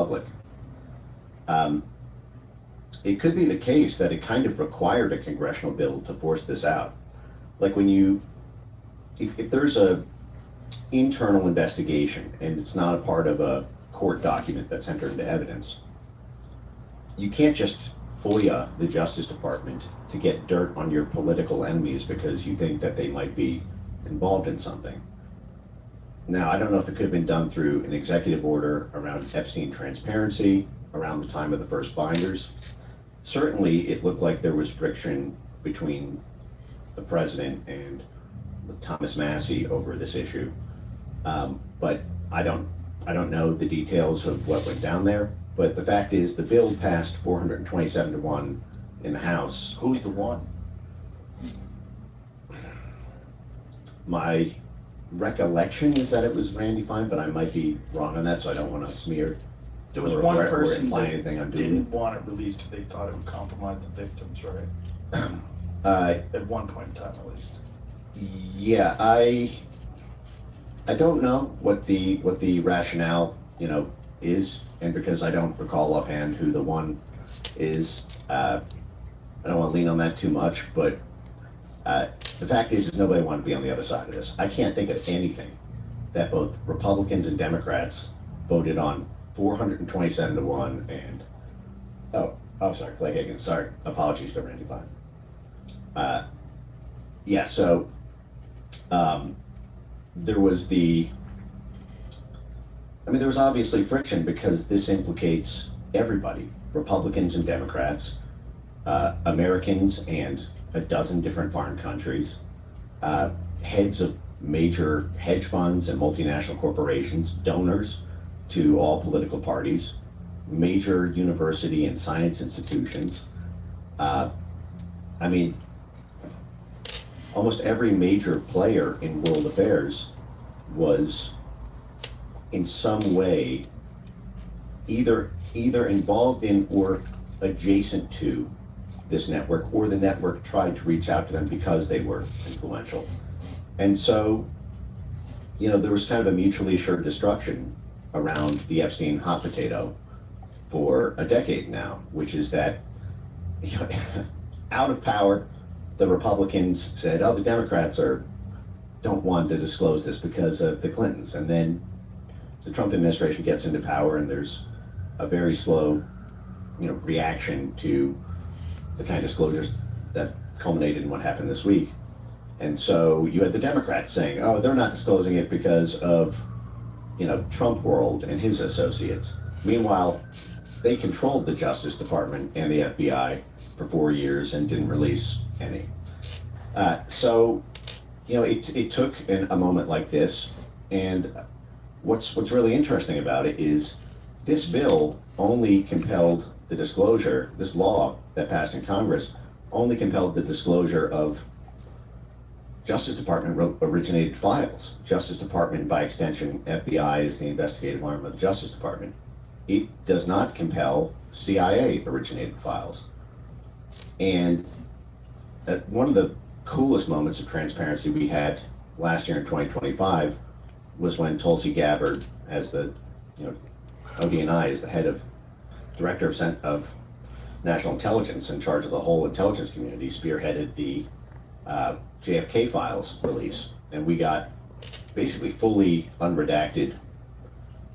public. Um, it could be the case that it kind of required a congressional bill to force this out. Like when you, if there's a internal investigation and it's not a part of a court document that's entered into evidence, you can't just FOIA the Justice Department to get dirt on your political enemies because you think that they might be involved in something. Now, I don't know if it could have been done through an executive order around Epstein transparency around the time of the first binders. Certainly, it looked like there was friction between the president and Thomas Massey over this issue. But I don't know the details of what went down there. But the fact is, the bill passed 427 to 1 in the House. Who's the one? My recollection is that it was Randy Fine, but I might be wrong on that, so I don't want to smear. There was or- one or person imply that anything unduly. didn't want it released because they thought it would compromise the victims, right? At one point in time, at least. Yeah, I don't know what the rationale, is, and because I don't recall offhand who the one is, I don't want to lean on that too much, but the fact is nobody wanted to be on the other side of this. I can't think of anything that both Republicans and Democrats voted on 427 to 1 and, oh, sorry, Clay Higgins, sorry, apologies to Randy Fine. Yeah, so there was there was obviously friction because this implicates everybody, Republicans and Democrats, Americans and a dozen different foreign countries, heads of major hedge funds and multinational corporations, donors to all political parties, major university and science institutions. Almost every major player in world affairs was in some way either involved in or adjacent to this network, or the network tried to reach out to them because they were influential. And so, there was kind of a mutually assured destruction around the Epstein hot potato for a decade now, which is that, out of power, the Republicans said, oh, the Democrats don't want to disclose this because of the Clintons. And then the Trump administration gets into power and there's a very slow, reaction to the kind of disclosures that culminated in what happened this week. And so you had the Democrats saying, oh, they're not disclosing it because of, Trump world and his associates. Meanwhile, they controlled the Justice Department and the FBI for 4 years and didn't release any. So, it took a moment like this, and what's really interesting about it is this bill only compelled the disclosure, this law that passed in Congress only compelled the disclosure of Justice Department originated files. Justice Department, by extension, FBI is the investigative arm of the Justice Department. It does not compel CIA originated files. And one of the coolest moments of transparency we had last year in 2025 was when Tulsi Gabbard, as the ODNI, is the head of director of national intelligence in charge of the whole intelligence community, spearheaded the JFK files release, and we got basically fully unredacted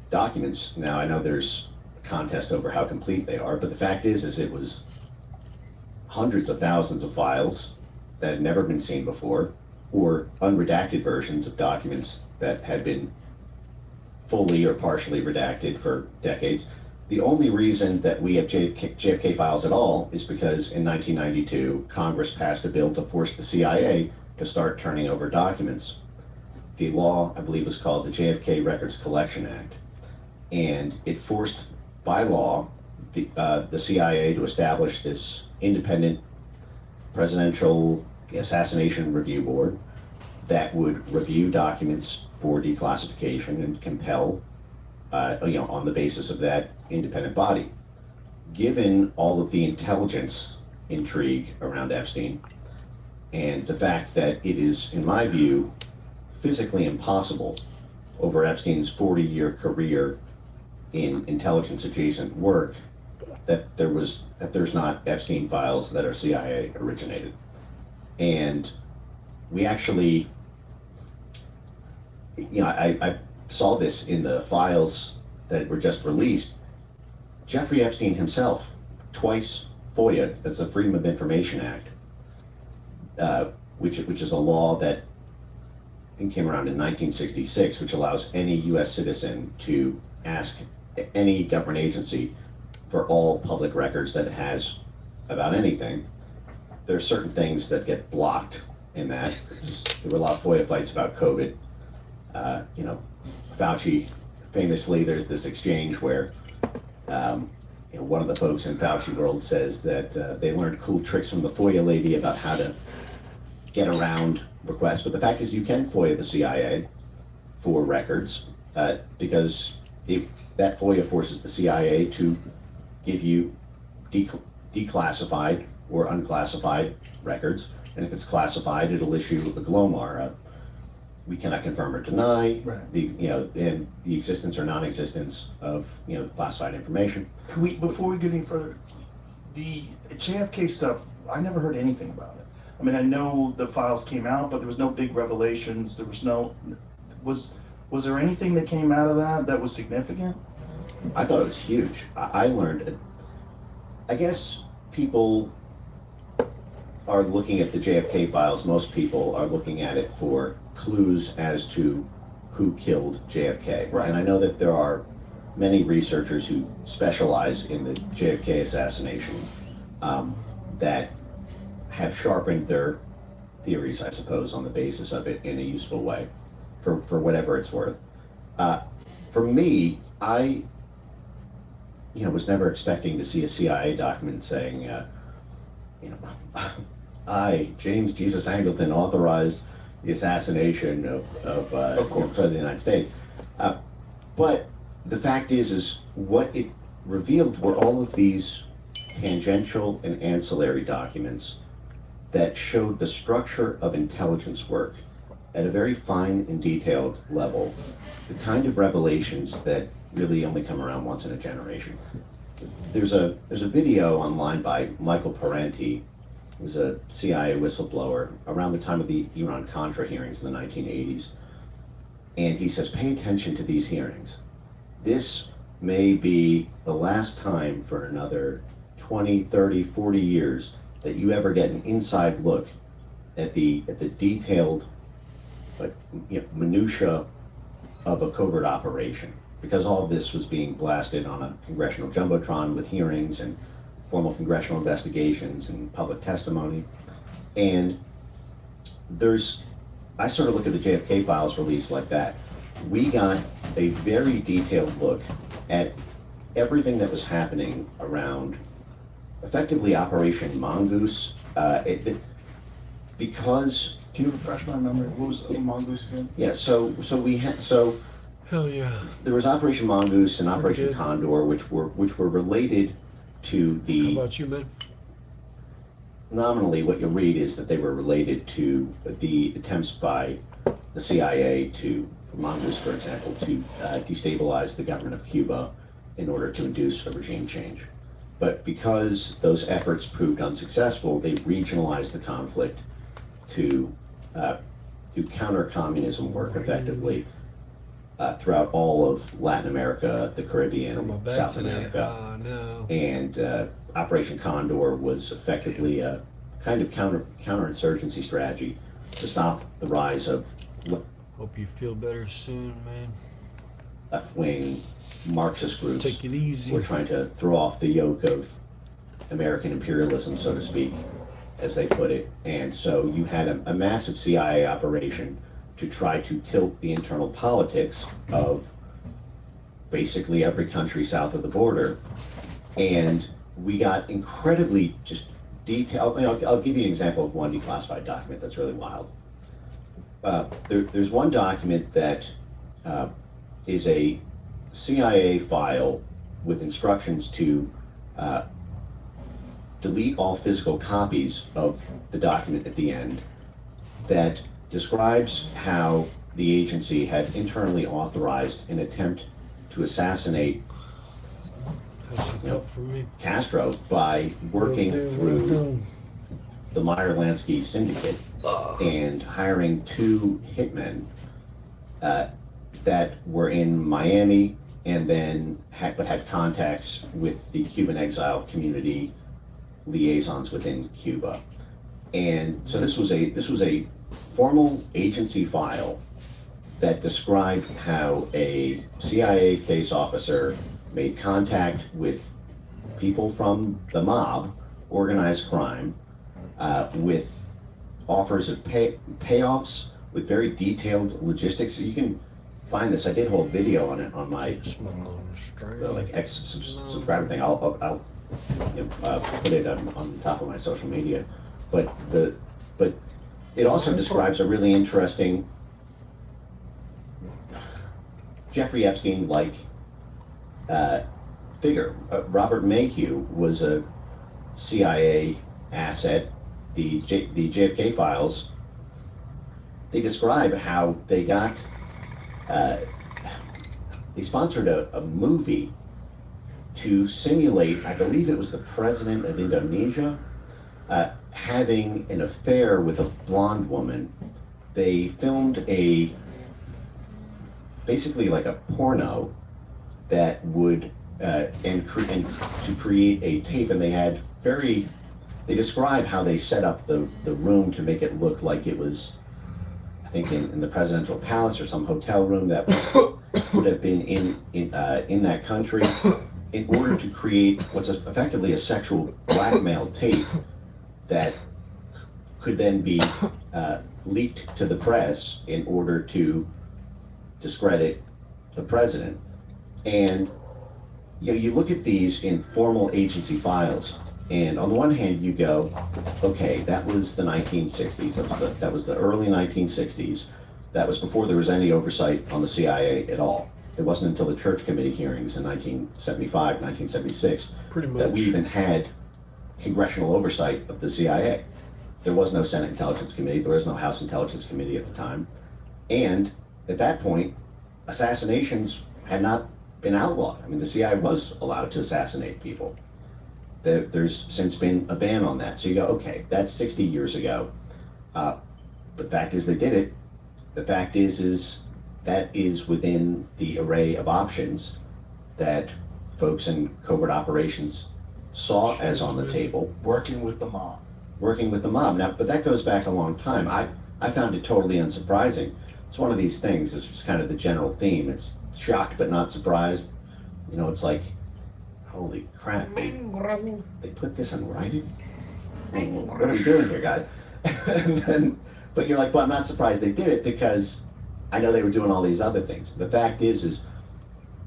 documents. Now I know there's a contest over how complete they are, but the fact is it was hundreds of thousands of files that had never been seen before, or unredacted versions of documents that had been fully or partially redacted for decades. The only reason that we have JFK files at all is because in 1992, Congress passed a bill to force the CIA to start turning over documents. The law, I believe, was called the JFK Records Collection Act. And it forced, by law, the CIA to establish this independent presidential assassination review board that would review documents for declassification and compel, on the basis of that independent body. Given all of the intelligence intrigue around Epstein and the fact that it is, in my view, physically impossible over Epstein's 40-year career in intelligence adjacent work that there's not Epstein files that are CIA originated. And we actually, I saw this in the files that were just released. Jeffrey Epstein himself twice FOIA, that's the Freedom of Information Act, which is a law that I think came around in 1966, which allows any U.S. citizen to ask any government agency for all public records that it has about anything. There are certain things that get blocked in that. There were a lot of FOIA fights about COVID. Fauci, famously, there's this exchange where one of the folks in Fauci world says that they learned cool tricks from the FOIA lady about how to get around requests. But the fact is, you can FOIA the CIA for records because that FOIA forces the CIA to give you declassified or unclassified records. And if it's classified, it'll issue a GLOMAR. We cannot confirm or deny and the existence or non-existence of classified information. Before we get any further, the JFK stuff, I never heard anything about it. I mean, I know the files came out, but there was no big revelations. There was was there anything that came out of that was significant? I thought it was huge. I learned, I guess people are looking at the JFK files, most people are looking at it for clues as to who killed JFK. Right. And I know that there are many researchers who specialize in the JFK assassination that have sharpened their theories, I suppose, on the basis of it in a useful way, for whatever it's worth. For me, I was never expecting to see a CIA document saying, I, James Jesus Angleton, authorized the assassination of President of the United States. But the fact is what it revealed were all of these tangential and ancillary documents that showed the structure of intelligence work at a very fine and detailed level, the kind of revelations that really only come around once in a generation. There's a video online by Michael Parenti, who was a CIA whistleblower around the time of the Iran-Contra hearings in the 1980s. And he says, pay attention to these hearings. This may be the last time for another 20, 30, 40 years that you ever get an inside look at the detailed minutia of a covert operation, because all of this was being blasted on a congressional jumbotron with hearings and formal congressional investigations and public testimony. And I sort of look at the JFK files released like that. We got a very detailed look at everything that was happening around effectively Operation Mongoose. Because can you refresh my memory? What was Mongoose again? Yeah, so Hell yeah. There was Operation Mongoose and Operation Condor, which were related to the. How about you, man? Nominally, what you'll read is that they were related to the attempts by the CIA for Mongoose, for example, to destabilize the government of Cuba in order to induce a regime change. But because those efforts proved unsuccessful, they regionalized the conflict to counter-communism work effectively throughout all of Latin America, the Caribbean, South America. No. And Operation Condor was effectively a kind of counterinsurgency strategy to stop the rise of Hope you feel better soon, man. left-wing Marxist groups. Take it easy. Were trying to throw off the yoke of American imperialism, so to speak, as they put it. And so you had a massive CIA operation to try to tilt the internal politics of basically every country south of the border. And we got incredibly just detailed. I'll give you an example of one declassified document that's really wild. There's one document that is a CIA file with instructions to delete all physical copies of the document at the end that describes how the agency had internally authorized an attempt to assassinate Not for me. Castro by working through the Meyer-Lansky syndicate and hiring 2 hitmen that were in Miami and then had contacts with the Cuban exile community liaisons within Cuba. And so this was a formal agency file that described how a CIA case officer made contact with people from the mob, organized crime, with offers of payoffs, with very detailed logistics. You can find this. I did a whole video on it on my like subscriber thing. I'll put it on the top of my social media. But it also describes a really interesting Jeffrey Epstein-like figure. Robert Mayhew was a CIA asset. The JFK files, they describe how they got, they sponsored a movie to simulate, I believe it was the president of Indonesia, having an affair with a blonde woman. They filmed basically like a porno that would, and to create a tape, and they describe how they set up the room to make it look like it was, I think, in the presidential palace or some hotel room that would have been in that country, in order to create what's effectively a sexual blackmail tape that could then be leaked to the press in order to discredit the president. And you look at these in formal agency files, and on the one hand you go, okay, that was the 1960s, that was the early 1960s. That was before there was any oversight on the CIA at all. It wasn't until the Church Committee hearings in 1975, 1976 that we even had congressional oversight of the CIA. There was no Senate Intelligence Committee, there was no House Intelligence Committee at the time. And at that point, assassinations had not been outlawed. I mean, the CIA was allowed to assassinate people. There's since been a ban on that. So you go, okay, that's 60 years ago. The fact is they did it. The fact is that is within the array of options that folks in covert operations saw as on the table. Working with the mob. Working with the mob. Now, but that goes back a long time. I found it totally unsurprising. It's one of these things, it's just kind of the general theme. It's shocked but not surprised. You know, it's like, holy crap, they put this in writing? What are we doing here, guys? But you're like, well, I'm not surprised they did it because I know they were doing all these other things. The fact is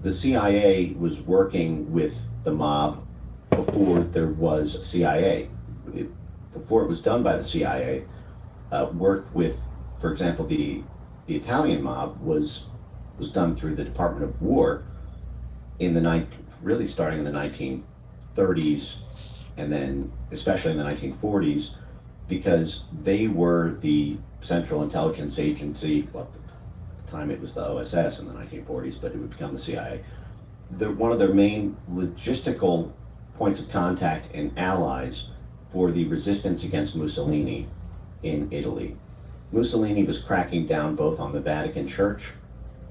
the CIA was working with the mob before there was CIA. Before it was done by the CIA, worked with, for example, the Italian mob was done through the Department of War really starting in the 1930s, and then especially in the 1940s, because they were the Central Intelligence Agency. Well, at the time it was the OSS in the 1940s, but it would become the CIA. One of their main logistical points of contact and allies for the resistance against Mussolini in Italy. Mussolini was cracking down both on the Vatican Church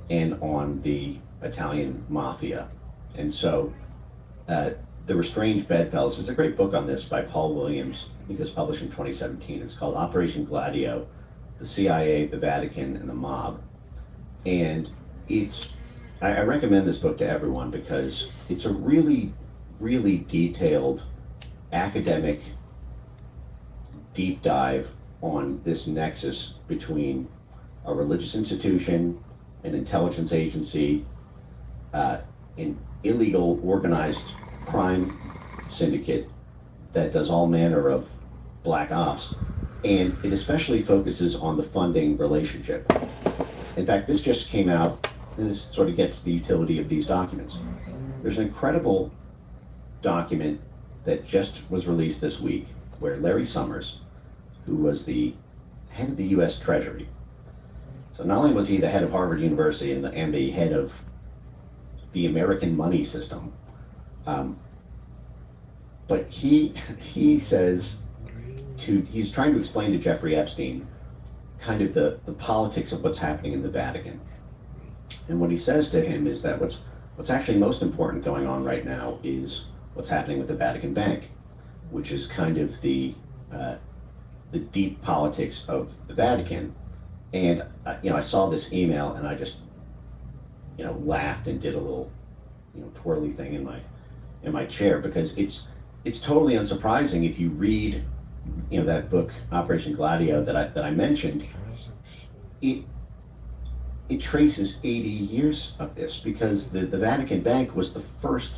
and on the Italian mafia. And so there were strange bedfellows. There's a great book on this by Paul Williams. I think it was published in 2017. It's called Operation Gladio, the CIA, the Vatican, and the Mob. And I recommend this book to everyone because it's a really, really detailed academic deep dive on this nexus between a religious institution, an intelligence agency, an illegal organized crime syndicate that does all manner of black ops, and it especially focuses on the funding relationship. In fact, this just came out, and this sort of gets to the utility of these documents. There's an incredible document that just was released this week where Larry Summers, who was the head of the US Treasury, so not only was he the head of Harvard University and the head of the American money system, But he says he's trying to explain to Jeffrey Epstein kind of the politics of what's happening in the Vatican. And what he says to him is that what's actually most important going on right now is what's happening with the Vatican Bank, which is kind of the deep politics of the Vatican. And I saw this email and I just laughed and did a little twirly thing in my chair, because it's totally unsurprising if you read that book Operation Gladio that I mentioned. It traces 80 years of this, because the Vatican Bank was the first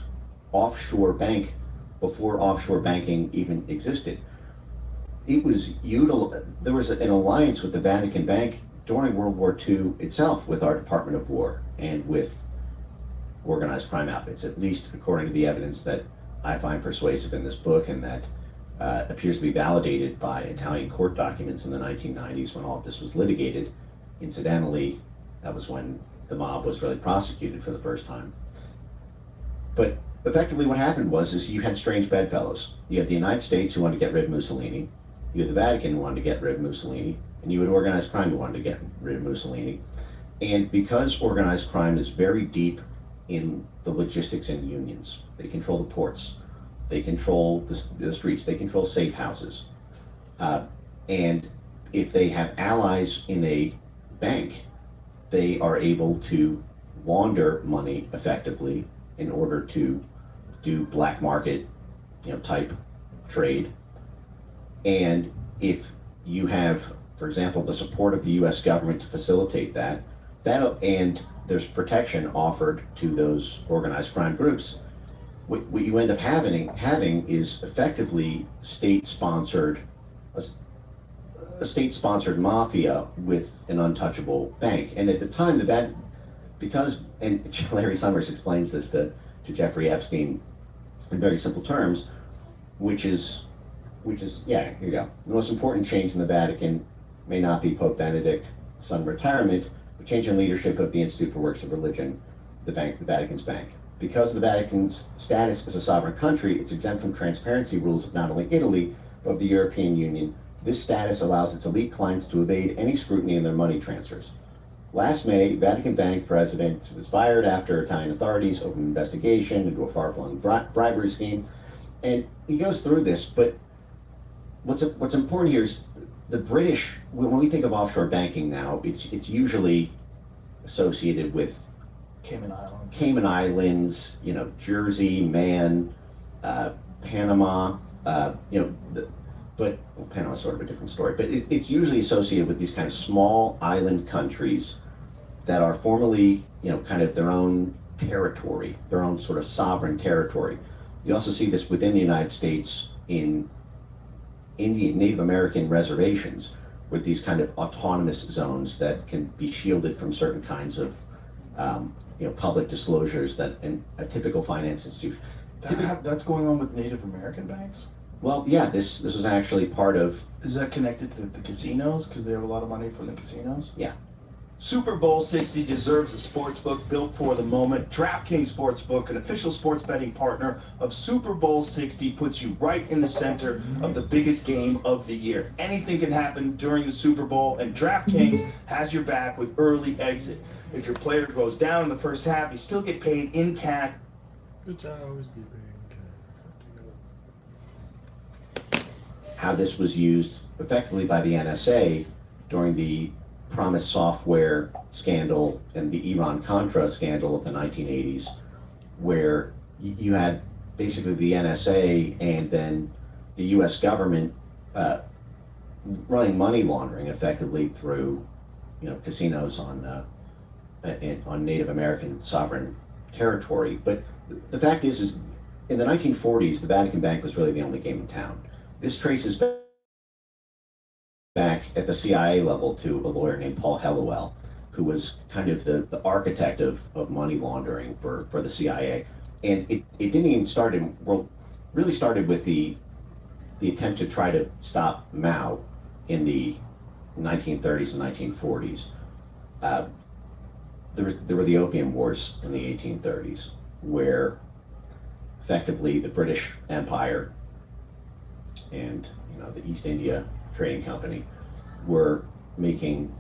offshore bank before offshore banking even existed. There was an alliance with the Vatican Bank during World War II itself with our Department of War and with organized crime outfits, at least according to the evidence that I find persuasive in this book, and that appears to be validated by Italian court documents in the 1990s when all of this was litigated. Incidentally, that was when the mob was really prosecuted for the first time. But effectively what happened is you had strange bedfellows. You had the United States, who wanted to get rid of Mussolini, you had the Vatican, who wanted to get rid of Mussolini, and you had organized crime, who wanted to get rid of Mussolini. And because organized crime is very deep in the logistics and unions, they control the ports, they control the streets, they control safe houses. And if they have allies in a bank, they are able to launder money effectively in order to do black market, type trade. And if you have, for example, the support of the U.S. government to facilitate that, and there's protection offered to those organized crime groups, what you end up having is effectively state-sponsored, a state-sponsored mafia with an untouchable bank. And at the time, and Larry Summers explains this to Jeffrey Epstein in very simple terms, which is, here you go. The most important change in the Vatican may not be Pope Benedict's retirement, but change in leadership of the Institute for Works of Religion, the Vatican's bank. Because of the Vatican's status as a sovereign country, it's exempt from transparency rules of not only Italy, but of the European Union. This status allows its elite clients to evade any scrutiny in their money transfers. Last May, Vatican Bank president was fired after Italian authorities opened an investigation into a far-flung bribery scheme. And he goes through this, but what's important here is the British, when we think of offshore banking now, it's usually associated with Cayman Islands, Jersey, Man, Panama, but Panama's sort of a different story. But it's usually associated with these kind of small island countries that are formerly, kind of their own territory, their own sort of sovereign territory. You also see this within the United States in Native American reservations, with these kind of autonomous zones that can be shielded from certain kinds of public disclosures that in a typical finance institution. That's going on with Native American banks? Well, yeah, this was actually part of. Is that connected to the casinos? Because they have a lot of money from the casinos? Yeah. Super Bowl 60 deserves a sportsbook built for the moment. DraftKings Sportsbook, an official sports betting partner of Super Bowl 60, puts you right in the center of the biggest game of the year. Anything can happen during the Super Bowl, and DraftKings has your back with early exit. If your player goes down in the first half, you still get paid in cash. Which I always get paid in cash. How this was used effectively by the NSA during the Promise Software scandal and the Iran-Contra scandal of the 1980s, where you had basically the NSA and then the U.S. government running money laundering effectively through, casinos on Native American sovereign territory. But the fact is in the 1940s, the Vatican Bank was really the only game in town. This traces back at the CIA level to a lawyer named Paul Helliwell, who was kind of the architect of money laundering for the CIA. And it didn't even start really started with the attempt to try to stop Mao in the 1930s and 1940s. There were the Opium Wars in the 1830s, where effectively the British Empire and the East India Trading Company were making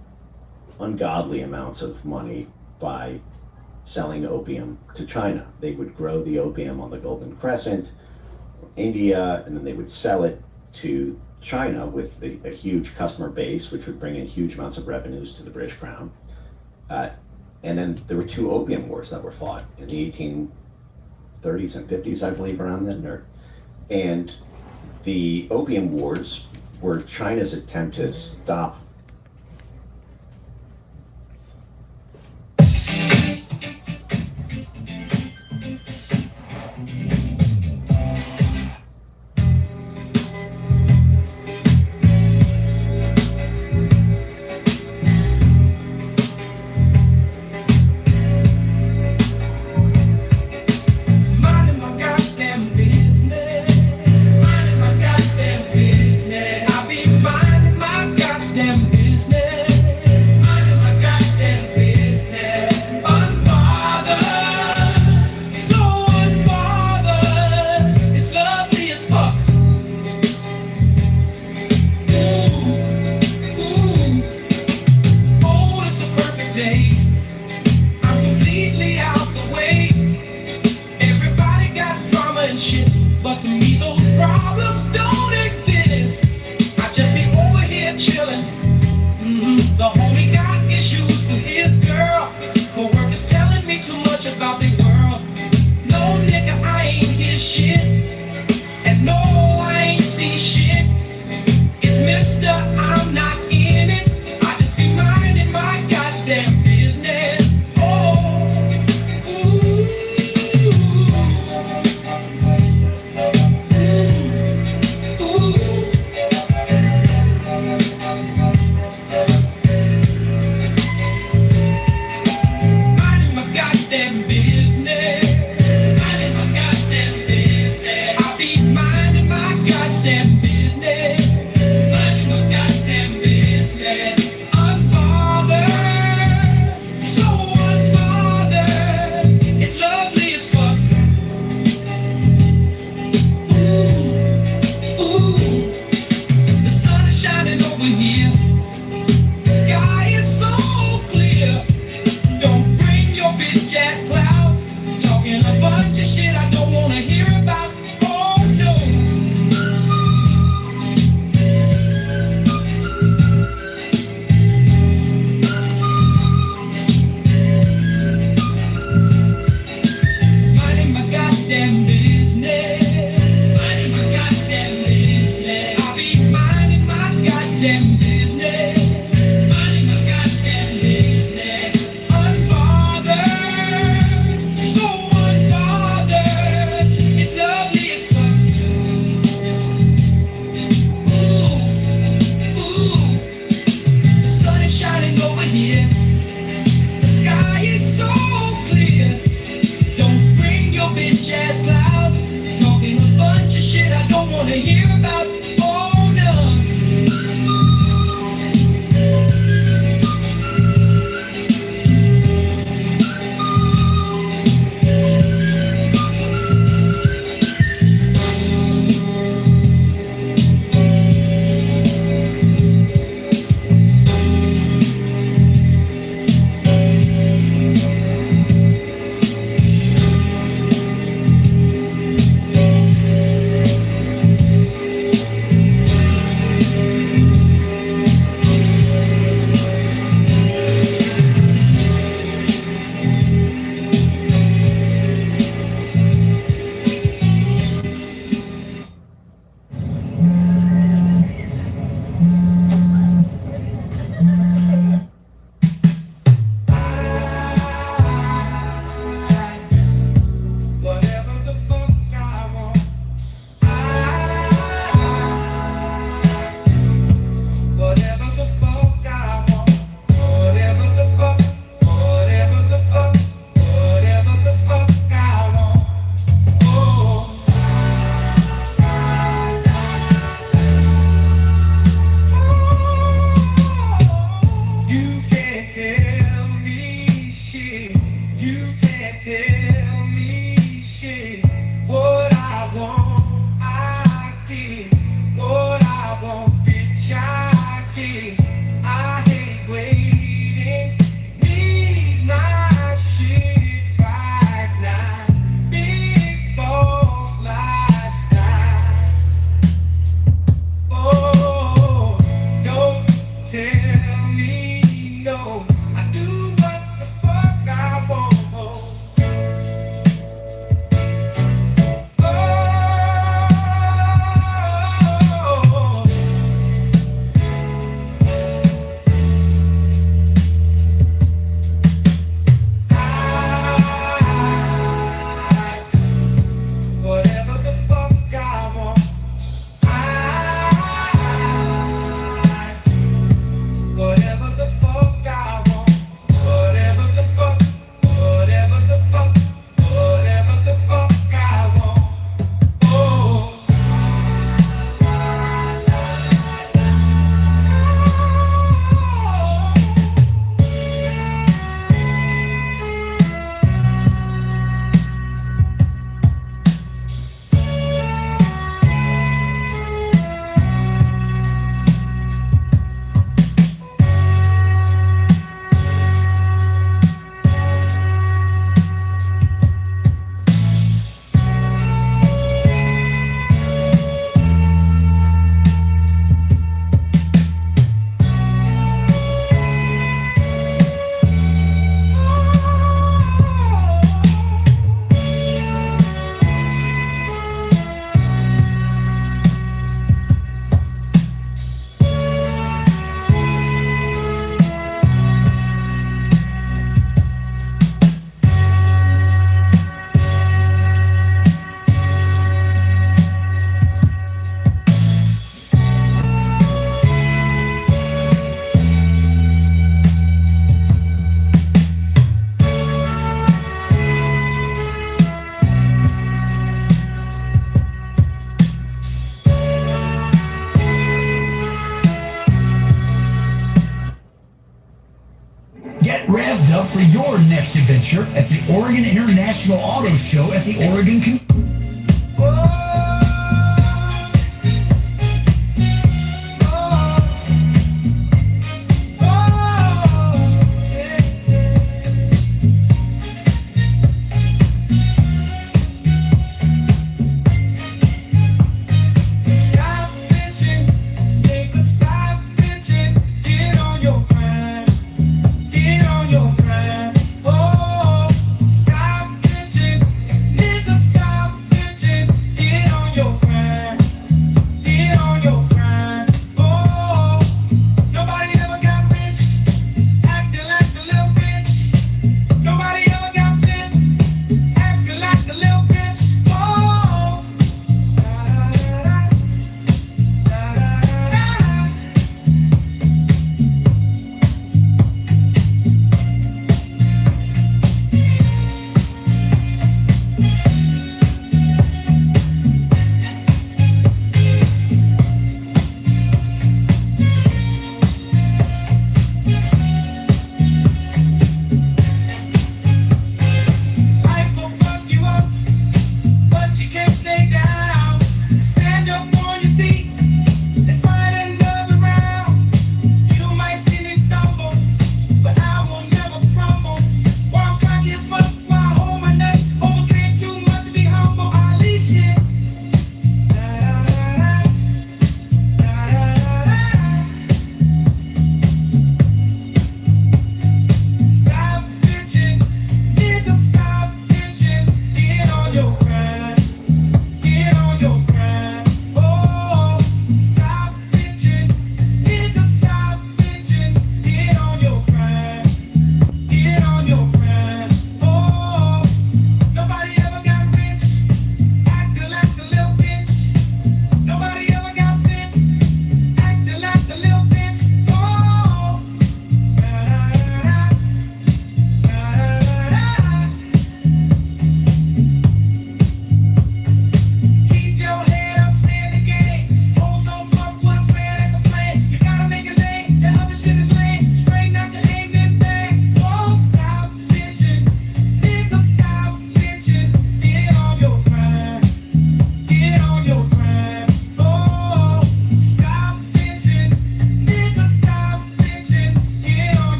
ungodly amounts of money by selling opium to China. They would grow the opium on the Golden Crescent, India, and then they would sell it to China with a huge customer base, which would bring in huge amounts of revenues to the British Crown. And then there were two opium wars that were fought in the 1830s and 50s, I believe, around then. And the opium wars were China's attempt to stop but to me those problems don't exist. I just be over here chilling. The homie got issues with his girl. For work is telling me too much about the world. No nigga, I ain't hear shit. And no, I ain't see shit. It's Mr. I'm not in it. I just be minding my goddamn business. Minding my goddamn business. up for your next adventure at the Oregon International Auto Show at the Oregon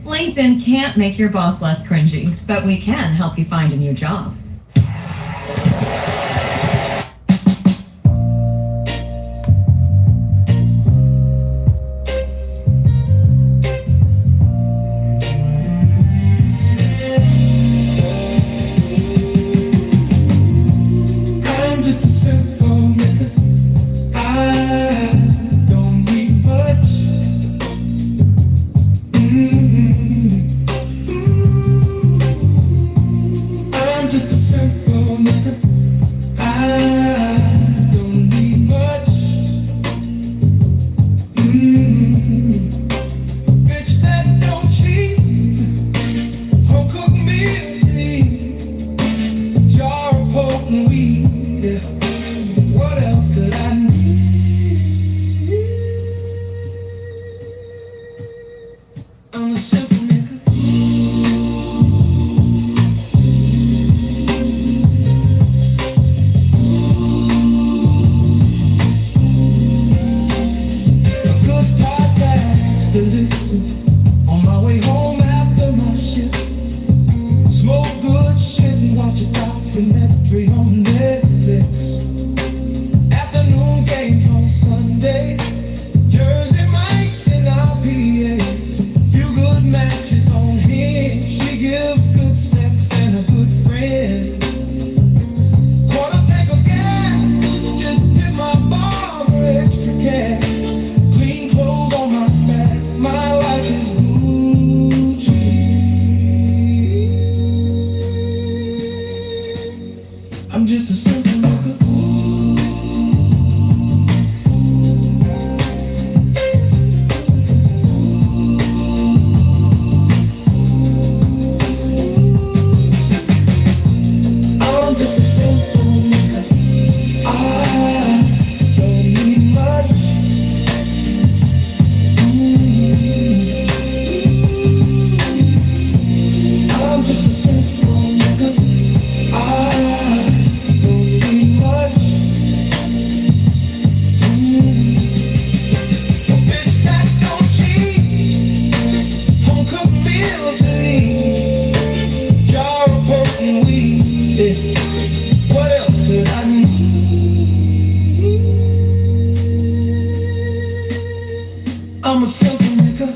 LinkedIn can't make your boss less cringy, but we can help you find a new job. I'm just a simple nigga. I don't need much. I'm just a simple nigga. smoking weed. Yeah. What else could I need? I'm a simple nigga.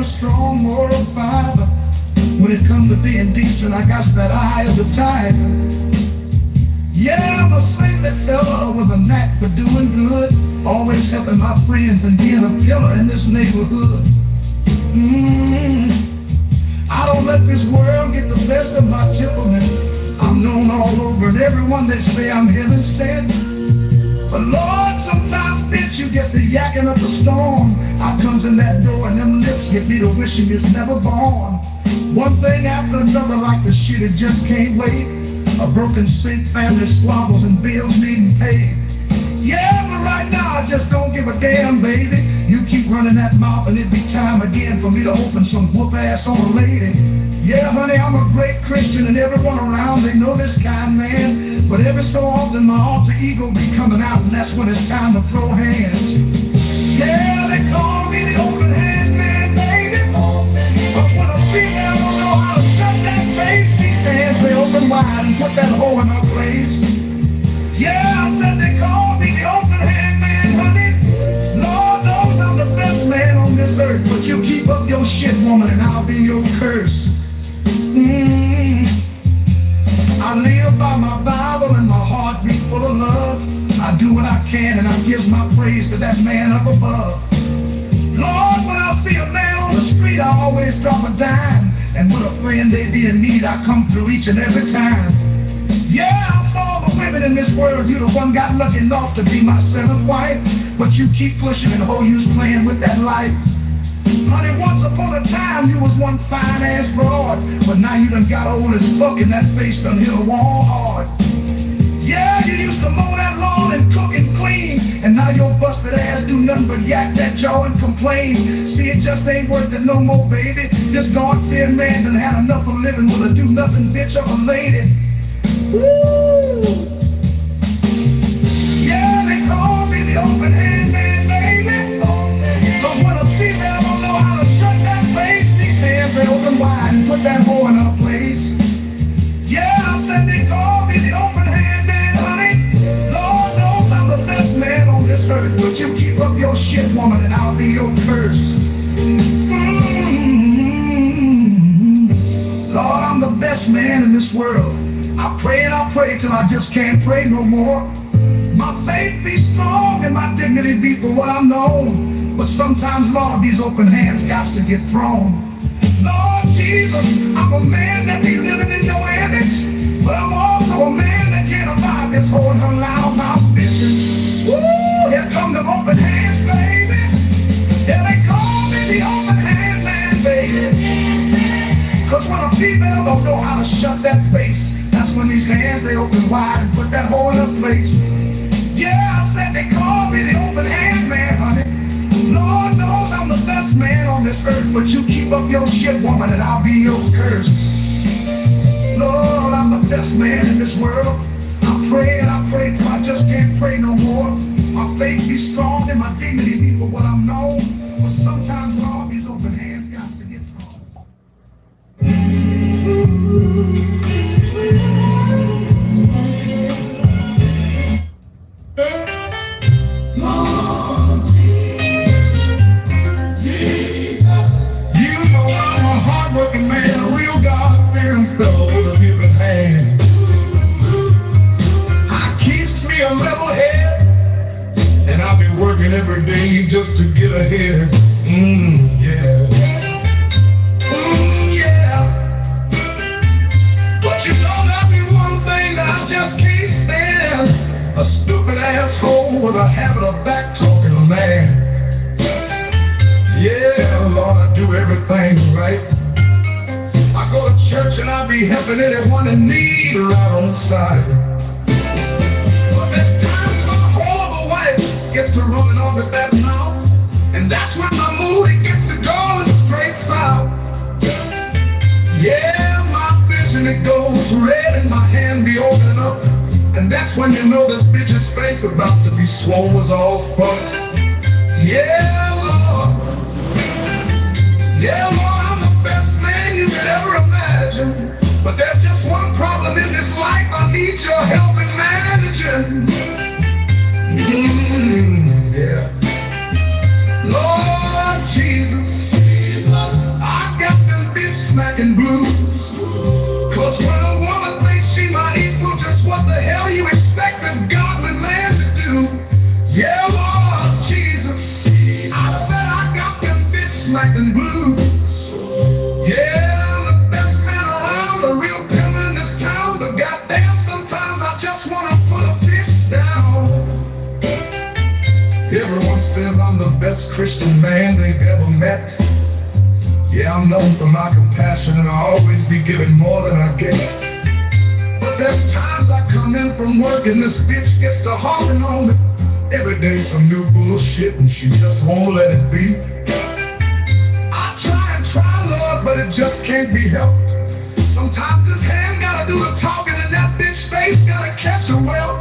Strong moral fiber. When it comes to being decent, I got that eye of the tiger. Yeah, I'm a saintly fella with a knack for doing good, always helping my friends and being a pillar in this neighborhood. I don't let this world get the best of my temperament. I'm known all over and everyone they say I'm heaven sent. But Lord, sometimes, bitch, you gets the yakking up the storm. I comes in that door and them lips get me to wishing is never born. One thing after another like the shit, it just can't wait. A broken sink, family squabbles and bills needing paid. Yeah, but right now I just don't give a damn, baby. You keep running that mouth and it'd be time again for me to open some whoop ass on a lady. Yeah, honey, I'm a great Christian and everyone around, they know this kind, man. But every so often my alter ego be coming out and that's when it's time to throw hands. Yeah, they call me the open hand man, baby. But when a female don't know how to shut that face, these hands they open wide and put that hole in her place. Yeah, I said they call me the open hand man, honey. Lord knows I'm the best man on this earth, but you keep up your shit, woman, and I'll be your curse. I live by my Bible and my heart beat full of love. I do what I can and I gives my praise to that man up above. Lord, when I see a man on the street, I always drop a dime. And with a friend they be in need, I come through each and every time. Yeah, I'm all the women in this world, you the one got lucky enough to be my seventh wife. But you keep pushing and ho, you's playing with that life. Honey, once upon a time you was one fine ass broad, but now you done got old as fuck and that face done hit a wall hard. Yeah, you used to mow that lawn and cook and clean, and now your busted ass do nothing but yak that jaw and complain. See, it just ain't worth it no more, baby. This God-fearing man done had enough of living with a do-nothing bitch or a lady. Woo! Yeah, they call me the open hand man, baby. Cause when a female don't know how to shut that face, these hands they open wide and put that hole in her place. Yeah, I said they call me the open hand man, honey. Lord knows I'm the best man on this earth, but you keep up your shit, woman, and I'll be your curse. Lord, I'm the best man in this world. I pray and I pray till I just can't pray no more. My faith be strong and my dignity be for what I'm known. But sometimes, Lord, these open hands got to get thrown. Lord Jesus, I'm a man that be living in your image, but I'm also a man that can't abide this whole her loud mouth bitching. Woo! Here come the open hands, baby. Yeah, they call me the open hand man, baby. Cause when a female don't know how to shut that face, that's when these hands they open wide and put that hole in her place. Yeah, I said they call me the open hand man, honey. Lord knows I'm the best man on this earth, but you keep up your shit, woman, and I'll be your curse. Lord, I'm the best man in this world. I pray and I pray till I just can't pray no more. My faith be strong and my dignity be for what I'm known. But sometimes, Lord, these open hands got to get thrown. every day just to get ahead. Yeah. Yeah. But you know there'll be one thing that I just can't stand. A stupid asshole with a habit of back-talking a man. Yeah, Lord, I do everything right. I go to church and I be helping anyone in need right on the side. But there's times when a horrible wife gets to running off at that mouth, and that's when my mood it gets to going straight south. Yeah, my vision it goes red and my hand be opening up, and that's when you know this bitch's face about to be swole as all fuck. Yeah, Lord. Yeah, Lord, I'm the best man you could ever imagine. But there's just one problem in this life I need your help in managing. Yeah. Lord Jesus, I got them bitch smacking blues. Cause when a woman thinks she might equal just what the hell you expect this godly man to do. Yeah, Lord Jesus, I said I got them bitch smacking blues. Yeah, I'm the best man around, the real pillar in this town. But goddamn, sometimes I just wanna put a bitch down. Everyone says I'm the best Christian man they've ever met. Yeah, I'm known for my compassion and I'll always be giving more than I get. But there's times I come in from work and this bitch gets to honking on me. Every day some new bullshit and she just won't let it be. I try, Lord, but it just can't be helped. Sometimes this hand gotta do the talking and that bitch face gotta catch a whelp.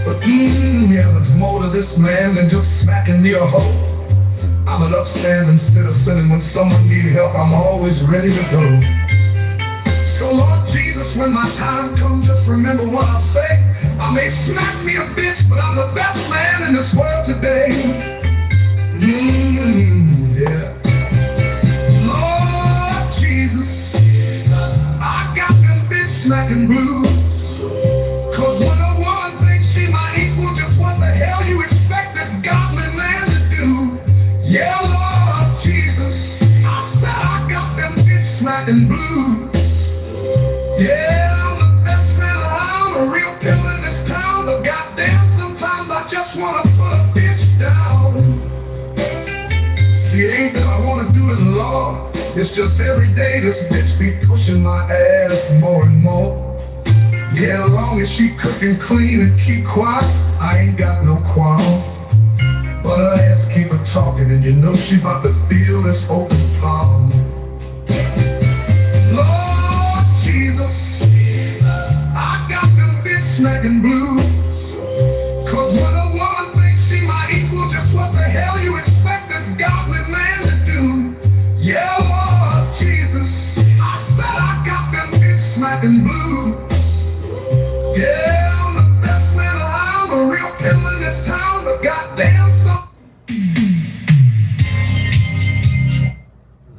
But yeah, there's more to this man than just smacking me a hoe. I'm an upstanding citizen, and when someone needs help, I'm always ready to go. So Lord Jesus, when my time comes, just remember what I say. I may smack me a bitch, but I'm the best man in this world today. Yeah. Lord Jesus, I got them bitch smacking blues. Cause when a woman thinks she might equal just what the hell you expect this godly man to do. Yeah, Lord Jesus, I said I got them bitch smacking blues. Yeah, I'm the best man around, a real pillar in this town. But goddamn, sometimes I just wanna put a bitch down. See, it ain't that I wanna do it, Lord. It's just every day this bitch be pushing my ass more and more. Yeah, as long as she cooking clean and keep quiet, I ain't got no qualm. But her ass keep her talking, and you know she about to feel this open palm. Lord Jesus, I got them bitch smacking blues. Cause when a woman thinks she might equal just what the hell you expect this godly man to do. Yeah, Lord Jesus, I said I got them bitch smacking blues. Yeah, I'm the best man around, a real pillar in this town. But goddamn,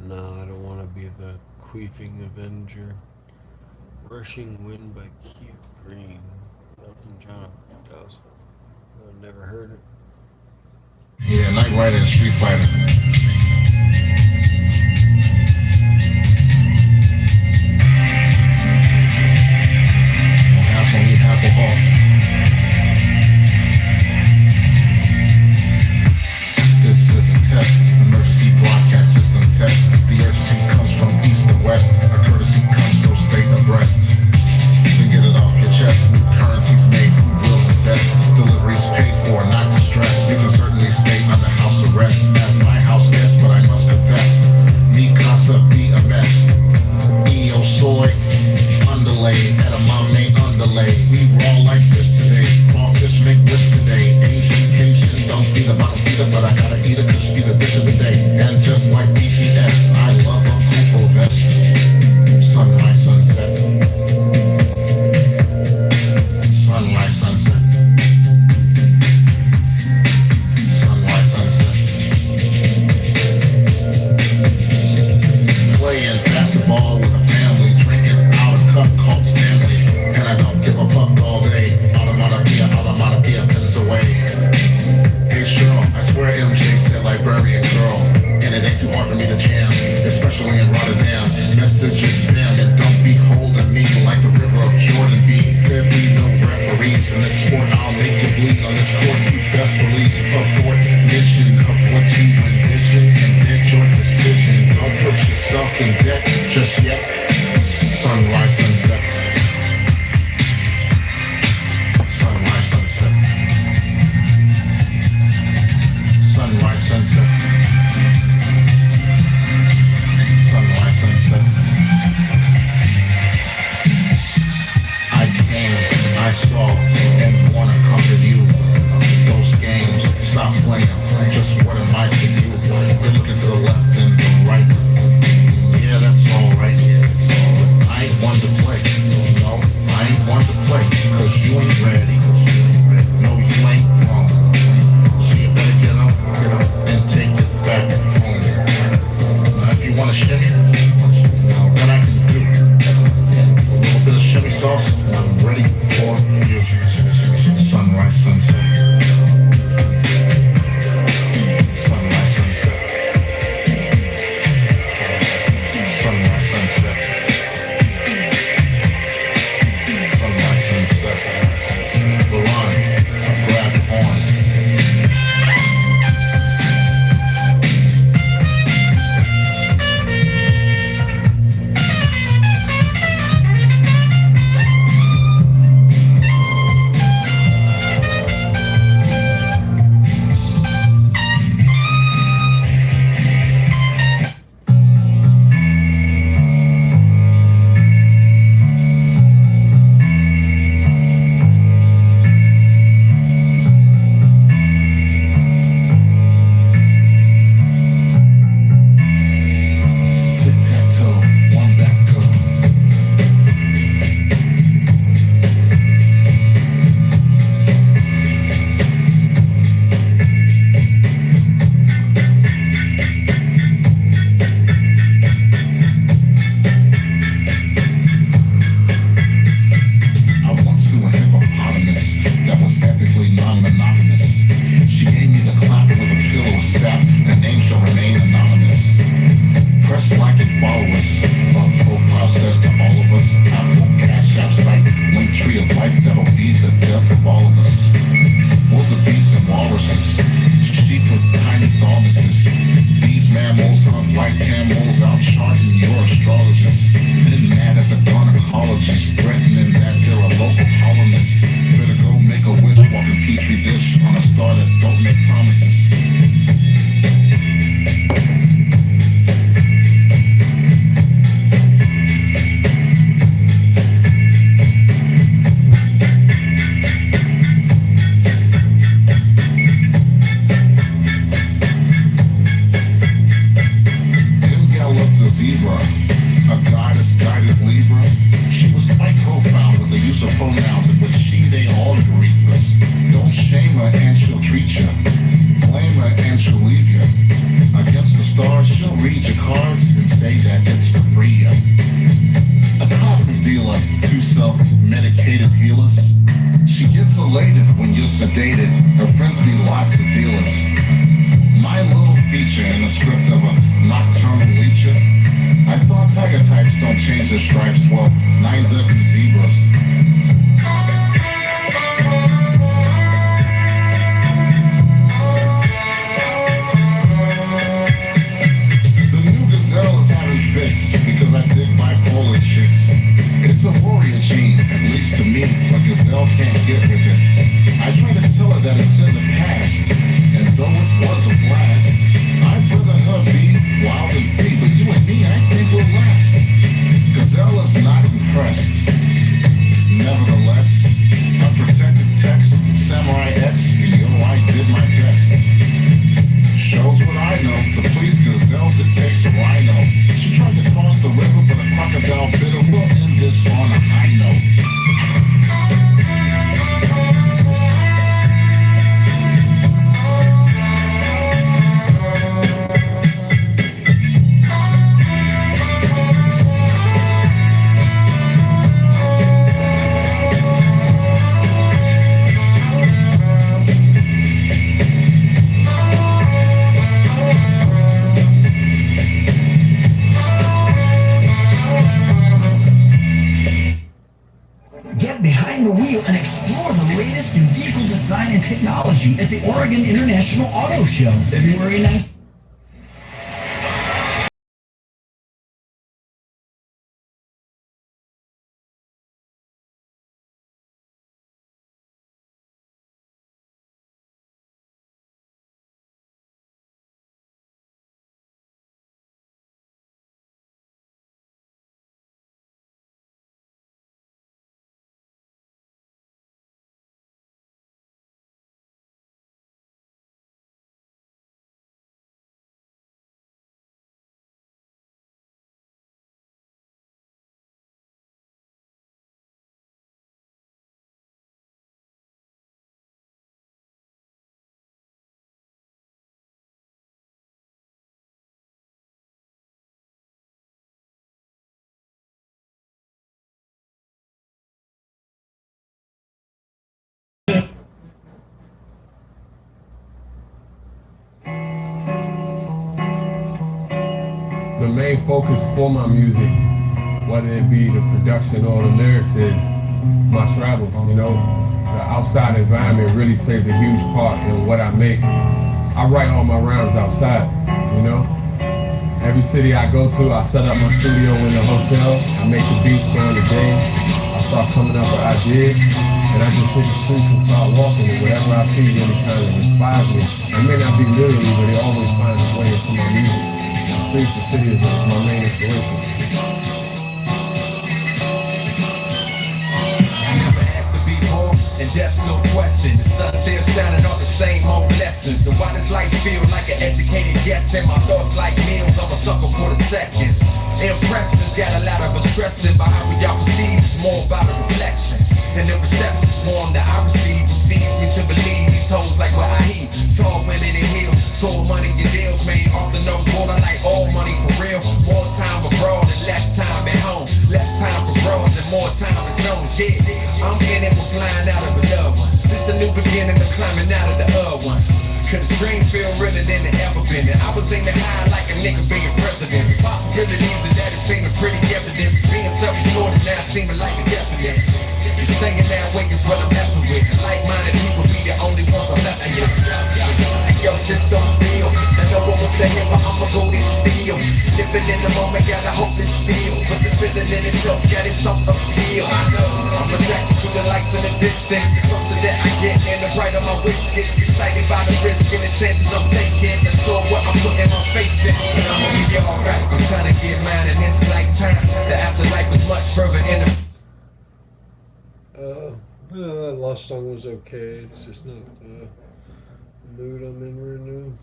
No, I don't want to be the queefing avenger. Rushing Wind by Keith Green. Elton John gospel. I've never heard it. Yeah, Knight Rider and Street Fighter. Hasselhoff. This is a test, emergency broadcast system test. The urgency comes from east to west. A courtesy comes, so stay abreast. Then get it off your chest. New currencies made, who will invest? Deliveries paid for, not distressed. You can certainly stay under house arrest. As my house police in this sport. I'll make you bleed on this court. You best believe abort mission of what you envision and did your decision. Don't put yourself in debt just yet. Sunrise, sunset. Sunrise, sunset. Sunrise, sunset. Sunrise, sunset. I came, I saw, and wanna comfort you. Those games, stop playing. Just what am I to do? You're looking to the left and the right. Yeah, that's alright. But I ain't one to play. No, I ain't one to play. Cause you ain't ready. No, you ain't wrong. So you better get up and take it back home. Now if you wanna shimmy, now that I can do. And a little bit of shimmy sauce, and I'm ready for you. Sunrise, sunset. Sunrise, sunset. Sunrise, sunset. Sunrise, sunset. Laron, grab on. Tic-tac-toe, one back go. I once knew a hippopotamus that was ethically non-monogamous. She gave me the clapping with a pillow of sap. The name shall remain anonymous. Press like and follow us. Our profile says to all of us, Apple, Cash App site, link tree of life that'll be the death of all of us. Wildebeest and walruses, sheep with tiny thalamuses. These mammals hunt like camels, out charging your astrologers. Been mad at the gynecologists, threatening that they're a local colonist. Better go make a wish, walk a petri dish on a star that don't make promises. Then galloped the zebra, a goddess guided Libra. She was quite profound with the use of pronouns in which she, they, all agree first. Don't shame her and she'll treat ya. Blame her and she'll leave ya. Against the stars, she'll read your cards and say that it's to free ya. A cosmic dealer, two self-medicated healers. She gets elated when you're sedated. Her friends be lots of dealers. My little feature in the script of a nocturnal leecher. I thought tiger types don't change their stripes. Well, neither do zebras. The new gazelle is having fits because I dig bipolar chicks. It's a warrior gene, at least to me, but gazelle can't get with it. I try to tell her that it's in the past, and though it was a blast, I'd rather her be wild and free, but you and me, I think we'll last. Gazelle is not impressed. Nevertheless, I protected text, Samurai X, and yo, I did my best. Shows what I know, to please gazelles it takes a rhino. She tried to cross the river, but a crocodile bit her. We'll end this on a high note. explore the latest in vehicle design and technology at the Oregon International Auto Show, February 9th. The main focus for my music, whether it be the production or the lyrics, is my travels. You know, the outside environment really plays a huge part in what I make. I write all my rhymes outside, you know. Every city I go to, I set up my studio in the hotel. I make the beats during the day. I start coming up with ideas, and I just hit the streets and start walking. And whatever I see really kind of inspires me. It may not be literally, but it always finds its way into my music. The streets of city is my main inspiration. And that's no question. The sun still shining on the same old lessons. The why does life feel like an educated guess? And my thoughts like meals, I'm a sucker for the seconds. Impressions got a lot of us stressing, but how we all perceive is more about a reflection. And the reception's more on the I receive, which leads me to believe these hoes like what I heat. Tall women in heels, sold money in deals, man. Off the no border like all money for real. More time abroad and less time at home. Less time for bros and more time at zones. Yeah, I'm in it with flying out of a loved one. This a new beginning of climbing out of the other one. Could the dream feel realer than it ever been? And I was aiming high like a nigga being president. Possibilities of that, it seeming pretty evident. Being self-employed is now seeming like a definite. Staying that way is what I'm effing with. Like-minded people be the only ones I'm messing with. Yo, this so real. Now no one will say it, but I'ma go this steel. Living in the moment, gotta hope this feel. But the feeling in itself got its own appeal. I'm attracted to the lights in the distance. The closer that I get, and the brighter my wish gets. Excited by the risk and the chances I'm taking. The sure what I'm putting my faith in. I'ma be alright. I'm trying to get mine in this lifetime. The afterlife is much further in the That last song was okay. It's just not the mood I'm in right now.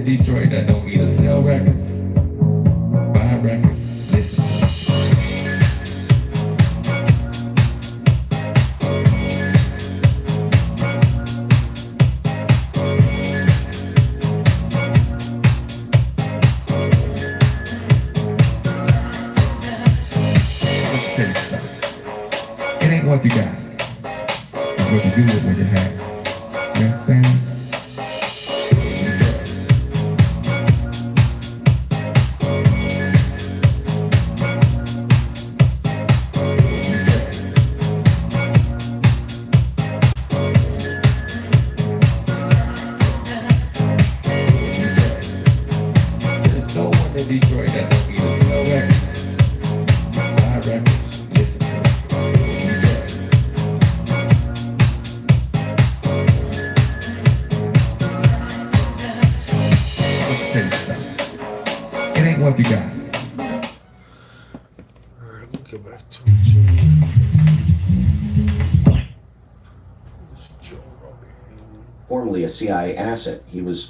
Detroit that don't either sell records, buy records, listen to them. Let's tell you something. It ain't what you got, it's what you do with what you have. You understand? Detroit that don't either sell records, buy records, listen to them. Detroit. formerly a CIA asset. He was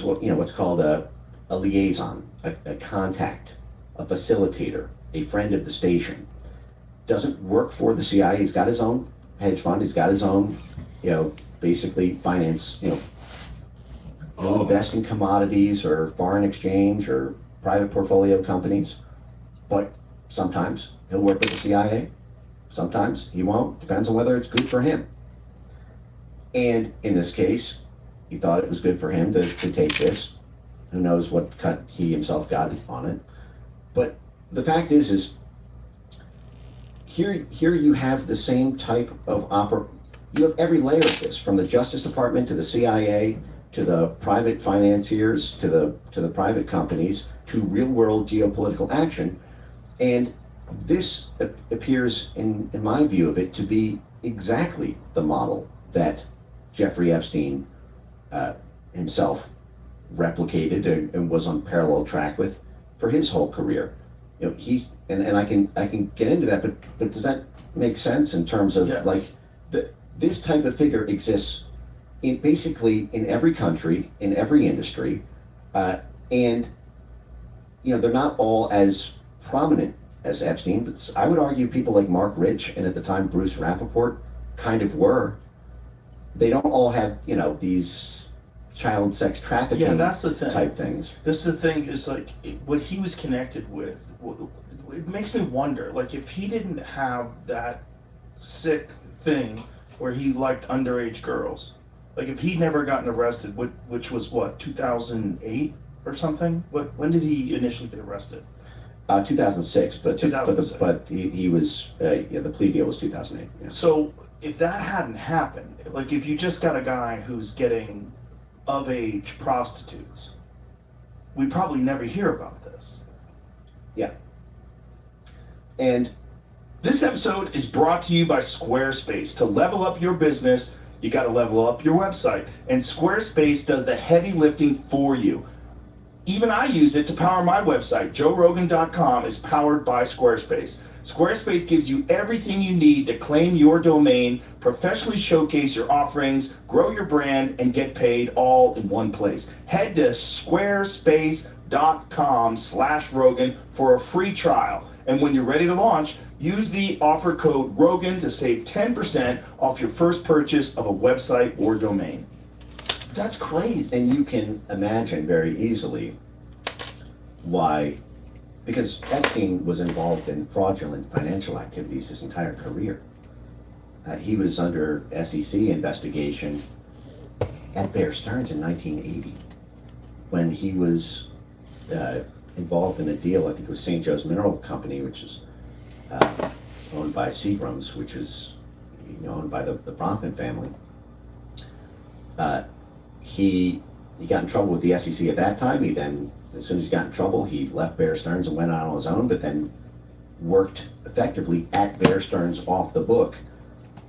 what, what's called a liaison, a contact, a facilitator, a friend of the station. Doesn't work for the CIA. He's got his own hedge fund. He's got his own, basically finance, will invest in commodities or foreign exchange or private portfolio companies. But sometimes he'll work with the CIA. Sometimes he won't. Depends on whether it's good for him. And in this case, he thought it was good for him to take this. Who knows what cut he himself got on it. But the fact is here you have the same type of you have every layer of this, from the Justice Department to the CIA, to the private financiers, to the private companies, to real world geopolitical action. And this appears, in my view of it, to be exactly the model that Jeffrey Epstein himself replicated and was on parallel track with for his whole career. He's and I can get into that, but does that make sense in terms of this type of figure exists basically in every country, in every industry, and they're not all as prominent as Epstein, but I would argue people like Mark Rich and at the time Bruce Rappaport kind of were. They don't all have these child sex trafficking that's the thing. type things. This is the thing, is like what he was connected with. It makes me wonder, like, if he didn't have that sick thing where he liked underage girls, like if he'd never gotten arrested, which was what, 2008 or something? When did he initially get arrested? 2006, but 2006. but he was the plea deal was 2008. Yeah. So if that hadn't happened, like if you just got a guy who's getting of age prostitutes, we probably never hear about this. Yeah. And this episode is brought to you by Squarespace. To level up your business, you got to level up your website, and Squarespace does the heavy lifting for you. Even I use it to power my website. JoeRogan.com is powered by Squarespace. Squarespace gives you everything you need to claim your domain, professionally showcase your offerings, grow your brand, and get paid all in one place. Head to squarespace.com/Rogan for a free trial. And when you're ready to launch, use the offer code ROGAN to save 10% off your first purchase of a website or domain. That's crazy. And you can imagine very easily why, because Epstein was involved in fraudulent financial activities his entire career. He was under SEC investigation at Bear Stearns in 1980 when he was involved in a deal. I think it was St. Joe's Mineral Company, which is owned by Seagram's, which is owned by the Bronfman family. He got in trouble with the SEC at that time. He then, as soon as he got in trouble, he left Bear Stearns and went out on his own, but then worked effectively at Bear Stearns off the book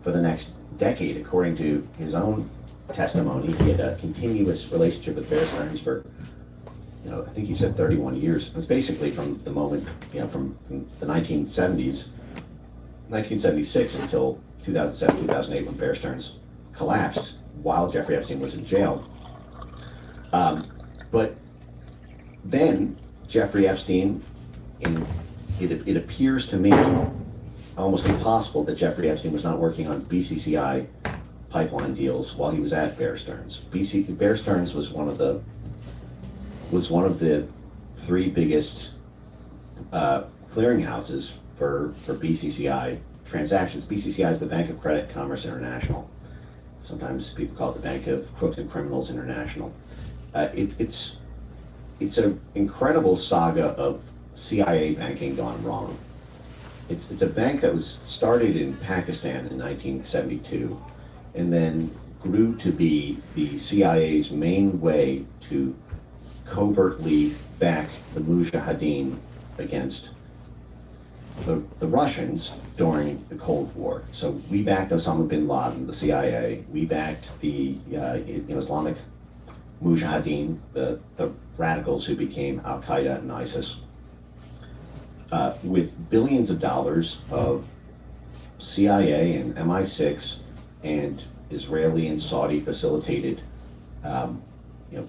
for the next decade, according to his own testimony. He had a continuous relationship with Bear Stearns for, I think he said 31 years. It was basically from the moment, from the 1976 until 2007, 2008, when Bear Stearns collapsed while Jeffrey Epstein was in jail. But then Jeffrey Epstein, it appears to me almost impossible that Jeffrey Epstein was not working on BCCI pipeline deals while he was at Bear Stearns. Bear Stearns was one of the three biggest clearinghouses for BCCI transactions. BCCI is the Bank of Credit Commerce International. Sometimes people call it the Bank of Crooks and Criminals International. It's an incredible saga of CIA banking gone wrong. It's a bank that was started in Pakistan in 1972 and then grew to be the CIA's main way to covertly back the Mujahideen against the Russians during the Cold War. So we backed Osama bin Laden, the CIA. We backed the Islamic Mujahideen, the radicals who became Al Qaeda and ISIS, with billions of dollars of CIA and MI6 and Israeli and Saudi facilitated, you know,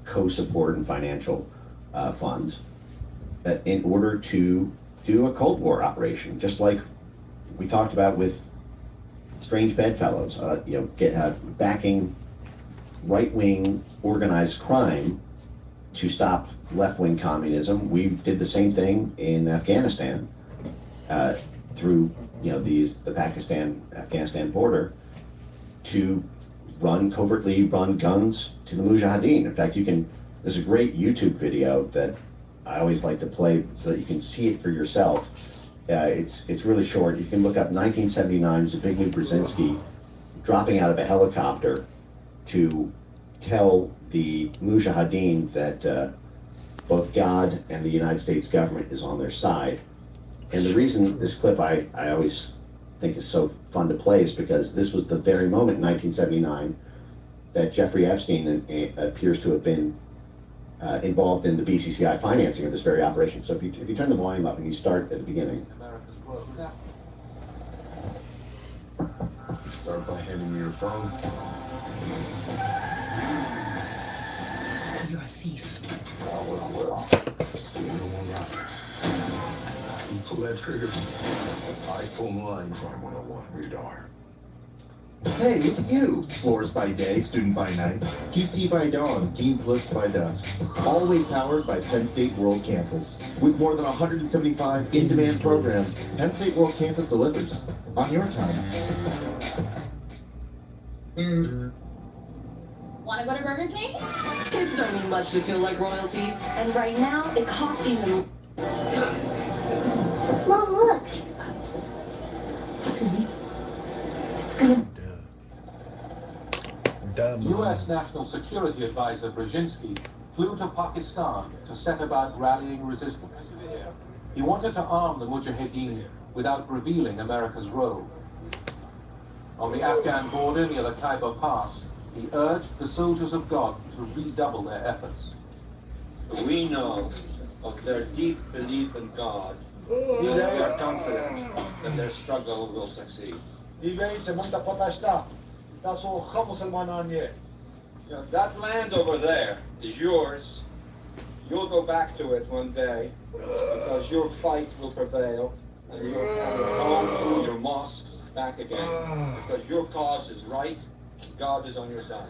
co-support and financial funds in order to do a Cold War operation, just like we talked about with strange bedfellows, you know, backing right-wing organized crime to stop left-wing communism. We did the same thing in Afghanistan through, you know, the Pakistan-Afghanistan border to covertly run guns to the Mujahideen. In fact, there's a great YouTube video that I always like to play so that you can see it for yourself. It's really short. You can look up 1979 Zbigniew Brzezinski dropping out of a helicopter to tell the Mujahideen that both God and the United States government is on their side. And the reason this clip I always think is so fun to play is because this was the very moment in 1979 that Jeffrey Epstein appears to have been involved in the BCCI financing of this very operation. So if you turn the volume up and you start at the beginning. Start by handing me your phone. You're a thief. Well. You know what? You pull that trigger, I pull mine. Crime 101 radar. Hey, look at you! Floors by day, student by night. PT by dawn, Dean's List by dusk. Always powered by Penn State World Campus. With more than 175 in-demand programs, Penn State World Campus delivers. On your time. Wanna go to Burger King? Kids don't need much to feel like royalty. And right now, it costs even... Mom, look! Excuse me. It's gonna... U.S. National Security Advisor Brzezinski flew to Pakistan to set about rallying resistance. He wanted to arm the Mujahideen without revealing America's role. On the Afghan border near the Khyber Pass, he urged the soldiers of God to redouble their efforts. We know of their deep belief in God. We are confident that their struggle will succeed. That land over there is yours. You'll go back to it one day because your fight will prevail and you'll have your homes and your mosques back again because your cause is right. God is on your side.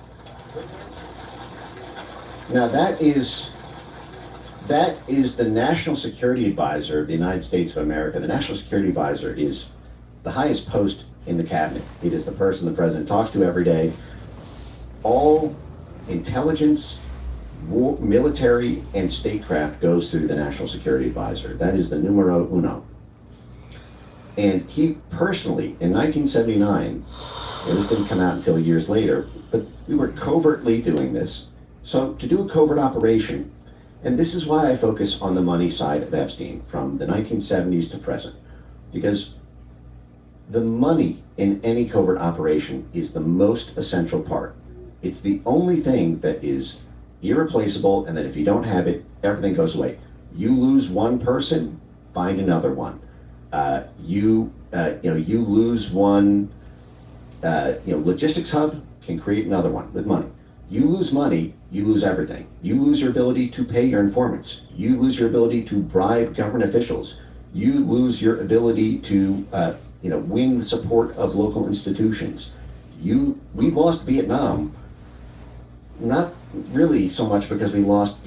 Now that is the National Security Advisor of the United States of America. The National Security Advisor is the highest post in the cabinet. It is the person the president talks to every day. All intelligence, war, military, and statecraft goes through the National Security Advisor. That is the numero uno. And he personally, in 1979, this didn't come out until years later, but we were covertly doing this. So to do a covert operation, and this is why I focus on the money side of Epstein from the 1970s to present, because the money in any covert operation is the most essential part. It's the only thing that is irreplaceable, and that if you don't have it, everything goes away. You lose one person, find another one. You lose one logistics hub, can create another one with money. You lose money, you lose everything. You lose your ability to pay your informants. You lose your ability to bribe government officials. You lose your ability to win the support of local institutions. We lost Vietnam, not really so much because we lost,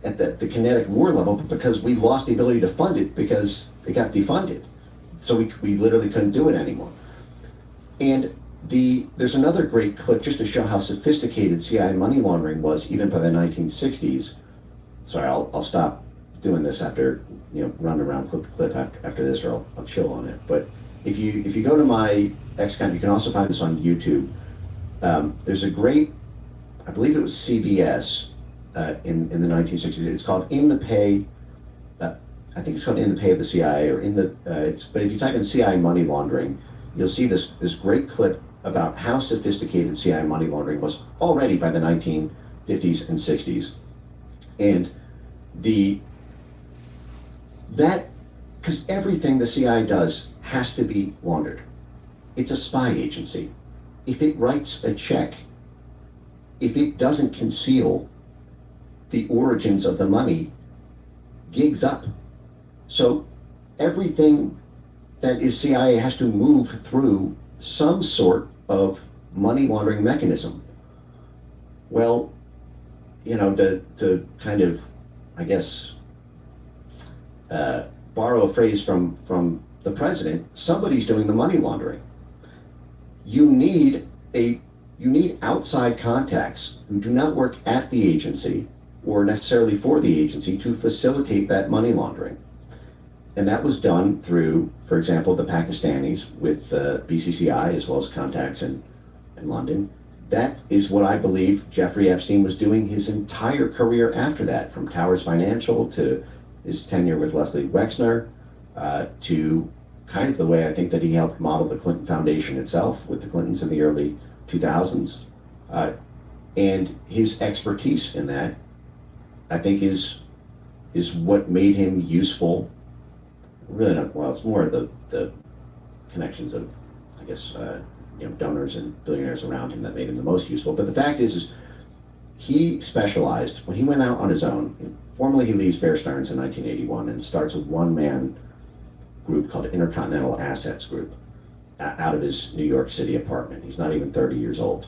at the kinetic war level, but because we lost the ability to fund it because it got defunded. So we literally couldn't do it anymore. And there's another great clip just to show how sophisticated CIA money laundering was even by the 1960s. Sorry, I'll stop doing this after, run around clip to clip after this, or I'll chill on it. But if you go to my X account, you can also find this on YouTube. There's a great, I believe it was CBS in the 1960s. It's called In the Pay. I think it's called In the Pay of the CIA, or but if you type in CIA money laundering, you'll see this great clip about how sophisticated CIA money laundering was already by the 1950s and 60s. And because everything the CIA does has to be laundered. it's a spy agency. If it writes a check, if it doesn't conceal the origins of the money, gigs up. So everything that is CIA has to move through some sort of money laundering mechanism. Well, to kind of, I guess, borrow a phrase from the president, somebody's doing the money laundering. You need outside contacts who do not work at the agency or necessarily for the agency to facilitate that money laundering. And that was done through, for example, the Pakistanis with BCCI as well as contacts in London. That is what I believe Jeffrey Epstein was doing his entire career after that, from Towers Financial to his tenure with Leslie Wexner, to kind of the way I think that he helped model the Clinton Foundation itself with the Clintons in the early 2000s. And his expertise in that, I think, is what made him useful. Really not, well, it's more the connections of, I guess, donors and billionaires around him that made him the most useful. But the fact is he specialized, when he went out on his own, formally he leaves Bear Stearns in 1981 and starts a one-man group called Intercontinental Assets Group out of his New York City apartment. He's not even 30 years old.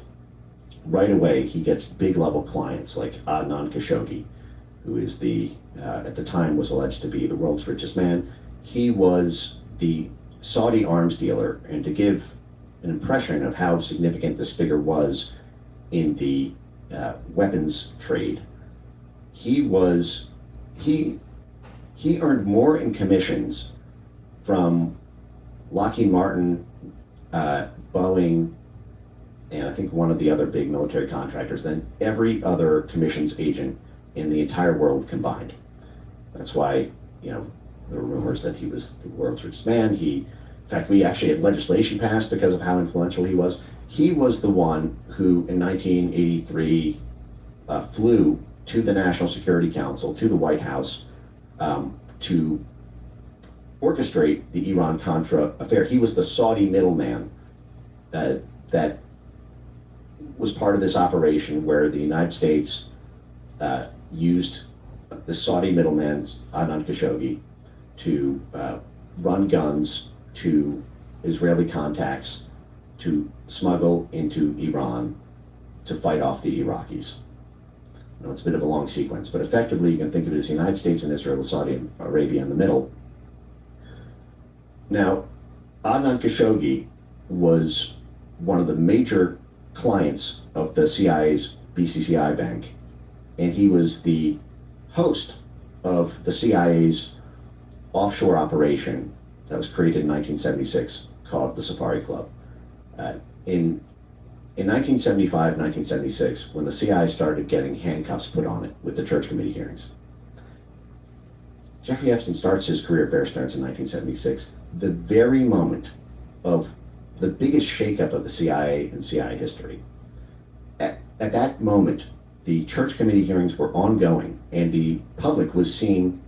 Right away, he gets big-level clients like Adnan Khashoggi, who is at the time was alleged to be the world's richest man. He was the Saudi arms dealer, and to give an impression of how significant this figure was in the weapons trade, he earned more in commissions from Lockheed Martin, Boeing, and I think one of the other big military contractors than every other commissions agent in the entire world combined. That's why, there were rumors that he was the world's richest man. In fact, we actually had legislation passed because of how influential he was. He was the one who, in 1983, flew to the National Security Council, to the White House, to orchestrate the Iran-Contra affair. He was the Saudi middleman that was part of this operation where the United States used the Saudi middleman, Adnan Khashoggi, to run guns to Israeli contacts to smuggle into Iran to fight off the Iraqis. It's a bit of a long sequence, but effectively you can think of it as the United States and Israel, Saudi Arabia in the middle. Now, Adnan Khashoggi was one of the major clients of the CIA's BCCI bank, and he was the host of the CIA's offshore operation that was created in 1976 called the Safari Club. In 1975, 1976, when the CIA started getting handcuffs put on it with the Church Committee hearings, Jeffrey Epstein starts his career at Bear Stearns in 1976, the very moment of the biggest shakeup of the CIA in CIA history. At that moment, the Church Committee hearings were ongoing, and the public was seeing,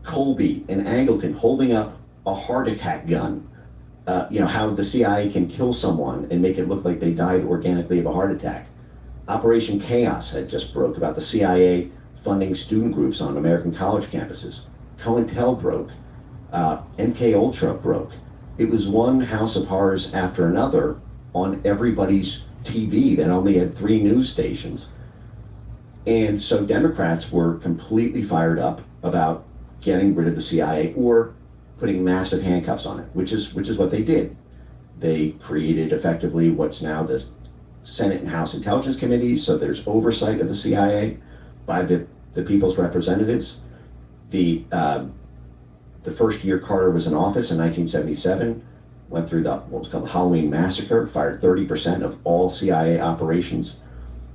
Colby and Angleton holding up a heart attack gun. How the CIA can kill someone and make it look like they died organically of a heart attack. Operation Chaos had just broke about the CIA funding student groups on American college campuses. COINTEL broke. MK Ultra broke. It was one house of horrors after another on everybody's TV that only had 3 news stations. And so Democrats were completely fired up about getting rid of the CIA or putting massive handcuffs on it, which is what they did. They created effectively what's now the Senate and House Intelligence Committees, so there's oversight of the CIA by the people's representatives. The first year Carter was in office in 1977, went through what was called the Halloween Massacre, fired 30% of all CIA operations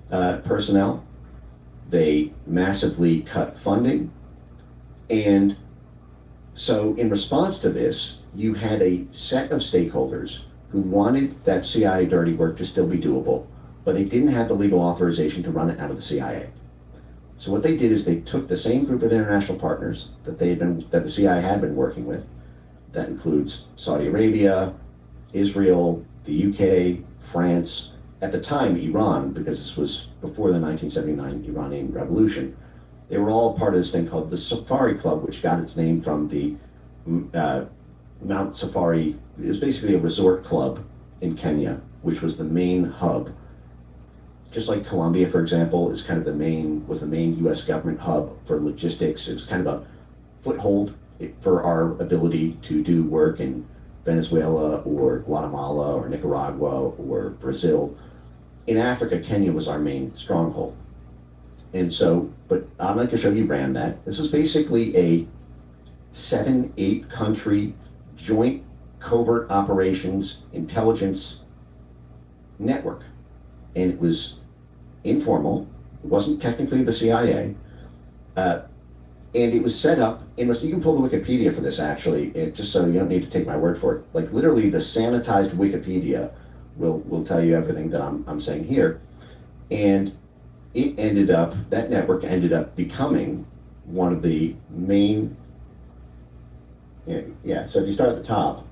personnel. They massively cut funding. And so in response to this, you had a set of stakeholders who wanted that CIA dirty work to still be doable, but they didn't have the legal authorization to run it out of the CIA. So what they did is they took the same group of international partners that the CIA had been working with. That includes Saudi Arabia, Israel, the UK, France, at the time Iran, because this was before the 1979 Iranian Revolution. They were all part of this thing called the Safari Club, which got its name from the Mount Safari. It was basically a resort club in Kenya, which was the main hub. Just like Colombia, for example, was the main U.S. government hub for logistics. It was kind of a foothold for our ability to do work in Venezuela or Guatemala or Nicaragua or Brazil. In Africa, Kenya was our main stronghold. And so, but I'm not gonna show you ran that. This was basically a 7-8 country joint covert operations intelligence network. And it was informal. It wasn't technically the CIA. And it was set up, and you can pull the Wikipedia for this actually, just so you don't need to take my word for it. Like literally the sanitized Wikipedia will tell you everything that I'm saying here. And that network ended up becoming one of the main, so if you start at the top,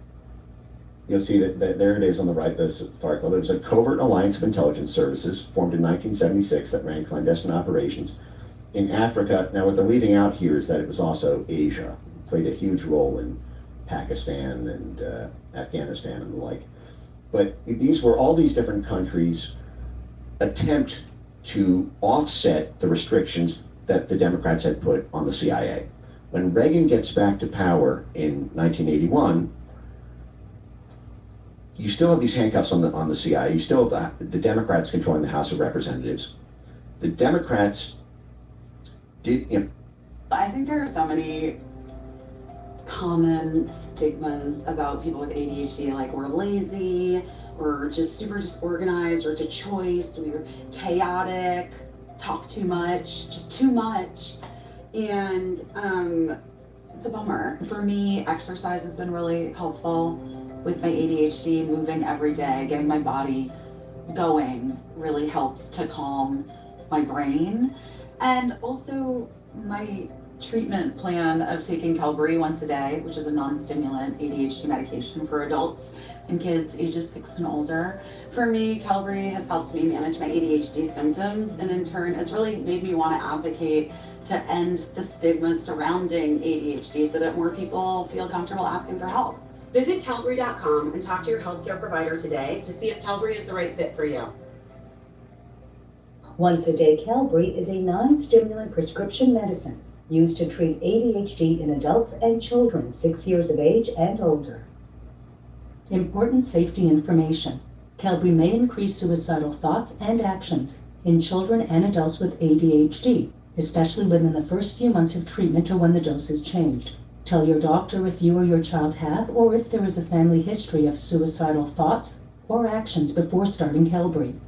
you'll see that there it is on the right, the Safari Club. It was a covert alliance of intelligence services formed in 1976 that ran clandestine operations in Africa. Now what they're leaving out here is that it was also Asia. It played a huge role in Pakistan and Afghanistan and the like. But these were all these different countries attempt to offset the restrictions that the Democrats had put on the CIA. When Reagan gets back to power in 1981, you still have these handcuffs on the CIA. You still have the Democrats controlling the House of Representatives. The Democrats I think there are so many common stigmas about people with ADHD, like we're lazy, or just super disorganized, or to choice, we're chaotic, talk too much, just too much. And it's a bummer. For me, exercise has been really helpful with my ADHD. Moving every day, getting my body going really helps to calm my brain. And also my treatment plan of taking Qelbree once a day, which is a non-stimulant ADHD medication for adults and kids ages 6 and older. For me, Qelbree has helped me manage my ADHD symptoms, and in turn, it's really made me want to advocate to end the stigma surrounding ADHD so that more people feel comfortable asking for help. Visit Qelbree.com and talk to your healthcare provider today to see if Qelbree is the right fit for you. Once-a-day Qelbree is a non-stimulant prescription medicine used to treat ADHD in adults and children 6 years of age and older. Important safety information. Qelbree may increase suicidal thoughts and actions in children and adults with ADHD, especially within the first few months of treatment or when the dose is changed. Tell your doctor if you or your child have, or if there is a family history of suicidal thoughts or actions before starting Qelbree.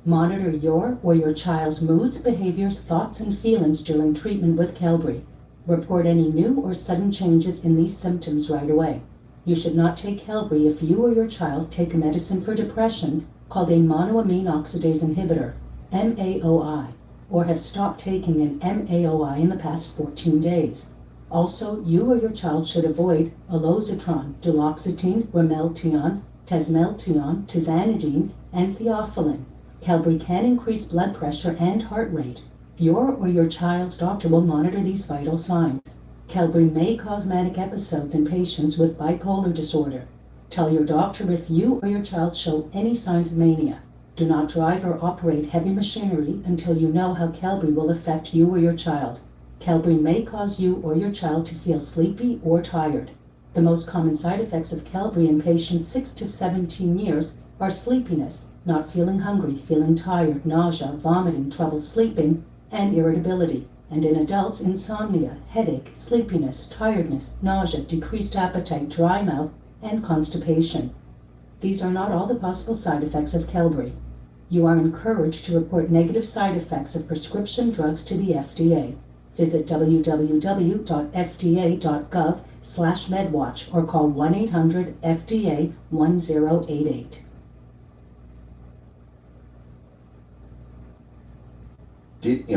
Monitor your or your child's moods, behaviors, thoughts, and feelings during treatment with Qelbree. Report any new or sudden changes in these symptoms right away. You should not take Qelbree if you or your child take a medicine for depression called a monoamine oxidase inhibitor, MAOI, or have stopped taking an MAOI in the past 14 days. Also, you or your child should avoid alozitron, duloxetine, ramelteon, tesmelteon, tizanidine, and theophylline. Qelbree can increase blood pressure and heart rate. Your or your child's doctor will monitor these vital signs. Qelbree may cause manic episodes in patients with bipolar disorder. Tell your doctor if you or your child show any signs of mania. Do not drive or operate heavy machinery until you know how Qelbree will affect you or your child. Qelbree may cause you or your child to feel sleepy or tired. The most common side effects of Qelbree in patients 6 to 17 years are sleepiness, not feeling hungry, feeling tired, nausea, vomiting, trouble sleeping, and irritability. And in adults, insomnia, headache, sleepiness, tiredness, nausea, decreased appetite, dry mouth, and constipation. These are not all the possible side effects of Qelbree. You are encouraged to report negative side effects of prescription drugs to the FDA. Visit www.fda.gov/medwatch or call 1-800-FDA-1088.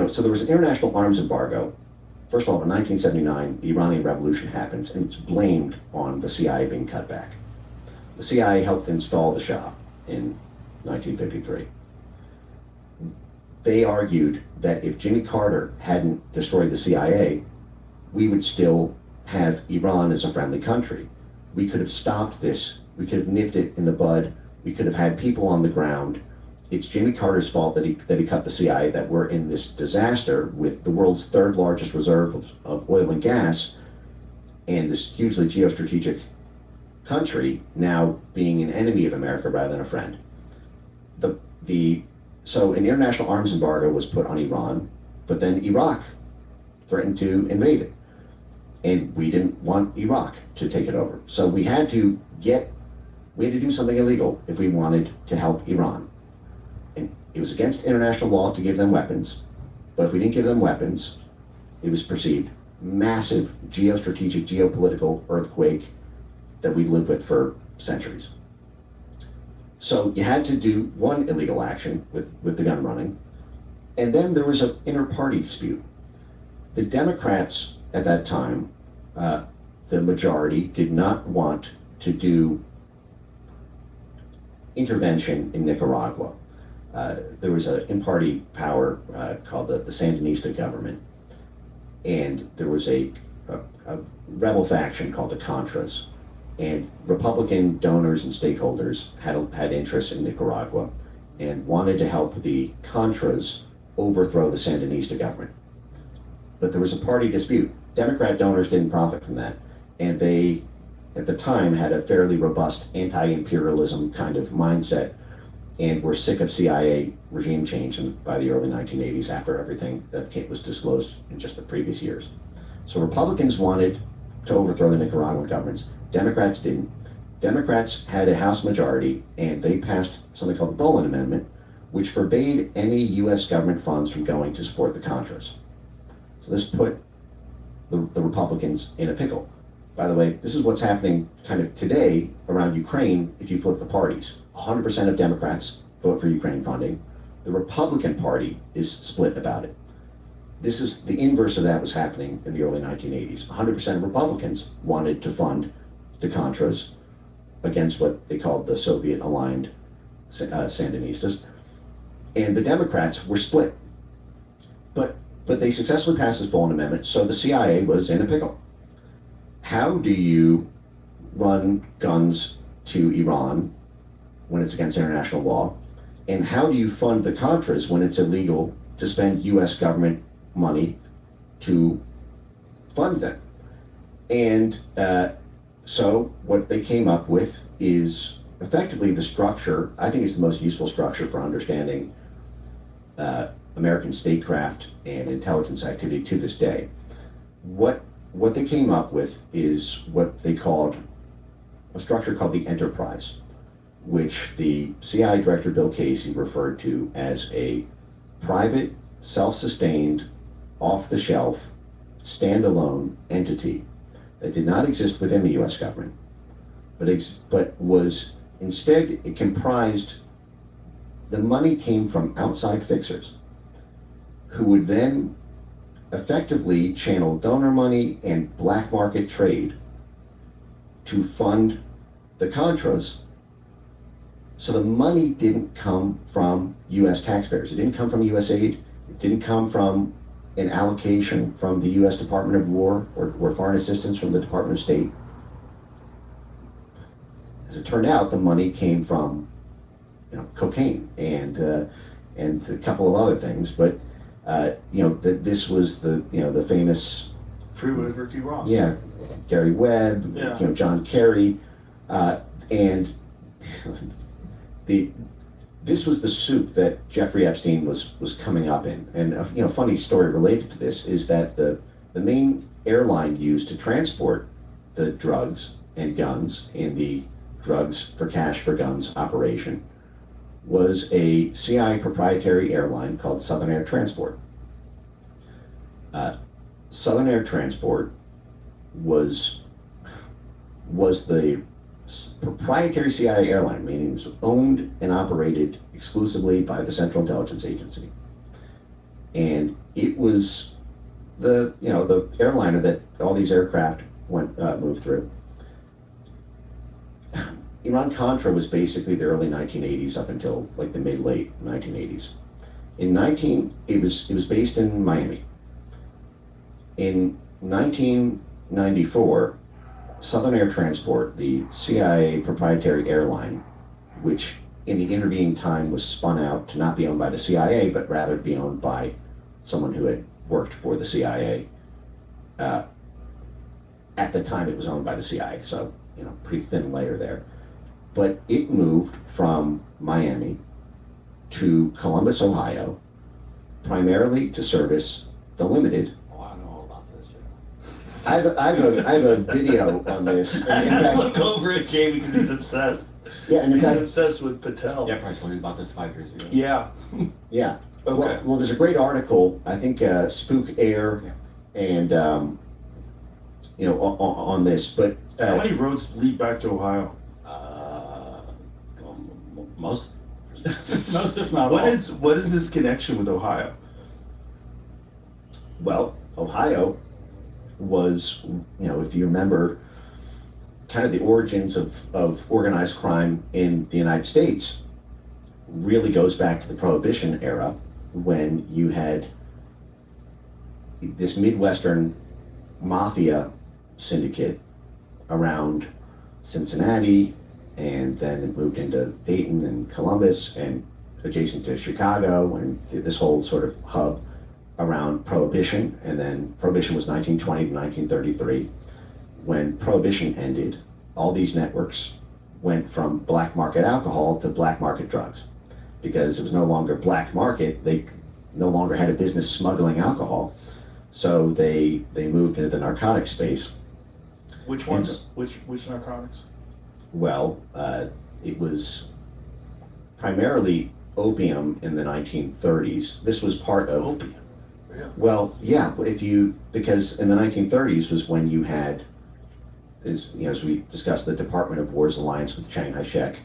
So there was an international arms embargo First of all, in 1979, the Iranian Revolution happens, and it's blamed on the CIA being cut back. The CIA helped install the Shah in 1953. They argued that if Jimmy Carter hadn't destroyed the CIA, we would still have Iran as a friendly country. We could have stopped this. We could have nipped it in the bud. We could have had people on the ground. It's Jimmy Carter's fault that he cut the CIA, that we're in this disaster with the world's third largest reserve of oil and gas and this hugely geostrategic country now being an enemy of America rather than a friend. So an international arms embargo was put on Iran, but then Iraq threatened to invade it. And we didn't want Iraq to take it over. So we had to do something illegal if we wanted to help Iran. And it was against international law to give them weapons, but if we didn't give them weapons, it was perceived massive geostrategic, geopolitical earthquake that we lived with for centuries. So you had to do one illegal action with the gun running, and then there was an inter-party dispute. The Democrats at that time, the majority, did not want to do intervention in Nicaragua. There was an in-party power called the Sandinista government, and there was a rebel faction called the Contras. And Republican donors and stakeholders had interest in Nicaragua and wanted to help the Contras overthrow the Sandinista government. But there was a party dispute. Democrat donors didn't profit from that. And they, at the time, had a fairly robust anti-imperialism kind of mindset and were sick of CIA regime change by the early 1980s after everything that was disclosed in just the previous years. So Republicans wanted to overthrow the Nicaraguan governments. Democrats didn't. Democrats had a House majority, and they passed something called the Bolin Amendment, which forbade any U.S. government funds from going to support the Contras. So this put the Republicans in a pickle. By the way, this is what's happening kind of today around Ukraine if you flip the parties. 100% of Democrats vote for Ukraine funding. The Republican Party is split about it. This is the inverse of that was happening in the early 1980s. 100% of Republicans wanted to fund the Contras against what they called the Soviet-aligned Sandinistas. And the Democrats were split. But they successfully passed this Bolin Amendment, so the CIA was in a pickle. How do you run guns to Iran when it's against international law? And how do you fund the Contras when it's illegal to spend U.S. government money to fund them? And so what they came up with is effectively the structure. I think it's the most useful structure for understanding American statecraft and intelligence activity to this day. What they came up with is what they called a structure called the Enterprise, which the CIA Director Bill Casey referred to as a private, self-sustained, off-the-shelf, standalone entity that did not exist within the U.S. government, but was instead, it comprised, the money came from outside fixers who would then effectively channel donor money and black market trade to fund the Contras. So the money didn't come from U.S. taxpayers. It didn't come from U.S. aid. It didn't come from an allocation from the U.S. Department of War or foreign assistance from the Department of State. As it turned out, the money came from, cocaine and a couple of other things. But this was the famous Freewood Ricky Ross. Yeah, Gary Webb. Yeah. John Kerry, and this was the soup that Jeffrey Epstein was coming up in. And a funny story related to this is that the main airline used to transport the drugs and guns in the drugs for cash for guns operation was a CI proprietary airline called Southern Air Transport. Southern Air Transport was the proprietary CIA airline, meaning it was owned and operated exclusively by the Central Intelligence Agency. And it was the airliner that all these aircraft moved through. Iran-Contra was basically the early 1980s up until like the mid-late 1980s. It was based in Miami. In 1994, Southern Air Transport, the CIA proprietary airline, which in the intervening time was spun out to not be owned by the CIA, but rather be owned by someone who had worked for the CIA. At the time, it was owned by the CIA, so pretty thin layer there. But it moved from Miami to Columbus, Ohio, primarily to service the limited. Oh, I know all about this, Jay. I have a video on this. In I fact, look over at Jamie because he's obsessed. Yeah, and in He's fact, obsessed with Patel. Yeah, I probably told you about this 5 years ago. Yeah. yeah. Okay. Well, there's a great article. I think Spook Air, and on this. But how many roads lead back to Ohio? Most, if not all. What is this connection with Ohio? Well, Ohio was, if you remember, kind of the origins of organized crime in the United States really goes back to the Prohibition era, when you had this Midwestern mafia syndicate around Cincinnati, and then it moved into Dayton and Columbus and adjacent to Chicago, and this whole sort of hub around Prohibition. And then Prohibition was 1920 to 1933. When Prohibition ended, all these networks went from black market alcohol to black market drugs, because it was no longer black market. They no longer had a business smuggling alcohol, so they moved into the narcotic space. Which ones? Which narcotics? Well, it was primarily opium in the 1930s. This was part of opium. Yeah. Well, yeah, because in the 1930s was when you had, as we discussed, the Department of War's alliance with Chiang Kai-shek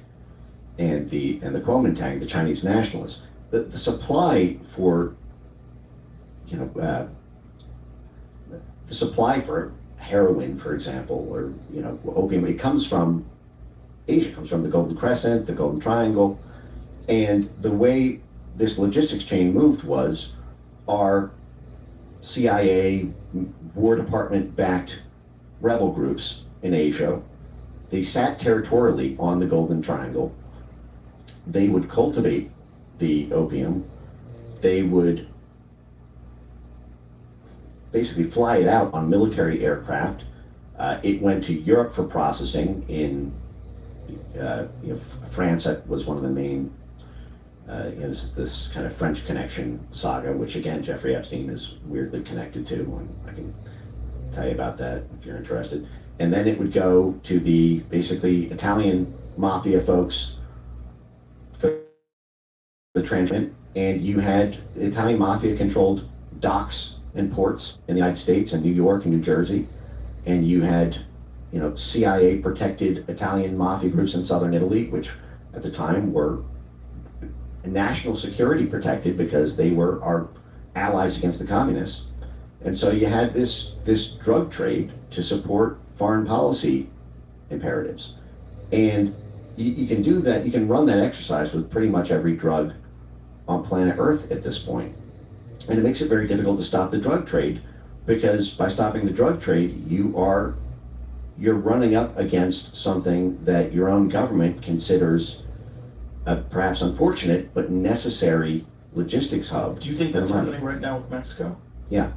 and the Kuomintang, the Chinese nationalists. The supply for the supply for heroin, for example, or opium, it comes from Asia. It comes from the Golden Crescent, the Golden Triangle, and the way this logistics chain moved was our CIA, War Department backed rebel groups in Asia. They sat territorially on the Golden Triangle. They would cultivate the opium. They would basically fly it out on military aircraft. It went to Europe for processing in France. That was one of the main, this kind of French connection saga, which again, Jeffrey Epstein is weirdly connected to, and I can tell you about that if you're interested. And then it would go to the basically Italian mafia folks for the transshipment, and you had Italian mafia controlled docks and ports in the United States and New York and New Jersey, and you had CIA protected Italian mafia groups in southern Italy, which at the time were national security protected because they were our allies against the communists. And so you had this drug trade to support foreign policy imperatives. And you can do that, you can run that exercise with pretty much every drug on planet Earth at this point. And it makes it very difficult to stop the drug trade, because by stopping the drug trade, you're running up against something that your own government considers a perhaps unfortunate but necessary logistics hub. Do you think that's happening right now with Mexico? Yeah.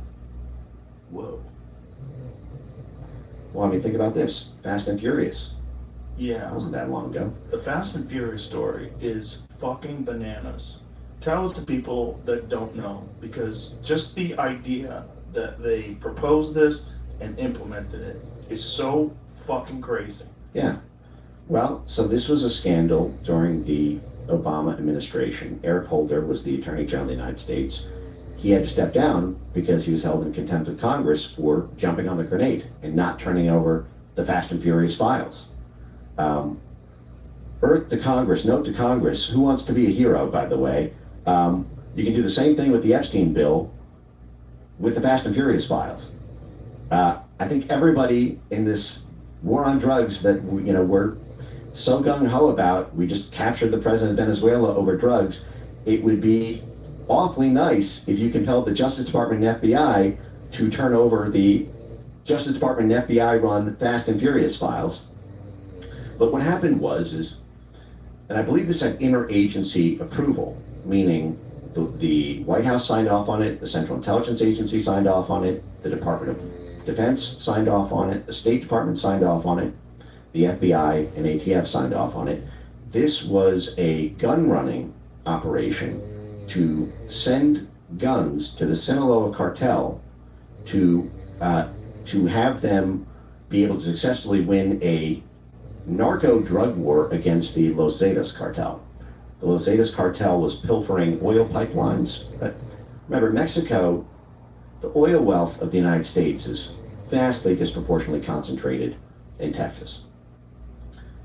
Whoa. Well, I mean, think about this. Fast and Furious. Yeah. It wasn't that long ago. The Fast and Furious story is fucking bananas. Tell it to people that don't know, because just the idea that they proposed this and implemented it is so fucking crazy. Yeah. Well, so this was a scandal during the Obama administration. Eric Holder was the Attorney General of the United States. He had to step down because he was held in contempt of Congress for jumping on the grenade and not turning over the Fast and Furious files. Note to Congress, who wants to be a hero, by the way? You can do the same thing with the Epstein bill with the Fast and Furious files. I think everybody in this war on drugs that we're so gung-ho about, we just captured the president of Venezuela over drugs. It would be awfully nice if you compelled the Justice Department and FBI to turn over the Justice Department and FBI run Fast and Furious files. But what happened was, and I believe this had interagency approval, meaning the White House signed off on it, the Central Intelligence Agency signed off on it, the Department of Defense signed off on it, the State Department signed off on it, the FBI and ATF signed off on it. This was a gun running operation to send guns to the Sinaloa cartel to have them be able to successfully win a narco drug war against the Los Zetas cartel. The Los Zetas cartel was pilfering oil pipelines. But remember, Mexico, the oil wealth of the United States is vastly disproportionately concentrated in Texas.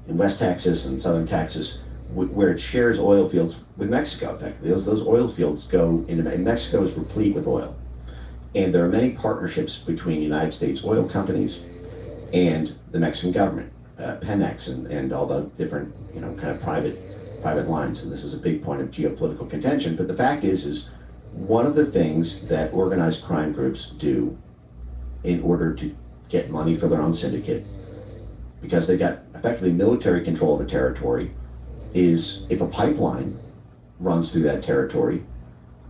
In West Texas and Southern Texas, where it shares oil fields with Mexico, effectively. Those oil fields go into, and Mexico is replete with oil. And there are many partnerships between United States oil companies and the Mexican government, Pemex and all the different, kind of private lines. And this is a big point of geopolitical contention. But the fact is one of the things that organized crime groups do in order to get money for their own syndicate, because they've got effectively military control of a territory, is if a pipeline runs through that territory,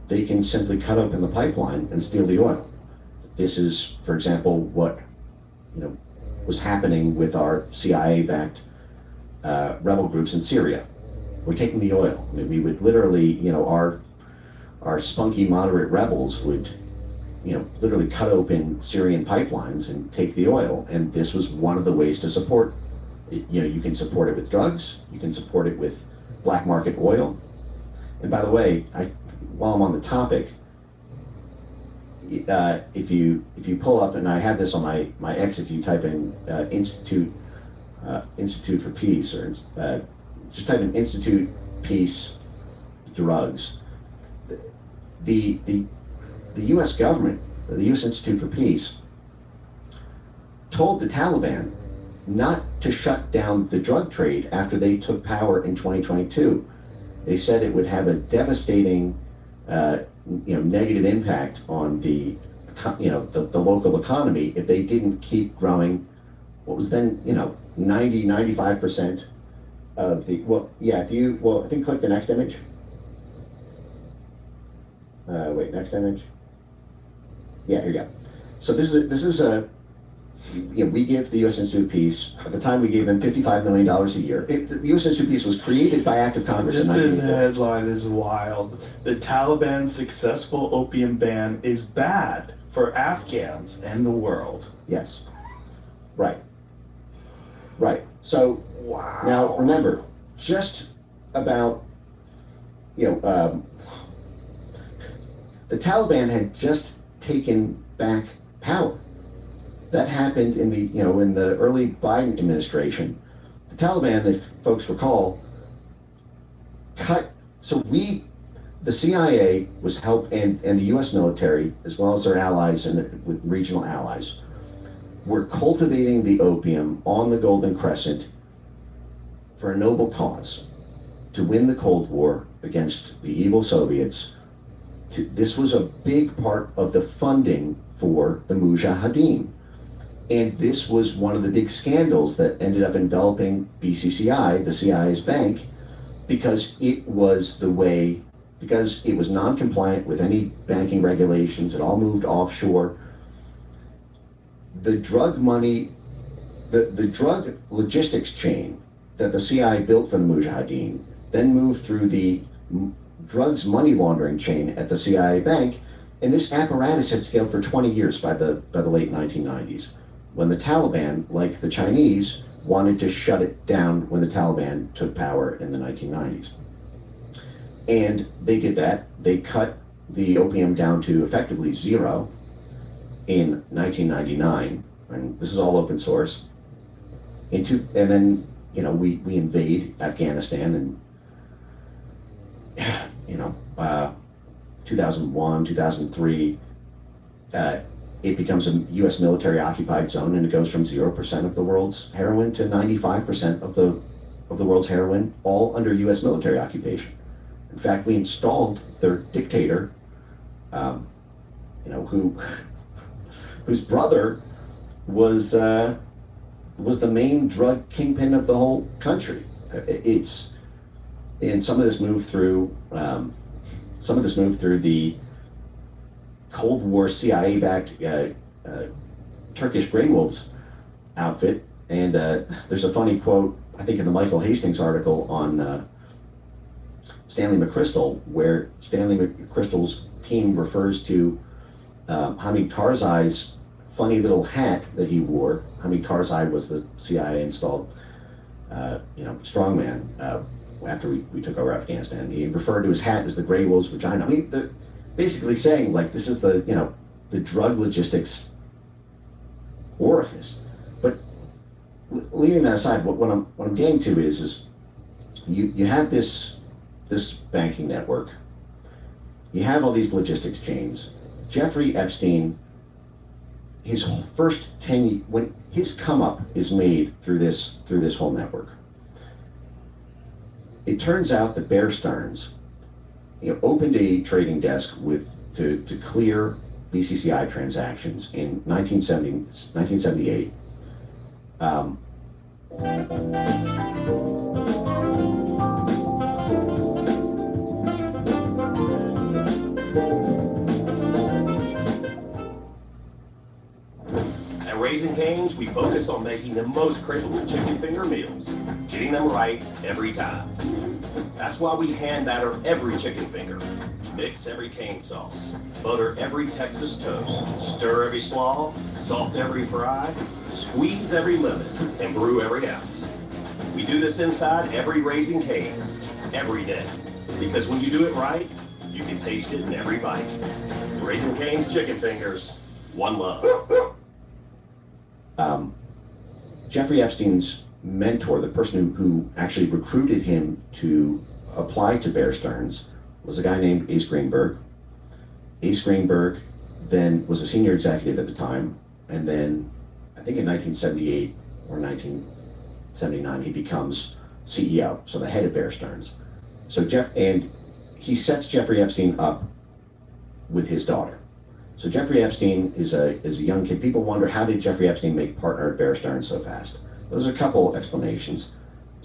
they can simply cut open the pipeline and steal the oil. This is, for example, what was happening with our CIA-backed rebel groups in Syria. We're taking the oil. I mean, we would literally, our spunky moderate rebels would, literally cut open Syrian pipelines and take the oil. And this was one of the ways to support. You can support it with drugs. You can support it with black market oil. And by the way, while I'm on the topic, if you pull up, and I have this on my X, if you type in Institute for Peace, or just type in Institute Peace drugs, the U.S. government, the U.S. Institute for Peace, told the Taliban not to shut down the drug trade after they took power in 2022. They said it would have a devastating, negative impact on the local economy if they didn't keep growing what was then, 95% of the, I think click the next image. Next image. Yeah, here you go. So this is a, we give the U.S. Institute of Peace, at the time we gave them $55 million a year. The U.S. Institute of Peace was created by act of Congress in This 1984. headline is wild. The Taliban's successful opium ban is bad for Afghans and the world. Yes. Right. So, wow. Now remember, just about, the Taliban had just taken back power. That happened in the early Biden administration. The Taliban, if folks recall, the CIA was and the U.S. military, as well as their allies and with regional allies, were cultivating the opium on the Golden Crescent for a noble cause, to win the Cold War against the evil Soviets. This was a big part of the funding for the Mujahideen. And this was one of the big scandals that ended up enveloping BCCI, the CIA's bank, because it was non-compliant with any banking regulations. It all moved offshore. The drug money, the drug logistics chain that the CIA built for the Mujahideen then moved through the drugs money laundering chain at the CIA bank, and this apparatus had scaled for 20 years by the late 1990s, when the Taliban, like the Chinese, wanted to shut it down when the Taliban took power in the 1990s. And they did that. They cut the opium down to effectively zero in 1999, and this is all open source. And then, we invade Afghanistan and 2001, 2003, it becomes a U.S. military occupied zone, and it goes from 0% of the world's heroin to 95% of the world's heroin, all under U.S. military occupation. In fact, we installed their dictator, whose brother was the main drug kingpin of the whole country. And some of this moved through the Cold War CIA-backed Turkish Grey Wolves outfit. And there's a funny quote, I think, in the Michael Hastings article on Stanley McChrystal, where Stanley McChrystal's team refers to Hamid Karzai's funny little hat that he wore. Hamid Karzai was the CIA installed, strongman after we took over Afghanistan. He referred to his hat as the Grey Wolves vagina. I mean, they're basically saying, like, this is the drug logistics orifice. But leaving that aside, what I'm getting to is you have this banking network. You have all these logistics chains. Jeffrey Epstein, his first 10 years, when his come up is made through this whole network. It turns out that Bear Stearns, opened a trading desk to clear BCCI transactions in 1978. At Raising Cane's, we focus on making the most critical chicken finger meals, getting them right every time. That's why we hand batter every chicken finger, mix every cane sauce, butter every Texas toast, stir every slaw, salt every fry, squeeze every lemon, and brew every ounce. We do this inside every Raising Cane's, every day. Because when you do it right, you can taste it in every bite. Raising Cane's chicken fingers, one love. Jeffrey Epstein's mentor, the person who actually recruited him to apply to Bear Stearns, was a guy named Ace Greenberg. Ace Greenberg then was a senior executive at the time, and then I think in 1978 or 1979 he becomes CEO, so the head of Bear Stearns. So he sets Jeffrey Epstein up with his daughter. So Jeffrey Epstein is a young kid. People wonder, how did Jeffrey Epstein make partner at Bear Stearns so fast? Well, there's a couple explanations.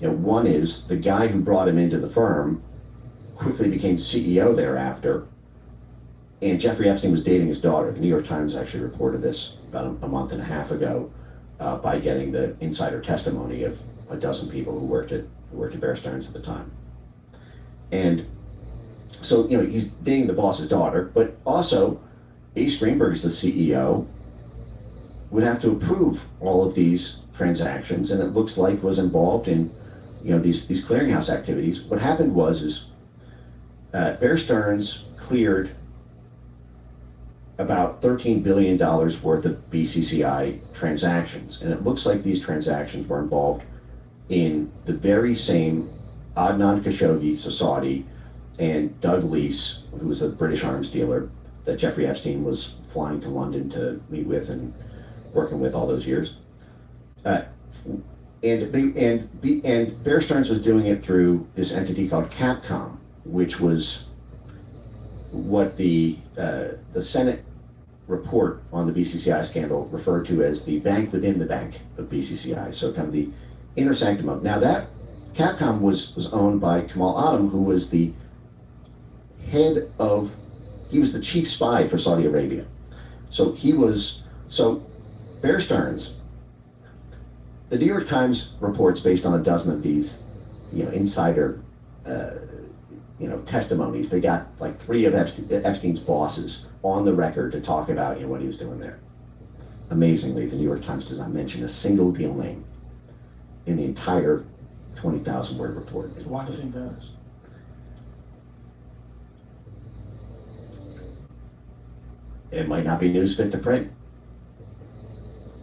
One is the guy who brought him into the firm quickly became CEO thereafter, and Jeffrey Epstein was dating his daughter. The New York Times actually reported this about a month and a half ago by getting the insider testimony of a dozen people who worked at Bear Stearns at the time. And so, he's dating the boss's daughter, but also Ace Greenberg, as the CEO, would have to approve all of these transactions, and it looks like was involved in, these clearinghouse activities. What happened was Bear Stearns cleared about $13 billion worth of BCCI transactions, and it looks like these transactions were involved in the very same Adnan Khashoggi Society and Doug Leese, who was a British arms dealer that Jeffrey Epstein was flying to London to meet with and working with all those years. And Bear Stearns was doing it through this entity called Capcom, which was what the Senate report on the BCCI scandal referred to as the bank within the bank of BCCI. So kind of the inner sanctum of. Now that Capcom was owned by Kamal Adem, who was the he was the chief spy for Saudi Arabia. So Bear Stearns, the New York Times reports based on a dozen of these, insider, testimonies. They got like 3 of Epstein's bosses on the record to talk about, what he was doing there. Amazingly, the New York Times does not mention a single deal name in the entire 20,000 word report. Why do you think that is? It might not be news fit to print.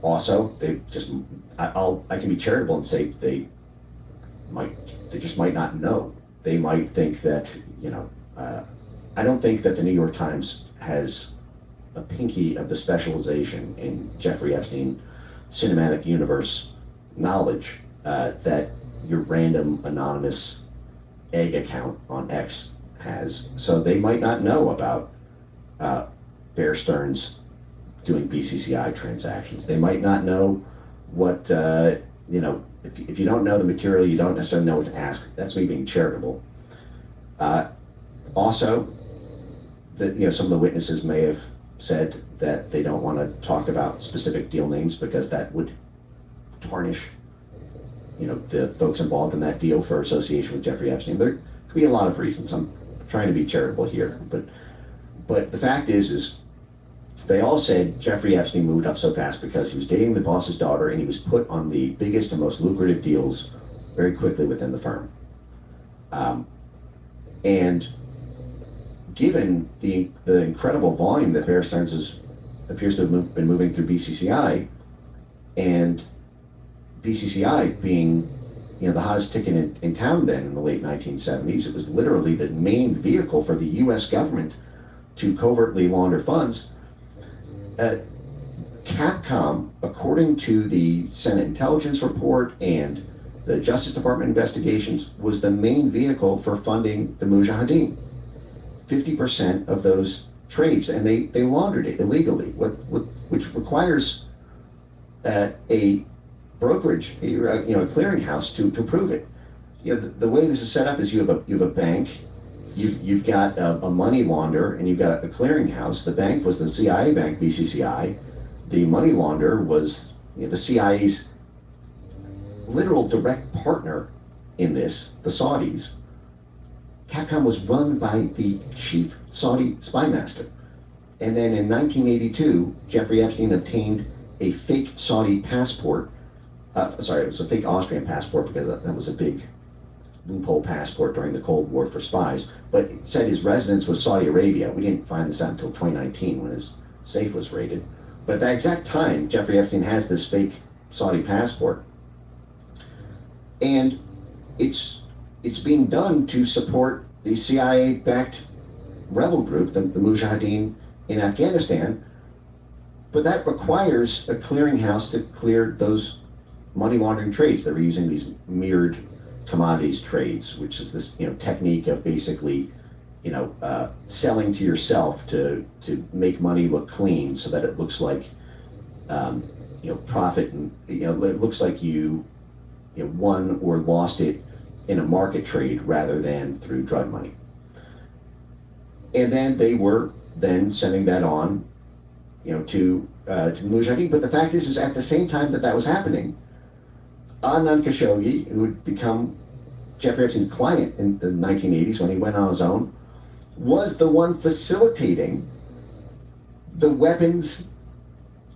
Also, they just, I can be charitable and say they just might not know. They might think that, I don't think that the New York Times has a pinky of the specialization in Jeffrey Epstein cinematic universe knowledge that your random anonymous egg account on X has. So they might not know about Bear Stearns doing BCCI transactions. They might not know what, if you don't know the material, you don't necessarily know what to ask. That's me being charitable. Also, some of the witnesses may have said that they don't want to talk about specific deal names because that would tarnish, the folks involved in that deal for association with Jeffrey Epstein. There could be a lot of reasons. I'm trying to be charitable here, but the fact is they all said Jeffrey Epstein moved up so fast because he was dating the boss's daughter and he was put on the biggest and most lucrative deals very quickly within the firm. And given the incredible volume that Bear Stearns appears to have been moving through BCCI, and BCCI being the hottest ticket in town then in the late 1970s, it was literally the main vehicle for the U.S. government to covertly launder funds. Capcom, according to the Senate Intelligence Report and the Justice Department investigations, was the main vehicle for funding the Mujahideen. 50% of those trades, and they laundered it illegally, which requires a brokerage, a clearinghouse to prove it. The way this is set up is you have a bank, you've got a money launderer, and you've got a clearinghouse. The bank was the CIA bank, BCCI. The money launderer was the CIA's literal direct partner in this, the Saudis. Capcom was run by the chief Saudi spy master. And then in 1982, Jeffrey Epstein obtained a fake Saudi passport. It was a fake Austrian passport because that was a big loophole passport during the Cold War for spies. But it said his residence was Saudi Arabia. We didn't find this out until 2019 when his safe was raided. But at that exact time, Jeffrey Epstein has this fake Saudi passport. And it's being done to support the CIA-backed rebel group, the Mujahideen in Afghanistan, but that requires a clearinghouse to clear those money laundering trades. They were using these mirrored commodities trades, which is this technique of basically selling to yourself to make money look clean, so that it looks like profit, and it looks like you won or lost it in a market trade rather than through drug money. And then they were then sending that on, to the Mujahideen. But the fact is at the same time that was happening, Adnan Khashoggi, who had become Jeffrey Epstein's client in the 1980s when he went on his own, was the one facilitating the weapons.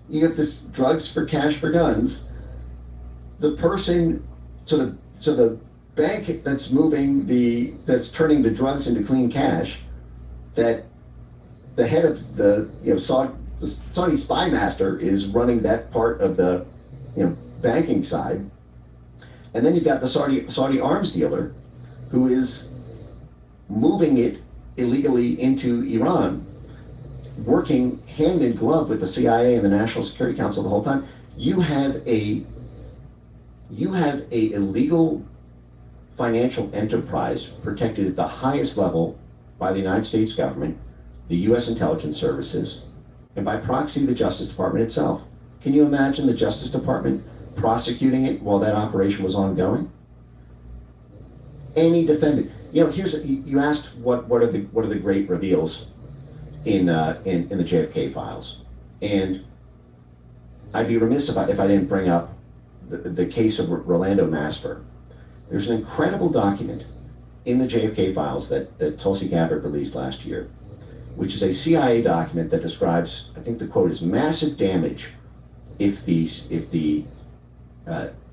You have this drugs for cash for guns. The person, so the bank that's that's turning the drugs into clean cash, that the head of the Saudi spy master is running that part of the banking side, and then you've got the Saudi arms dealer who is moving it illegally into Iran, working hand in glove with the CIA and the National Security Council the whole time. You have a illegal financial enterprise protected at the highest level by the United States government, the U.S. intelligence services, and by proxy, the Justice Department itself. Can you imagine the Justice Department prosecuting it while that operation was ongoing? Any defendant, you asked what are the great reveals in the JFK files, and I'd be remiss if I didn't bring up the case of Rolando Masper. There's an incredible document in the JFK files that Tulsi Gabbard released last year, which is a CIA document that describes, I think the quote is, massive damage if the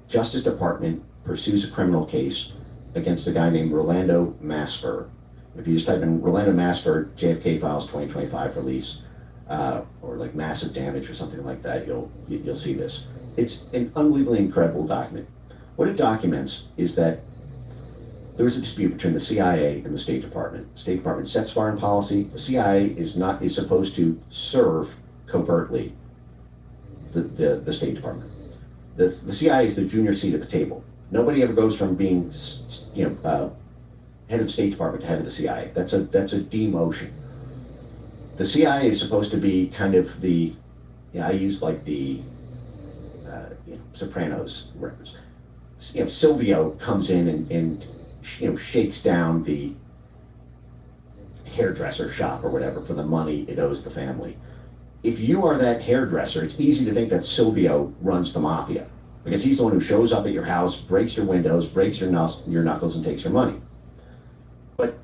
Justice Department pursues a criminal case against a guy named Rolando Masper. If you just type in Rolando Masper, JFK files 2025 release, or like massive damage or something like that, you'll see this. It's an unbelievably incredible document. What it documents is that there was a dispute between the CIA and the State Department. The State Department sets foreign policy. The CIA is supposed to serve covertly the State Department. The CIA is the junior seat at the table. Nobody ever goes from being, head of the State Department to head of the CIA. That's a demotion. The CIA is supposed to be kind of the, I use like the, Sopranos records. Silvio comes in and shakes down the hairdresser shop or whatever for the money it owes the family. If you are that hairdresser, it's easy to think that Silvio runs the mafia, because he's the one who shows up at your house, breaks your windows, breaks your knuckles, and takes your money. But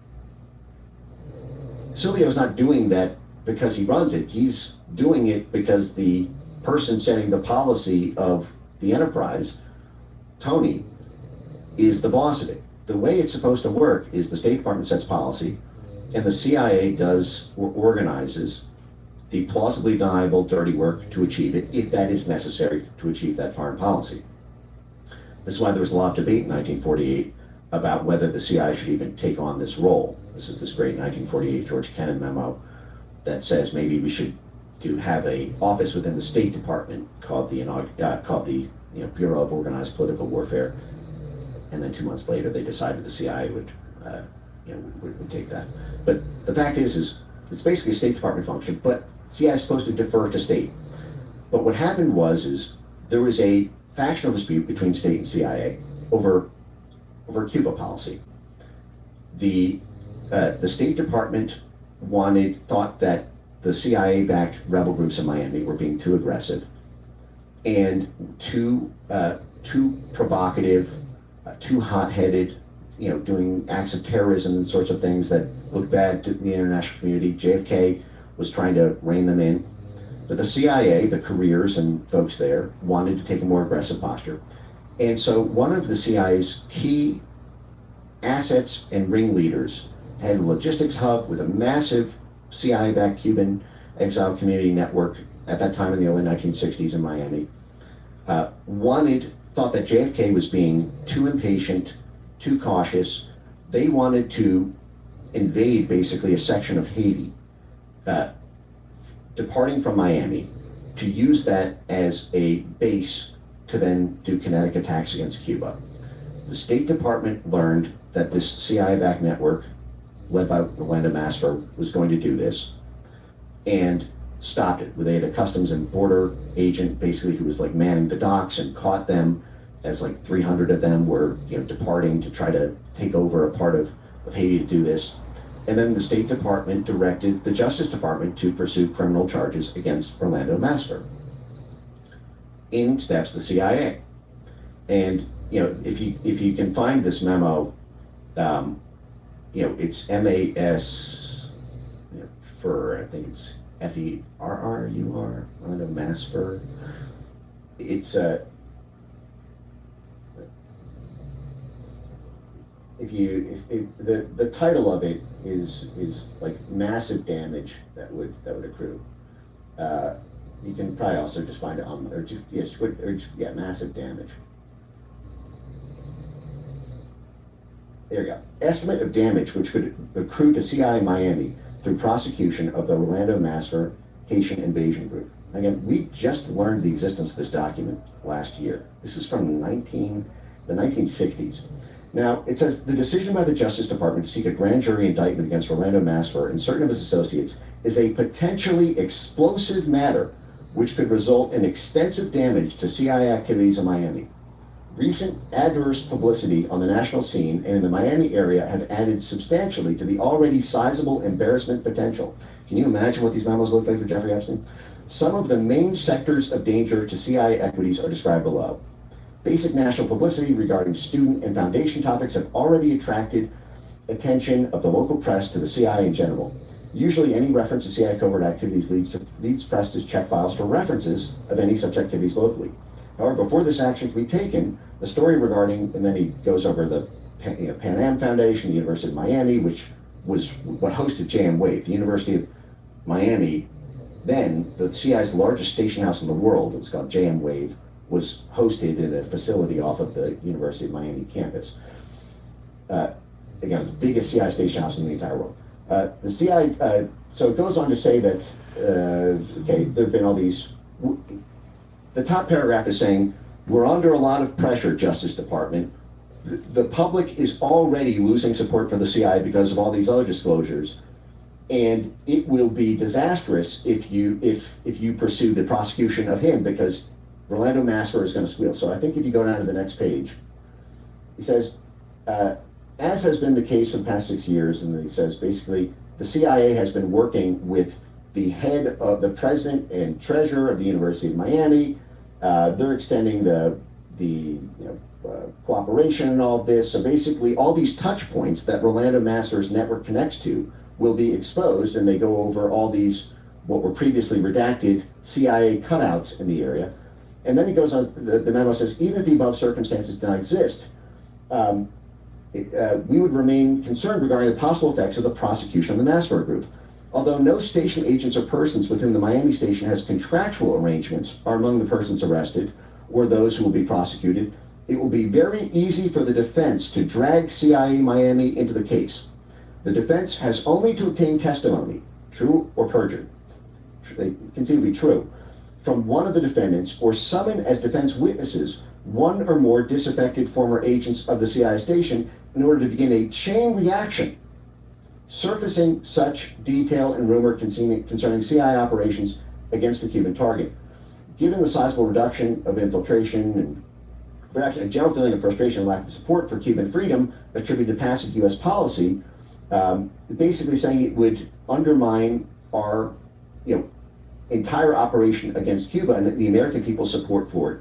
Silvio's not doing that because he runs it. He's doing it because the person setting the policy of the enterprise, Tony, is the boss of it. The way it's supposed to work is the State Department sets policy, and the CIA does or organizes the plausibly deniable dirty work to achieve it, if that is necessary to achieve that foreign policy. This is why there was a lot of debate in 1948 about whether the CIA should even take on this role. This is this great 1948 George Kennan memo that says maybe we should have a office within the State Department called the Bureau of Organized Political Warfare, and then 2 months later they decided the CIA would take that. But the fact is it's basically a State Department function, but CIA is supposed to defer to state. But what happened was there was a factional dispute between state and CIA over Cuba policy. The State Department thought that the CIA-backed rebel groups in Miami were being too aggressive and too provocative, too hot-headed, doing acts of terrorism and sorts of things that looked bad to the international community. JFK was trying to rein them in. But the CIA, the careers and folks there, wanted to take a more aggressive posture. And so one of the CIA's key assets and ringleaders had a logistics hub with a massive CIA-backed Cuban exile community network at that time in the early 1960s in Miami. Thought that JFK was being too impatient, too cautious. They wanted to invade basically a section of Haiti, departing from Miami, to use that as a base to then do kinetic attacks against Cuba. The State Department learned that this CIA-backed network, led by Orlando Masfer, was going to do this, and stopped it. They had a Customs and Border agent, basically, who was like manning the docks and caught them as like 300 of them were departing to try to take over a part of Haiti to do this. And then the State Department directed the Justice Department to pursue criminal charges against Orlando Masfer. In steps the CIA. And if you can find this memo, it's MAS for, I think it's FERRUR, Orlando Masfer. It's the title of it is like massive damage that would accrue. You can probably also just find it on, massive damage. There you go. Estimate of damage which could accrue to CI Miami through prosecution of the Orlando Masfer Haitian invasion group. Again, we just learned the existence of this document last year. This is from the 1960s. Now, it says, the decision by the Justice Department to seek a grand jury indictment against Orlando Masfer and certain of his associates is a potentially explosive matter which could result in extensive damage to CIA activities in Miami. Recent adverse publicity on the national scene and in the Miami area have added substantially to the already sizable embarrassment potential. Can you imagine what these memos look like for Jeffrey Epstein? Some of the main sectors of danger to CIA equities are described below. Basic national publicity regarding student and foundation topics have already attracted attention of the local press to the CIA in general. Usually any reference to CIA covert activities leads press to check files for references of any such activities locally. However, before this action can be taken, the story regarding, and then he goes over the Pan Am Foundation, the University of Miami, which was what hosted JM Wave. The University of Miami, then the CIA's largest station house in the world, it was called JM Wave, was hosted in a facility off of the University of Miami campus. again, the biggest CIA station house in the entire world. The CIA, so it goes on to say that, okay, there have been all these, the top paragraph is saying, we're under a lot of pressure, Justice Department. The public is already losing support for the CIA because of all these other disclosures. And it will be disastrous if you pursue the prosecution of him, because Rolando Masfer is going to squeal. So I think if you go down to the next page, he says, as has been the case for the past 6 years, and he says basically the CIA has been working with the head of the president and treasurer of the University of Miami. They're extending the cooperation and all of this. So basically all these touch points that Rolando Masfer's network connects to will be exposed, and they go over all these what were previously redacted CIA cutouts in the area. And then he goes on, the memo says, even if the above circumstances do not exist, we would remain concerned regarding the possible effects of the prosecution of the Masfer Group. Although no station agents or persons with whom the Miami station has contractual arrangements are among the persons arrested or those who will be prosecuted, it will be very easy for the defense to drag CIA Miami into the case. The defense has only to obtain testimony, true or perjured, they consider to be true, from one of the defendants, or summon as defense witnesses one or more disaffected former agents of the CIA station in order to begin a chain reaction, surfacing such detail and rumor concerning CIA operations against the Cuban target. Given the sizable reduction of infiltration and a general feeling of frustration and lack of support for Cuban freedom attributed to passive U.S. policy, basically saying it would undermine our, entire operation against Cuba and the American people's support for it.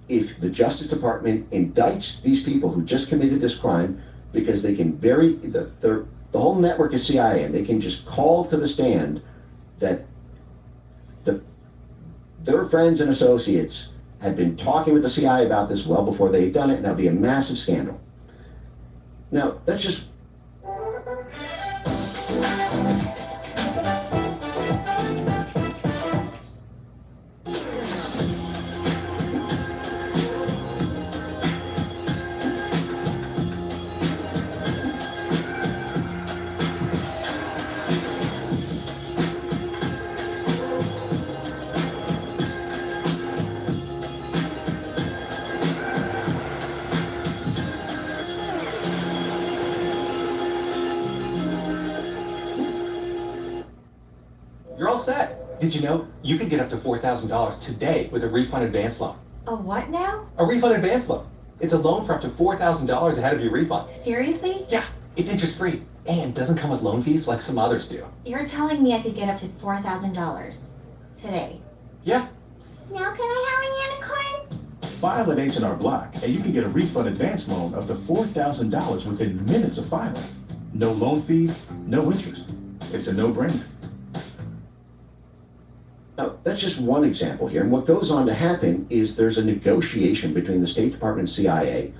If the Justice Department indicts these people who just committed this crime, because they can the whole network is CIA, and they can just call to the stand that their friends and associates had been talking with the CIA about this well before they had done it, and that'll be a massive scandal. Now, that's just You're all set. Did you know you could get up to $4,000 today with a refund advance loan? A what now? A refund advance loan. It's a loan for up to $4,000 ahead of your refund. Seriously? Yeah, it's interest free and doesn't come with loan fees like some others do. You're telling me I could get up to $4,000 today? Yeah. Now can I have a unicorn? File at H&R Block, and you can get a refund advance loan up to $4,000 within minutes of filing. No loan fees, no interest. It's a no-brainer. Now, that's just one example here. And what goes on to happen is there's a negotiation between the State Department and CIA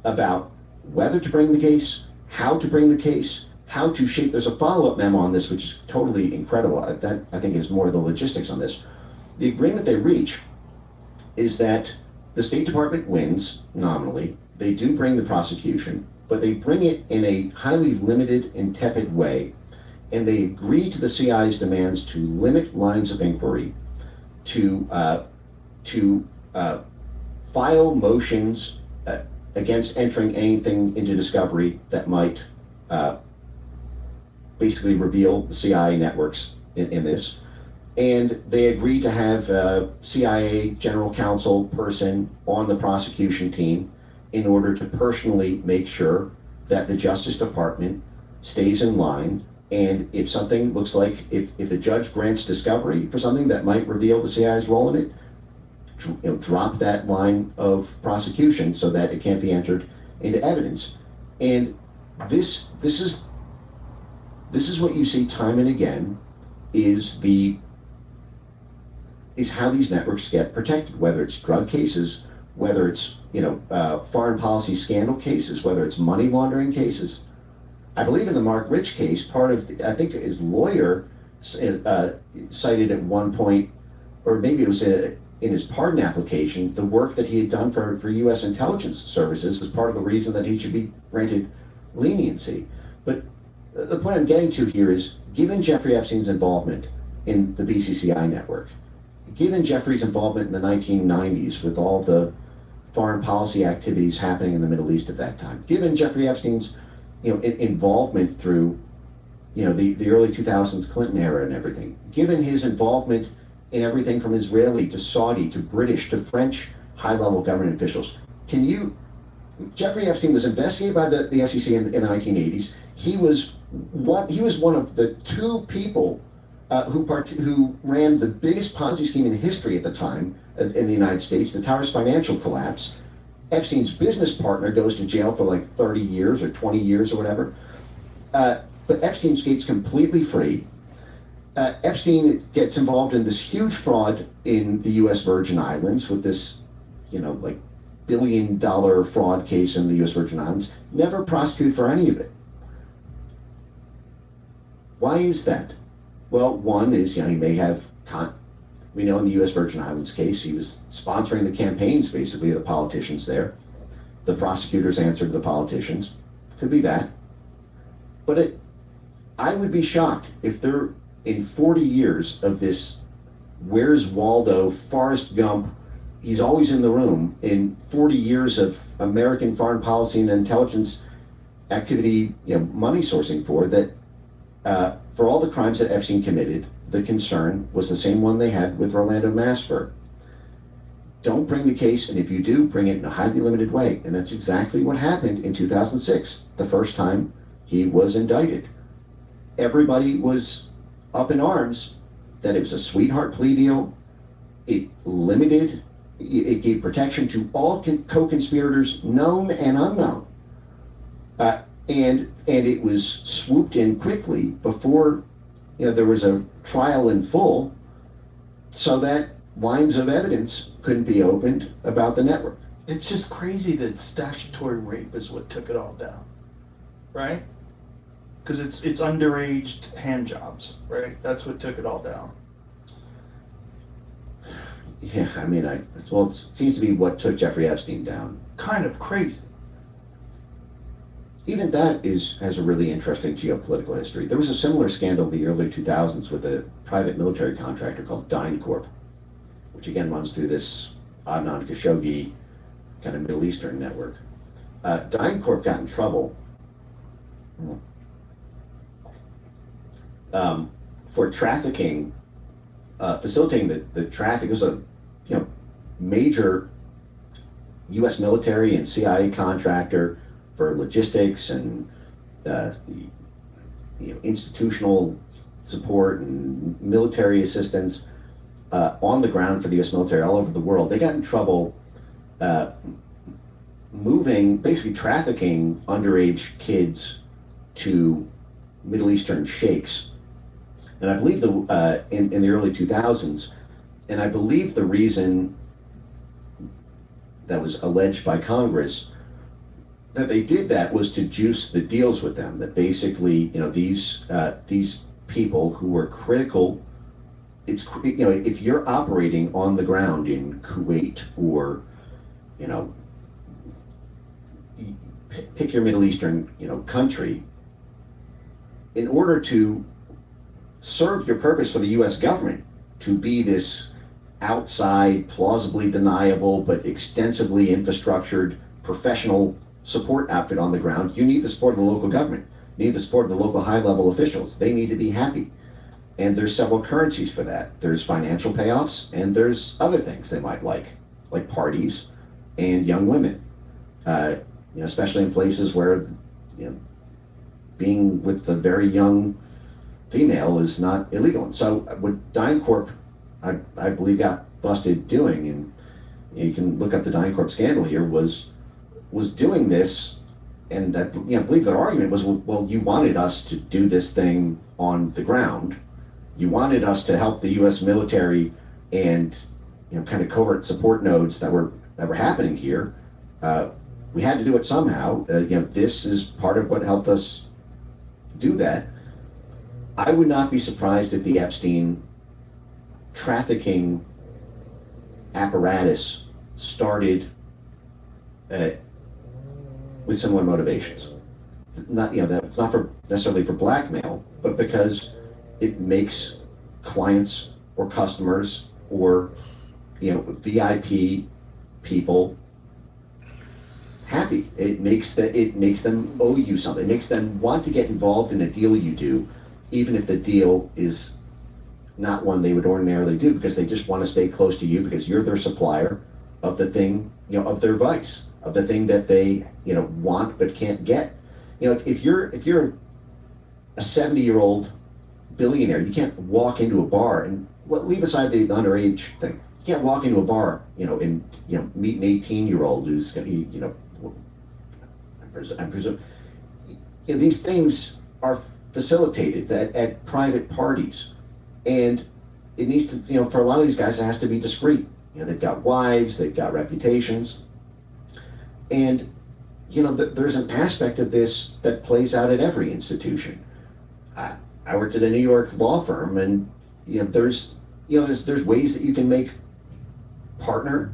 about whether to bring the case, how to bring the case, how to shape. There's a follow-up memo on this, which is totally incredible. That, I think, is more of the logistics on this. The agreement they reach is that the State Department wins nominally. They do bring the prosecution, but they bring it in a highly limited and tepid way. And they agree to the CIA's demands to limit lines of inquiry, to file motions against entering anything into discovery that might basically reveal the CIA networks in this. And they agree to have a CIA general counsel person on the prosecution team in order to personally make sure that the Justice Department stays in line. And if something looks like, if the judge grants discovery for something that might reveal the CIA's role in it, drop that line of prosecution so that it can't be entered into evidence. And this is what you see time and again is how these networks get protected, whether it's drug cases, whether it's foreign policy scandal cases, whether it's money laundering cases. I believe in the Mark Rich case, part of, I think his lawyer cited at one point, or maybe it was in his pardon application, the work that he had done for U.S. intelligence services as part of the reason that he should be granted leniency. But the point I'm getting to here is, given Jeffrey Epstein's involvement in the BCCI network, given Jeffrey's involvement in the 1990s with all the foreign policy activities happening in the Middle East at that time, given Jeffrey Epstein's involvement through the early 2000s Clinton era and everything, given his involvement in everything from Israeli to Saudi to British to French high-level government officials, Jeffrey Epstein was investigated by the SEC in the 1980s. He was one of the two people who ran the biggest Ponzi scheme in history at the time in the United States, the Towers financial collapse. Epstein's business partner goes to jail for like 30 years or 20 years or whatever. But Epstein escapes completely free. Epstein gets involved in this huge fraud in the U.S. Virgin Islands with this, like $1 billion fraud case in the U.S. Virgin Islands. Never prosecuted for any of it. Why is that? Well, one is, he may have, we know in the U.S. Virgin Islands case, he was sponsoring the campaigns, basically, of the politicians there. The prosecutors answered the politicians. Could be that. But I would be shocked if there, in 40 years of this Where's Waldo, Forrest Gump, he's always in the room, in 40 years of American foreign policy and intelligence activity, money sourcing for all the crimes that Epstein committed, the concern was the same one they had with Orlando Masper. Don't bring the case, and if you do, bring it in a highly limited way. And that's exactly what happened in 2006, the first time he was indicted. Everybody was up in arms that it was a sweetheart plea deal. It gave protection to all co-conspirators, known and unknown. And it was swooped in quickly before there was a trial in full, so that lines of evidence couldn't be opened about the network. It's just crazy that statutory rape is what took it all down, right? Because it's underage hand jobs, right? That's what took it all down. Yeah, it seems to be what took Jeffrey Epstein down. Kind of crazy. Even that has a really interesting geopolitical history. There was a similar scandal in the early 2000s with a private military contractor called DynCorp, which again runs through this Adnan Khashoggi kind of Middle Eastern network. DynCorp got in trouble for trafficking, facilitating the traffic. It was a major U.S. military and CIA contractor for logistics and institutional support and military assistance on the ground for the U.S. military all over the world. They got in trouble basically trafficking underage kids to Middle Eastern sheikhs. And I believe in the early 2000s, and I believe the reason that was alleged by Congress that they did that was to juice the deals with them. That basically, these people who were critical. If you're operating on the ground in Kuwait or, pick your Middle Eastern, country, in order to serve your purpose for the U.S. government to be this outside, plausibly deniable, but extensively infrastructured professional support outfit on the ground, you need the support of the local government. You need the support of the local high-level officials. They need to be happy. And there's several currencies for that. There's financial payoffs, and there's other things they might like parties and young women. Especially in places where being with the very young female is not illegal. And so what DynCorp, I believe, got busted doing, and you can look up the DynCorp scandal here, was doing this, and I believe their argument was, well, you wanted us to do this thing on the ground. You wanted us to help the U.S. military and kind of covert support nodes that were happening here. We had to do it somehow. This is part of what helped us do that. I would not be surprised if the Epstein trafficking apparatus started with similar motivations. not, that it's not for necessarily for blackmail, but because it makes clients or customers or, VIP people happy. It makes them owe you something. It makes them want to get involved in a deal you do, even if the deal is not one they would ordinarily do, because they just want to stay close to you because you're their supplier of the thing, of their vice, of the thing that they, want but can't get. If you're a 70-year-old billionaire, you can't walk into a bar and leave aside the underage thing. You can't walk into a bar, and meet an 18-year-old who's going to, I presume, these things are facilitated at private parties, and it needs to, for a lot of these guys, it has to be discreet. They've got wives, they've got reputations, and there's an aspect of this that plays out at every institution. I worked at a New York law firm, and there's ways that you can make partner.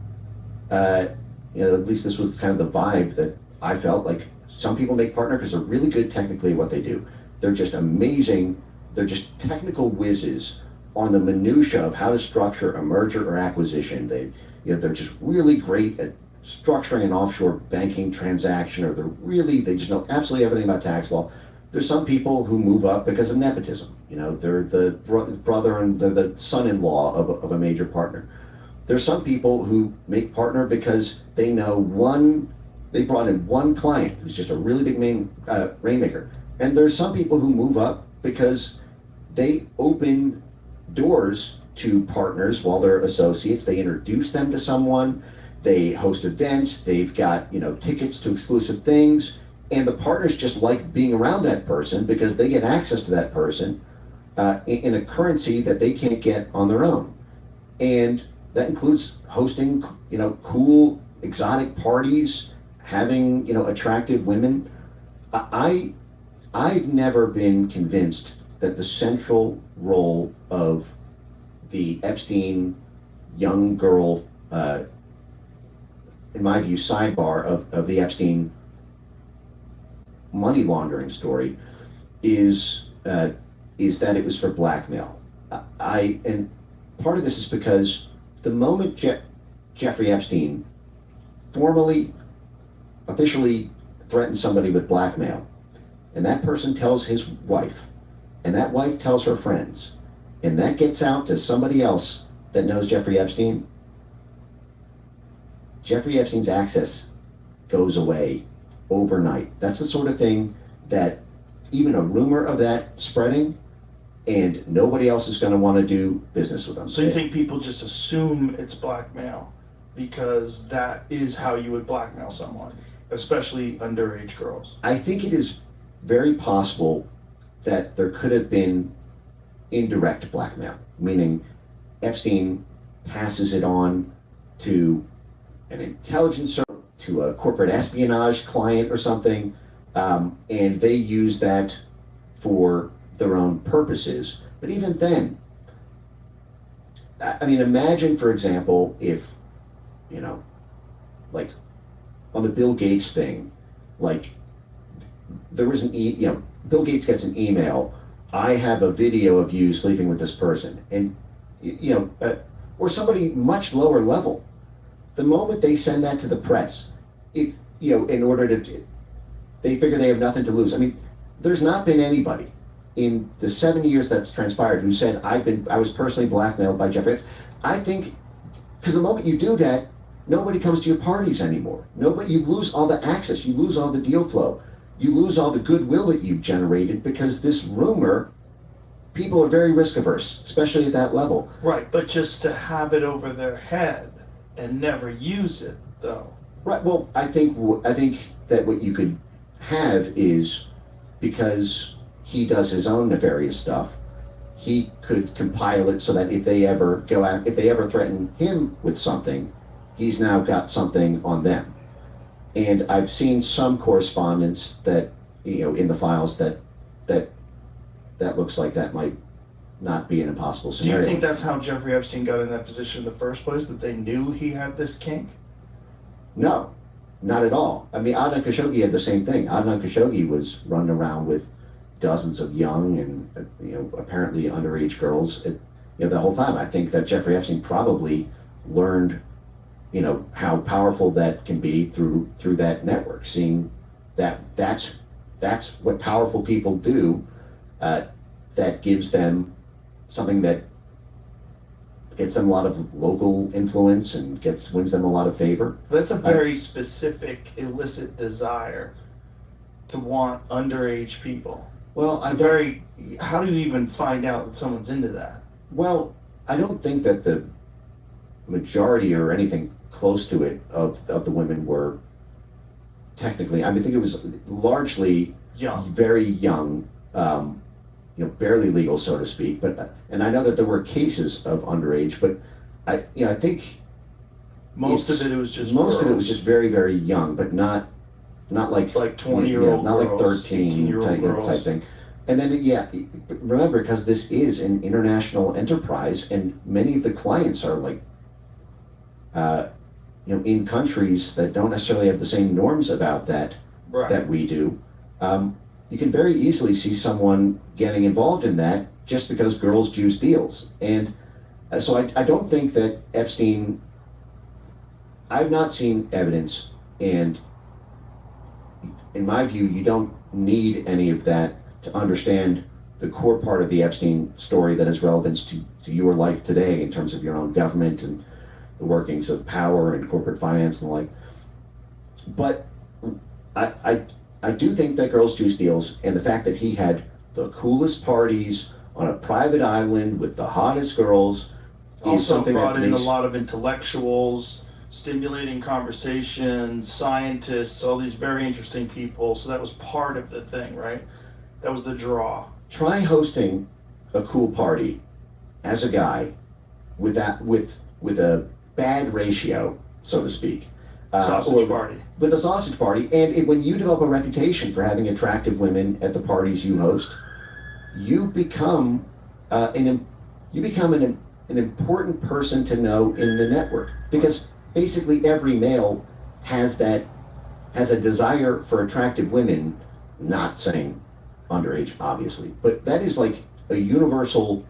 At least this was kind of the vibe that I felt like. Some people make partner because they're really good technically at what they do. They're just amazing. They're just technical whizzes on the minutia of how to structure a merger or acquisition. They're just really great at structuring an offshore banking transaction, or they just know absolutely everything about tax law. There's some people who move up because of nepotism. They're the brother and the son-in-law of a major partner. There's some people who make partner because they brought in one client who's just a really big rainmaker. And there's some people who move up because they open doors to partners while they're associates. They introduce them to someone, they host events, they've got, tickets to exclusive things, and the partners just like being around that person because they get access to that person in a currency that they can't get on their own. And that includes hosting, cool, exotic parties, having, attractive women. I've never been convinced that the central role of the Epstein young girl, in my view, sidebar of the Epstein money laundering story is that it was for blackmail. And part of this is because the moment Jeffrey Epstein officially threatens somebody with blackmail, and that person tells his wife, and that wife tells her friends, and that gets out to somebody else that knows Jeffrey Epstein's access goes away overnight. That's the sort of thing that even a rumor of that spreading, and nobody else is going to want to do business with them. So you think people just assume it's blackmail because that is how you would blackmail someone, especially underage girls? I think it is very possible that there could have been indirect blackmail, meaning Epstein passes it on to an intelligence service, to a corporate espionage client or something, and they use that for their own purposes. But even then, imagine, for example, if, like on the Bill Gates thing, like there was Bill Gates gets an email, I have a video of you sleeping with this person, and or somebody much lower level. The moment they send that to the press, if in order to, they figure they have nothing to lose. There's not been anybody in the 7 years that's transpired who said I was personally blackmailed by Jeffrey. I think because the moment you do that, nobody comes to your parties anymore. You lose all the access, you lose all the deal flow, you lose all the goodwill that you've generated, because this rumor, people are very risk averse, especially at that level. Right, but just to have it over their head and never use it, though. Right. Well, I think that what you could have is, because he does his own nefarious stuff, he could compile it so that if they ever threaten him with something, he's now got something on them. And I've seen some correspondence that in the files that looks like that might not be an impossible scenario. Do you think that's how Jeffrey Epstein got in that position in the first place, that they knew he had this kink? No, not at all. I mean, Adnan Khashoggi had the same thing. Adnan Khashoggi was running around with dozens of young and apparently underage girls the whole time. I think that Jeffrey Epstein probably learned how powerful that can be through that network, seeing that's what powerful people do, that gives them something that gets them a lot of local influence and wins them a lot of favor. That's a very specific illicit desire to want underage people. Well, how do you even find out that someone's into that? Well, I don't think that the majority or anything close to it of the women were technically, I think it was largely young, very young, barely legal, so to speak. But and I know that there were cases of underage, but I think most of it was just very, very young, but not like 20-year-old not girls, like 13 type thing. And then remember, because this is an international enterprise, and many of the clients are like in countries that don't necessarily have the same norms about that that we do. You can very easily see someone getting involved in that just because girls juice deals. And so I don't think that Epstein, I've not seen evidence, and in my view, you don't need any of that to understand the core part of the Epstein story that has relevance to your life today in terms of your own government and the workings of power and corporate finance and the like. But I do think that girls juice deals, and the fact that he had the coolest parties on a private island with the hottest girls is something that brought in a lot of intellectuals, stimulating conversations, scientists, all these very interesting people. So that was part of the thing, right? That was the draw. Try hosting a cool party as a guy with a bad ratio, so to speak. Sausage party. With a sausage party, and when you develop a reputation for having attractive women at the parties you host, you become an important person to know in the network, because basically every male has a desire for attractive women. Not saying underage, obviously, but that is like a universal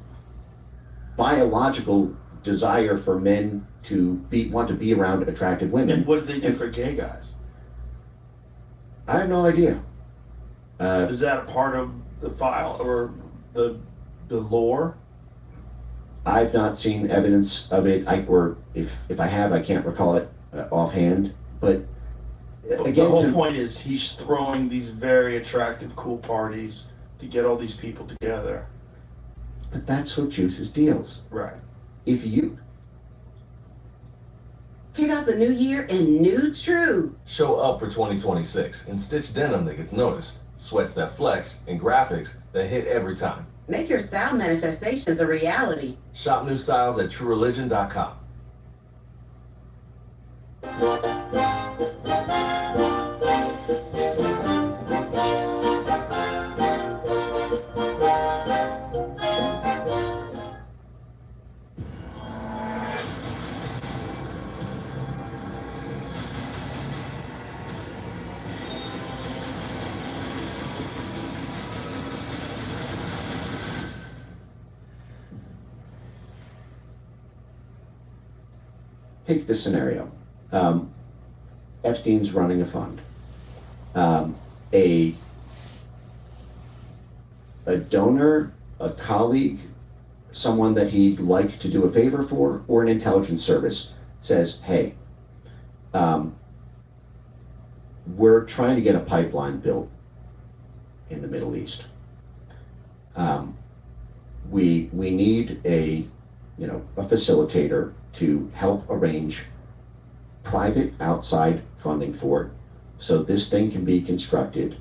biological desire for men to want to be around attractive women. And what did they do for gay guys? I have no idea. Is that a part of the file or the lore? I've not seen evidence of it. Or if I have, I can't recall it offhand. But again, the whole point is he's throwing these very attractive, cool parties to get all these people together. But that's what juices deals. Right. If you kick off the new year in new true. Show up for 2026 in stitch denim that gets noticed, sweats that flex, and graphics that hit every time. Make your style manifestations a reality. Shop new styles at truereligion.com. Take this scenario. Epstein's running a fund. A donor, a colleague, someone that he'd like to do a favor for, or an intelligence service says, hey, we're trying to get a pipeline built in the Middle East. We need a facilitator to help arrange private outside funding for it, so this thing can be constructed.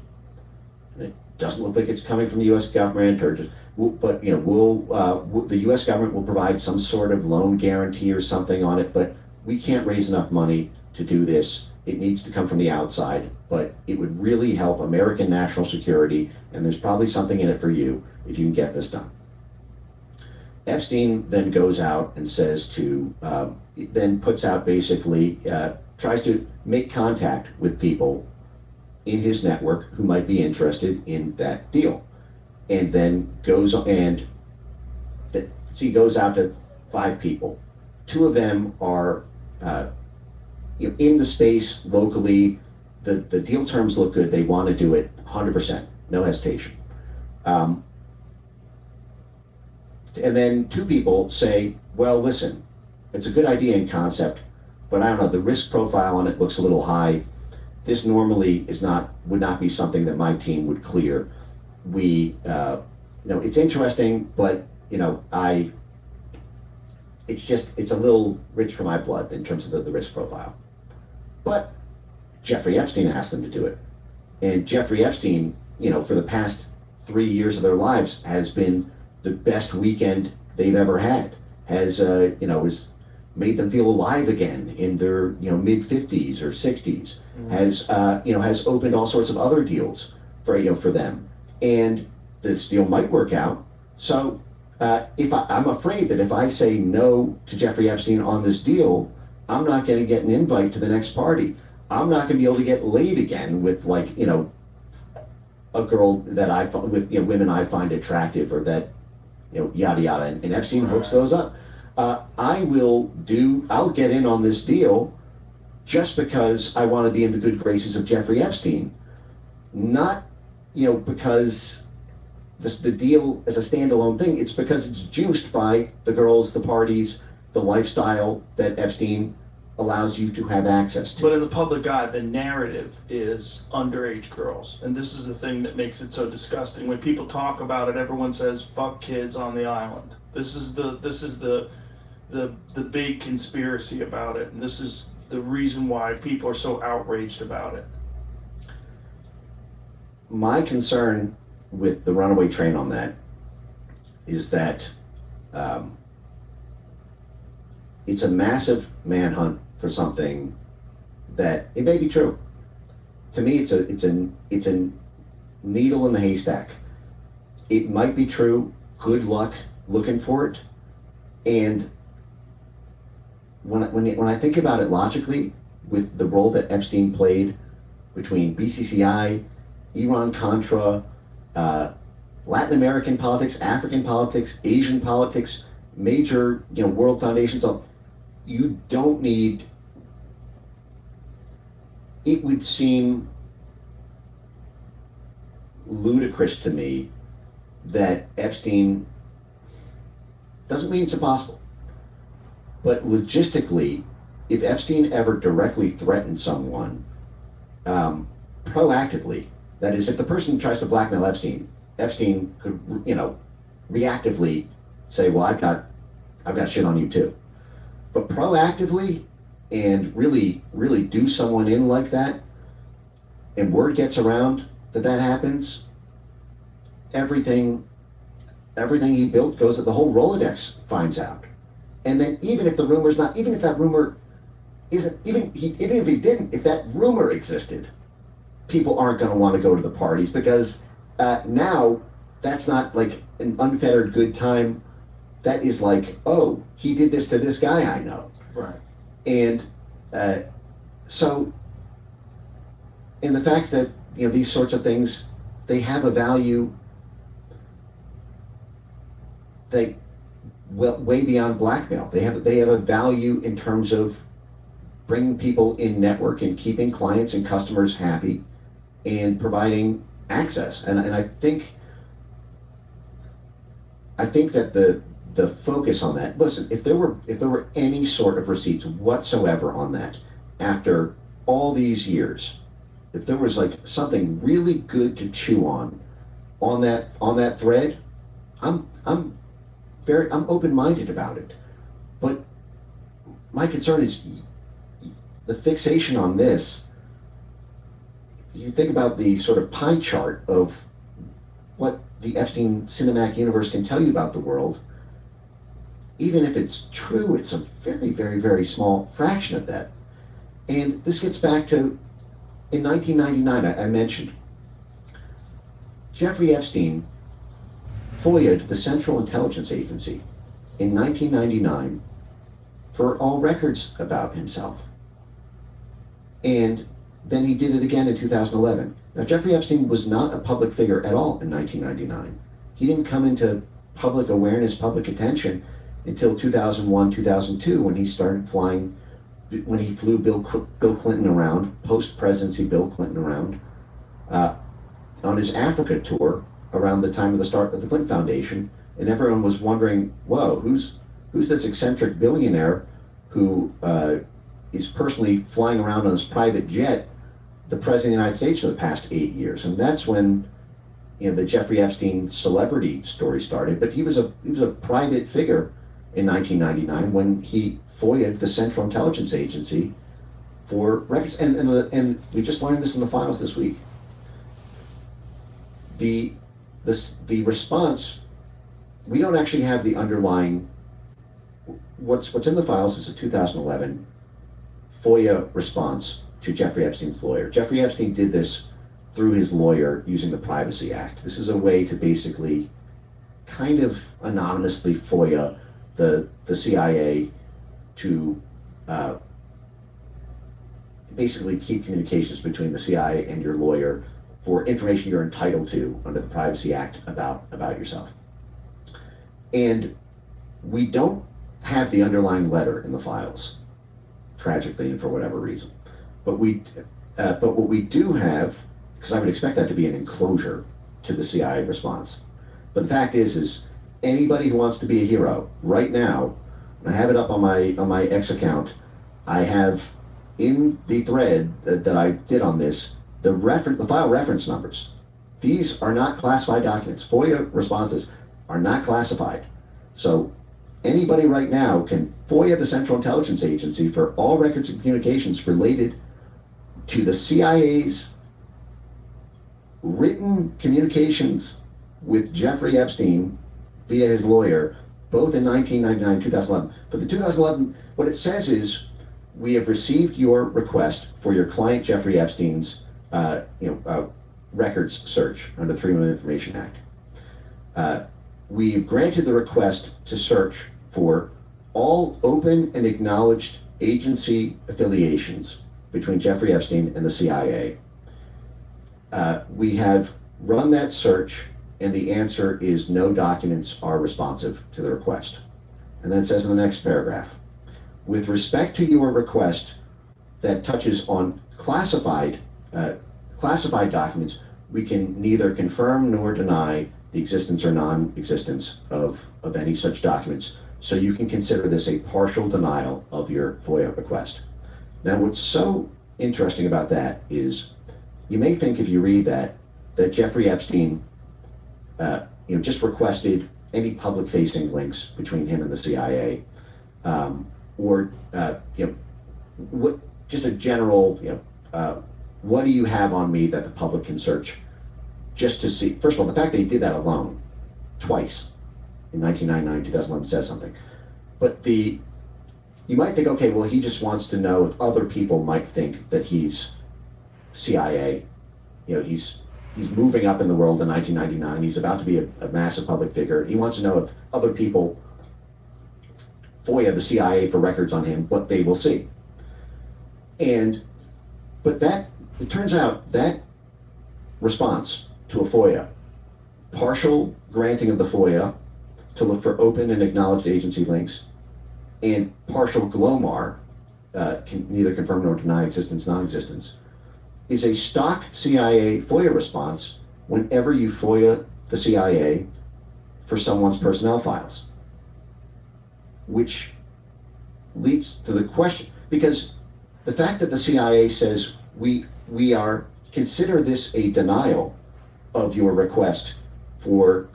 And it doesn't look like it's coming from the U.S. government, but the U.S. government will provide some sort of loan guarantee or something on it. But we can't raise enough money to do this. It needs to come from the outside, but it would really help American national security, and there's probably something in it for you if you can get this done. Epstein then goes out and says then puts out basically tries to make contact with people in his network who might be interested in that deal, and then goes and so he goes out to 5 people. 2 of them are in the space locally. The deal terms look good. They want to do it 100%, no hesitation. And then 2 people say, well, listen, it's a good idea in concept, but I don't know, the risk profile on it looks a little high. This normally would not be something that my team would clear. We, it's interesting, but it's a little rich for my blood in terms of the risk profile. But Jeffrey Epstein asked them to do it. And Jeffrey Epstein, for the past 3 years of their lives has been the best weekend they've ever had. Has made them feel alive again in their mid 50s or 60s. Mm-hmm. Has opened all sorts of other deals for them, and this deal might work out. So I'm afraid that if I say no to Jeffrey Epstein on this deal, I'm not going to get an invite to the next party. I'm not going to be able to get laid again with a girl that women I find attractive, or that yada yada. And Epstein hooks those up. I'll get in on this deal just because I want to be in the good graces of Jeffrey Epstein, not because the deal as a standalone thing. It's because it's juiced by the girls, the parties, the lifestyle that Epstein allows you to have access to. But in the public eye, the narrative is underage girls, and this is the thing that makes it so disgusting. When people talk about it, everyone says "fuck kids on the island." This is the big conspiracy about it, and this is the reason why people are so outraged about it. My concern with the runaway train on that is that it's a massive manhunt for something that it may be true. To me, it's a needle in the haystack. It might be true. Good luck looking for it. And when I think about it logically, with the role that Epstein played between BCCI, Iran-Contra, Latin American politics, African politics, Asian politics, major world foundations, you don't need. It would seem ludicrous to me that Epstein, doesn't mean it's impossible, but logistically, if Epstein ever directly threatened someone, proactively, that is, if the person tries to blackmail Epstein could, reactively say, well, I've got shit on you too. But proactively and really do someone in like that, and word gets around that happens, everything he built goes, the whole Rolodex finds out. And then even if that rumor if that rumor existed, people aren't going to want to go to the parties, because now that's not like an unfettered good time. That is like, oh, he did this to this guy I know. Right. And so, and the fact that these sorts of things, they have a value way beyond blackmail. They have a value in terms of bringing people in network and keeping clients and customers happy and providing access. And I think that the focus on that, listen, if there were any sort of receipts whatsoever on that after all these years, if there was like something really good to chew on that thread, I'm open-minded about it. But my concern is the fixation on this. You think about the sort of pie chart of what the Epstein cinematic universe can tell you about the world. Even if it's true, it's a very, very, very small fraction of that. And this gets back to, in 1999, I mentioned, Jeffrey Epstein FOIA'd the Central Intelligence Agency in 1999 for all records about himself. And then he did it again in 2011. Now, Jeffrey Epstein was not a public figure at all in 1999. He didn't come into public awareness, public attention until 2001, 2002, when he started flying, when he flew Bill Clinton around, post-presidency Bill Clinton around, on his Africa tour around the time of the start of the Clinton Foundation, and everyone was wondering, whoa, who's this eccentric billionaire who is personally flying around on his private jet the President of the United States for the past 8 years? And that's when, you know, the Jeffrey Epstein celebrity story started. But he was a private figure in 1999 when he FOIA'd the Central Intelligence Agency for records. And we just learned this in the files this week. The response, we don't actually have the underlying, what's in the files is a 2011 FOIA response to Jeffrey Epstein's lawyer. Jeffrey Epstein did this through his lawyer using the Privacy Act. This is a way to basically kind of anonymously FOIA the CIA to basically keep communications between the CIA and your lawyer for information you're entitled to under the Privacy Act about yourself. And we don't have the underlying letter in the files, tragically and for whatever reason. But what we do have, because I would expect that to be an enclosure to the CIA response. But the fact is anybody who wants to be a hero right now, I have it up on my X account. I have in the thread that I did on this the file reference numbers. These are not classified documents. FOIA responses are not classified. So anybody right now can FOIA the Central Intelligence Agency for all records and communications related to the CIA's written communications with Jeffrey Epstein via his lawyer, both in 1999 and 2011. But the 2011, what it says is, we have received your request for your client Jeffrey Epstein's records search under the Freedom of Information Act. We've granted the request to search for all open and acknowledged agency affiliations between Jeffrey Epstein and the CIA. We have run that search, and the answer is no documents are responsive to the request. And then it says in the next paragraph, with respect to your request that touches on classified documents, we can neither confirm nor deny the existence or non-existence of any such documents. So you can consider this a partial denial of your FOIA request. Now, what's so interesting about that is, you may think if you read that Jeffrey Epstein, just requested any public-facing links between him and the CIA, just a general, what do you have on me that the public can search just to see? First of all, the fact that he did that alone twice in 1999, 2011 says something. But you might think, okay, well, he just wants to know if other people might think that he's CIA. He's moving up in the world in 1999. He's about to be a massive public figure. He wants to know if other people FOIA the CIA for records on him, what they will see. But it turns out that response to a FOIA, partial granting of the FOIA to look for open and acknowledged agency links, and partial GLOMAR, can neither confirm nor deny existence, non-existence, is a stock CIA FOIA response whenever you FOIA the CIA for someone's personnel files. Which leads to the question, because the fact that the CIA says we consider this a denial of your request for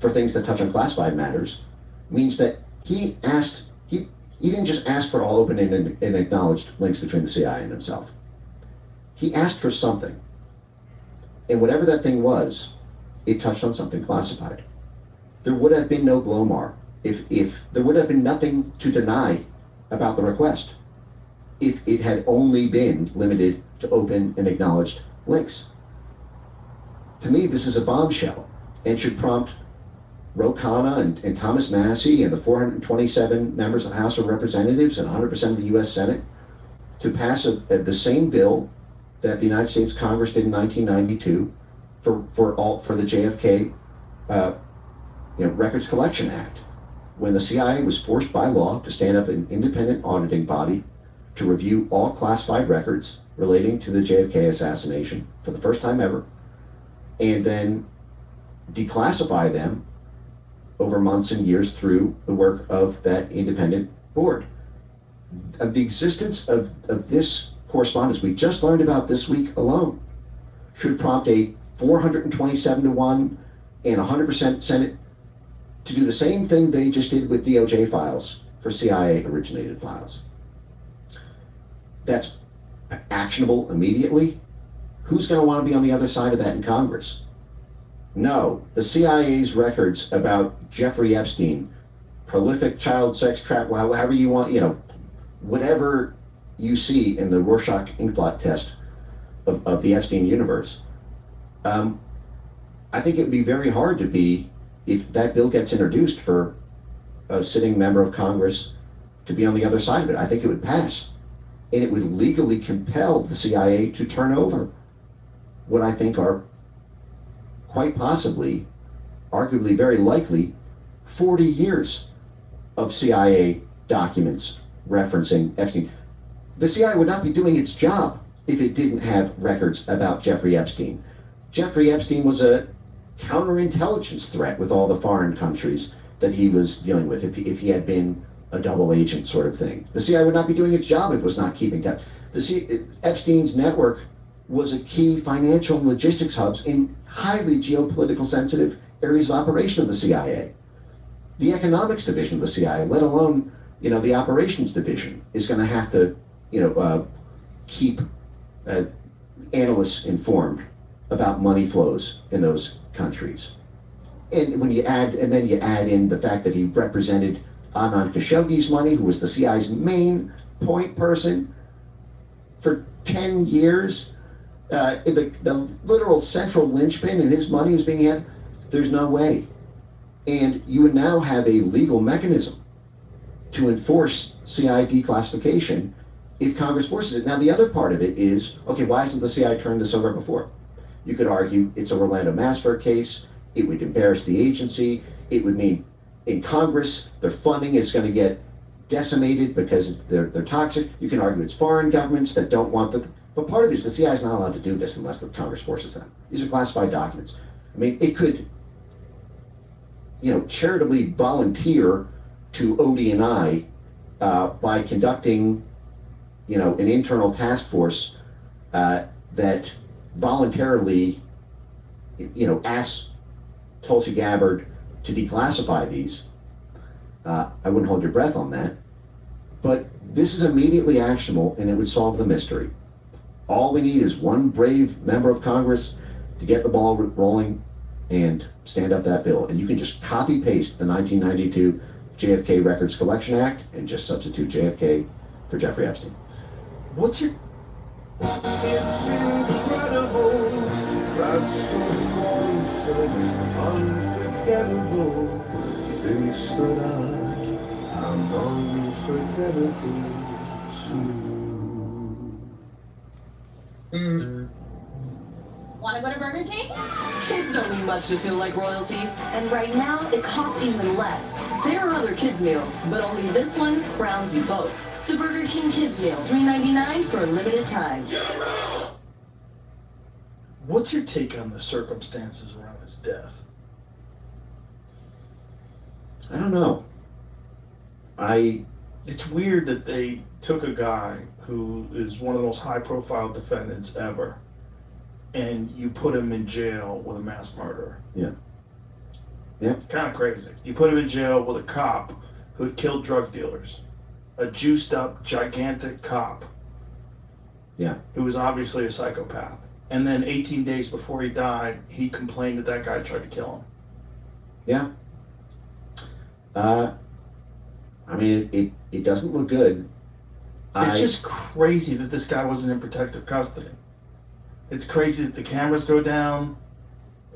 things that touch on classified matters, means that he didn't just ask for all open and acknowledged links between the CIA and himself. He asked for something, and whatever that thing was, it touched on something classified. There would have been no GLOMAR if there would have been nothing to deny about the request if it had only been limited to open and acknowledged links. To me, this is a bombshell and should prompt Ro Khanna and Thomas Massie and the 427 members of the House of Representatives and 100% of the U.S. Senate to pass the same bill that the United States Congress did in 1992 for the JFK Records Collection Act, when the CIA was forced by law to stand up an independent auditing body to review all classified records relating to the JFK assassination for the first time ever, and then declassify them over months and years through the work of that independent board. The existence of this correspondence we just learned about this week alone should prompt a 427-1 and 100% Senate to do the same thing they just did with DOJ files for CIA-originated files. That's actionable immediately. Who's going to want to be on the other side of that in Congress? No, the CIA's records about Jeffrey Epstein, prolific child sex trafficker, however you want, whatever you see in the Rorschach inkblot test of the Epstein universe. I think it would be very hard to be, if that bill gets introduced, for a sitting member of Congress to be on the other side of it. I think it would pass. And it would legally compel the CIA to turn over what I think are quite possibly, arguably very likely, 40 years of CIA documents referencing Epstein. The CIA would not be doing its job if it didn't have records about Jeffrey Epstein. Jeffrey Epstein was a counterintelligence threat with all the foreign countries that he was dealing with, if he had been a double agent sort of thing. The CIA would not be doing its job if it was not keeping tabs. Epstein's network was a key financial and logistics hubs in highly geopolitical sensitive areas of operation of the CIA. The economics division of the CIA, let alone the operations division, is going to have to keep analysts informed about money flows in those countries. And when you add in the fact that he represented Anand Khashoggi's money, who was the CIA's main point person for 10 years, the literal central linchpin in his money is being had, there's no way. And you would now have a legal mechanism to enforce CIA declassification if Congress forces it. Now, the other part of it is, okay, why hasn't the CIA turned this over before? You could argue it's a Orlando Masfer case. It would embarrass the agency. It would mean in Congress, their funding is going to get decimated because they're toxic. You can argue it's foreign governments that don't want the. But part of it is the CIA is not allowed to do this unless the Congress forces them. These are classified documents. I mean, it could, charitably volunteer to ODNI by conducting, an internal task force that voluntarily, asks Tulsi Gabbard to declassify these. I wouldn't hold your breath on that. But this is immediately actionable, and it would solve the mystery. All we need is one brave member of Congress to get the ball rolling and stand up that bill. And you can just copy-paste the 1992 JFK Records Collection Act and just substitute JFK for Jeffrey Epstein. What's your... It's incredible, that's so unforgettable, thinks that I am unforgettable too. Want to go to Burger King? Kids don't need much to feel like royalty, and right now it costs even less. There are other kids meals, but only this one crowns you both. The Burger King Kids Meal, $3.99 for a limited time. What's your take on the circumstances around his death? I don't know. It's weird that they took a guy who is one of the most high-profile defendants ever, and you put him in jail with a mass murderer. Yeah. Yeah. Kind of crazy. You put him in jail with a cop who had killed drug dealers. A juiced-up, gigantic cop. Yeah. Who was obviously a psychopath. And then 18 days before he died, he complained that that guy tried to kill him. Yeah. I mean, it doesn't look good. It's just crazy that this guy wasn't in protective custody. It's crazy that the cameras go down.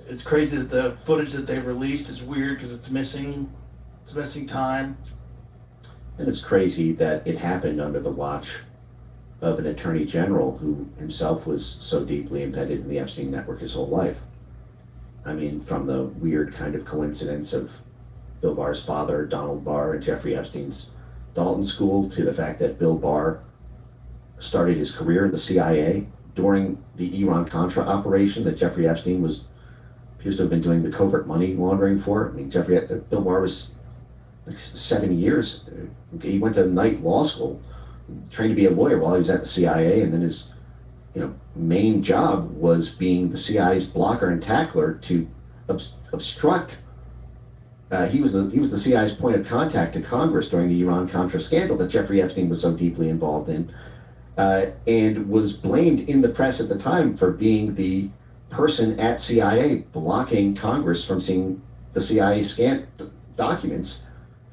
It's crazy that the footage that they've released is weird because it's missing. It's missing time. And it's crazy that it happened under the watch of an attorney general who himself was so deeply embedded in the Epstein network his whole life. I mean, from the weird kind of coincidence of Bill Barr's father, Donald Barr, and Jeffrey Epstein's Dalton School, to the fact that Bill Barr started his career in the CIA during the Iran-Contra operation that Jeffrey Epstein appears to have been doing the covert money laundering for. I mean, Bill Barr was like 7 years. He went to Knight Law School, trained to be a lawyer while he was at the CIA, and then his main job was being the CIA's blocker and tackler to obstruct. He was the CIA's point of contact to Congress during the Iran-Contra scandal that Jeffrey Epstein was so deeply involved in, and was blamed in the press at the time for being the person at CIA blocking Congress from seeing the CIA documents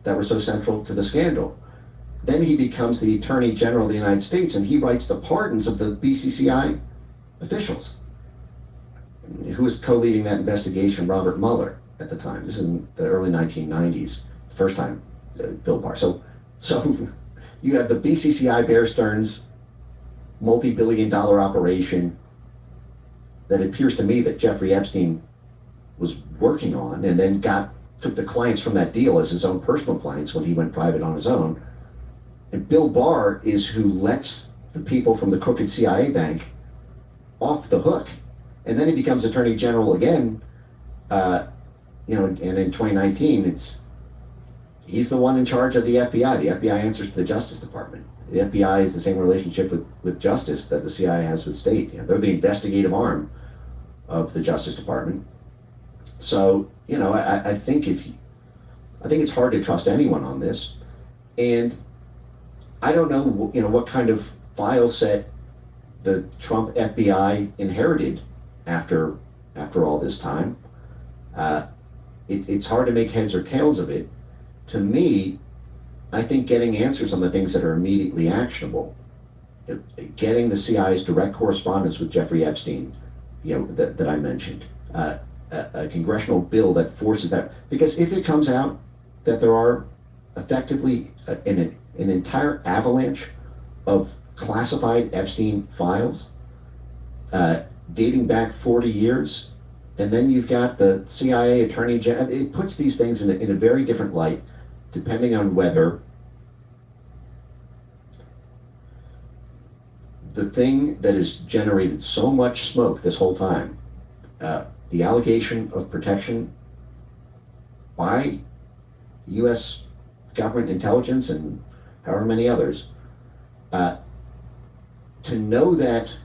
that were so central to the scandal. Then he becomes the Attorney General of the United States, and he writes the pardons of the BCCI officials. Who was co-leading that investigation? Robert Mueller at the time. This is in the early 1990s, the first time Bill Barr. So you have the BCCI Bear Stearns multi-billion-dollar operation that appears to me that Jeffrey Epstein was working on, and then took the clients from that deal as his own personal clients when he went private on his own. And Bill Barr is who lets the people from the crooked CIA bank off the hook. And then he becomes Attorney General again, and in 2019, he's the one in charge of the FBI. The FBI answers to the Justice Department. The FBI is the same relationship with justice that the CIA has with state. They're the investigative arm of the Justice Department. So, I think it's hard to trust anyone on this. And I don't know, what kind of file set the Trump FBI inherited after all this time. It's hard to make heads or tails of it. To me, I think getting answers on the things that are immediately actionable, getting the CIA's direct correspondence with Jeffrey Epstein, that I mentioned, a congressional bill that forces that, because if it comes out that there are effectively an entire avalanche of classified Epstein files dating back 40 years, and then you've got the CIA Attorney General, it puts these things in a very different light, depending on whether the thing that has generated so much smoke this whole time, the allegation of protection by U.S. government intelligence and however many others, to know that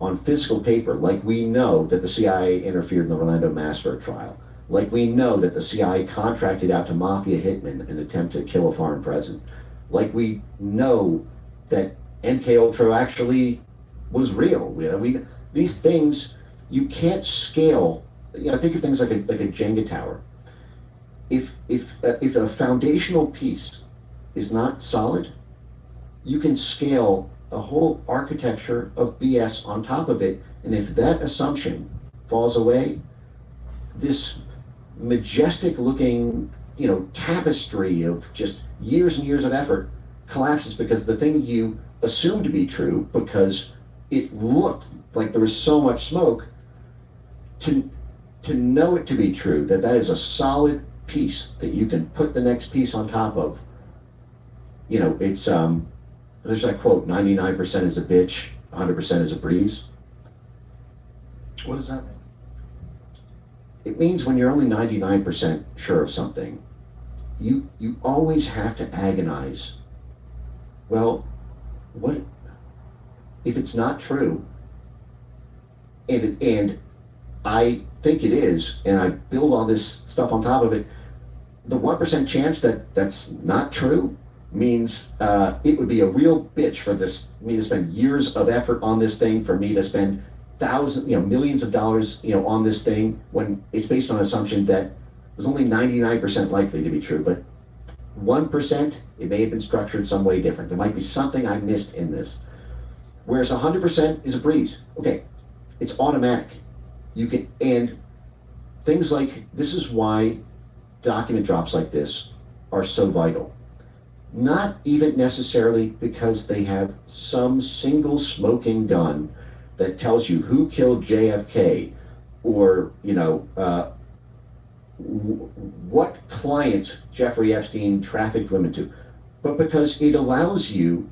on physical paper, like we know that the CIA interfered in the Orlando Massacre trial, like we know that the CIA contracted out to mafia hitmen in an attempt to kill a foreign president, like we know that MKUltra actually was real. These things you can't scale. Think of things like a Jenga tower. If a foundational piece is not solid, you can scale a whole architecture of BS on top of it, and if that assumption falls away, this majestic looking, tapestry of just years and years of effort collapses because the thing you assumed to be true, because it looked like there was so much smoke, to know it to be true, that is a solid piece that you can put the next piece on top of. It's there's that quote, 99% is a bitch, 100% is a breeze. What does that mean? It means when you're only 99% sure of something, you always have to agonize. Well, what if it's not true? And I think it is, and I build all this stuff on top of it. The 1% chance that that's not true means it would be a real bitch for me to spend years of effort on this thing, for me to spend millions of dollars, on this thing, when it's based on an assumption that was only 99% likely to be true. But 1%, it may have been structured some way different. There might be something I missed in this. Whereas 100% is a breeze. Okay, it's automatic. And things like, this is why document drops like this are so vital. not even necessarily because they have some single smoking gun that tells you who killed JFK, or what client Jeffrey Epstein trafficked women to, but because it allows you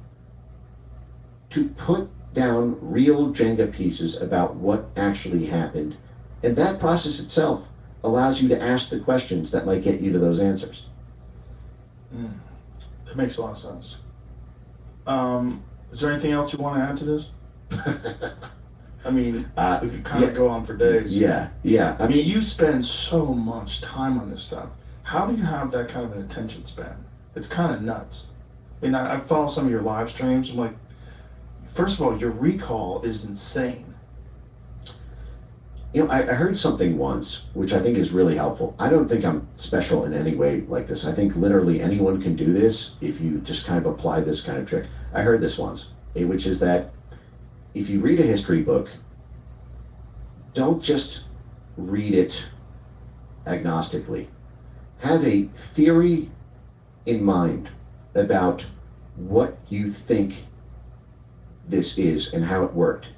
to put down real Jenga pieces about what actually happened, and that process itself allows you to ask the questions that might get you to those answers. That makes a lot of sense. Is there anything else you want to add to this? I mean, we could kind of go on for days. Yeah. I mean, you spend so much time on this stuff. How do you have that kind of an attention span? It's kind of nuts. I mean, I follow some of your live streams. I'm like, first of all, your recall is insane. I heard something once, which I think is really helpful. I don't think I'm special in any way like this. I think literally anyone can do this if you just kind of apply this kind of trick. I heard this once, which is that if you read a history book, don't just read it agnostically. Have a theory in mind about what you think this is and how it worked.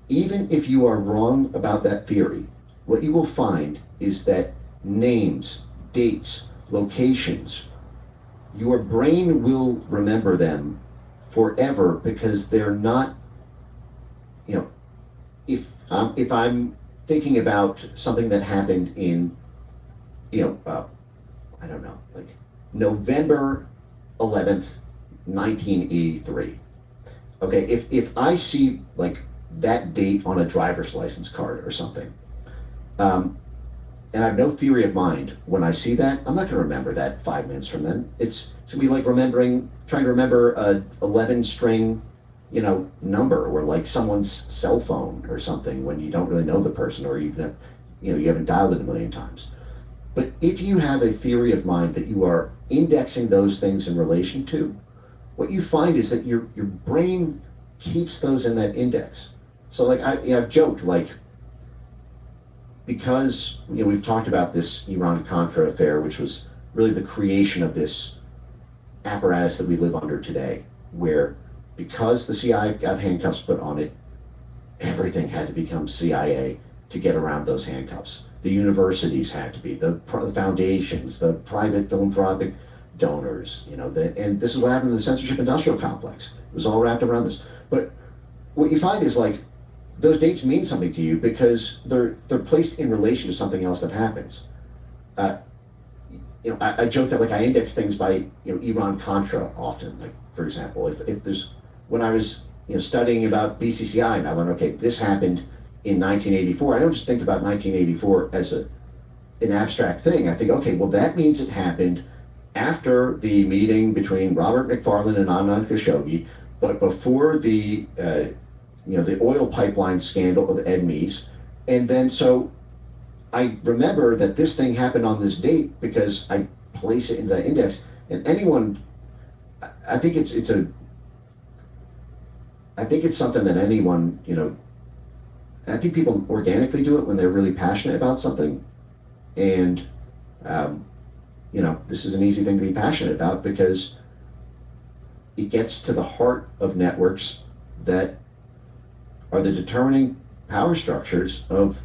Even if you are wrong about that theory, what you will find is that names, dates, locations, your brain will remember them forever, because they're not, if I'm thinking about something that happened in, I don't know, like November 11th, 1983. Okay, if I see like that date on a driver's license card or something, and I have no theory of mind when I see that, I'm not going to remember that 5 minutes from then. It's going to be like trying to remember a 11-string, number, or like someone's cell phone or something when you don't really know the person, or even, you haven't dialed it a million times. But if you have a theory of mind that you are indexing those things in relation to, what you find is that your brain keeps those in that index. So like I've joked, like, because we've talked about this Iran-Contra affair, which was really the creation of this apparatus that we live under today, where because the CIA got handcuffs put on it, everything had to become CIA to get around those handcuffs. The universities had to be, the foundations, the private philanthropic donors, and this is what happened in the censorship industrial complex. It was all wrapped around this. But what you find is like, those dates mean something to you because they're placed in relation to something else that happens. I joke that like I index things by Iran-Contra often. Like, for example, if there's, when I was studying about BCCI, and I learned, okay, this happened in 1984. I don't just think about 1984 as an abstract thing. I think, okay, well, that means it happened after the meeting between Robert McFarlane and Anand Khashoggi, but before the the oil pipeline scandal of Ed Meese. And then so I remember that this thing happened on this date because I place it in the index. And anyone, I think it's something that anyone, I think people organically do it when they're really passionate about something. And, this is an easy thing to be passionate about because it gets to the heart of networks that are the determining power structures of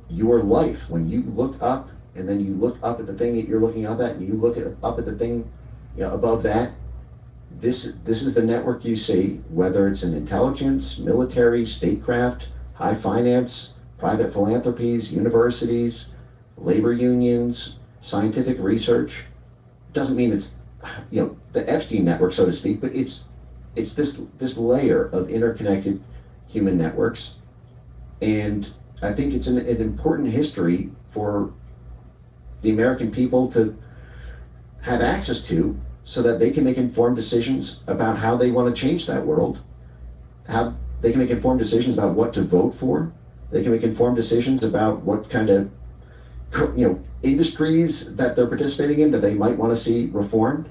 your life. When you look up and then you look up at the thing that you're looking up at, and you look up at the thing above that, this is the network you see, whether it's in intelligence, military, statecraft, high finance, private philanthropies, universities, labor unions, scientific research. It doesn't mean it's the Epstein network, so to speak, but it's this layer of interconnected human networks. And I think it's an important history for the American people to have access to, so that they can make informed decisions about how they want to change that world, how they can make informed decisions about what to vote for. They can make informed decisions about what kind of industries that they're participating in that they might want to see reformed.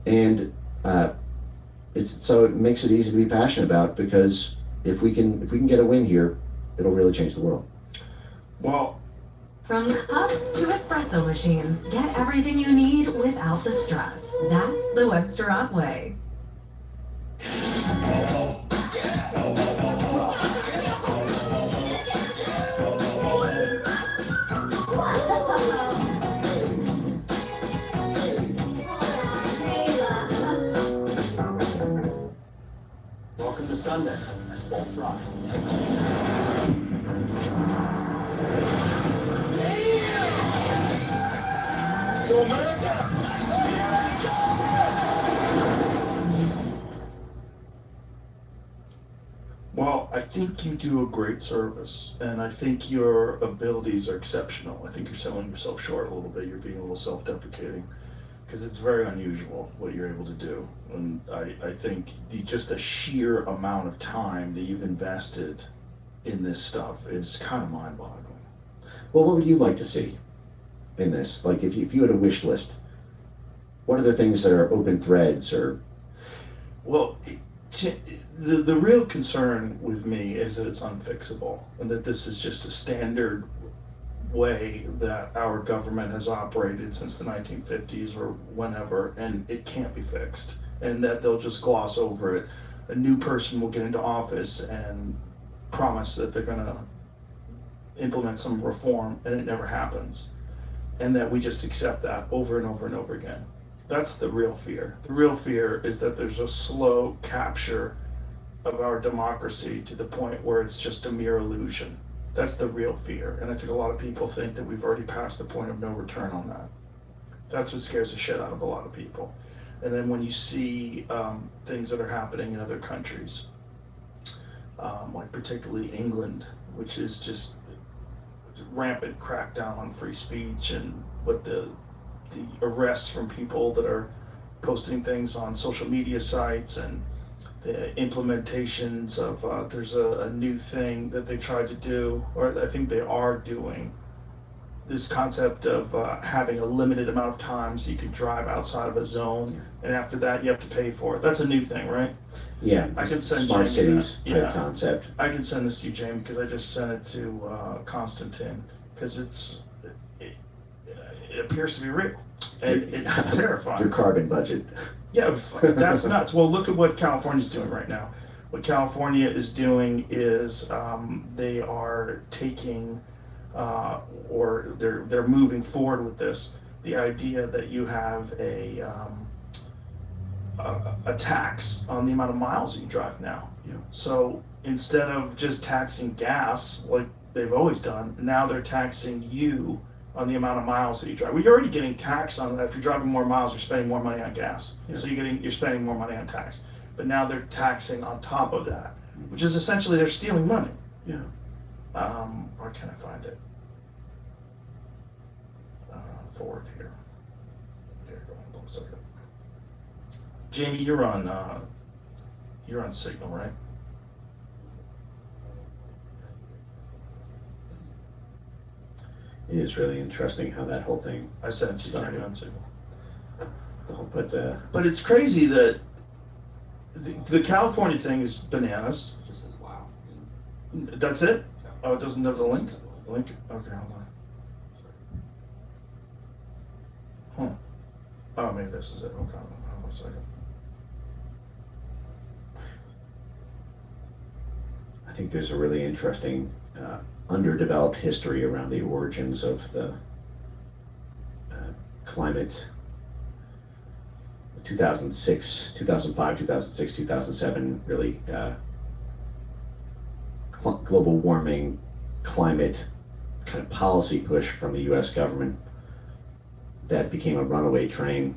And it makes it easy to be passionate about, because if we can get a win here, it'll really change the world. Well, From cups to espresso machines, get everything you need without the stress. That's the Websterot way. Welcome to Sunday. That's right. So America, Well, I think you do a great service, and I think your abilities are exceptional. I think you're selling yourself short a little bit. You're being a little self-deprecating, because it's very unusual what you're able to do. And I think just the sheer amount of time that you've invested in this stuff is kind of mind-boggling. Well, what would you like to see in this? Like, if you had a wish list, what are the things that are open threads or? Well, the real concern with me is that it's unfixable, and that this is just a standard way that our government has operated since the 1950s or whenever, and it can't be fixed, and that they'll just gloss over it. A new person will get into office and promise that they're going to implement some reform, and it never happens, and that we just accept that over and over and over again. That's the real fear. The real fear is that there's a slow capture of our democracy to the point where it's just a mere illusion. That's the real fear. And I think a lot of people think that we've already passed the point of no return on that. That's what scares the shit out of a lot of people. And then when you see things that are happening in other countries, like particularly England, which is just rampant crackdown on free speech, and what the arrests from people that are posting things on social media sites, and the implementations of there's a new thing that they tried to do, or I think they are doing, this concept of having a limited amount of time so you could drive outside of a zone, and after that you have to pay for it. That's a new thing, right? Yeah, I can send smart Jamie cities that. type concept. I can send this to you, Jamie, because I just sent it to Constantine, because it appears to be real, and it's terrifying. Your carbon budget. Yeah, that's nuts. Well, look at what California's doing right now. What California is doing is they are taking, or they're moving forward with this, the idea that you have a tax on the amount of miles that you drive now. Yeah. So instead of just taxing gas like they've always done, now they're taxing you on the amount of miles that you drive. Well, you're already getting taxed on that. If you're driving more miles, you're spending more money on gas. Yeah. So you're spending more money on tax. But now they're taxing on top of that, which is essentially they're stealing money. Yeah. Where can I find it? Forward here. Here, go on 1 second. Jamie, you're on Signal, right? It is really interesting how that whole thing. I sent it to Jamie on Signal. But it's crazy that the California thing is bananas. It just says wow. That's it? Oh, it doesn't have the link? Link? Okay, hold on. Huh. Oh, maybe this is it. Okay, hold on 1 second. I think there's a really interesting underdeveloped history around the origins of the climate. 2006, 2005, 2006, 2007, really global warming, climate kind of policy push from the US government that became a runaway train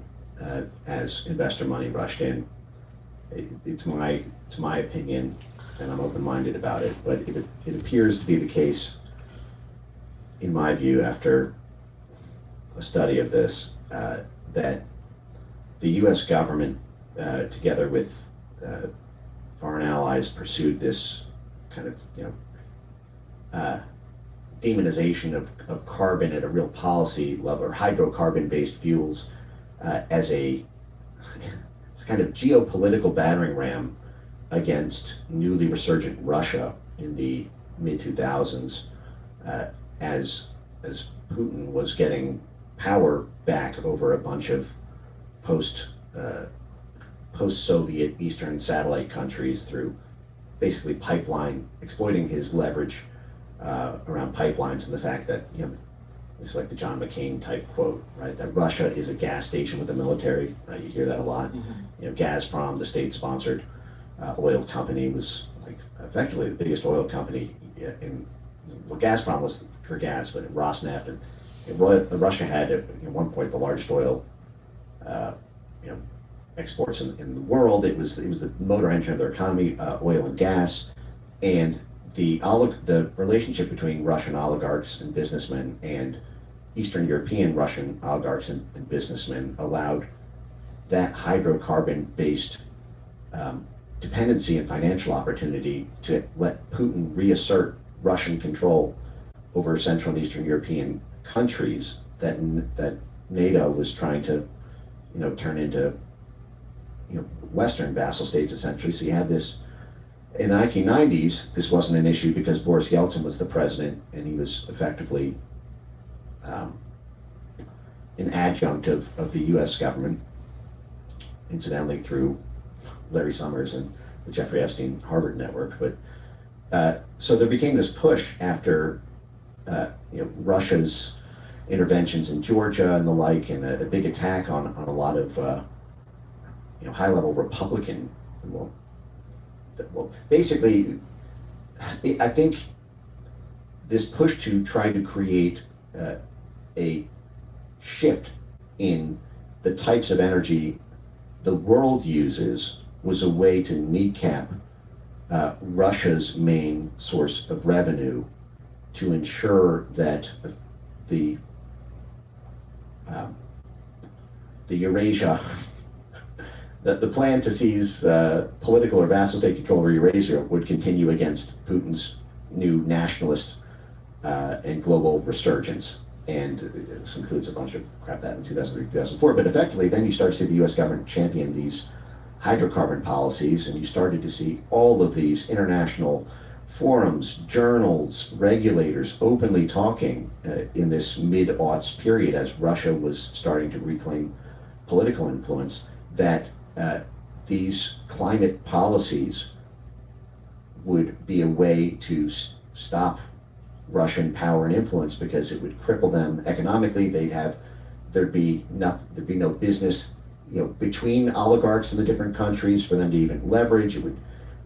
as investor money rushed in. It's my opinion, and I'm open-minded about it, but it appears to be the case, in my view, after a study of this, that the U.S. government, together with foreign allies, pursued this kind of, demonization of carbon at a real policy level, or hydrocarbon-based fuels, as a kind of geopolitical battering ram against newly resurgent Russia in the mid-2000s, as Putin was getting power back over a bunch of post-Soviet Eastern satellite countries through basically exploiting his leverage around pipelines, and the fact that, it's like the John McCain type quote, right? That Russia is a gas station with the military, right? You hear that a lot. Mm-hmm. Gazprom, the state-sponsored oil company, was like effectively the biggest oil company Gazprom was for gas, but Rosneft and Russia had at one point the largest oil exports in the world. It was the motor engine of their economy, oil and gas, and the relationship between Russian oligarchs and businessmen and Eastern European Russian oligarchs and businessmen allowed that hydrocarbon-based dependency and financial opportunity to let Putin reassert Russian control over Central and Eastern European countries that NATO was trying to, turn into, Western vassal states essentially. So you had this in the 1990s. This wasn't an issue because Boris Yeltsin was the president, and he was effectively an adjunct of the U.S. government, incidentally through Larry Summers and the Jeffrey Epstein Harvard network. But so there became this push after Russia's interventions in Georgia and the like, and a big attack on a lot of high-level Republican. Basically, I think this push to try to create a shift in the types of energy the world uses was a way to kneecap Russia's main source of revenue, to ensure that the Eurasia, the plan to seize political or vassal state control over Eurasia would continue against Putin's new nationalist and global resurgence. And this includes a bunch of crap that in 2003, 2004. But effectively, then you start to see the U.S. government champion these hydrocarbon policies, and you started to see all of these international forums, journals, regulators openly talking in this mid-aughts period, as Russia was starting to reclaim political influence, that these climate policies would be a way to stop Russian power and influence, because it would cripple them economically. There'd be no business, between oligarchs in the different countries for them to even leverage. It would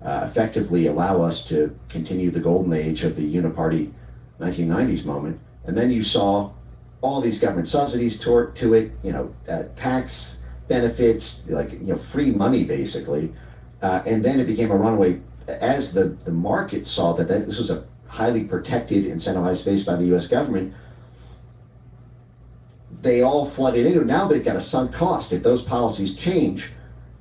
effectively allow us to continue the golden age of the uniparty 1990s moment. And then you saw all these government subsidies to it, tax benefits, free money basically. And then it became a runaway as the market saw that this was a highly protected, incentivized space by the U.S. government. They all flooded into it. Now they've got a sunk cost. If those policies change,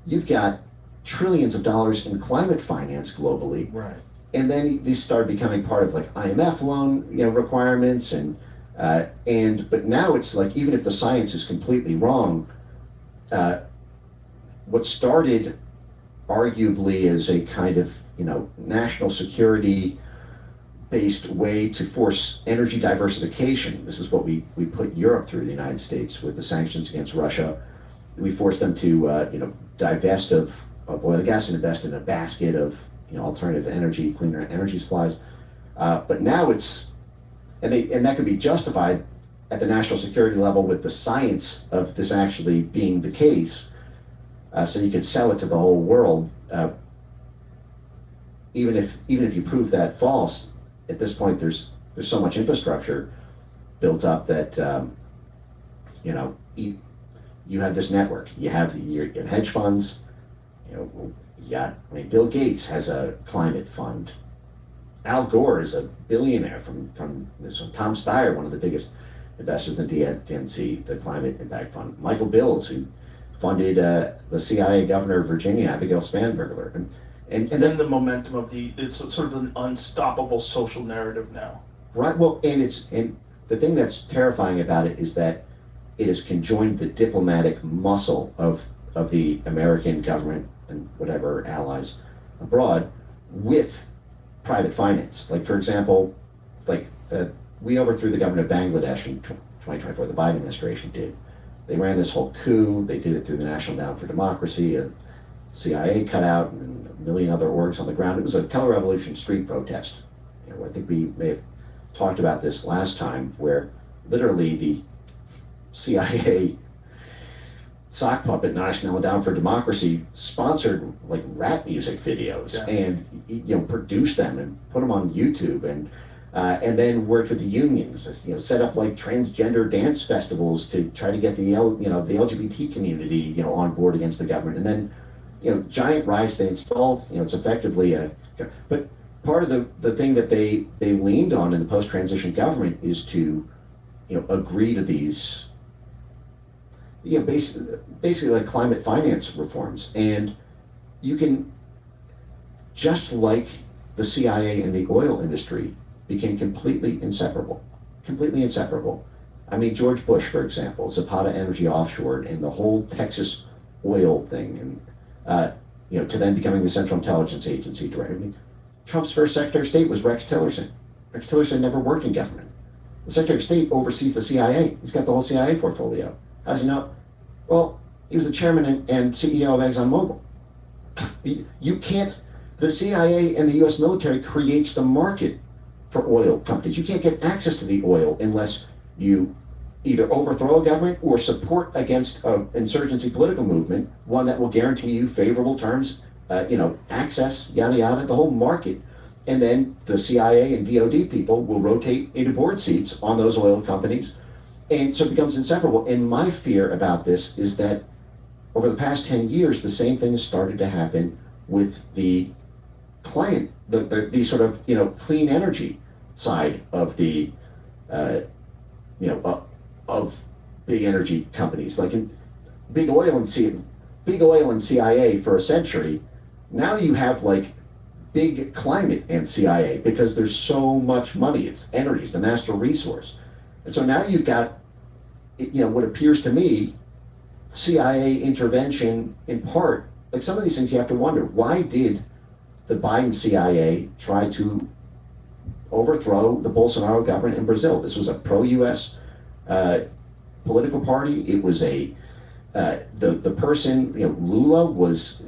you've got trillions of dollars in climate finance globally. Right. And then these start becoming part of IMF loan, requirements, but now it's like, even if the science is completely wrong, what started arguably as a kind of national security based way to force energy diversification. This is what we put Europe through, the United States, with the sanctions against Russia. We forced them to divest of oil and gas and invest in a basket of alternative energy, cleaner energy supplies. But now and that could be justified at the national security level with the science of this actually being the case. So you could sell it to the whole world. Even if you prove that false, at this point there's so much infrastructure built up that you have this network. You have hedge funds. Bill Gates has a climate fund. Al Gore is a billionaire from this. Tom Steyer, one of the biggest investors in the DNC, the Climate Impact Fund. Michael Bills, who funded the CIA governor of Virginia, Abigail Spanberger. And then the momentum of it's sort of an unstoppable social narrative now. Right. Well, and the thing that's terrifying about it is that it has conjoined the diplomatic muscle of the American government and whatever allies abroad with private finance. Like, for example, we overthrew the government of Bangladesh in 2024, the Biden administration did. They ran this whole coup, they did it through the National Endowment for Democracy, a CIA cutout, and a million other orgs on the ground. It was a color revolution street protest. You know, I think we may have talked about this last time, where literally the CIA sock puppet National Endowment for Democracy sponsored like rap music videos and produced them and put them on YouTube and then worked with the unions, set up like transgender dance festivals to try to get the LGBT community on board against the government, and then giant riots they installed. It's effectively but part of the thing that they leaned on in the post-transition government is to agree to these basically like climate finance reforms. And you can, just like the CIA and the oil industry became completely inseparable. I mean, George Bush, for example, Zapata Energy Offshore and the whole Texas oil thing, and to then becoming the Central Intelligence Agency director. I mean, Trump's first Secretary of State was Rex Tillerson. Rex Tillerson never worked in government. The Secretary of State oversees the CIA. He's got the whole CIA portfolio. How's he know? Well, he was the chairman and CEO of ExxonMobil. You can't, the CIA and the US military creates the market for oil companies. You can't get access to the oil unless you either overthrow a government or support against an insurgency political movement, one that will guarantee you favorable terms, access, yada yada, the whole market. And then the CIA and DOD people will rotate into board seats on those oil companies. And so it becomes inseparable. And my fear about this is that over the past 10 years, the same thing has started to happen with the client, the sort of, clean energy side of the, of big energy companies. Like in big oil and CIA for a century. Now you have like big climate and CIA because there's so much money. It's energy, it's the national resource. And so now you've got, what appears to me, CIA intervention in part. Like some of these things you have to wonder, why did the Biden CIA try to overthrow the Bolsonaro government in Brazil? This was a pro-US political party. It was the person, Lula was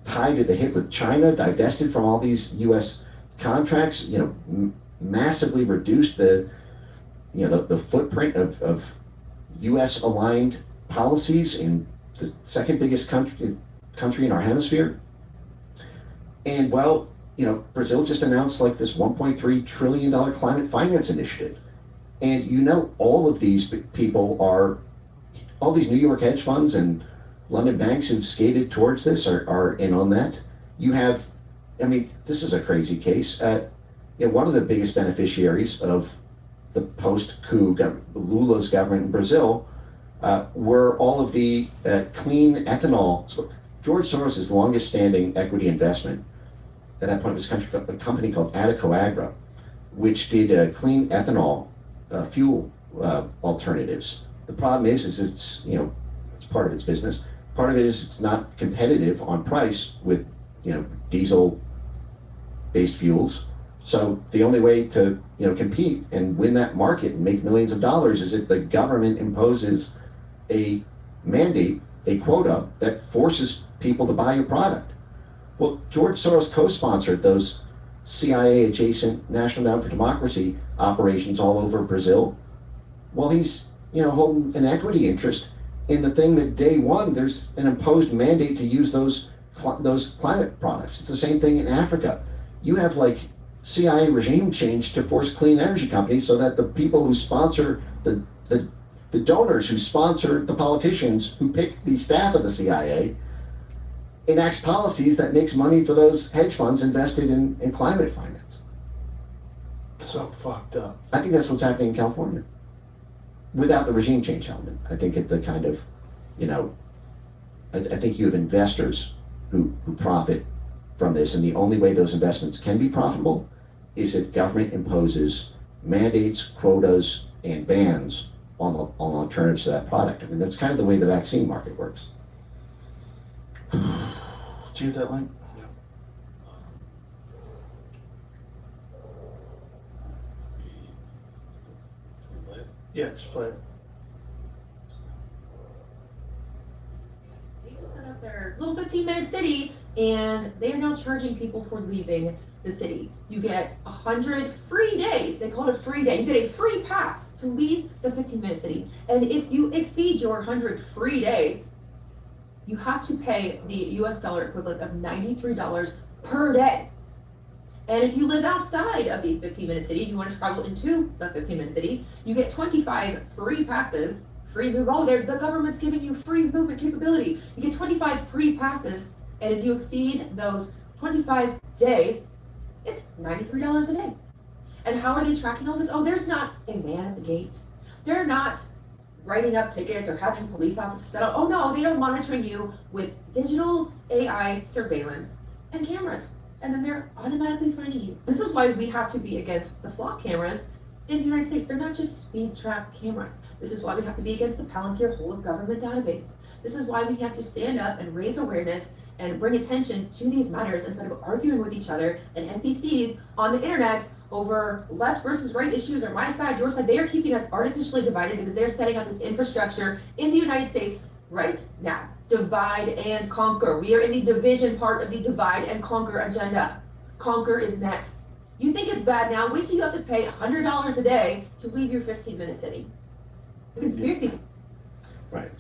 tied at the hip with China, divested from all these US contracts, massively reduced the footprint of US aligned policies in the second biggest country in our hemisphere. And Brazil just announced like this $1.3 trillion climate finance initiative. And all of these people all these New York hedge funds and London banks who've skated towards this are in on that. You have, this is a crazy case. One of the biggest beneficiaries of the post-coup Lula's government in Brazil were all of the clean ethanol. So George Soros' longest standing equity investment at that point was a company called Adecoagro, which did clean ethanol fuel alternatives. The problem is it's part of its business. Part of it is it's not competitive on price with diesel-based fuels. So the only way to compete and win that market and make millions of dollars is if the government imposes a mandate, a quota that forces people to buy your product. Well, George Soros co-sponsored those CIA-adjacent National Endowment for Democracy operations all over Brazil. Well, he's holding an equity interest in the thing that day one there's an imposed mandate to use those climate products. It's the same thing in Africa. You have like CIA regime change to force clean energy companies so that the people who sponsor the donors who sponsor the politicians who pick the staff of the CIA enacts policies that makes money for those hedge funds invested in climate finance. So fucked up. I think that's what's happening in California. Without the regime change element. I think the kind of, I think you have investors who profit from this, and the only way those investments can be profitable is if government imposes mandates, quotas, and bans on alternatives to that product. I mean, that's kind of the way the vaccine market works. Did you get that link? Yeah, just play it. They just set up their little 15-minute city, and they are now charging people for leaving the city. You get 100 free days. They call it a free day. You get a free pass to leave the 15-minute city. And if you exceed your 100 free days, you have to pay the US dollar equivalent of $93 per day. And if you live outside of the 15-minute city, if you want to travel into the 15-minute city, you get 25 free passes, free move. Oh, the government's giving you free movement capability. You get 25 free passes, and if you exceed those 25 days, it's $93 a day. And how are they tracking all this? Oh, there's not a man at the gate. They're not writing up tickets or having police officers set up. Oh no, they are monitoring you with digital AI surveillance and cameras. And then they're automatically finding you. This is why we have to be against the flock cameras in the United States. They're not just speed trap cameras. This is why we have to be against the Palantir whole of government database. This is why we have to stand up and raise awareness and bring attention to these matters instead of arguing with each other and NPCs on the internet over left versus right issues or my side, your side. They are keeping us artificially divided because they're setting up this infrastructure in the United States right now. Divide and conquer. We are in the division part of the divide and conquer agenda. Conquer is next. You think it's bad now? Wait till you have to pay $100 a day to leave your 15-minute city. Conspiracy. Right.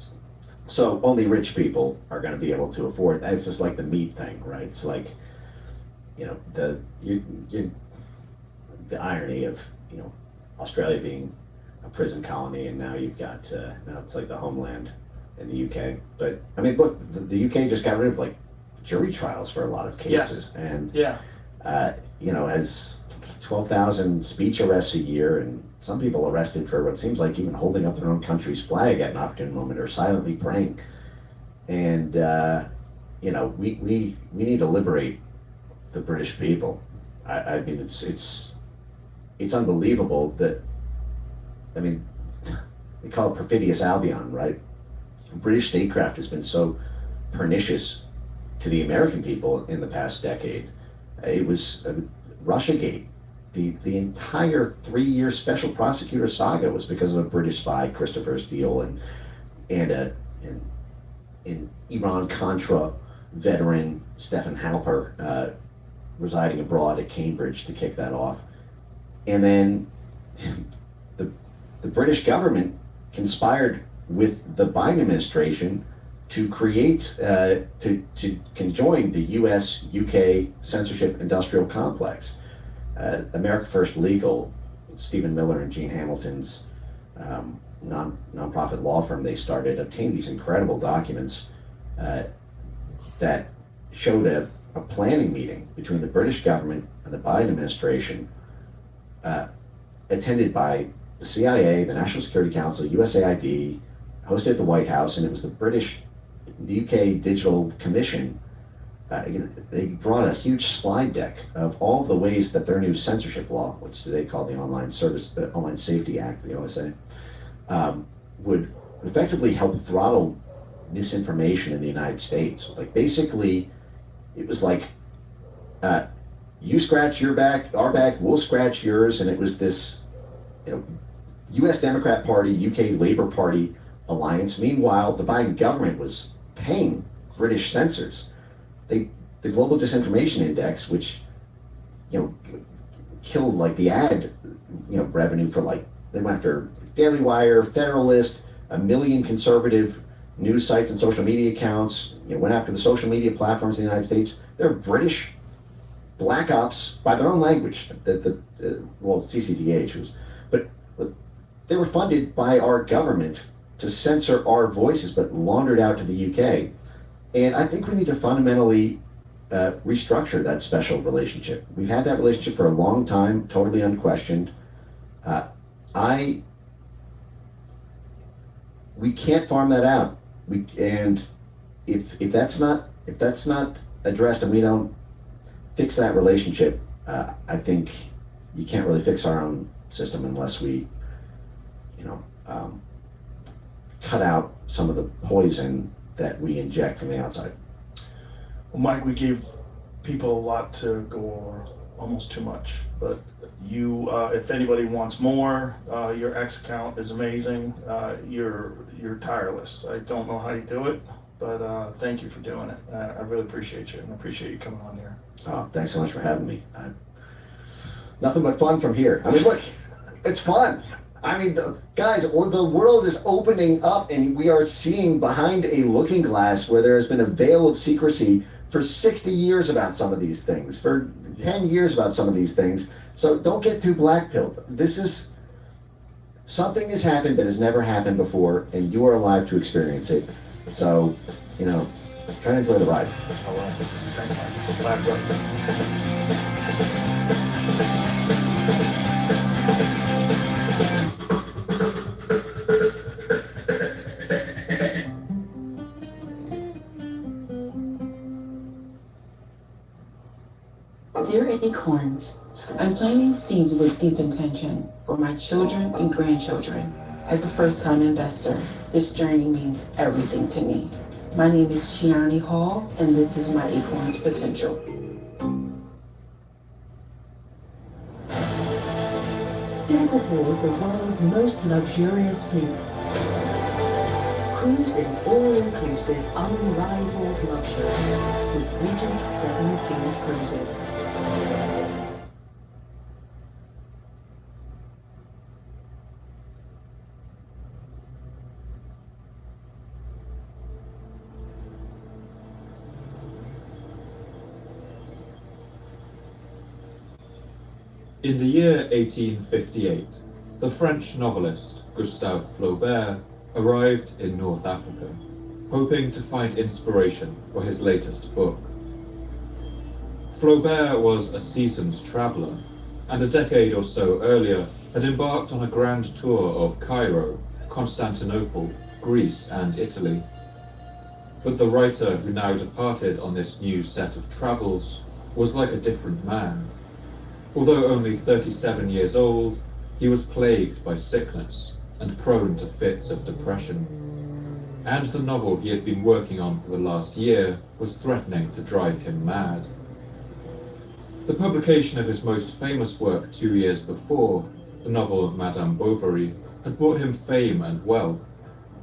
So only rich people are going to be able to afford. It's just like the meat thing, right? It's like, you know, the irony of, you know, Australia being a prison colony, and now you've got now it's like the homeland in the UK. But I mean, look, the UK just got rid of like jury trials for a lot of cases, Yes. and Yeah. You know, has 12,000 speech arrests a year, and some people arrested for what seems like even holding up their own country's flag at an opportune moment or silently praying. And you know, we need to liberate the British people. I mean, it's unbelievable that, I mean, they call it perfidious Albion, right? British statecraft has been so pernicious to the American people in the past decade. It was Russiagate. The entire 3-year special prosecutor saga was because of a British spy, Christopher Steele, and an Iran-Contra veteran, Stephen Halper, residing abroad at Cambridge to kick that off. And then the British government conspired with the Biden administration to create, to conjoin the US-UK censorship industrial complex. America First Legal, Stephen Miller and Gene Hamilton's nonprofit law firm they started, obtained these incredible documents that showed a planning meeting between the British government and the Biden administration, attended by the CIA, the National Security Council, USAID, hosted at the White House, and it was the UK Digital Commission. They brought a huge slide deck of all the ways that their new censorship law, which they call the Online Safety Act, the OSA, would effectively help throttle misinformation in the United States. Like basically, it was like, you scratch your back, our back, we'll scratch yours, and it was this, you know, U.S. Democrat Party, UK Labour Party alliance. Meanwhile, the Biden government was paying British censors. The Global Disinformation Index, which, you know, killed like the ad, you know, revenue for like, they went after Daily Wire, Federalist, 1 million conservative news sites and social media accounts, you know, went after the social media platforms in the United States. They're British black ops by their own language, well, CCDH was, but they were funded by our government to censor our voices, but laundered out to the UK. And I think we need to fundamentally restructure that special relationship. We've had that relationship for a long time, totally unquestioned. We can't farm that out. And if that's not addressed and we don't fix that relationship, I think you can't really fix our own system unless we, you know, cut out some of the poison that we inject from the outside. Well, Mike, we gave people a lot to go over. almost too much. But you, if anybody wants more, your X account is amazing. You're tireless. I don't know how you do it, but thank you for doing it. I really appreciate you, and I appreciate you coming on here. Oh, thanks so much for having me. Nothing but fun from here. I mean, look, it's fun. I mean, guys, the world is opening up, and we are seeing behind a looking glass where there has been a veil of secrecy for 60 years about some of these things, for 10 years about some of these things. So don't get too black-pilled. Something has happened that has never happened before, and you are alive to experience it. So, you know, try to enjoy the ride. All right. Thanks, man. Glad to. Dear Acorns, I'm planting seeds with deep intention for my children and grandchildren. As a first-time investor, this journey means everything to me. My name is Chiani Hall, and this is my Acorns Potential. Step aboard the world's most luxurious fleet. Cruise in all-inclusive, unrivaled luxury with Regent Seven Seas Cruises. In the year 1858, the French novelist Gustave Flaubert arrived in North Africa, hoping to find inspiration for his latest book. Flaubert was a seasoned traveller, and a decade or so earlier had embarked on a grand tour of Cairo, Constantinople, Greece, and Italy. But the writer who now departed on this new set of travels was like a different man. Although only 37 years old, he was plagued by sickness and prone to fits of depression. And the novel he had been working on for the last year was threatening to drive him mad. The publication of his most famous work 2 years before, the novel Madame Bovary, had brought him fame and wealth,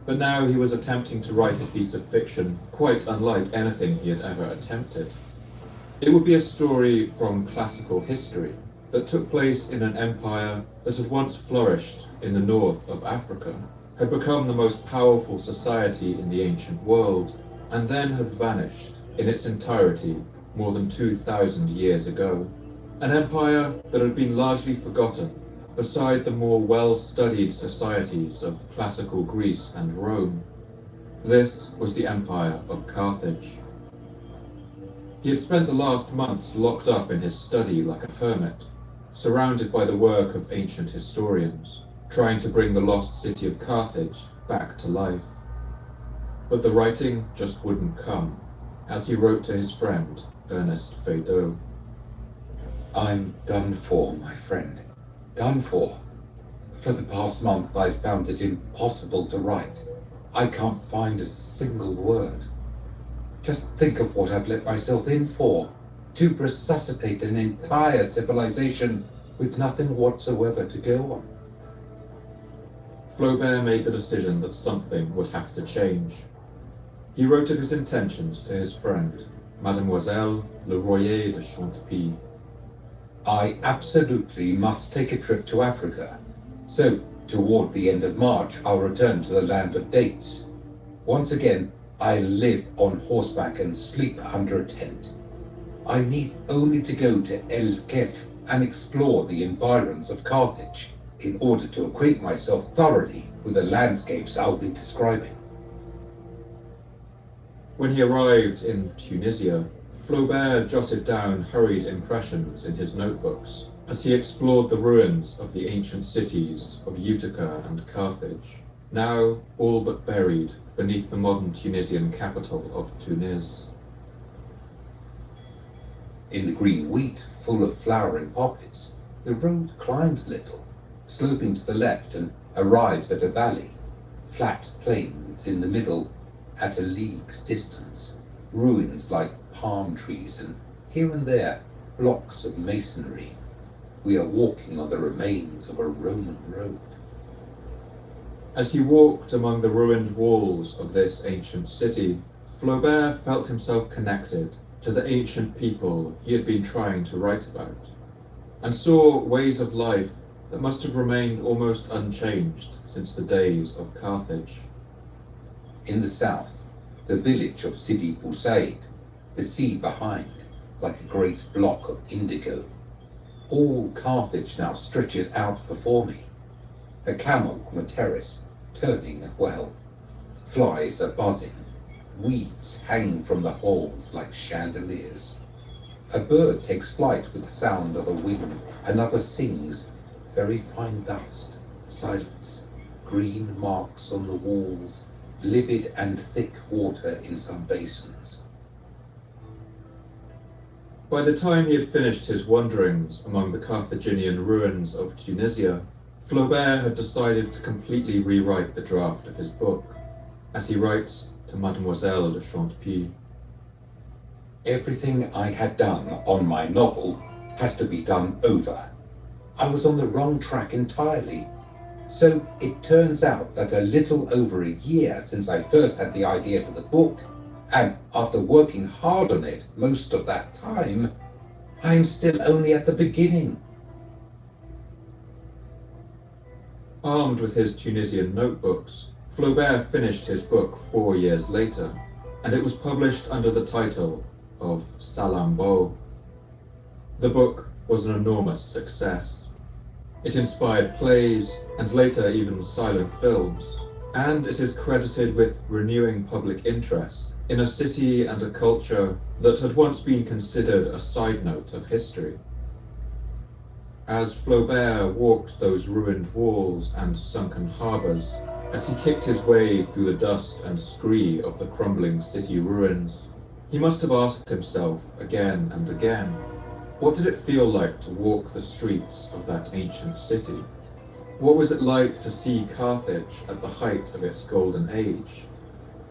but now he was attempting to write a piece of fiction quite unlike anything he had ever attempted. It would be a story from classical history that took place in an empire that had once flourished in the north of Africa, had become the most powerful society in the ancient world, and then had vanished in its entirety more than 2,000 years ago. An empire that had been largely forgotten beside the more well-studied societies of classical Greece and Rome. This was the Empire of Carthage. He had spent the last months locked up in his study like a hermit, surrounded by the work of ancient historians, trying to bring the lost city of Carthage back to life. But the writing just wouldn't come, as he wrote to his friend, Ernest Feydeau. I'm done for, my friend. Done for. For the past month, I've found it impossible to write. I can't find a single word. Just think of what I've let myself in for. To resuscitate an entire civilization with nothing whatsoever to go on. Flaubert made the decision that something would have to change. He wrote of his intentions to his friend, Mademoiselle Le Royer de Chantepie. I absolutely must take a trip to Africa. So, toward the end of March, I'll return to the land of dates. Once again, I live on horseback and sleep under a tent. I need only to go to El Kef and explore the environs of Carthage in order to acquaint myself thoroughly with the landscapes I'll be describing. When he arrived in Tunisia, Flaubert jotted down hurried impressions in his notebooks as he explored the ruins of the ancient cities of Utica and Carthage, now all but buried beneath the modern Tunisian capital of Tunis. In the green wheat, full of flowering poppies, the road climbs a little, sloping to the left and arrives at a valley, flat plains in the middle, at a league's distance, ruins like palm trees, and here and there, blocks of masonry. We are walking on the remains of a Roman road. As he walked among the ruined walls of this ancient city, Flaubert felt himself connected to the ancient people he had been trying to write about, and saw ways of life that must have remained almost unchanged since the days of Carthage. In the south, the village of Sidi Bou Said, the sea behind, like a great block of indigo. All Carthage now stretches out before me. A camel on a terrace, turning a well. Flies are buzzing. Weeds hang from the holes like chandeliers. A bird takes flight with the sound of a wing. Another sings. Very fine dust. Silence. Green marks on the walls. Livid and thick water in some basins. By the time he had finished his wanderings among the Carthaginian ruins of Tunisia, Flaubert had decided to completely rewrite the draft of his book, as he writes to Mademoiselle de Chantepie. Everything I had done on my novel has to be done over. I was on the wrong track entirely. So it turns out that a little over a year since I first had the idea for the book, and after working hard on it most of that time, I'm still only at the beginning. Armed with his Tunisian notebooks, Flaubert finished his book 4 years later, and it was published under the title of Salammbô. The book was an enormous success. It inspired plays, and later even silent films, and it is credited with renewing public interest in a city and a culture that had once been considered a side note of history. As Flaubert walked those ruined walls and sunken harbours, as he kicked his way through the dust and scree of the crumbling city ruins, he must have asked himself again and again, what did it feel like to walk the streets of that ancient city? What was it like to see Carthage at the height of its golden age?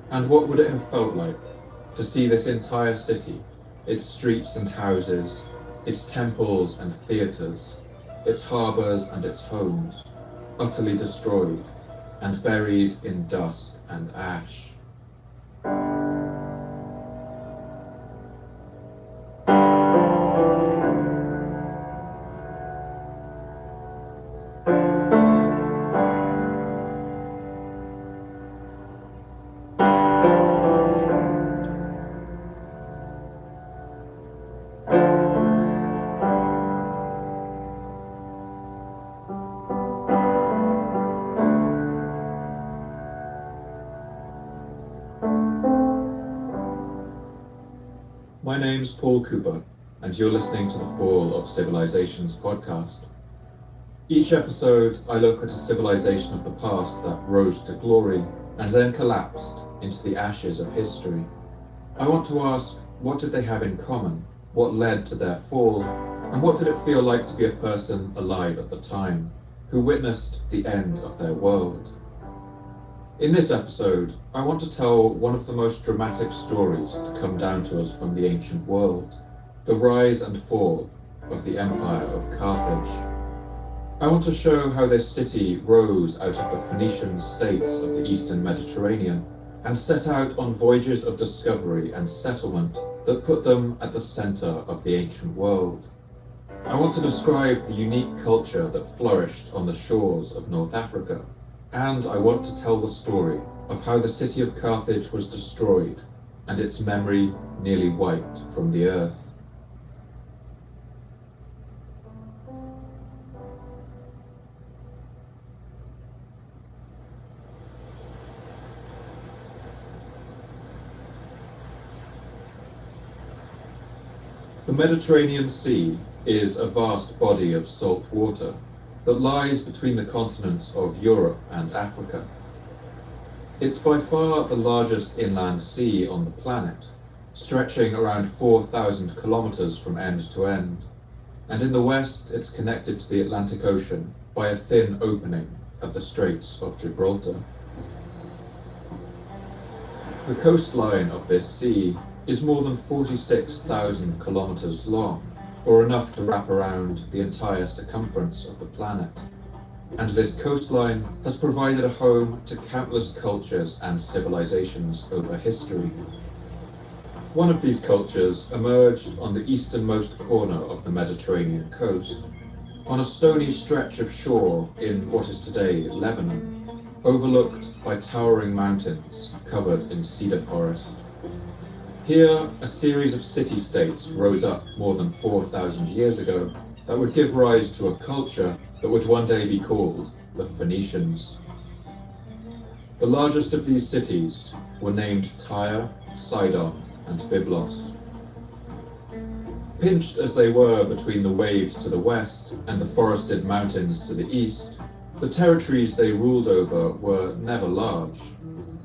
And what would it have felt like to see this entire city, its streets and houses, its temples and theatres, its harbours and its homes, utterly destroyed and buried in dust and ash? My name's Paul Cooper, and you're listening to the Fall of Civilizations podcast. Each episode, I look at a civilization of the past that rose to glory and then collapsed into the ashes of history. I want to ask, what did they have in common? What led to their fall? And what did it feel like to be a person alive at the time, who witnessed the end of their world? In this episode, I want to tell one of the most dramatic stories to come down to us from the ancient world, the rise and fall of the Empire of Carthage. I want to show how this city rose out of the Phoenician states of the Eastern Mediterranean and set out on voyages of discovery and settlement that put them at the center of the ancient world. I want to describe the unique culture that flourished on the shores of North Africa. And I want to tell the story of how the city of Carthage was destroyed and its memory nearly wiped from the earth. The Mediterranean Sea is a vast body of salt water that lies between the continents of Europe and Africa. It's by far the largest inland sea on the planet, stretching around 4,000 kilometers from end to end, and in the west it's connected to the Atlantic Ocean by a thin opening at the Straits of Gibraltar. The coastline of this sea is more than 46,000 kilometers long, or enough to wrap around the entire circumference of the planet. And this coastline has provided a home to countless cultures and civilizations over history. One of these cultures emerged on the easternmost corner of the Mediterranean coast, on a stony stretch of shore in what is today Lebanon, overlooked by towering mountains covered in cedar forest. Here, a series of city-states rose up more than 4,000 years ago that would give rise to a culture that would one day be called the Phoenicians. The largest of these cities were named Tyre, Sidon, and Byblos. Pinched as they were between the waves to the west and the forested mountains to the east, the territories they ruled over were never large.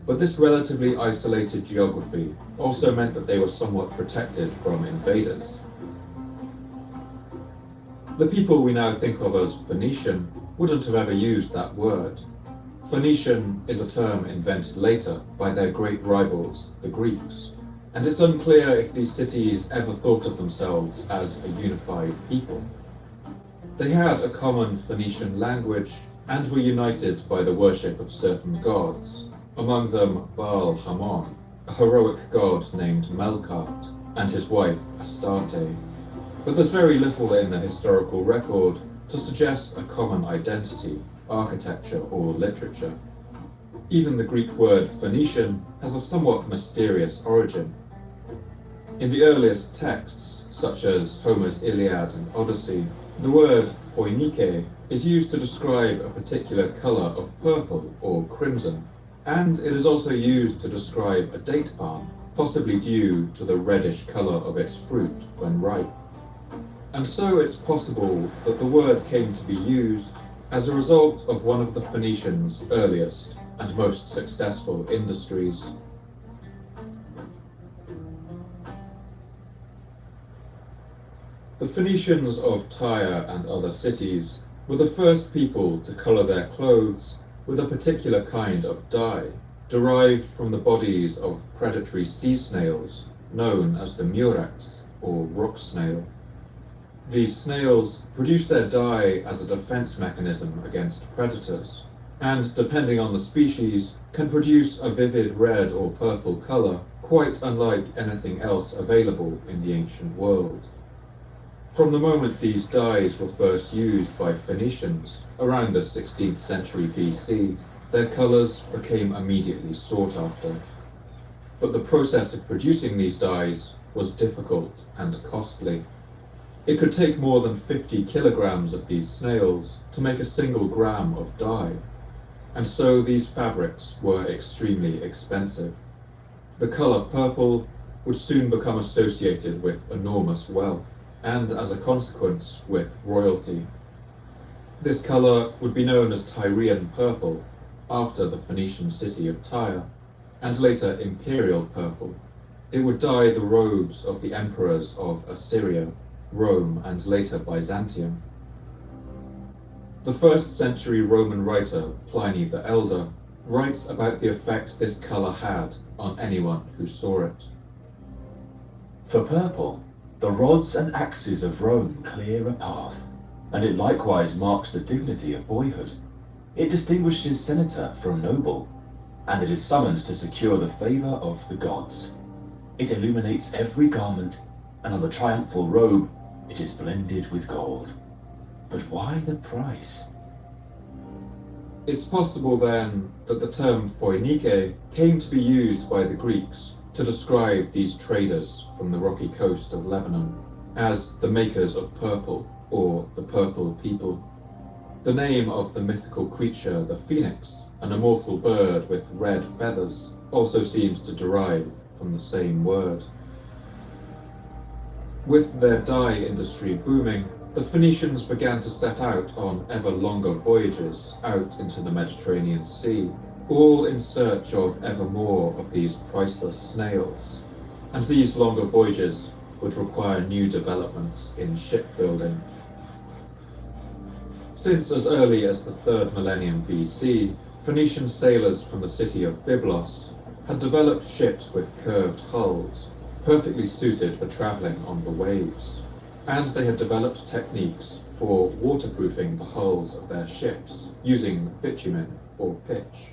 But this relatively isolated geography also meant that they were somewhat protected from invaders. The people we now think of as Phoenician wouldn't have ever used that word. Phoenician is a term invented later by their great rivals, the Greeks, and it's unclear if these cities ever thought of themselves as a unified people. They had a common Phoenician language and were united by the worship of certain gods, among them Baal Hamon, a heroic god named Melkart, and his wife Astarte. But there's very little in the historical record to suggest a common identity, architecture, or literature. Even the Greek word Phoenician has a somewhat mysterious origin. In the earliest texts, such as Homer's Iliad and Odyssey, the word Phoinike is used to describe a particular colour of purple or crimson, and it is also used to describe a date palm, possibly due to the reddish colour of its fruit when ripe. And so it's possible that the word came to be used as a result of one of the Phoenicians' earliest and most successful industries. The Phoenicians of Tyre and other cities were the first people to colour their clothes with a particular kind of dye, derived from the bodies of predatory sea snails known as the murex, or rock snail. These snails produce their dye as a defense mechanism against predators, and depending on the species, can produce a vivid red or purple color, quite unlike anything else available in the ancient world. From the moment these dyes were first used by Phoenicians, around the 16th century BC, their colors became immediately sought after. But the process of producing these dyes was difficult and costly. It could take more than 50 kilograms of these snails to make a single gram of dye, and so these fabrics were extremely expensive. The color purple would soon become associated with enormous wealth, and as a consequence with royalty. This color would be known as Tyrian purple, after the Phoenician city of Tyre, and later imperial purple. It would dye the robes of the emperors of Assyria, Rome, and later Byzantium. The 1st century Roman writer Pliny the Elder writes about the effect this color had on anyone who saw it. For purple, the rods and axes of Rome clear a path, and it likewise marks the dignity of boyhood. It distinguishes senator from noble, and it is summoned to secure the favor of the gods. It illuminates every garment, and on the triumphal robe it is blended with gold. But why the price? It's possible then that the term Phoinike came to be used by the Greeks to describe these traders from the rocky coast of Lebanon as the makers of purple, or the purple people. The name of the mythical creature, the phoenix, an immortal bird with red feathers, also seems to derive from the same word. With their dye industry booming, the Phoenicians began to set out on ever longer voyages out into the Mediterranean Sea, all in search of ever more of these priceless snails. And these longer voyages would require new developments in shipbuilding. Since as early as the 3rd millennium BC, Phoenician sailors from the city of Byblos had developed ships with curved hulls, perfectly suited for travelling on the waves. and they had developed techniques for waterproofing the hulls of their ships using bitumen or pitch.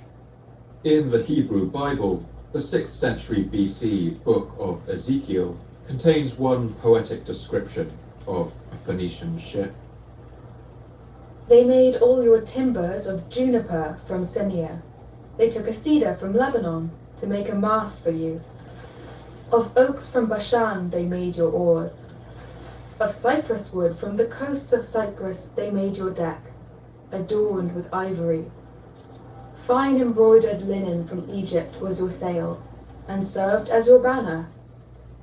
In the Hebrew Bible, the 6th century BC book of Ezekiel contains one poetic description of a Phoenician ship. They made all your timbers of juniper from Senir. They took a cedar from Lebanon to make a mast for you. Of oaks from Bashan they made your oars. Of cypress wood from the coasts of Cyprus they made your deck, adorned with ivory. Fine embroidered linen from Egypt was your sail, and served as your banner.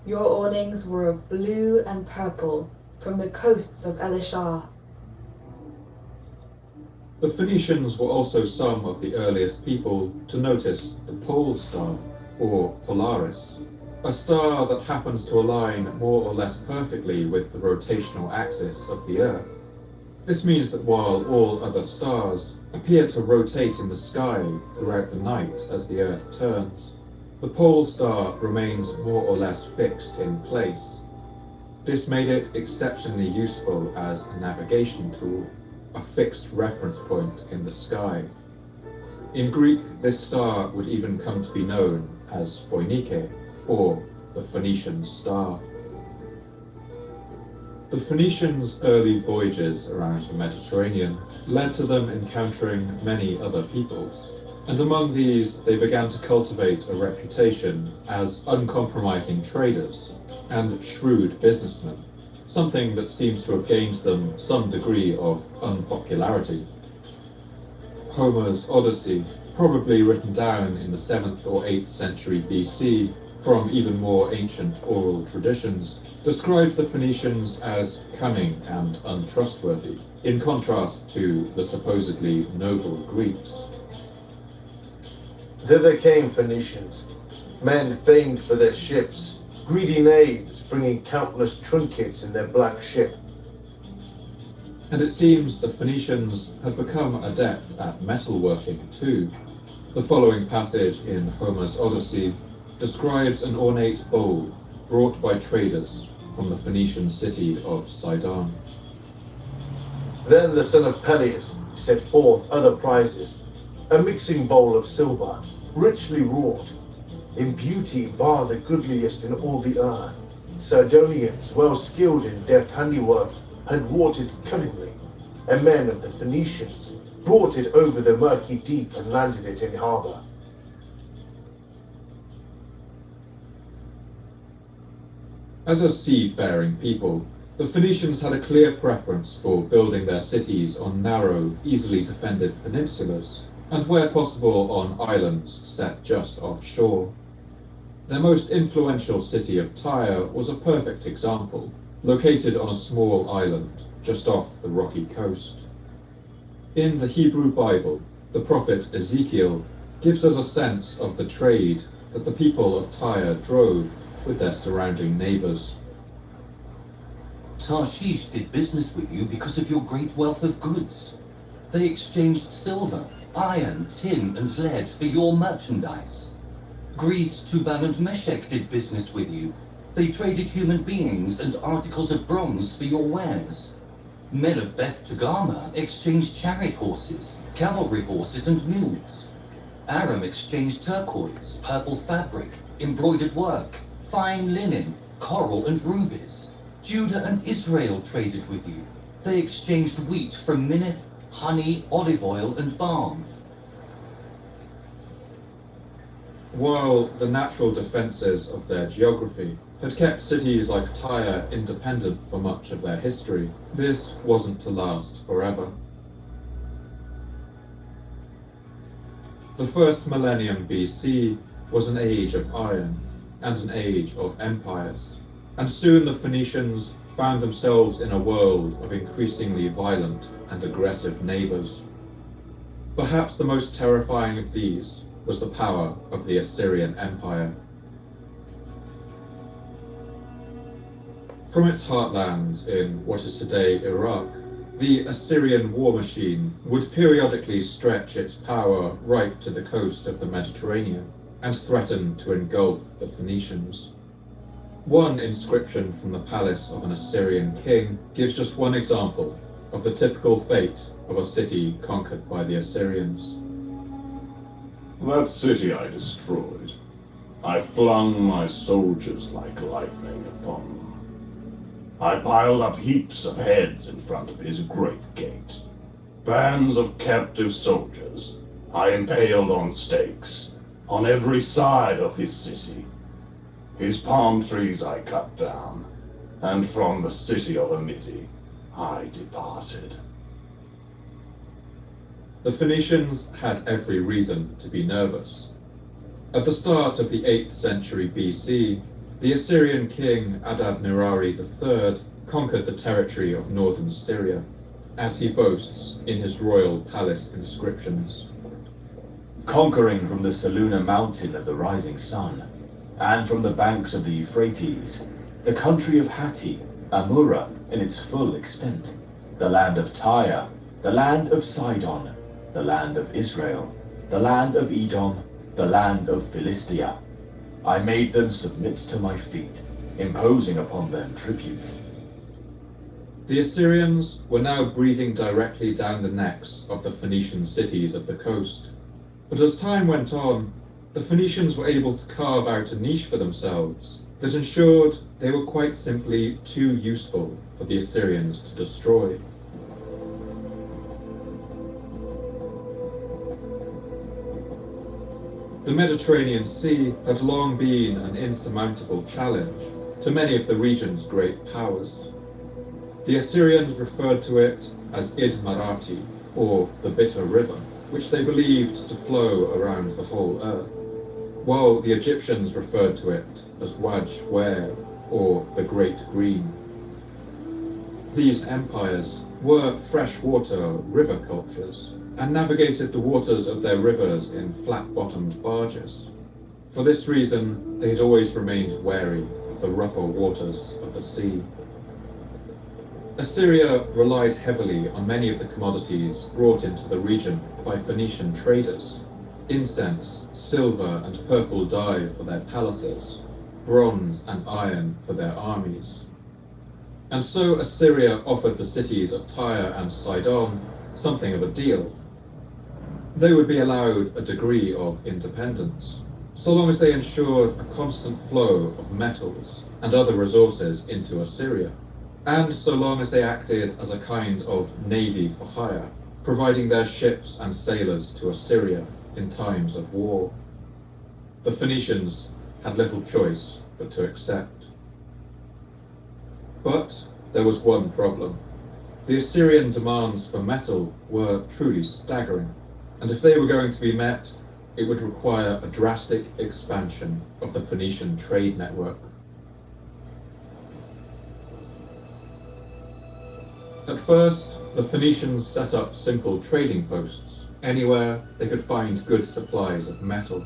Your awnings were of blue and purple from the coasts of Elishah. The Phoenicians were also some of the earliest people to notice the pole star, or Polaris, a star that happens to align more or less perfectly with the rotational axis of the Earth. This means that while all other stars appear to rotate in the sky throughout the night as the Earth turns, the pole star remains more or less fixed in place. This made it exceptionally useful as a navigation tool, a fixed reference point in the sky. In Greek, this star would even come to be known as Phoinike, or the Phoenician star. The Phoenicians' early voyages around the Mediterranean led to them encountering many other peoples, and among these they began to cultivate a reputation as uncompromising traders and shrewd businessmen, something that seems to have gained them some degree of unpopularity. Homer's Odyssey, probably written down in the 7th or 8th century BC from even more ancient oral traditions, describes the Phoenicians as cunning and untrustworthy, in contrast to the supposedly noble Greeks. Thither came Phoenicians, men famed for their ships, greedy knaves bringing countless trinkets in their black ship. And it seems the Phoenicians had become adept at metalworking too. The following passage in Homer's Odyssey describes an ornate bowl brought by traders from the Phoenician city of Sidon. Then the son of Peleus set forth other prizes, a mixing bowl of silver, richly wrought, in beauty far the goodliest in all the earth. Sidonians, well skilled in deft handiwork, had wrought it cunningly, and men of the Phoenicians brought it over the murky deep and landed it in harbour. As a seafaring people, the Phoenicians had a clear preference for building their cities on narrow, easily defended peninsulas, and where possible on islands set just offshore. Their most influential city of Tyre was a perfect example, located on a small island just off the rocky coast. In the Hebrew Bible, the prophet Ezekiel gives us a sense of the trade that the people of Tyre drove with their surrounding neighbors. Tarshish did business with you because of your great wealth of goods. They exchanged silver, iron, tin, and lead for your merchandise. Greece, Tubal, and Meshech did business with you. They traded human beings and articles of bronze for your wares. Men of Beth Togarmah exchanged chariot horses, cavalry horses, and mules. Aram exchanged turquoise, purple fabric, embroidered work, fine linen, coral, and rubies. Judah and Israel traded with you. They exchanged wheat from Minnith, honey, olive oil, and balm. While the natural defences of their geography had kept cities like Tyre independent for much of their history, this wasn't to last forever. The first millennium BC was an age of iron and an age of empires, and soon the Phoenicians found themselves in a world of increasingly violent and aggressive neighbours. Perhaps the most terrifying of these was the power of the Assyrian Empire. From its heartlands in what is today Iraq, the Assyrian war machine would periodically stretch its power right to the coast of the Mediterranean and threaten to engulf the Phoenicians. One inscription from the palace of an Assyrian king gives just one example of the typical fate of a city conquered by the Assyrians. That city I destroyed. I flung my soldiers like lightning upon them. I piled up heaps of heads in front of his great gate. Bands of captive soldiers I impaled on stakes on every side of his city. His palm trees I cut down, and from the city of Amiti I departed. The Phoenicians had every reason to be nervous. At the start of the 8th century BC, the Assyrian king Adad-nirari III conquered the territory of northern Syria, as he boasts in his royal palace inscriptions. Conquering from the Saluna mountain of the rising sun, and from the banks of the Euphrates, the country of Hatti, Amurra in its full extent, the land of Tyre, the land of Sidon, the land of Israel, the land of Edom, the land of Philistia. I made them submit to my feet, imposing upon them tribute. The Assyrians were now breathing directly down the necks of the Phoenician cities of the coast. But as time went on, the Phoenicians were able to carve out a niche for themselves that ensured they were quite simply too useful for the Assyrians to destroy. The Mediterranean Sea had long been an insurmountable challenge to many of the region's great powers. The Assyrians referred to it as Id Marati, or the Bitter River, which they believed to flow around the whole earth, while the Egyptians referred to it as Waj Wer, or the Great Green. These empires were freshwater river cultures, and navigated the waters of their rivers in flat-bottomed barges. For this reason, they had always remained wary of the rougher waters of the sea. Assyria relied heavily on many of the commodities brought into the region by Phoenician traders: incense, silver, and purple dye for their palaces, bronze and iron for their armies. And so Assyria offered the cities of Tyre and Sidon something of a deal. They would be allowed a degree of independence, so long as they ensured a constant flow of metals and other resources into Assyria, and so long as they acted as a kind of navy for hire, providing their ships and sailors to Assyria in times of war. The Phoenicians had little choice but to accept. But there was one problem. The Assyrian demands for metal were truly staggering, and if they were going to be met, it would require a drastic expansion of the Phoenician trade network. At first, the Phoenicians set up simple trading posts anywhere they could find good supplies of metal.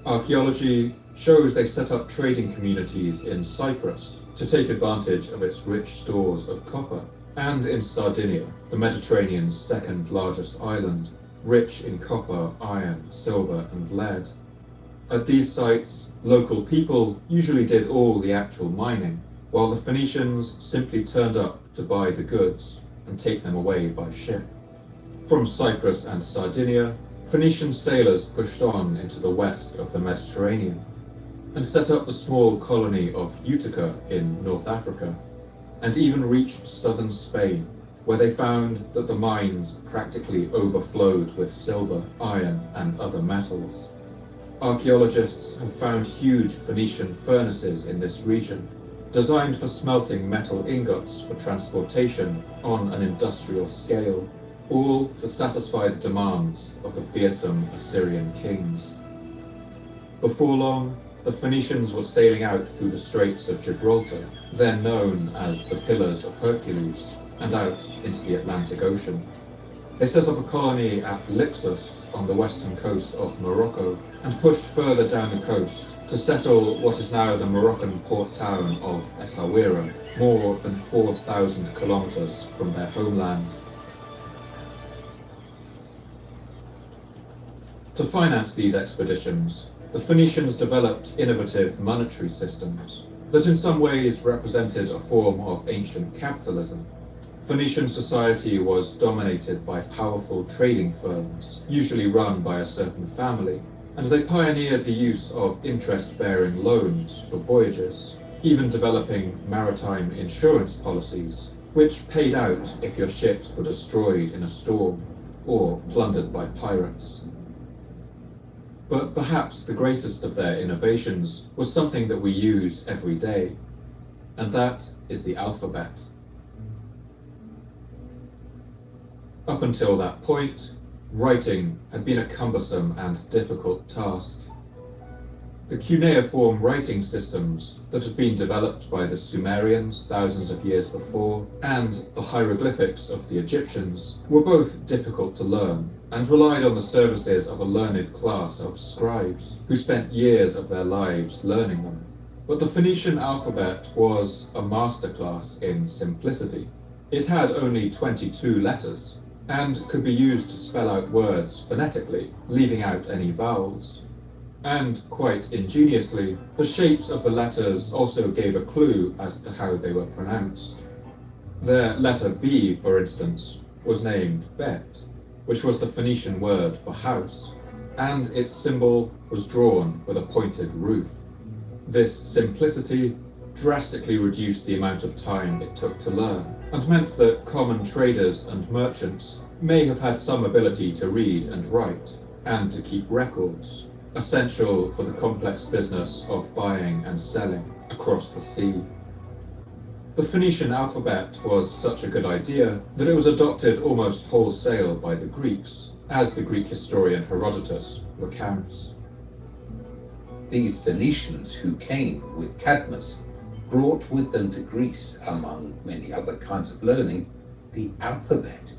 Archaeology shows they set up trading communities in Cyprus to take advantage of its rich stores of copper, and in Sardinia, the Mediterranean's second largest island, rich in copper, iron, silver, and lead. At these sites, local people usually did all the actual mining, while the Phoenicians simply turned up to buy the goods and take them away by ship. From Cyprus and Sardinia, Phoenician sailors pushed on into the west of the Mediterranean and set up the small colony of Utica in North Africa, and even reached southern Spain, where they found that the mines practically overflowed with silver, iron, and other metals. Archaeologists have found huge Phoenician furnaces in this region, designed for smelting metal ingots for transportation on an industrial scale, all to satisfy the demands of the fearsome Assyrian kings. Before long, the Phoenicians were sailing out through the Straits of Gibraltar, then known as the Pillars of Hercules, and out into the Atlantic Ocean. They set up a colony at Lixus on the western coast of Morocco and pushed further down the coast to settle what is now the Moroccan port town of Essaouira, more than 4,000 kilometers from their homeland. To finance these expeditions, the Phoenicians developed innovative monetary systems that in some ways represented a form of ancient capitalism. Phoenician society was dominated by powerful trading firms, usually run by a certain family, and they pioneered the use of interest-bearing loans for voyages, even developing maritime insurance policies, which paid out if your ships were destroyed in a storm or plundered by pirates. But perhaps the greatest of their innovations was something that we use every day, and that is the alphabet. Up until that point, writing had been a cumbersome and difficult task. The cuneiform writing systems that had been developed by the Sumerians thousands of years before and the hieroglyphics of the Egyptians were both difficult to learn and relied on the services of a learned class of scribes who spent years of their lives learning them. But the Phoenician alphabet was a masterclass in simplicity. It had only 22 letters and could be used to spell out words phonetically, leaving out any vowels. And, quite ingeniously, the shapes of the letters also gave a clue as to how they were pronounced. Their letter B, for instance, was named Bet, which was the Phoenician word for house, and its symbol was drawn with a pointed roof. This simplicity drastically reduced the amount of time it took to learn, and meant that common traders and merchants may have had some ability to read and write, and to keep records, essential for the complex business of buying and selling across the sea. The Phoenician alphabet was such a good idea that it was adopted almost wholesale by the Greeks, as the Greek historian Herodotus recounts. These Phoenicians who came with Cadmus brought with them to Greece, among many other kinds of learning, the alphabet.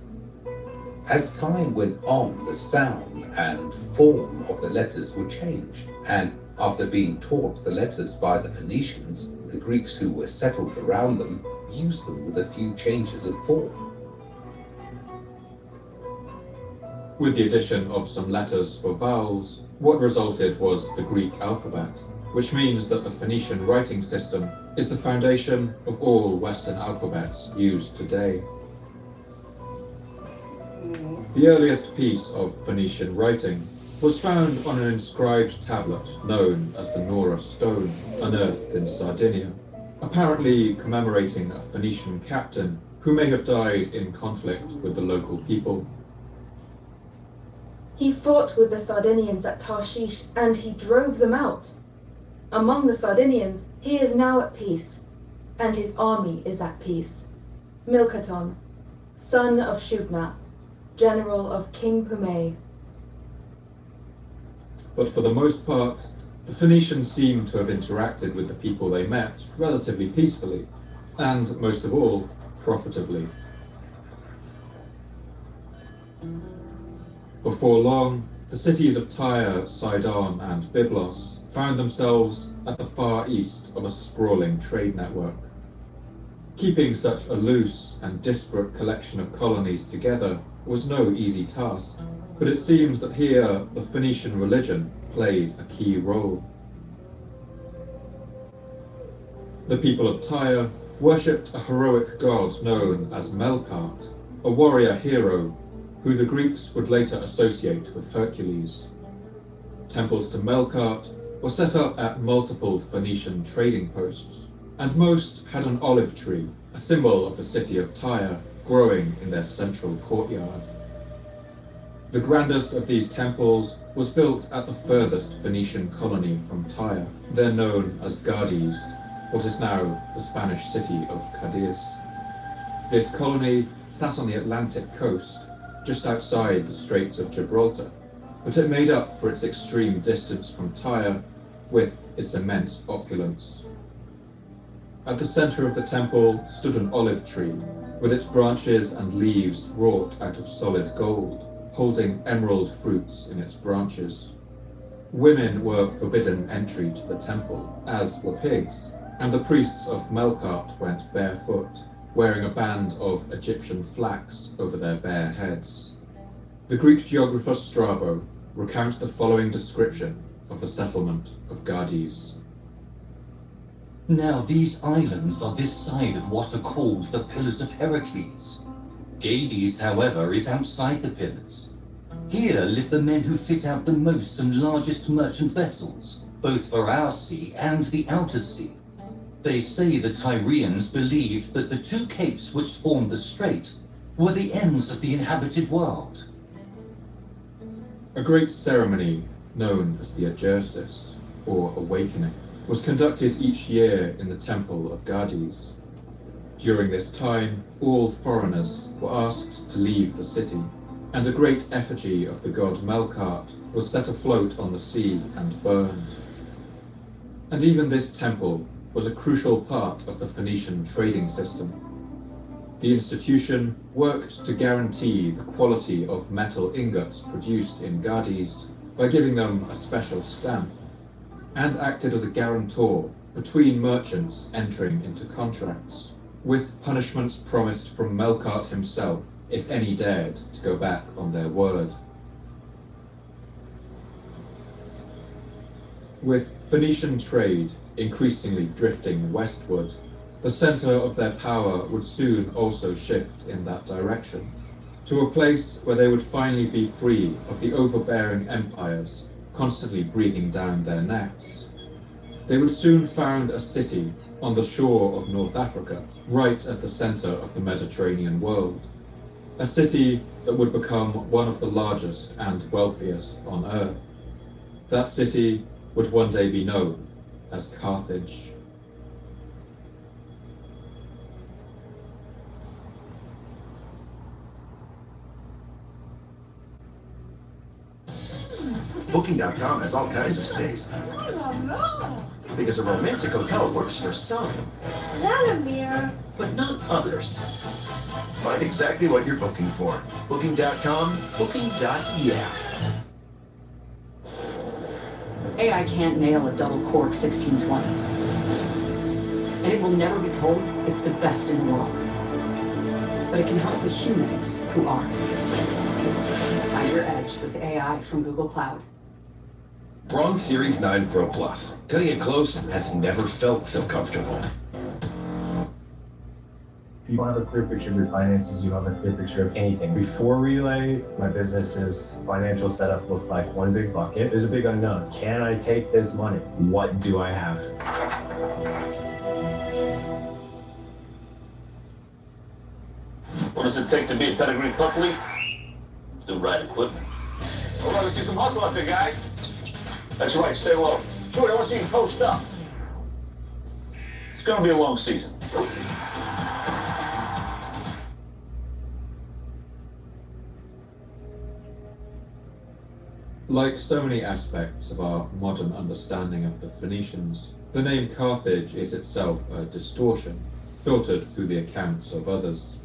As time went on, the sound and form of the letters would change, and after being taught the letters by the Phoenicians, the Greeks who were settled around them used them with a few changes of form. With the addition of some letters for vowels, what resulted was the Greek alphabet, which means that the Phoenician writing system is the foundation of all Western alphabets used today. The earliest piece of Phoenician writing was found on an inscribed tablet known as the Nora Stone, unearthed in Sardinia, apparently commemorating a Phoenician captain who may have died in conflict with the local people. He fought with the Sardinians at Tarshish and he drove them out. Among the Sardinians, he is now at peace, and his army is at peace. Milcaton, son of Shubna, general of King Pumei. But for the most part, the Phoenicians seem to have interacted with the people they met relatively peacefully, and most of all, profitably. Before long, the cities of Tyre, Sidon, and Byblos found themselves at the far east of a sprawling trade network. Keeping such a loose and disparate collection of colonies together was no easy task, but it seems that here the Phoenician religion played a key role. The people of Tyre worshipped a heroic god known as Melkart, a warrior hero who the Greeks would later associate with Hercules. Temples to Melkart were set up at multiple Phoenician trading posts, and most had an olive tree, a symbol of the city of Tyre, growing in their central courtyard. The grandest of these temples was built at the furthest Phoenician colony from Tyre, then known as Gades, what is now the Spanish city of Cadiz. This colony sat on the Atlantic coast, just outside the Straits of Gibraltar, but it made up for its extreme distance from Tyre with its immense opulence. At the center of the temple stood an olive tree, with its branches and leaves wrought out of solid gold, holding emerald fruits in its branches. Women were forbidden entry to the temple, as were pigs, and the priests of Melkart went barefoot, wearing a band of Egyptian flax over their bare heads. The Greek geographer Strabo recounts the following description of the settlement of Gades. Now these islands are this side of what are called the Pillars of Heracles. Gades, however, is outside the pillars. Here live the men who fit out the most and largest merchant vessels, both for our sea and the outer sea. They say the Tyrians believed that the two capes which form the strait were the ends of the inhabited world. A great ceremony known as the Agersis, or Awakening, was conducted each year in the Temple of Gades. During this time, all foreigners were asked to leave the city, and a great effigy of the god Melkart was set afloat on the sea and burned. And even this temple was a crucial part of the Phoenician trading system. The institution worked to guarantee the quality of metal ingots produced in Gades by giving them a special stamp, and acted as a guarantor between merchants entering into contracts, with punishments promised from Melkart himself if any dared to go back on their word. With Phoenician trade increasingly drifting westward, the center of their power would soon also shift in that direction, to a place where they would finally be free of the overbearing empires constantly breathing down their necks. They would soon found a city on the shore of North Africa, right at the center of the Mediterranean world. A city that would become one of the largest and wealthiest on Earth. That city would one day be known as Carthage. Booking.com has all kinds of stays. Because a romantic hotel works for some, but not others. Find exactly what you're booking for. Booking.com, booking.yeah. AI can't nail a double cork 1620. And it will never be told it's the best in the world. But it can help the humans who are. Find your edge with AI from Google Cloud. Bronze Series 9 Pro Plus. Cutting it close has never felt so comfortable. If you don't have a clear picture of your finances, you don't have a clear picture of anything. Before Relay, my business's financial setup looked like one big bucket. There's a big unknown. Can I take this money? What do I have? What does it take to be a pedigree puckly? The right equipment. All right, let's see some hustle out there, guys. That's right, stay low. Sure, I want to see you post up. It's gonna be a long season. Like so many aspects of our modern understanding of the Phoenicians, the name Carthage is itself a distortion, filtered through the accounts of others.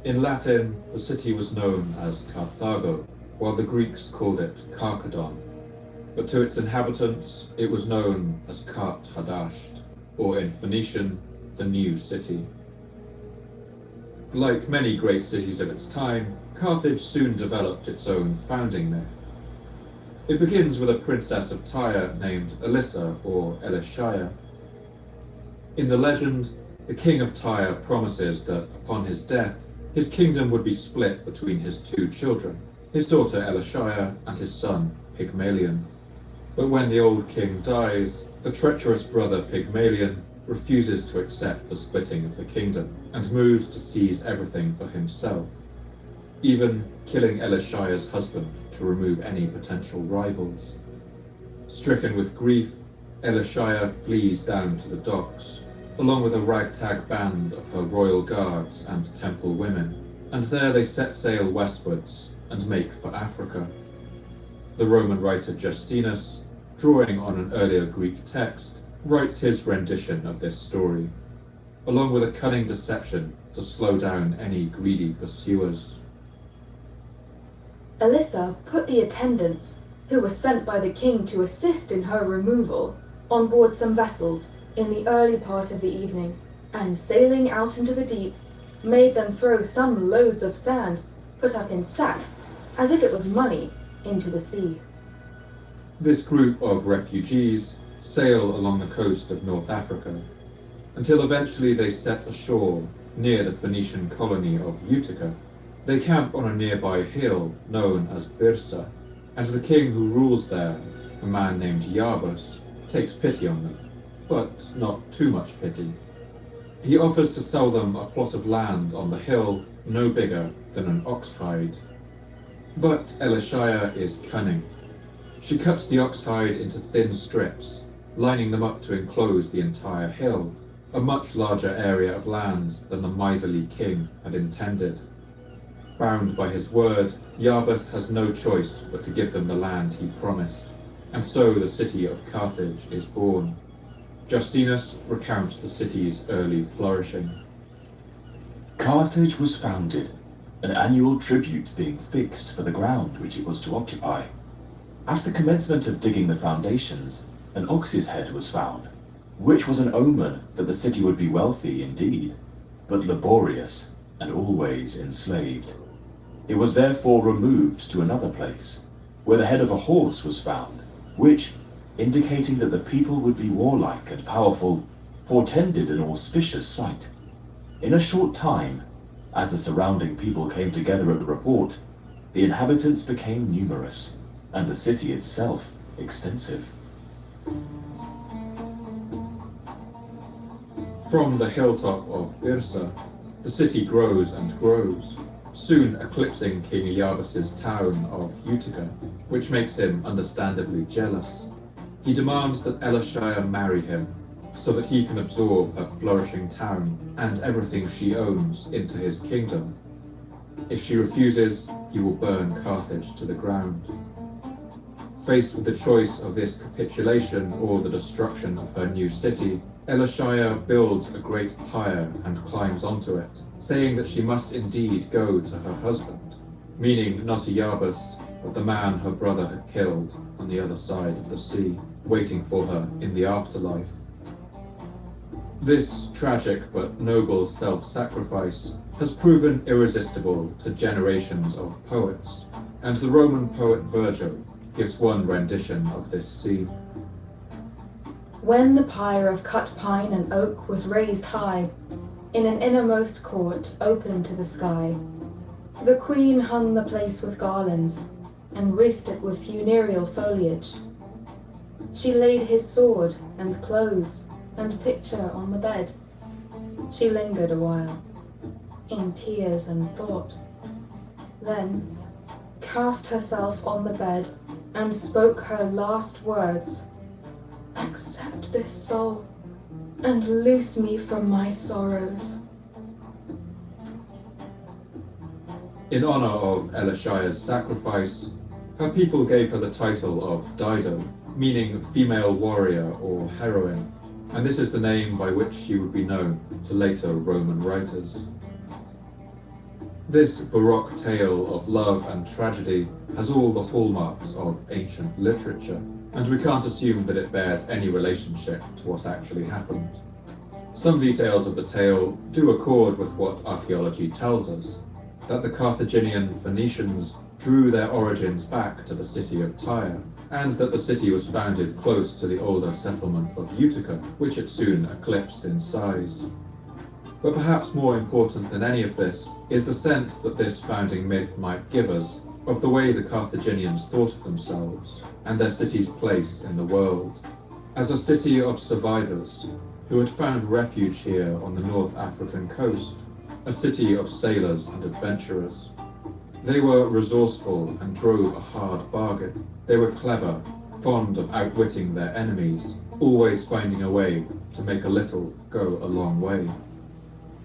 In Latin, the city was known as Carthago, while the Greeks called it Carchedon. But to its inhabitants, it was known as Kart Hadasht, or in Phoenician, the New City. Like many great cities of its time, Carthage soon developed its own founding myth. It begins with a princess of Tyre named Elissa, or Elishaya. In the legend, the king of Tyre promises that upon his death, his kingdom would be split between his two children, his daughter Elishaya and his son Pygmalion. But when the old king dies, the treacherous brother Pygmalion refuses to accept the splitting of the kingdom and moves to seize everything for himself, even killing Elishaya's husband to remove any potential rivals. Stricken with grief, Elishaya flees down to the docks, along with a ragtag band of her royal guards and temple women, and there they set sail westwards and make for Africa. The Roman writer Justinus, drawing on an earlier Greek text, writes his rendition of this story, along with a cunning deception to slow down any greedy pursuers. Elissa put the attendants, who were sent by the king to assist in her removal, on board some vessels in the early part of the evening, and sailing out into the deep, made them throw some loads of sand, put up in sacks, as if it was money, into the sea. This group of refugees sail along the coast of North Africa, until eventually they set ashore near the Phoenician colony of Utica. They camp on a nearby hill known as Byrsa, and the king who rules there, a man named Iarbas, takes pity on them, but not too much pity. He offers to sell them a plot of land on the hill no bigger than an ox hide. But Elishaya is cunning. She cuts the ox hide into thin strips, lining them up to enclose the entire hill, a much larger area of land than the miserly king had intended. Bound by his word, Iarbas has no choice but to give them the land he promised, and so the city of Carthage is born. Justinus recounts the city's early flourishing. Carthage was founded, an annual tribute being fixed for the ground which it was to occupy. At the commencement of digging the foundations, an ox's head was found, which was an omen that the city would be wealthy indeed, but laborious and always enslaved. It was therefore removed to another place, where the head of a horse was found, which, indicating that the people would be warlike and powerful, portended an auspicious sight. In a short time, as the surrounding people came together at the report, the inhabitants became numerous, and the city itself extensive. From the hilltop of Byrsa, the city grows and grows, soon eclipsing King Iarbas' town of Utica, which makes him understandably jealous. He demands that Elishaya marry him, so that he can absorb her flourishing town and everything she owns into his kingdom. If she refuses, he will burn Carthage to the ground. Faced with the choice of this capitulation or the destruction of her new city, Elishaya builds a great pyre and climbs onto it, saying that she must indeed go to her husband, meaning not Iarbas, but the man her brother had killed on the other side of the sea, waiting for her in the afterlife. This tragic but noble self-sacrifice has proven irresistible to generations of poets, and the Roman poet Virgil gives one rendition of this scene. When the pyre of cut pine and oak was raised high, in an innermost court open to the sky, the queen hung the place with garlands, and wreathed it with funereal foliage. She laid his sword and clothes and picture on the bed. She lingered a while, in tears and thought, then cast herself on the bed and spoke her last words. Accept this soul, and loose me from my sorrows. In honor of Elishaya's sacrifice, her people gave her the title of Dido, meaning female warrior or heroine, and this is the name by which she would be known to later Roman writers. This Baroque tale of love and tragedy has all the hallmarks of ancient literature, and we can't assume that it bears any relationship to what actually happened. Some details of the tale do accord with what archaeology tells us, that the Carthaginian Phoenicians drew their origins back to the city of Tyre, and that the city was founded close to the older settlement of Utica, which it soon eclipsed in size. But perhaps more important than any of this is the sense that this founding myth might give us of the way the Carthaginians thought of themselves and their city's place in the world, as a city of survivors who had found refuge here on the North African coast, a city of sailors and adventurers. They were resourceful and drove a hard bargain. They were clever, fond of outwitting their enemies, always finding a way to make a little go a long way.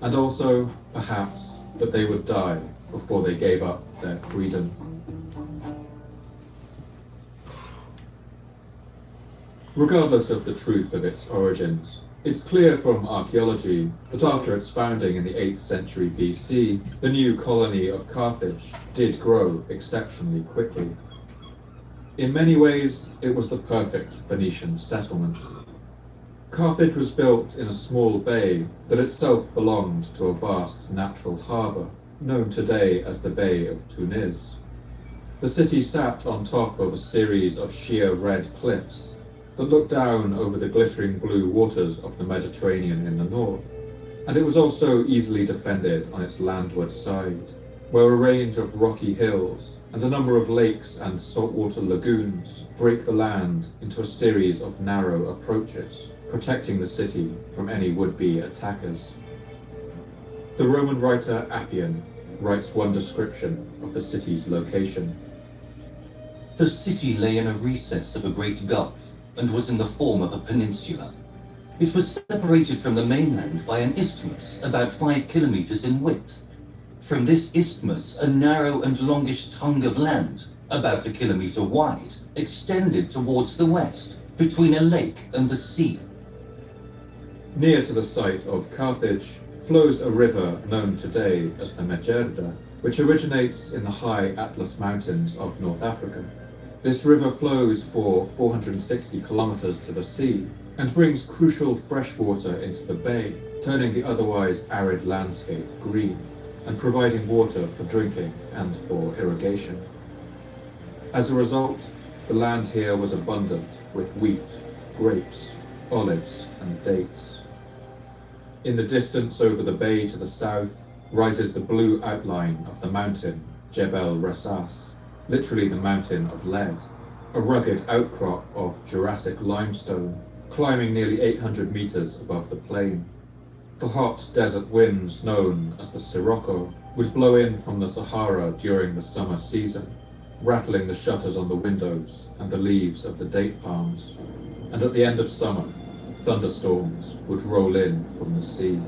And also, perhaps, that they would die before they gave up their freedom. Regardless of the truth of its origins, it's clear from archaeology that after its founding in the 8th century BC, the new colony of Carthage did grow exceptionally quickly. In many ways, it was the perfect Phoenician settlement. Carthage was built in a small bay that itself belonged to a vast natural harbour, known today as the Bay of Tunis. The city sat on top of a series of sheer red cliffs, that looked down over the glittering blue waters of the Mediterranean in the north, and it was also easily defended on its landward side, where a range of rocky hills and a number of lakes and saltwater lagoons break the land into a series of narrow approaches, protecting the city from any would-be attackers. The Roman writer Appian writes one description of the city's location. The city lay in a recess of a great gulf and was in the form of a peninsula. It was separated from the mainland by an isthmus about 5 kilometers in width. From this isthmus, a narrow and longish tongue of land, about 1 kilometer wide, extended towards the west, between a lake and the sea. Near to the site of Carthage flows a river known today as the Megerda, which originates in the high Atlas Mountains of North Africa. This river flows for 460 kilometers to the sea and brings crucial fresh water into the bay, turning the otherwise arid landscape green and providing water for drinking and for irrigation. As a result, the land here was abundant with wheat, grapes, olives, and dates. In the distance over the bay to the south rises the blue outline of the mountain Jebel Rasas, literally the mountain of lead, a rugged outcrop of Jurassic limestone, climbing nearly 800 meters above the plain. The hot desert winds known as the Sirocco would blow in from the Sahara during the summer season, rattling the shutters on the windows and the leaves of the date palms, and at the end of summer, thunderstorms would roll in from the sea.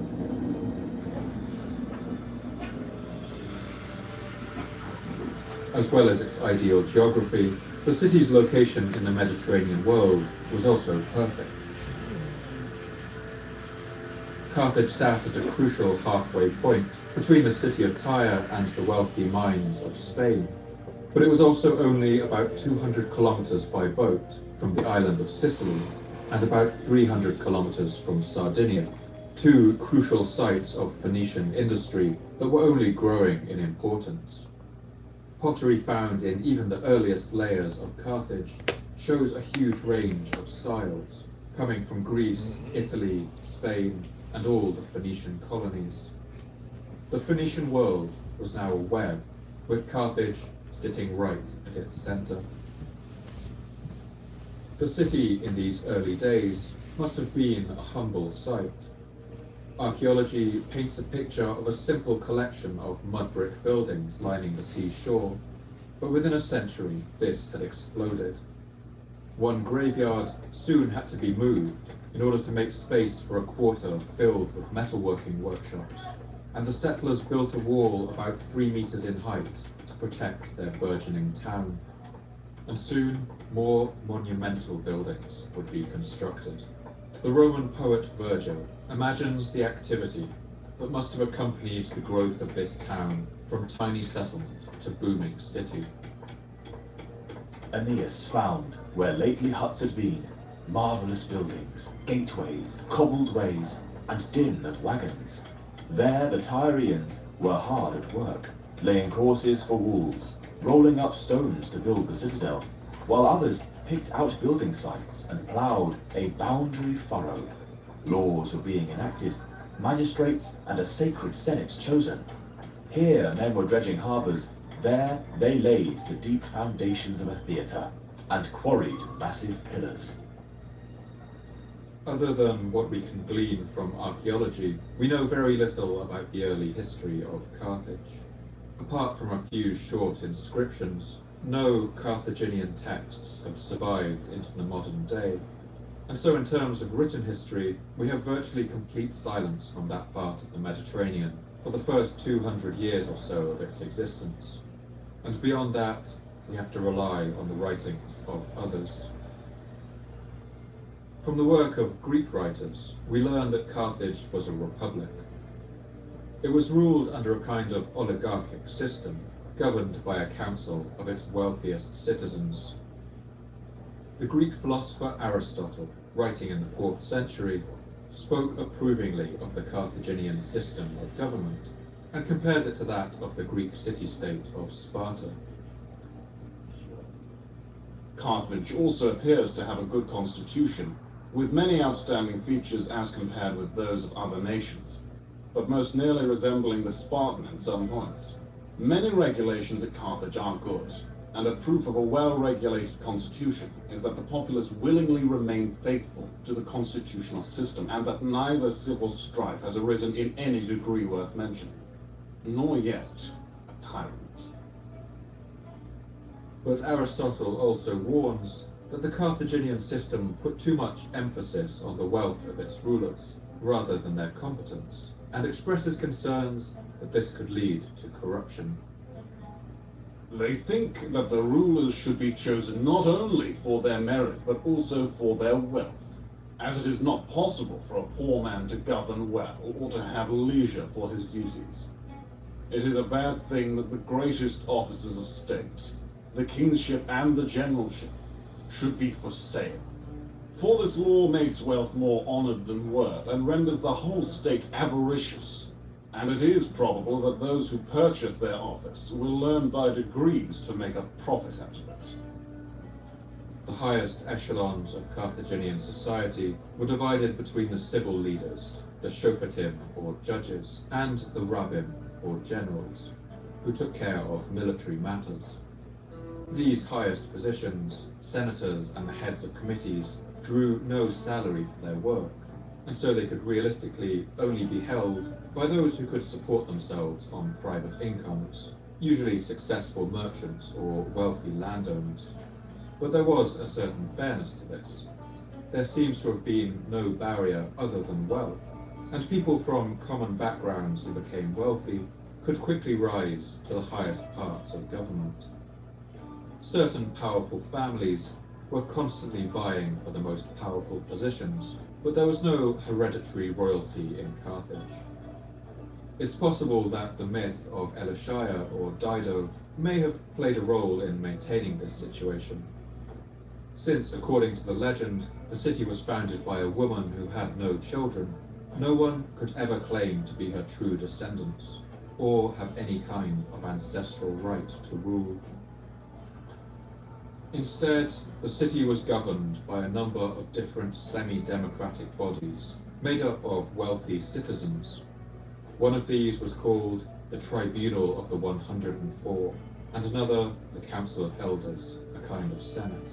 As well as its ideal geography, the city's location in the Mediterranean world was also perfect. Carthage sat at a crucial halfway point between the city of Tyre and the wealthy mines of Spain, but it was also only about 200 kilometers by boat from the island of Sicily and about 300 kilometers from Sardinia, two crucial sites of Phoenician industry that were only growing in importance. Pottery found in even the earliest layers of Carthage shows a huge range of styles, coming from Greece, Italy, Spain, and all the Phoenician colonies. The Phoenician world was now a web, with Carthage sitting right at its center. The city in these early days must have been a humble sight. Archaeology paints a picture of a simple collection of mud brick buildings lining the seashore, but within a century this had exploded. One graveyard soon had to be moved in order to make space for a quarter filled with metalworking workshops, and the settlers built a wall about 3 meters in height to protect their burgeoning town. And soon more monumental buildings would be constructed. The Roman poet Virgil imagines the activity that must have accompanied the growth of this town from tiny settlement to booming city. Aeneas found, where lately huts had been, marvellous buildings, gateways, cobbled ways, and din of wagons. There the Tyrians were hard at work, laying courses for walls, rolling up stones to build the citadel, while others picked out building sites and ploughed a boundary furrow. Laws were being enacted, magistrates and a sacred senate chosen. Here men were dredging harbours, there they laid the deep foundations of a theatre, and quarried massive pillars. Other than what we can glean from archaeology, we know very little about the early history of Carthage. Apart from a few short inscriptions, no Carthaginian texts have survived into the modern day, and so in terms of written history, we have virtually complete silence from that part of the Mediterranean for the first 200 years or so of its existence. And beyond that, we have to rely on the writings of others. From the work of Greek writers, we learn that Carthage was a republic. It was ruled under a kind of oligarchic system, governed by a council of its wealthiest citizens. The Greek philosopher Aristotle, writing in the 4th century, spoke approvingly of the Carthaginian system of government and compares it to that of the Greek city-state of Sparta. Carthage also appears to have a good constitution, with many outstanding features as compared with those of other nations, but most nearly resembling the Spartan in some points. Many regulations at Carthage are good, and a proof of a well-regulated constitution is that the populace willingly remain faithful to the constitutional system, and that neither civil strife has arisen in any degree worth mentioning, nor yet a tyrant. But Aristotle also warns that the Carthaginian system put too much emphasis on the wealth of its rulers, rather than their competence, and expresses concerns that this could lead to corruption. They think that the rulers should be chosen not only for their merit, but also for their wealth, as it is not possible for a poor man to govern well or to have leisure for his duties. It is a bad thing that the greatest offices of state, the kingship and the generalship, should be for sale. For this law makes wealth more honored than worth, and renders the whole state avaricious. And it is probable that those who purchase their office will learn by degrees to make a profit out of it. The highest echelons of Carthaginian society were divided between the civil leaders, the Shofetim or judges, and the Rabbim or generals, who took care of military matters. These highest positions, senators and the heads of committees, drew no salary for their work, and so they could realistically only be held by those who could support themselves on private incomes, usually successful merchants or wealthy landowners. But there was a certain fairness to this. There seems to have been no barrier other than wealth, and people from common backgrounds who became wealthy could quickly rise to the highest parts of government. Certain powerful families were constantly vying for the most powerful positions, but there was no hereditary royalty in Carthage. It's possible that the myth of Elishaya or Dido may have played a role in maintaining this situation, since, according to the legend, the city was founded by a woman who had no children. No one could ever claim to be her true descendants, or have any kind of ancestral right to rule. Instead, the city was governed by a number of different semi-democratic bodies, made up of wealthy citizens. One of these was called the Tribunal of the 104, and another the Council of Elders, a kind of senate.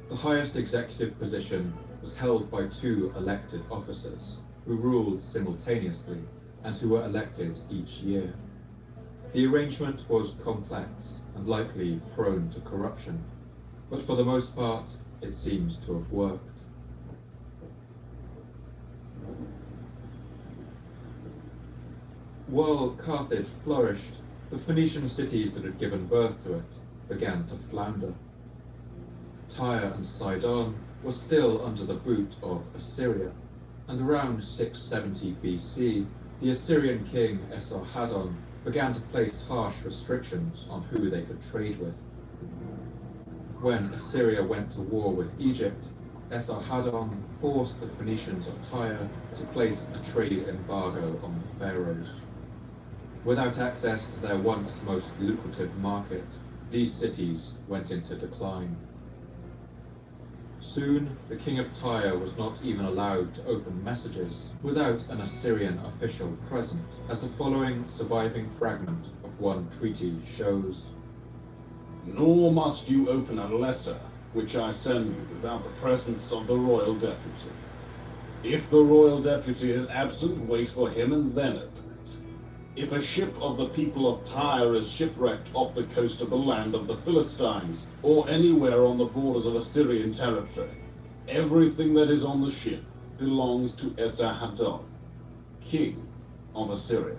The highest executive position was held by two elected officers, who ruled simultaneously, and who were elected each year. The arrangement was complex and likely prone to corruption, but for the most part, it seems to have worked. While Carthage flourished, the Phoenician cities that had given birth to it began to flounder. Tyre and Sidon were still under the boot of Assyria, and around 670 BC, the Assyrian king Esarhaddon began to place harsh restrictions on who they could trade with. When Assyria went to war with Egypt, Esarhaddon forced the Phoenicians of Tyre to place a trade embargo on the pharaohs. Without access to their once most lucrative market, these cities went into decline. Soon, the king of Tyre was not even allowed to open messages without an Assyrian official present, as the following surviving fragment of one treaty shows. Nor must you open a letter which I send you without the presence of the royal deputy. If the royal deputy is absent, wait for him and then open it. If a ship of the people of Tyre is shipwrecked off the coast of the land of the Philistines, or anywhere on the borders of Assyrian territory, everything that is on the ship belongs to Esarhaddon, king of Assyria.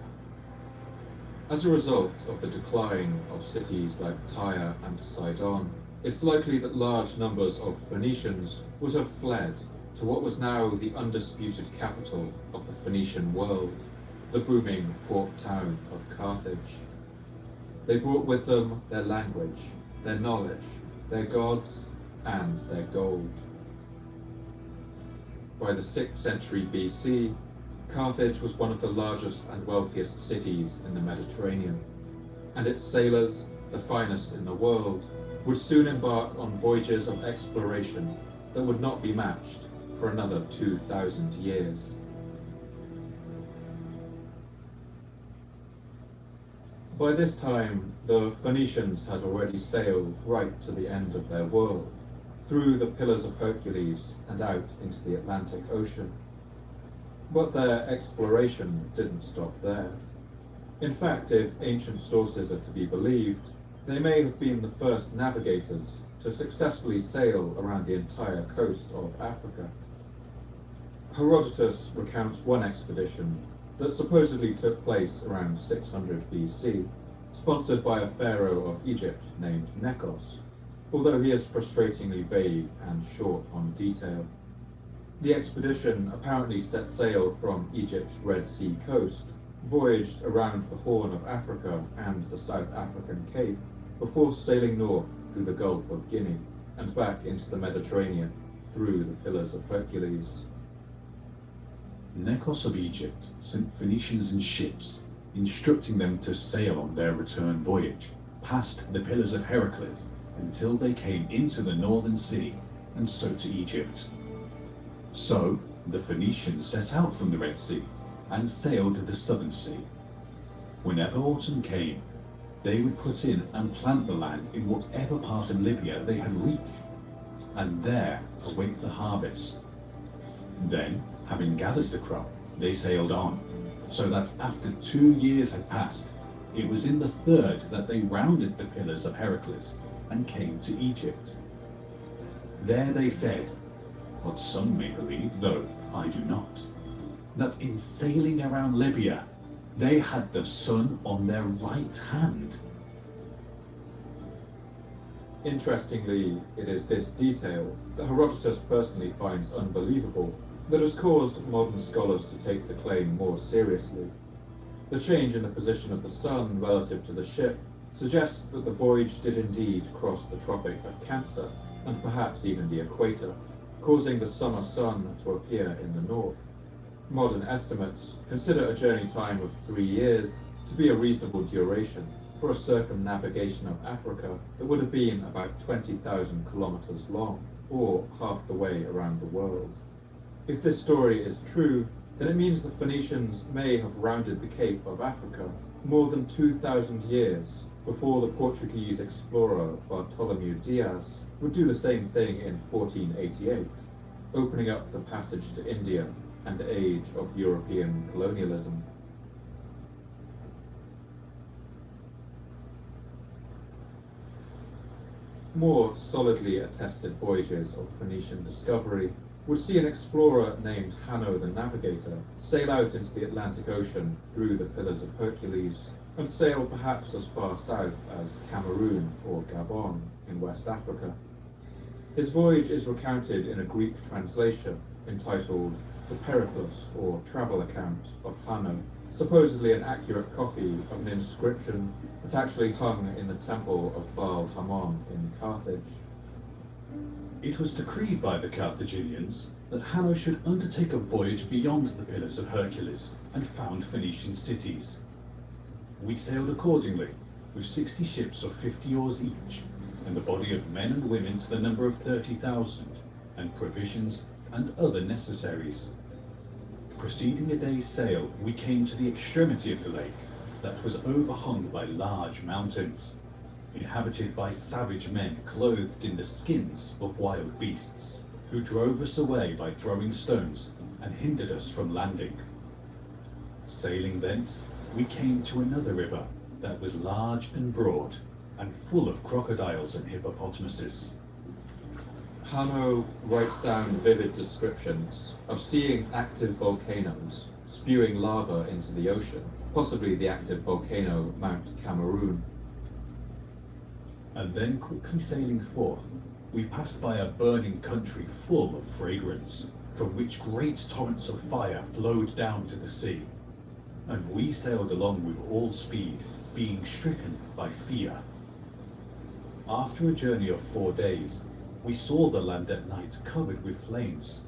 As a result of the decline of cities like Tyre and Sidon, it's likely that large numbers of Phoenicians would have fled to what was now the undisputed capital of the Phoenician world, the booming port town of Carthage. They brought with them their language, their knowledge, their gods, and their gold. By the 6th century BC, Carthage was one of the largest and wealthiest cities in the Mediterranean, and its sailors, the finest in the world, would soon embark on voyages of exploration that would not be matched for another 2,000 years. By this time, the Phoenicians had already sailed right to the end of their world, through the Pillars of Hercules and out into the Atlantic Ocean. But their exploration didn't stop there. In fact, if ancient sources are to be believed, they may have been the first navigators to successfully sail around the entire coast of Africa. Herodotus recounts one expedition that supposedly took place around 600 BC, sponsored by a pharaoh of Egypt named Nekos, although he is frustratingly vague and short on detail. The expedition apparently set sail from Egypt's Red Sea coast, voyaged around the Horn of Africa and the South African Cape, before sailing north through the Gulf of Guinea and back into the Mediterranean through the Pillars of Hercules. Nekos of Egypt sent Phoenicians in ships, instructing them to sail on their return voyage past the Pillars of Hercules until they came into the Northern Sea and so to Egypt. So the Phoenicians set out from the Red Sea and sailed the Southern Sea. Whenever autumn came, they would put in and plant the land in whatever part of Libya they had reached, and there await the harvest. Then, having gathered the crop, they sailed on, so that after 2 years had passed, it was in the third that they rounded the Pillars of Hercules and came to Egypt. There they said, what some may believe, though I do not, that in sailing around Libya, they had the sun on their right hand. Interestingly, it is this detail that Herodotus personally finds unbelievable that has caused modern scholars to take the claim more seriously. The change in the position of the sun relative to the ship suggests that the voyage did indeed cross the Tropic of Cancer and perhaps even the equator, causing the summer sun to appear in the north. Modern estimates consider a journey time of 3 years to be a reasonable duration for a circumnavigation of Africa that would have been about 20,000 kilometers long, or half the way around the world. If this story is true, then it means the Phoenicians may have rounded the Cape of Africa more than 2,000 years before the Portuguese explorer Bartolomeu Dias would do the same thing in 1488, opening up the passage to India and the age of European colonialism. More solidly attested voyages of Phoenician discovery would see an explorer named Hanno the Navigator sail out into the Atlantic Ocean through the Pillars of Hercules and sail perhaps as far south as Cameroon or Gabon in West Africa. His voyage is recounted in a Greek translation entitled The Periplus, or Travel Account, of Hanno, supposedly an accurate copy of an inscription that actually hung in the temple of Baal Hamon in Carthage. It was decreed by the Carthaginians that Hanno should undertake a voyage beyond the Pillars of Hercules and found Phoenician cities. We sailed accordingly, with 60 ships of 50 oars each, and a body of men and women to the number of 30,000, and provisions and other necessaries. Preceding a day's sail, we came to the extremity of the lake that was overhung by large mountains, inhabited by savage men clothed in the skins of wild beasts, who drove us away by throwing stones and hindered us from landing. Sailing thence, we came to another river that was large and broad, and full of crocodiles and hippopotamuses. Hanno writes down vivid descriptions of seeing active volcanoes spewing lava into the ocean, possibly the active volcano Mount Cameroon. And then, quickly sailing forth, we passed by a burning country full of fragrance, from which great torrents of fire flowed down to the sea. And we sailed along with all speed, being stricken by fear. After a journey of 4 days, we saw the land at night covered with flames,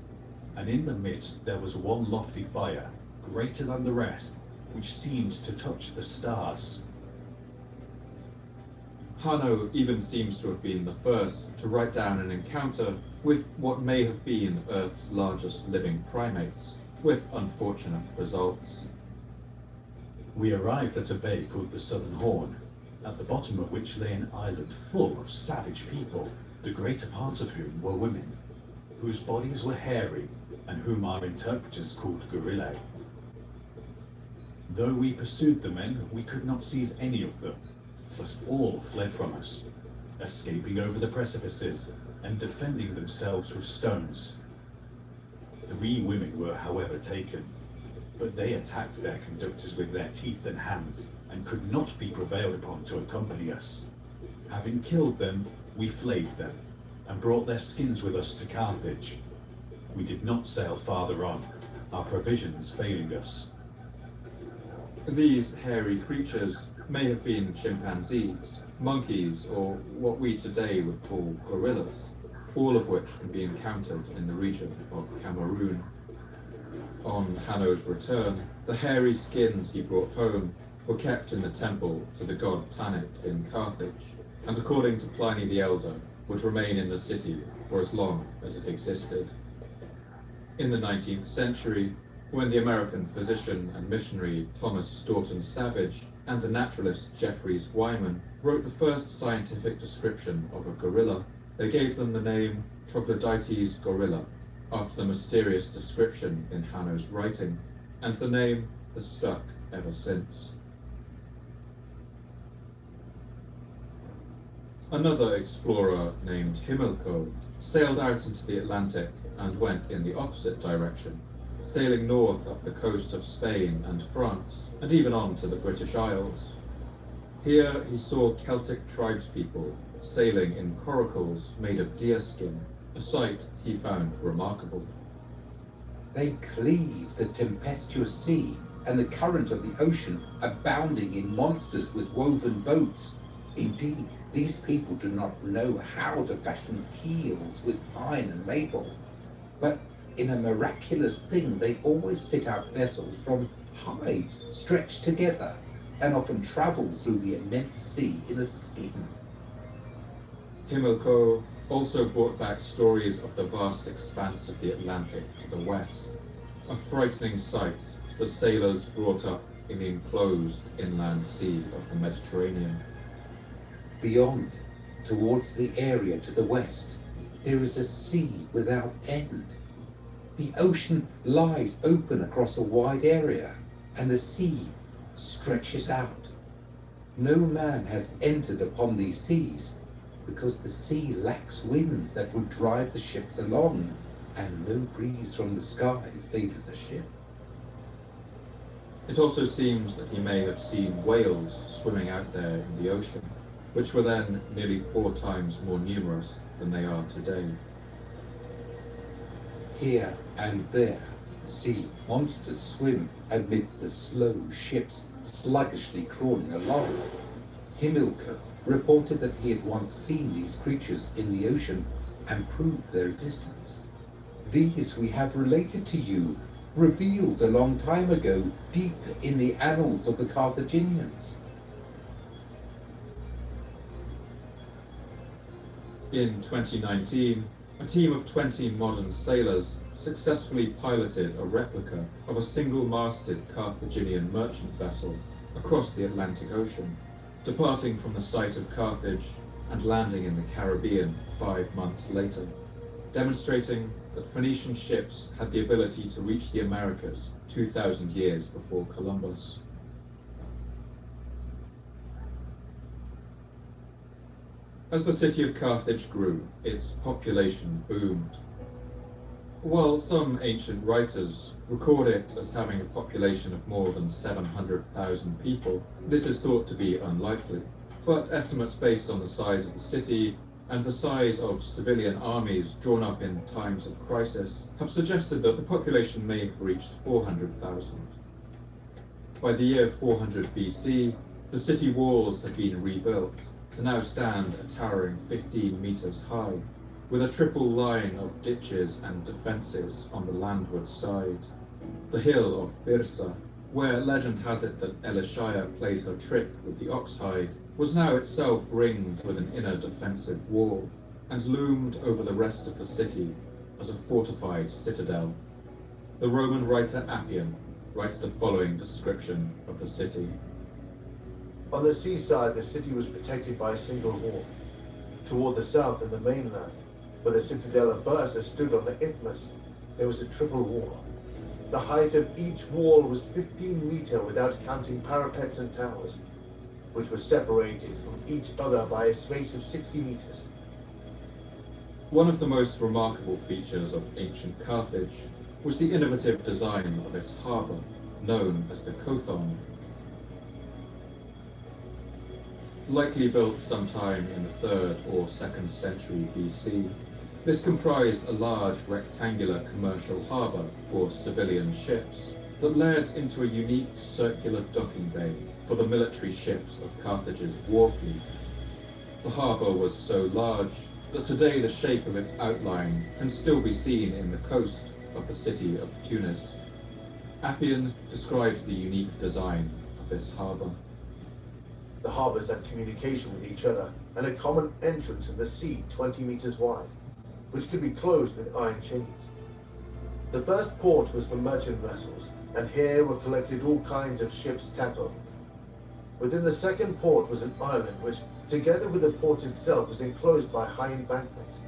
and in the midst there was one lofty fire, greater than the rest, which seemed to touch the stars. Hanno even seems to have been the first to write down an encounter with what may have been Earth's largest living primates, with unfortunate results. We arrived at a bay called the Southern Horn, at the bottom of which lay an island full of savage people, the greater part of whom were women, whose bodies were hairy and whom our interpreters called gorillae. Though we pursued the men, we could not seize any of them, but all fled from us, escaping over the precipices and defending themselves with stones. 3 women were, however, taken, but they attacked their conductors with their teeth and hands and could not be prevailed upon to accompany us. Having killed them, we flayed them and brought their skins with us to Carthage. We did not sail farther on, our provisions failing us. These hairy creatures may have been chimpanzees, monkeys, or what we today would call gorillas, all of which can be encountered in the region of Cameroon. On Hanno's return, the hairy skins he brought home were kept in the temple to the god Tanit in Carthage, and according to Pliny the Elder, would remain in the city for as long as it existed. In the 19th century, when the American physician and missionary Thomas Staunton Savage and the naturalist Jeffries Wyman wrote the first scientific description of a gorilla, they gave them the name Troglodytes gorilla, after the mysterious description in Hanno's writing, and the name has stuck ever since. Another explorer named Himilco sailed out into the Atlantic and went in the opposite direction, sailing north up the coast of Spain and France, and even on to the British Isles. Here he saw Celtic tribespeople sailing in coracles made of deer skin, a sight he found remarkable. They cleave the tempestuous sea and the current of the ocean, abounding in monsters with woven boats. Indeed, these people do not know how to fashion keels with pine and maple, but in a miraculous thing, they always fit out vessels from hides stretched together and often travel through the immense sea in a skin. Himilco also brought back stories of the vast expanse of the Atlantic to the west, a frightening sight to the sailors brought up in the enclosed inland sea of the Mediterranean. Beyond, towards the area to the west, there is a sea without end. The ocean lies open across a wide area, and the sea stretches out. No man has entered upon these seas, because the sea lacks winds that would drive the ships along, and no breeze from the sky favors a ship. It also seems that he may have seen whales swimming out there in the ocean, which were then nearly 4 times more numerous than they are today. Here and there, sea monsters swim amid the slow ships sluggishly crawling along. Himilco reported that he had once seen these creatures in the ocean and proved their existence. These we have related to you, revealed a long time ago, deep in the annals of the Carthaginians. In 2019, a team of 20 modern sailors successfully piloted a replica of a single-masted Carthaginian merchant vessel across the Atlantic Ocean, departing from the site of Carthage and landing in the Caribbean 5 months later, demonstrating that Phoenician ships had the ability to reach the Americas 2,000 years before Columbus. As the city of Carthage grew, its population boomed. While some ancient writers record it as having a population of more than 700,000 people, this is thought to be unlikely. But estimates based on the size of the city and the size of civilian armies drawn up in times of crisis have suggested that the population may have reached 400,000. By the year 400 BC, the city walls had been rebuilt to now stand a towering 15 meters high, with a triple line of ditches and defences on the landward side. The hill of Byrsa, where legend has it that Elishaya played her trick with the ox hide, was now itself ringed with an inner defensive wall, and loomed over the rest of the city as a fortified citadel. The Roman writer Appian writes the following description of the city. On the seaside, the city was protected by a single wall. Toward the south and the mainland, where the citadel of Bursa stood on the isthmus, there was a triple wall. The height of each wall was 15 meters without counting parapets and towers, which were separated from each other by a space of 60 meters. One of the most remarkable features of ancient Carthage was the innovative design of its harbour, known as the Kothon. Likely built sometime in the 3rd or 2nd century BC, this comprised a large rectangular commercial harbour for civilian ships that led into a unique circular docking bay for the military ships of Carthage's war fleet. The harbour was so large that today the shape of its outline can still be seen in the coast of the city of Tunis. Appian describes the unique design of this harbour. The harbours had communication with each other and a common entrance in the sea 20 meters wide, which could be closed with iron chains. The first port was for merchant vessels, and here were collected all kinds of ships' tackle. Within the second port was an island which, together with the port itself, was enclosed by high embankments.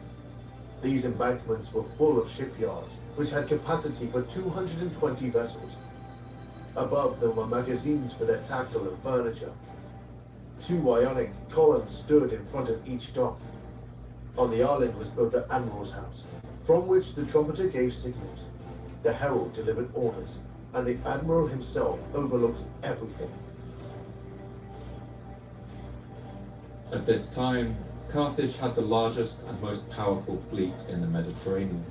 These embankments were full of shipyards, which had capacity for 220 vessels. Above them were magazines for their tackle and furniture. 2 ionic columns stood in front of each dock. On the island was built the Admiral's house, from which the trumpeter gave signals. The herald delivered orders, and the Admiral himself overlooked everything. At this time, Carthage had the largest and most powerful fleet in the Mediterranean,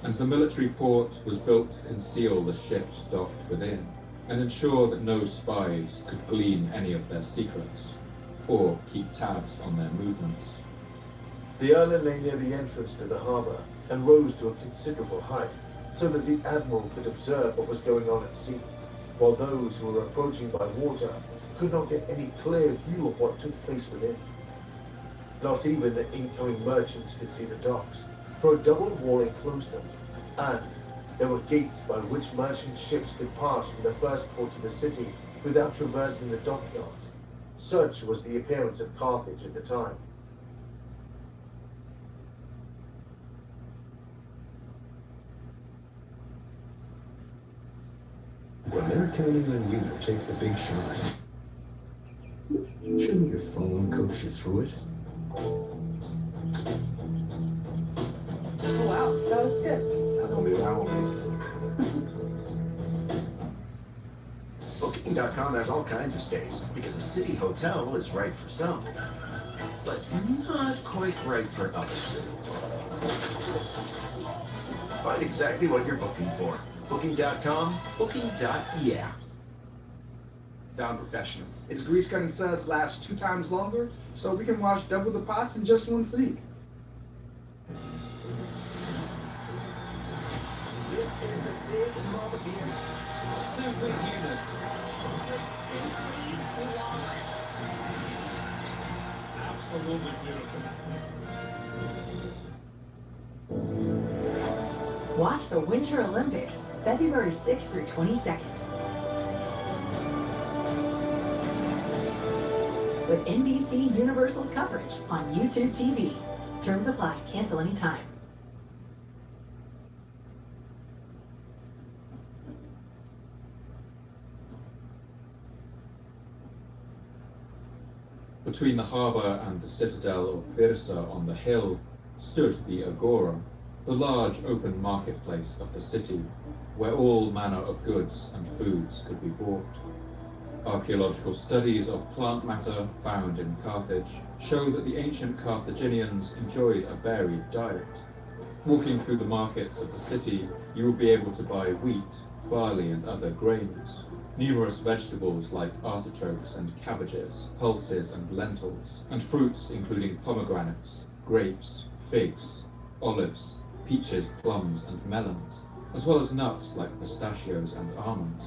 and the military port was built to conceal the ships docked within and ensure that no spies could glean any of their secrets or keep tabs on their movements. The island lay near the entrance to the harbour and rose to a considerable height, so that the Admiral could observe what was going on at sea, while those who were approaching by water could not get any clear view of what took place within. Not even the incoming merchants could see the docks, for a double wall enclosed them, and there were gates by which merchant ships could pass from the first port to the city without traversing the dockyards. Such was the appearance of Carthage at the time. When they're counting on you to take the big shot, shouldn't your phone coach you through it? Oh wow, that was good. That's gonna be how Booking.com has all kinds of stays because a city hotel is right for some, but not quite right for others. Find exactly what you're booking for. Booking.com, booking.yeah. Down professional. Its grease cutting suds last 2 times longer, so we can wash double the pots in just one sink. This is the big mama beer. Simply unit. Absolutely beautiful. Watch the Winter Olympics, February 6th through 22nd. With NBC Universal's coverage on YouTube TV. Terms apply. Cancel anytime. Between the harbour and the citadel of Byrsa on the hill stood the Agora, the large open marketplace of the city, where all manner of goods and foods could be bought. Archaeological studies of plant matter found in Carthage show that the ancient Carthaginians enjoyed a varied diet. Walking through the markets of the city, you will be able to buy wheat, barley and other grains, numerous vegetables like artichokes and cabbages, pulses and lentils, and fruits including pomegranates, grapes, figs, olives, peaches, plums and melons, as well as nuts like pistachios and almonds.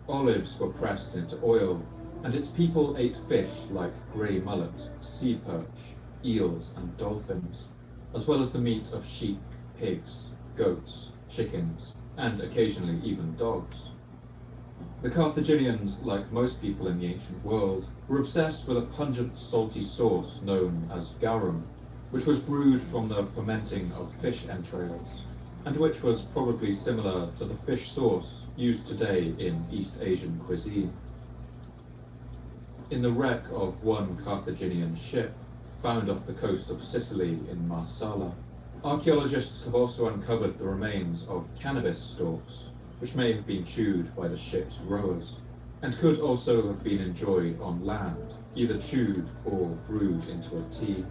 Olives were pressed into oil and its people ate fish like grey mullet, sea perch, eels and dolphins, as well as the meat of sheep, pigs, goats, chickens, and occasionally even dogs. The Carthaginians, like most people in the ancient world, were obsessed with a pungent salty sauce known as garum, which was brewed from the fermenting of fish entrails, and which was probably similar to the fish sauce used today in East Asian cuisine. In the wreck of one Carthaginian ship, found off the coast of Sicily in Marsala, archaeologists have also uncovered the remains of cannabis stalks, which may have been chewed by the ship's rowers, and could also have been enjoyed on land, either chewed or brewed into a tea.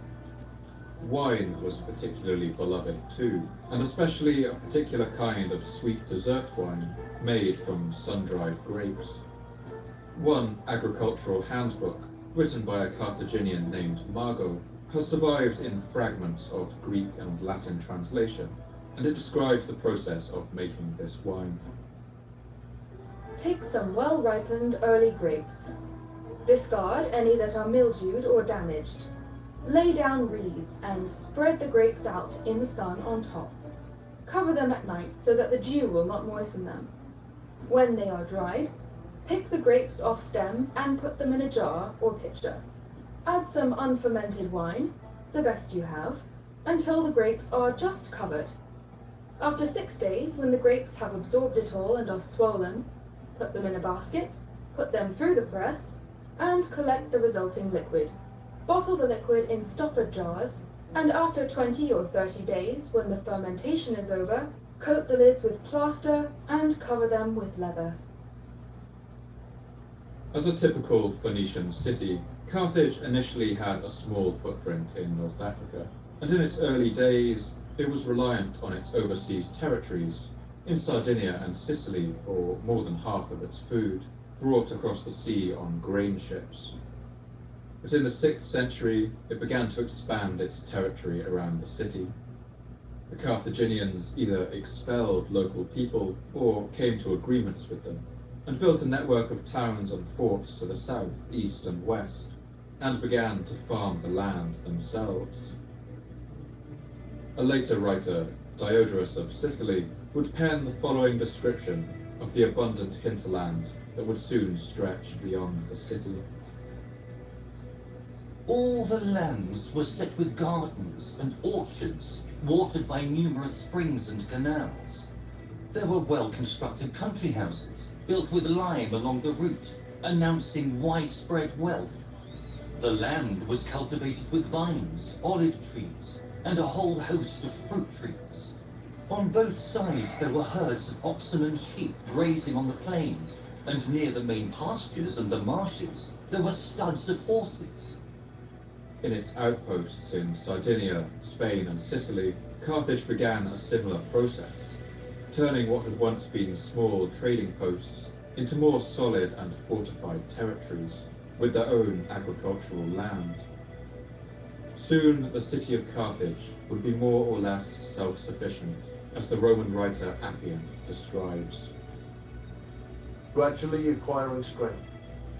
Wine was particularly beloved too, and especially a particular kind of sweet dessert wine made from sun-dried grapes. One agricultural handbook, written by a Carthaginian named Margot, has survived in fragments of Greek and Latin translation, and it describes the process of making this wine. Pick some well-ripened early grapes. Discard any that are mildewed or damaged. Lay down reeds and spread the grapes out in the sun on top. Cover them at night so that the dew will not moisten them. When they are dried, pick the grapes off stems and put them in a jar or pitcher. Add some unfermented wine, the best you have, until the grapes are just covered. After 6 days, when the grapes have absorbed it all and are swollen, put them in a basket, put them through the press, and collect the resulting liquid. Bottle the liquid in stoppered jars, and after 20 or 30 days, when the fermentation is over, coat the lids with plaster and cover them with leather. As a typical Phoenician city, Carthage initially had a small footprint in North Africa, and in its early days, it was reliant on its overseas territories, in Sardinia and Sicily, for more than half of its food, brought across the sea on grain ships. But in the 6th century, it began to expand its territory around the city. The Carthaginians either expelled local people or came to agreements with them, and built a network of towns and forts to the south, east, and west, and began to farm the land themselves. A later writer, Diodorus of Sicily, would pen the following description of the abundant hinterland that would soon stretch beyond the city. All the lands were set with gardens and orchards, watered by numerous springs and canals. There were well-constructed country houses, built with lime along the route, announcing widespread wealth. The land was cultivated with vines, olive trees, and a whole host of fruit trees. On both sides there were herds of oxen and sheep grazing on the plain, and near the main pastures and the marshes there were studs of horses. In its outposts in Sardinia, Spain, and Sicily, Carthage began a similar process, turning what had once been small trading posts into more solid and fortified territories, with their own agricultural land. Soon the city of Carthage would be more or less self-sufficient, as the Roman writer Appian describes. Gradually acquiring strength,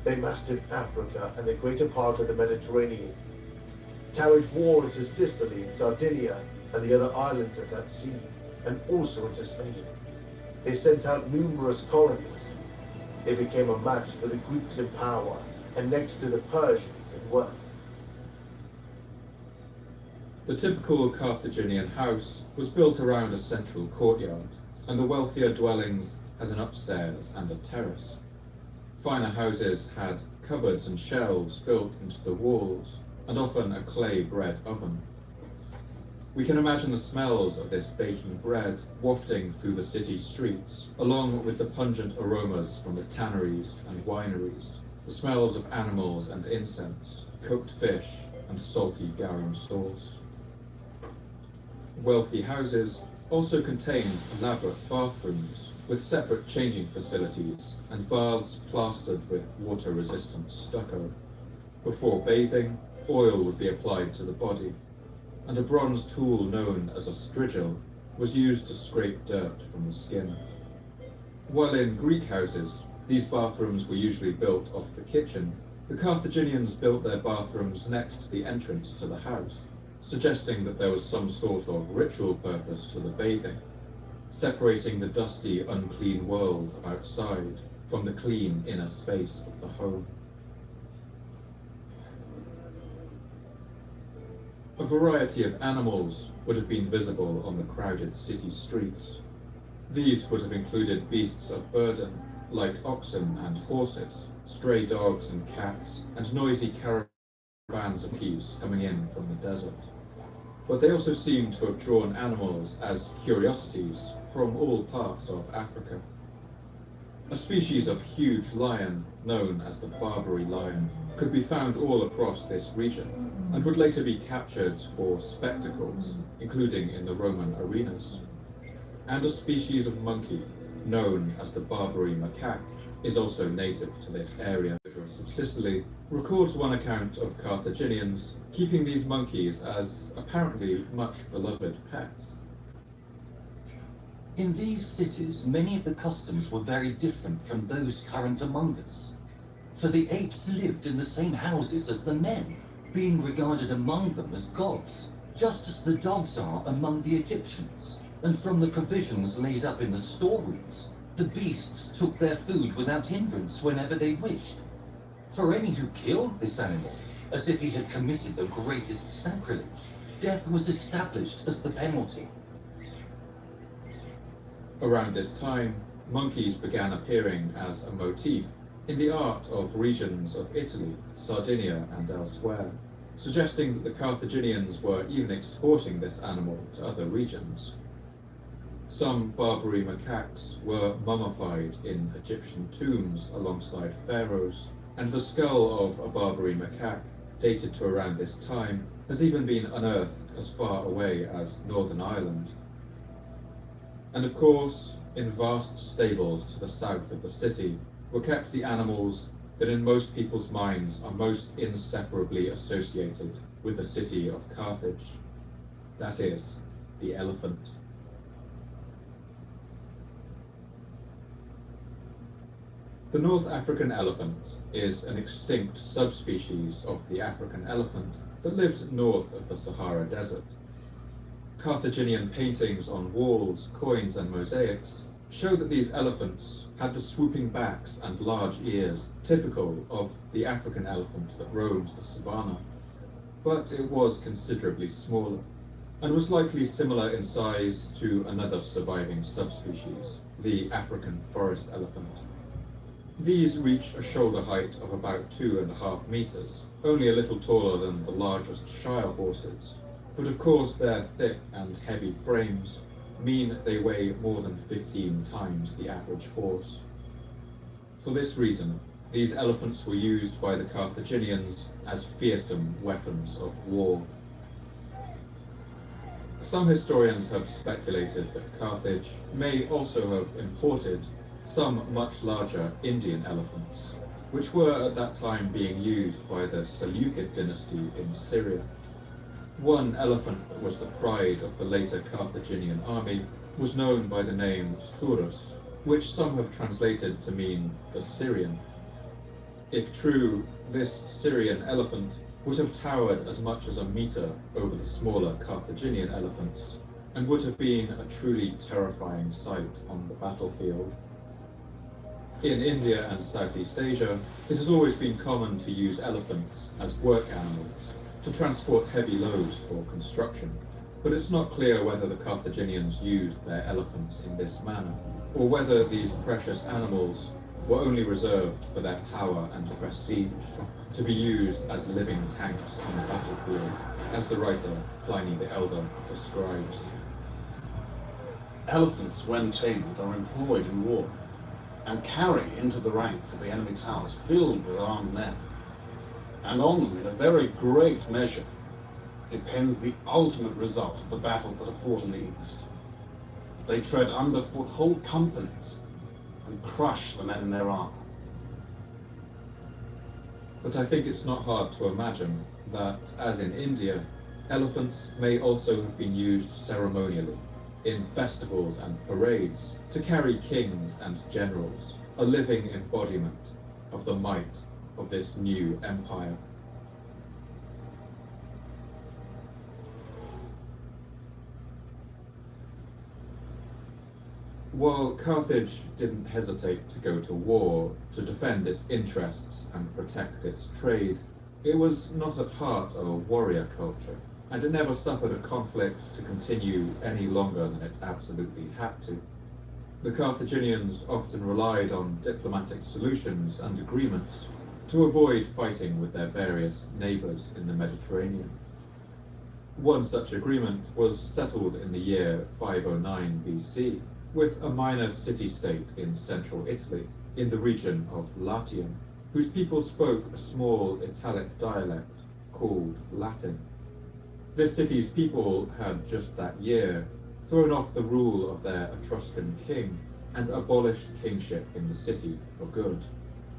they mastered Africa and the greater part of the Mediterranean, carried war into Sicily and Sardinia and the other islands of that sea, and also into Spain. They sent out numerous colonies. They became a match for the Greeks in power, and next to the Persians in wealth. The typical Carthaginian house was built around a central courtyard, and the wealthier dwellings had an upstairs and a terrace. Finer houses had cupboards and shelves built into the walls, and often a clay bread oven. We can imagine the smells of this baking bread wafting through the city streets, along with the pungent aromas from the tanneries and wineries, the smells of animals and incense, cooked fish, and salty garum sauce. Wealthy houses also contained elaborate bathrooms, with separate changing facilities and baths plastered with water-resistant stucco. Before bathing, oil would be applied to the body, and a bronze tool known as a strigil was used to scrape dirt from the skin. While in Greek houses, these bathrooms were usually built off the kitchen The Carthaginians built their bathrooms next to the entrance to the house, suggesting that there was some sort of ritual purpose to the bathing, separating the dusty, unclean world of outside from the clean inner space of the home. A variety of animals would have been visible on the crowded city streets. These would have included beasts of burden, like oxen and horses, stray dogs and cats, and noisy caravans of donkeys coming in from the desert. But they also seem to have drawn animals as curiosities from all parts of Africa. A species of huge lion, known as the Barbary lion, could be found all across this region, and would later be captured for spectacles, including in the Roman arenas. And a species of monkey, known as the Barbary macaque, is also native to this area. Of Sicily records one account of Carthaginians keeping these monkeys as apparently much beloved pets. In these cities, many of the customs were very different from those current among us. For the apes lived in the same houses as the men, being regarded among them as gods, just as the dogs are among the Egyptians. And from the provisions laid up in the storerooms, the beasts took their food without hindrance whenever they wished. For any who killed this animal, as if he had committed the greatest sacrilege, death was established as the penalty. Around this time, monkeys began appearing as a motif in the art of regions of Italy, Sardinia, and elsewhere, suggesting that the Carthaginians were even exporting this animal to other regions. Some Barbary macaques were mummified in Egyptian tombs alongside pharaohs, and the skull of a Barbary macaque, dated to around this time, has even been unearthed as far away as Northern Ireland. And of course, in vast stables to the south of the city were kept the animals that in most people's minds are most inseparably associated with the city of Carthage. That is, the elephant. The North African elephant is an extinct subspecies of the African elephant that lived north of the Sahara Desert. Carthaginian paintings on walls, coins, and mosaics show that these elephants had the swooping backs and large ears typical of the African elephant that roams the savannah. But it was considerably smaller, and was likely similar in size to another surviving subspecies, the African forest elephant. These reach a shoulder height of about 2.5 meters, only a little taller than the largest Shire horses. But of course their thick and heavy frames mean they weigh more than 15 times the average horse. For this reason, these elephants were used by the Carthaginians as fearsome weapons of war. Some historians have speculated that Carthage may also have imported some much larger Indian elephants, which were at that time being used by the Seleucid dynasty in Syria. One elephant that was the pride of the later Carthaginian army was known by the name Surus, which some have translated to mean the Syrian. If true, this Syrian elephant would have towered as much as a meter over the smaller Carthaginian elephants, and would have been a truly terrifying sight on the battlefield. In India and Southeast Asia, it has always been common to use elephants as work animals, to transport heavy loads for construction, but it's not clear whether the Carthaginians used their elephants in this manner, or whether these precious animals were only reserved for their power and prestige, to be used as living tanks on the battlefield, as the writer Pliny the Elder describes. Elephants, when tamed, are employed in war, and carry into the ranks of the enemy towers filled with armed men. And on them, in a very great measure, depends the ultimate result of the battles that are fought in the East. They tread underfoot whole companies and crush the men in their armor. But I think it's not hard to imagine that, as in India, elephants may also have been used ceremonially, in festivals and parades, to carry kings and generals, a living embodiment of the might of this new empire. While Carthage didn't hesitate to go to war to defend its interests and protect its trade, it was not at heart a warrior culture, and it never suffered a conflict to continue any longer than it absolutely had to. The Carthaginians often relied on diplomatic solutions and agreements to avoid fighting with their various neighbours in the Mediterranean. One such agreement was settled in the year 509 BC, with a minor city-state in central Italy, in the region of Latium, whose people spoke a small Italic dialect called Latin. This city's people had just that year thrown off the rule of their Etruscan king and abolished kingship in the city for good.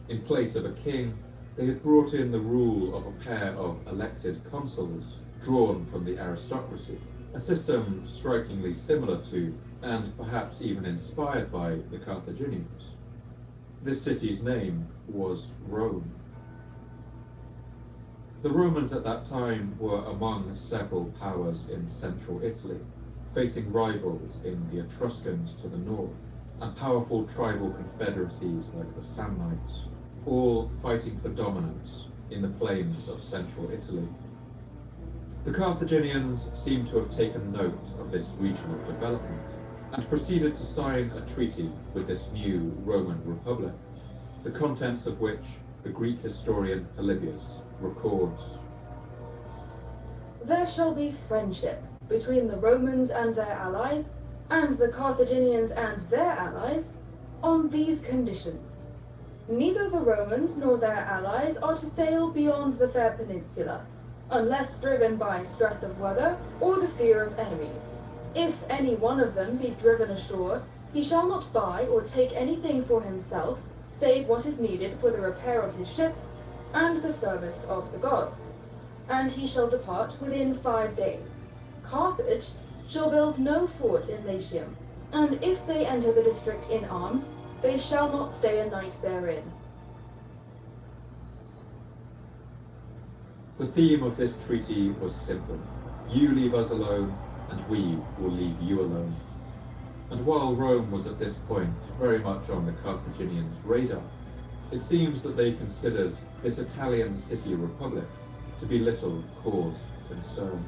In place of a king, they had brought in the rule of a pair of elected consuls drawn from the aristocracy, a system strikingly similar to, and perhaps even inspired by, the Carthaginians. This city's name was Rome. The Romans at that time were among several powers in central Italy, facing rivals in the Etruscans to the north, and powerful tribal confederacies like the Samnites, all fighting for dominance in the plains of central Italy. The Carthaginians seem to have taken note of this regional development and proceeded to sign a treaty with this new Roman Republic, the contents of which the Greek historian Polybius records. There shall be friendship between the Romans and their allies, and the Carthaginians and their allies, on these conditions. Neither the Romans nor their allies are to sail beyond the fair peninsula, unless driven by stress of weather or the fear of enemies. If any one of them be driven ashore, he shall not buy or take anything for himself, save what is needed for the repair of his ship and the service of the gods. And he shall depart within 5 days. Carthage shall build no fort in Latium, and if they enter the district in arms, they shall not stay a night therein. The theme of this treaty was simple. You leave us alone, and we will leave you alone. And while Rome was at this point very much on the Carthaginians' radar, it seems that they considered this Italian city republic to be little cause for concern.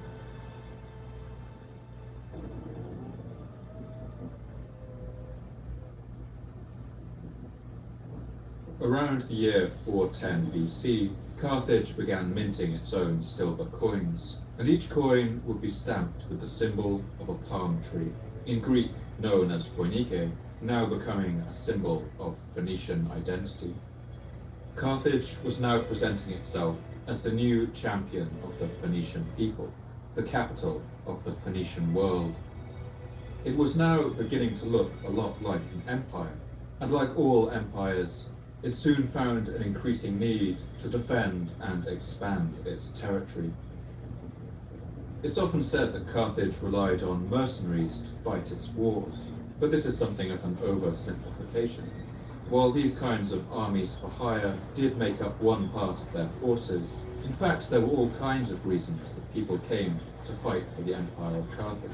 Around the year 410 BC, Carthage began minting its own silver coins, and each coin would be stamped with the symbol of a palm tree, in Greek known as Phoenike, now becoming a symbol of Phoenician identity. Carthage was now presenting itself as the new champion of the Phoenician people, the capital of the Phoenician world. It was now beginning to look a lot like an empire, and like all empires, it soon found an increasing need to defend and expand its territory. It's often said that Carthage relied on mercenaries to fight its wars, but this is something of an oversimplification. While these kinds of armies for hire did make up one part of their forces, in fact there were all kinds of reasons that people came to fight for the Empire of Carthage.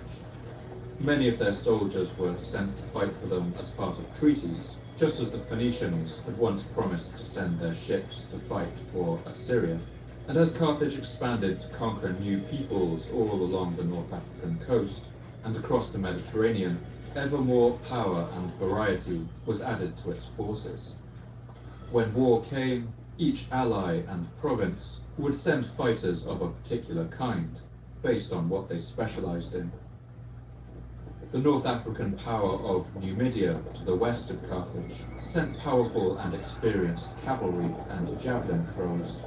Many of their soldiers were sent to fight for them as part of treaties, just as the Phoenicians had once promised to send their ships to fight for Assyria. And as Carthage expanded to conquer new peoples all along the North African coast and across the Mediterranean, ever more power and variety was added to its forces. When war came, each ally and province would send fighters of a particular kind, based on what they specialized in. The North African power of Numidia to the west of Carthage sent powerful and experienced cavalry and javelin throwers,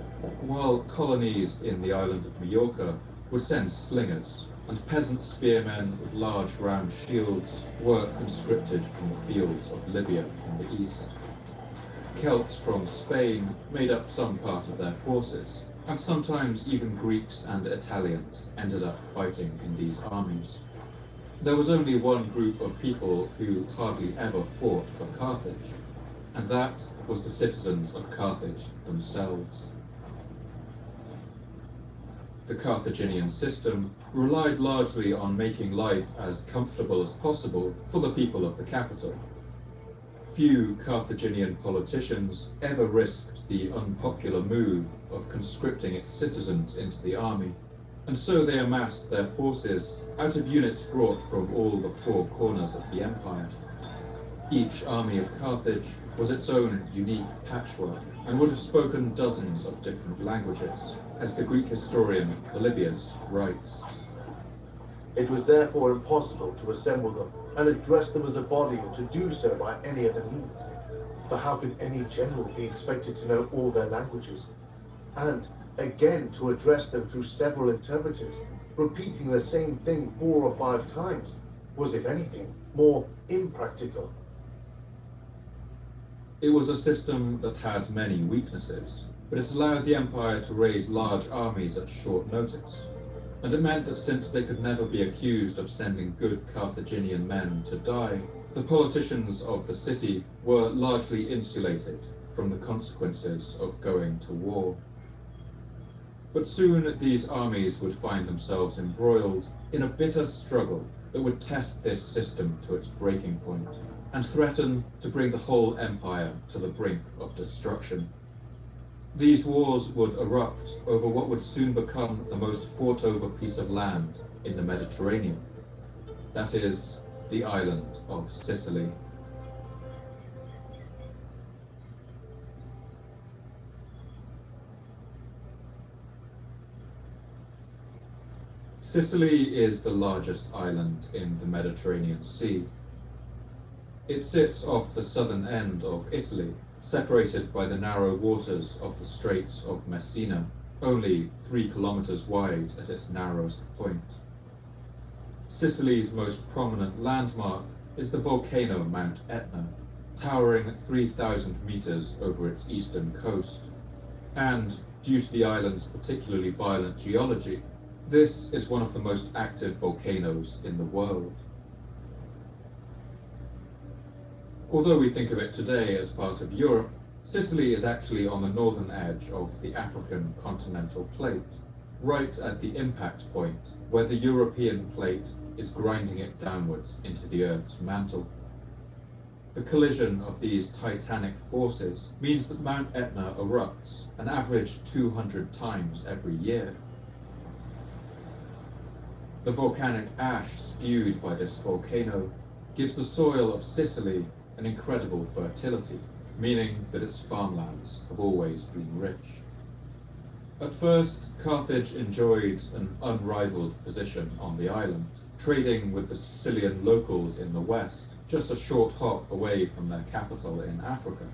while colonies in the island of Majorca would send slingers, and peasant spearmen with large round shields were conscripted from the fields of Libya in the east. Celts from Spain made up some part of their forces, and sometimes even Greeks and Italians ended up fighting in these armies. There was only one group of people who hardly ever fought for Carthage, and that was the citizens of Carthage themselves. The Carthaginian system relied largely on making life as comfortable as possible for the people of the capital. Few Carthaginian politicians ever risked the unpopular move of conscripting its citizens into the army, and so they amassed their forces out of units brought from all the four corners of the empire. Each army of Carthage was its own unique patchwork, and would have spoken dozens of different languages, as the Greek historian Polybius writes. It was therefore impossible to assemble them and address them as a body, or to do so by any other means. For how could any general be expected to know all their languages? And again, to address them through several interpreters, repeating the same thing 4 or 5 times, was, if anything, more impractical. It was a system that had many weaknesses, but it allowed the empire to raise large armies at short notice. And it meant that since they could never be accused of sending good Carthaginian men to die, the politicians of the city were largely insulated from the consequences of going to war. But soon these armies would find themselves embroiled in a bitter struggle that would test this system to its breaking point, and threaten to bring the whole empire to the brink of destruction. These wars would erupt over what would soon become the most fought-over piece of land in the Mediterranean. That is, the island of Sicily. Sicily is the largest island in the Mediterranean Sea. It sits off the southern end of Italy, separated by the narrow waters of the Straits of Messina, only 3 kilometers wide at its narrowest point. Sicily's most prominent landmark is the volcano Mount Etna, towering 3,000 meters over its eastern coast. And, due to the island's particularly violent geology, this is one of the most active volcanoes in the world. Although we think of it today as part of Europe, Sicily is actually on the northern edge of the African continental plate, right at the impact point where the European plate is grinding it downwards into the Earth's mantle. The collision of these titanic forces means that Mount Etna erupts an average 200 times every year. The volcanic ash spewed by this volcano gives the soil of Sicily an incredible fertility, meaning that its farmlands have always been rich. At first, Carthage enjoyed an unrivaled position on the island, trading with the Sicilian locals in the west, just a short hop away from their capital in Africa.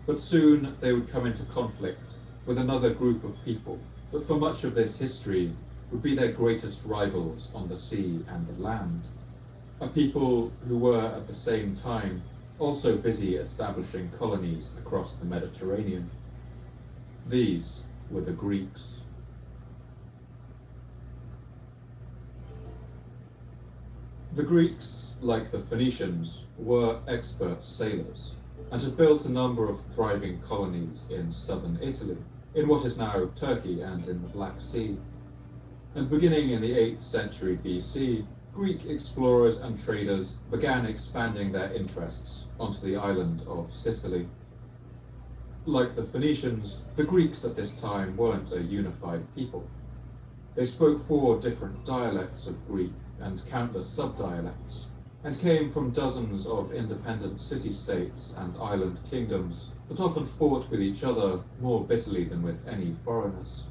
But soon they would come into conflict with another group of people that for much of this history would be their greatest rivals on the sea and the land, a people who were at the same time also busy establishing colonies across the Mediterranean. These were the Greeks. The Greeks, like the Phoenicians, were expert sailors and had built a number of thriving colonies in southern Italy, in what is now Turkey and in the Black Sea. And beginning in the 8th century BC, Greek explorers and traders began expanding their interests onto the island of Sicily. Like the Phoenicians, the Greeks at this time weren't a unified people. They spoke 4 different dialects of Greek and countless subdialects, and came from dozens of independent city-states and island kingdoms that often fought with each other more bitterly than with any foreigners.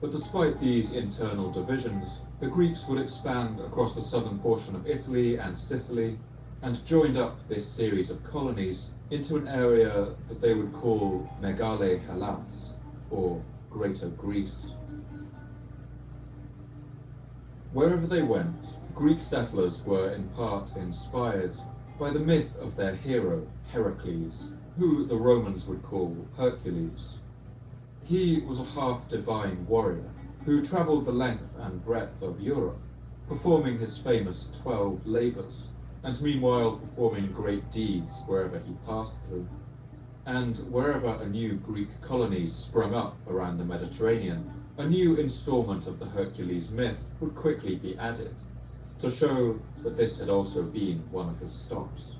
But despite these internal divisions, the Greeks would expand across the southern portion of Italy and Sicily, and joined up this series of colonies into an area that they would call Megale Hellas, or Greater Greece. Wherever they went, Greek settlers were in part inspired by the myth of their hero, Heracles, who the Romans would call Hercules. He was a half-divine warrior who travelled the length and breadth of Europe, performing his famous 12 labours, and meanwhile performing great deeds wherever he passed through. and wherever a new Greek colony sprung up around the Mediterranean, a new installment of the Hercules myth would quickly be added, to show that this had also been one of his stops.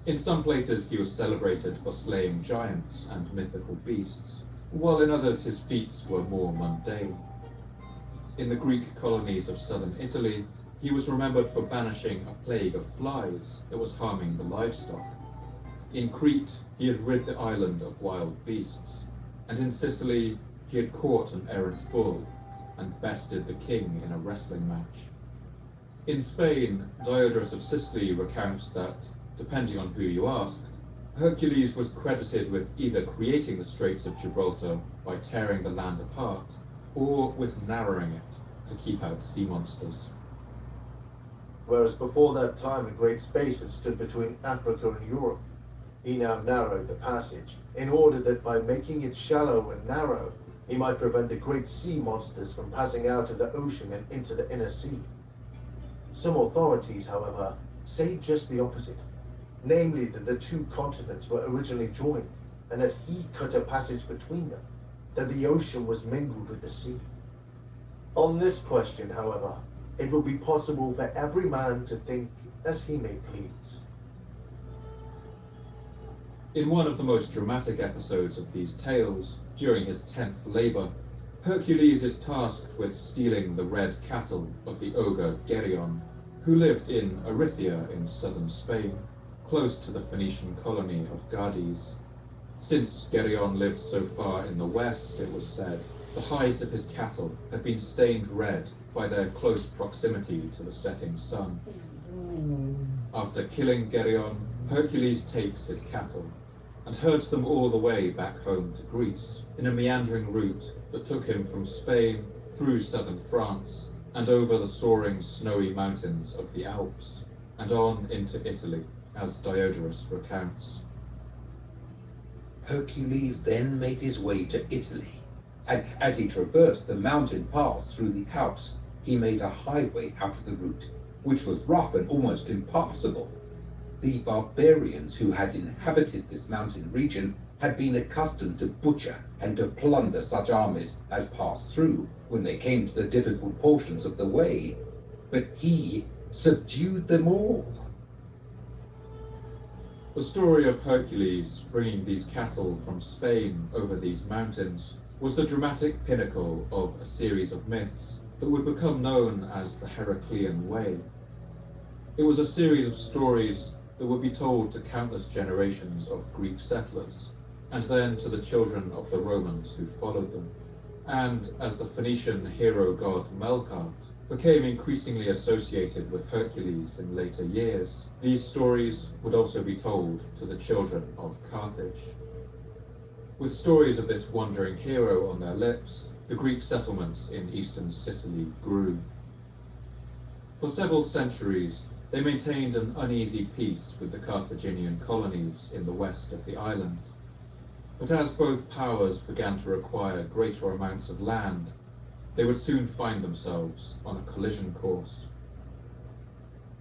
In some places he was celebrated for slaying giants and mythical beasts, while in others his feats were more mundane. In the Greek colonies of southern Italy, he was remembered for banishing a plague of flies that was harming the livestock. In Crete, he had rid the island of wild beasts, and in Sicily, he had caught an errant bull and bested the king in a wrestling match. In Spain, Diodorus of Sicily recounts that, depending on who you asked, Hercules was credited with either creating the Straits of Gibraltar by tearing the land apart, or with narrowing it to keep out sea monsters. Whereas before that time a great space had stood between Africa and Europe, he now narrowed the passage, in order that by making it shallow and narrow, he might prevent the great sea monsters from passing out of the ocean and into the inner sea. Some authorities, however, say just the opposite, namely that the two continents were originally joined, and that he cut a passage between them, that the ocean was mingled with the sea. On this question, however, it will be possible for every man to think as he may please. In one of the most dramatic episodes of these tales, during his 10th labour, Hercules is tasked with stealing the red cattle of the ogre Geryon, who lived in Erythia in southern Spain, close to the Phoenician colony of Gades. Since Geryon lived so far in the west, it was said, the hides of his cattle had been stained red by their close proximity to the setting sun. After killing Geryon, Hercules takes his cattle and herds them all the way back home to Greece, in a meandering route that took him from Spain through southern France and over the soaring snowy mountains of the Alps, and on into Italy, as Diodorus recounts. Hercules then made his way to Italy, and as he traversed the mountain paths through the Alps, he made a highway out of the route, which was rough and almost impassable. The barbarians who had inhabited this mountain region had been accustomed to butcher and to plunder such armies as passed through when they came to the difficult portions of the way, but he subdued them all. The story of Hercules bringing these cattle from Spain over these mountains was the dramatic pinnacle of a series of myths that would become known as the Heraclean Way. It was a series of stories that would be told to countless generations of Greek settlers, and then to the children of the Romans who followed them. And as the Phoenician hero god Melkart became increasingly associated with Hercules in later years, these stories would also be told to the children of Carthage. With stories of this wandering hero on their lips, the Greek settlements in eastern Sicily grew. For several centuries, they maintained an uneasy peace with the Carthaginian colonies in the west of the island. But as both powers began to require greater amounts of land, they would soon find themselves on a collision course.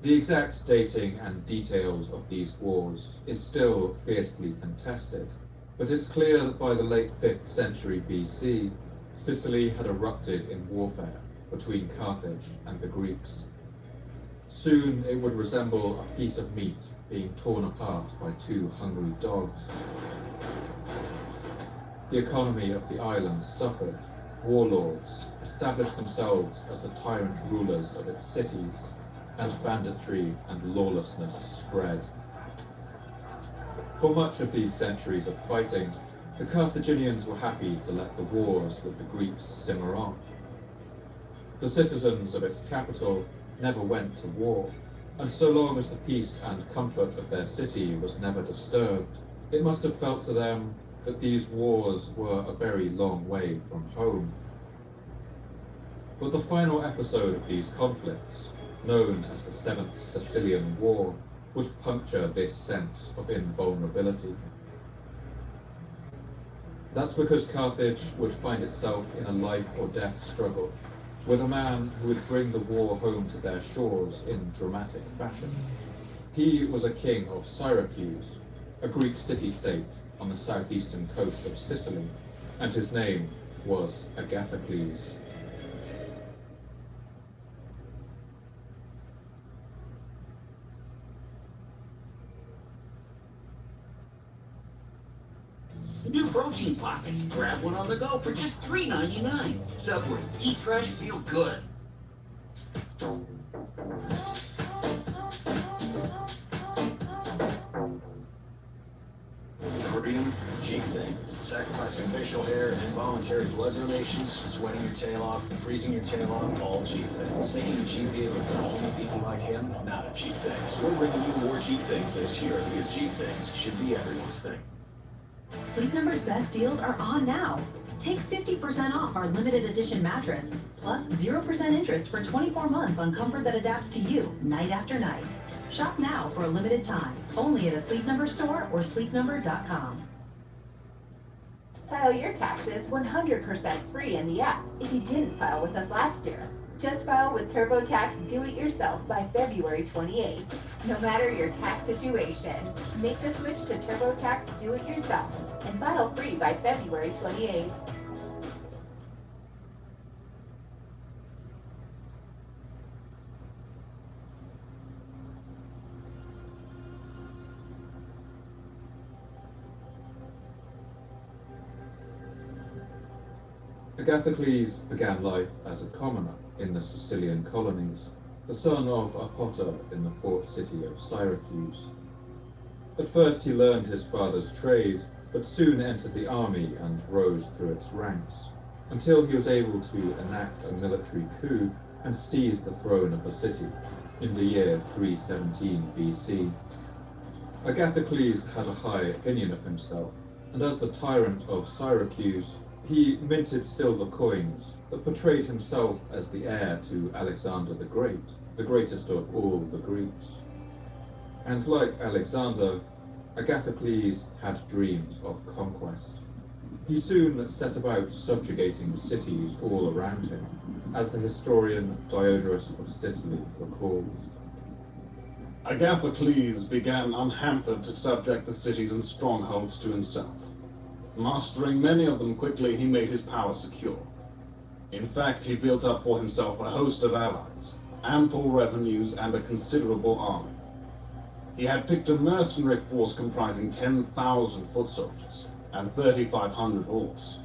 The exact dating and details of these wars is still fiercely contested, but it's clear that by the late 5th century BC, Sicily had erupted in warfare between Carthage and the Greeks. Soon it would resemble a piece of meat being torn apart by two hungry dogs. The economy of the island suffered. Warlords established themselves as the tyrant rulers of its cities, and banditry and lawlessness spread. For much of these centuries of fighting, the Carthaginians were happy to let the wars with the Greeks simmer on. The citizens of its capital never went to war, and so long as the peace and comfort of their city was never disturbed, it must have felt to them that these wars were a very long way from home. But the final episode of these conflicts, known as the 7th Sicilian War, would puncture this sense of invulnerability. That's because Carthage would find itself in a life or death struggle with a man who would bring the war home to their shores in dramatic fashion. He was a king of Syracuse, a Greek city-state on the southeastern coast of Sicily, and his name was Agathocles. New protein pockets. Grab one on the go for just $3.99. Subway. Eat fresh, feel good. Freedom, cheap thing. Sacrificing facial hair, involuntary blood donations, sweating your tail off, freezing your tail off, all cheap things. Making a cheap deal with only people like him, not a cheap thing. So we're bringing you more cheap things this year because cheap things should be everyone's thing. Sleep Number's best deals are on now. Take 50% off our limited edition mattress, plus 0% interest for 24 months on comfort that adapts to you night after night. Shop now for a limited time, only at a Sleep Number store or sleepnumber.com. File your taxes 100% free in the app if you didn't file with us last year. Just file with TurboTax Do-It-Yourself by February 28th. No matter your tax situation, make the switch to TurboTax Do-It-Yourself and file free by February 28th. Agathocles began life as a commoner in the Sicilian colonies, the son of a potter in the port city of Syracuse. At first he learned his father's trade, but soon entered the army and rose through its ranks, until he was able to enact a military coup and seize the throne of the city in the year 317 BC. Agathocles had a high opinion of himself, and as the tyrant of Syracuse, he minted silver coins that portrayed himself as the heir to Alexander the Great, the greatest of all the Greeks. And like Alexander, Agathocles had dreams of conquest. He soon set about subjugating cities all around him, as the historian Diodorus of Sicily recalls. Agathocles began unhampered to subject the cities and strongholds to himself. Mastering many of them quickly, he made his power secure. In fact, he built up for himself a host of allies, ample revenues, and a considerable army. He had picked a mercenary force comprising 10,000 foot soldiers and 3,500 horse.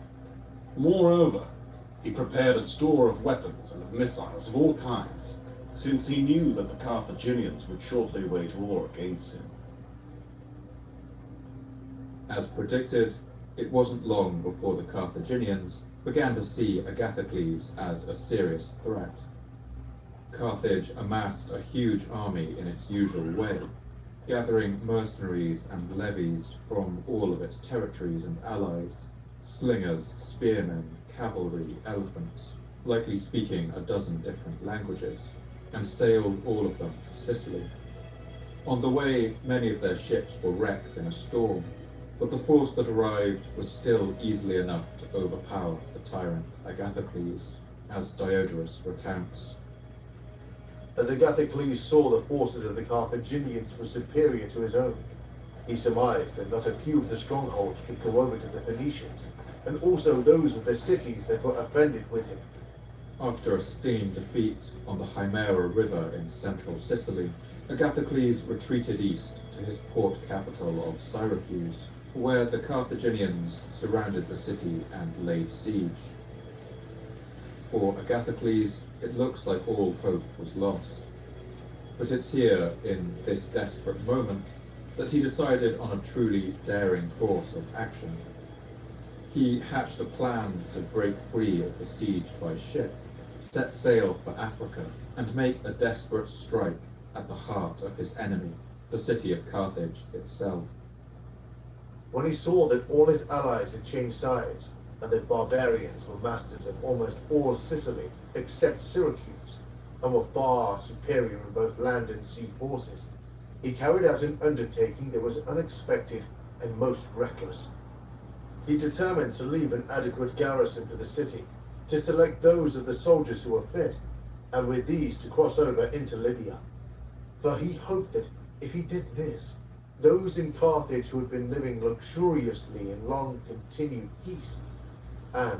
Moreover, he prepared a store of weapons and of missiles of all kinds, since he knew that the Carthaginians would shortly wage war against him. As predicted, it wasn't long before the Carthaginians began to see Agathocles as a serious threat. Carthage amassed a huge army in its usual way, gathering mercenaries and levies from all of its territories and allies, slingers, spearmen, cavalry, elephants, likely speaking a dozen different languages, and sailed all of them to Sicily. On the way, many of their ships were wrecked in a storm, but the force that arrived was still easily enough to overpower the tyrant Agathocles, as Diodorus recounts. As Agathocles saw the forces of the Carthaginians were superior to his own, he surmised that not a few of the strongholds could go over to the Phoenicians, and also those of the cities that were offended with him. After a stinging defeat on the Himera River in central Sicily, Agathocles retreated east to his port capital of Syracuse, where the Carthaginians surrounded the city and laid siege. For Agathocles, it looks like all hope was lost. But it's here, in this desperate moment, that he decided on a truly daring course of action. He hatched a plan to break free of the siege by ship, set sail for Africa, and make a desperate strike at the heart of his enemy, the city of Carthage itself. When he saw that all his allies had changed sides, and that barbarians were masters of almost all Sicily except Syracuse, and were far superior in both land and sea forces, he carried out an undertaking that was unexpected and most reckless. He determined to leave an adequate garrison for the city, to select those of the soldiers who were fit, and with these to cross over into Libya. For he hoped that if he did this, those in Carthage who had been living luxuriously in long continued peace, and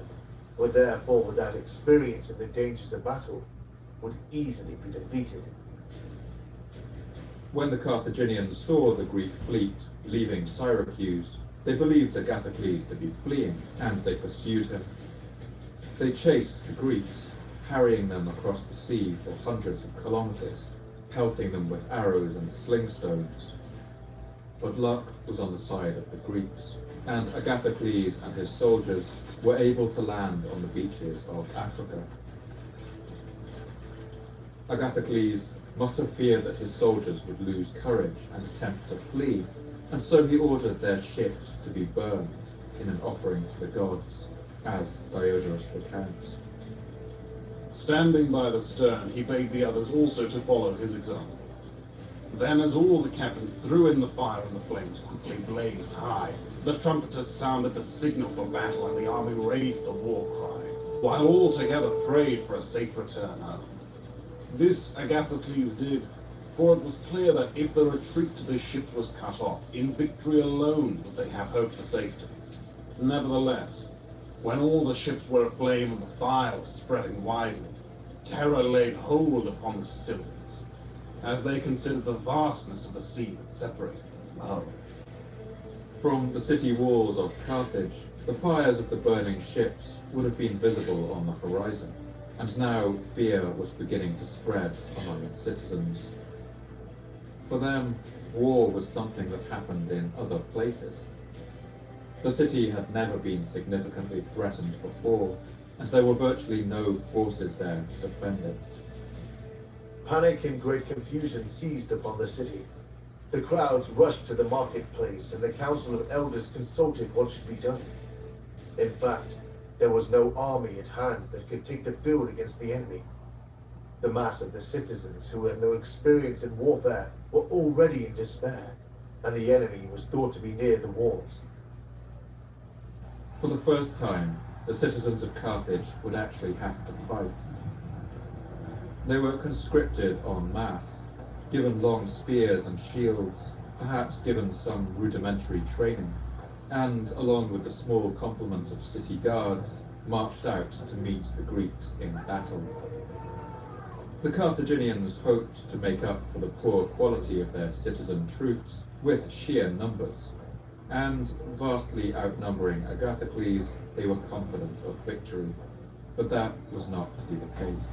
were therefore without experience in the dangers of battle, would easily be defeated. When the Carthaginians saw the Greek fleet leaving Syracuse, they believed Agathocles to be fleeing, and they pursued him. They chased the Greeks, harrying them across the sea for hundreds of kilometers, pelting them with arrows and sling stones. But luck was on the side of the Greeks, and Agathocles and his soldiers were able to land on the beaches of Africa. Agathocles must have feared that his soldiers would lose courage and attempt to flee, and so he ordered their ships to be burned in an offering to the gods, as Diodorus recounts. Standing by the stern, he bade the others also to follow his example. Then, as all the captains threw in the fire and the flames quickly blazed high, the trumpeters sounded the signal for battle, and the army raised the war cry, while all together prayed for a safe return home. This Agathocles did, for it was clear that if the retreat to the ships was cut off, in victory alone would they have hope for safety. Nevertheless, when all the ships were aflame and the fire was spreading widely, terror laid hold upon the Sicilians, as they considered the vastness of the sea that separated them from home. From the city walls of Carthage, the fires of the burning ships would have been visible on the horizon, and now fear was beginning to spread among its citizens. For them, war was something that happened in other places. The city had never been significantly threatened before, and there were virtually no forces there to defend it. Panic and great confusion seized upon the city. The crowds rushed to the marketplace, and the council of elders consulted what should be done. In fact, there was no army at hand that could take the field against the enemy. The mass of the citizens who had no experience in warfare were already in despair, and the enemy was thought to be near the walls. For the first time, the citizens of Carthage would actually have to fight. They were conscripted en masse, given long spears and shields, perhaps given some rudimentary training, and, along with the small complement of city guards, marched out to meet the Greeks in battle. The Carthaginians hoped to make up for the poor quality of their citizen troops with sheer numbers, and, vastly outnumbering Agathocles, they were confident of victory. But that was not to be the case.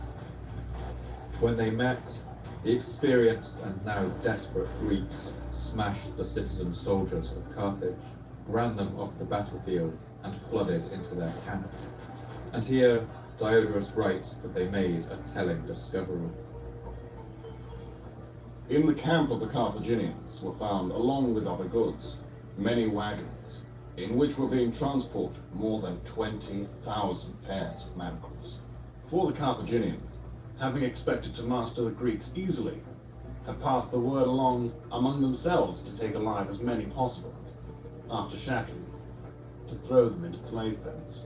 When they met, the experienced and now desperate Greeks smashed the citizen soldiers of Carthage, ran them off the battlefield, and flooded into their camp. And here, Diodorus writes that they made a telling discovery. In the camp of the Carthaginians were found, along with other goods, many wagons, in which were being transported more than 20,000 pairs of manacles. For the Carthaginians, having expected to master the Greeks easily, had passed the word along among themselves to take alive as many possible, after shackling, to throw them into slave pens.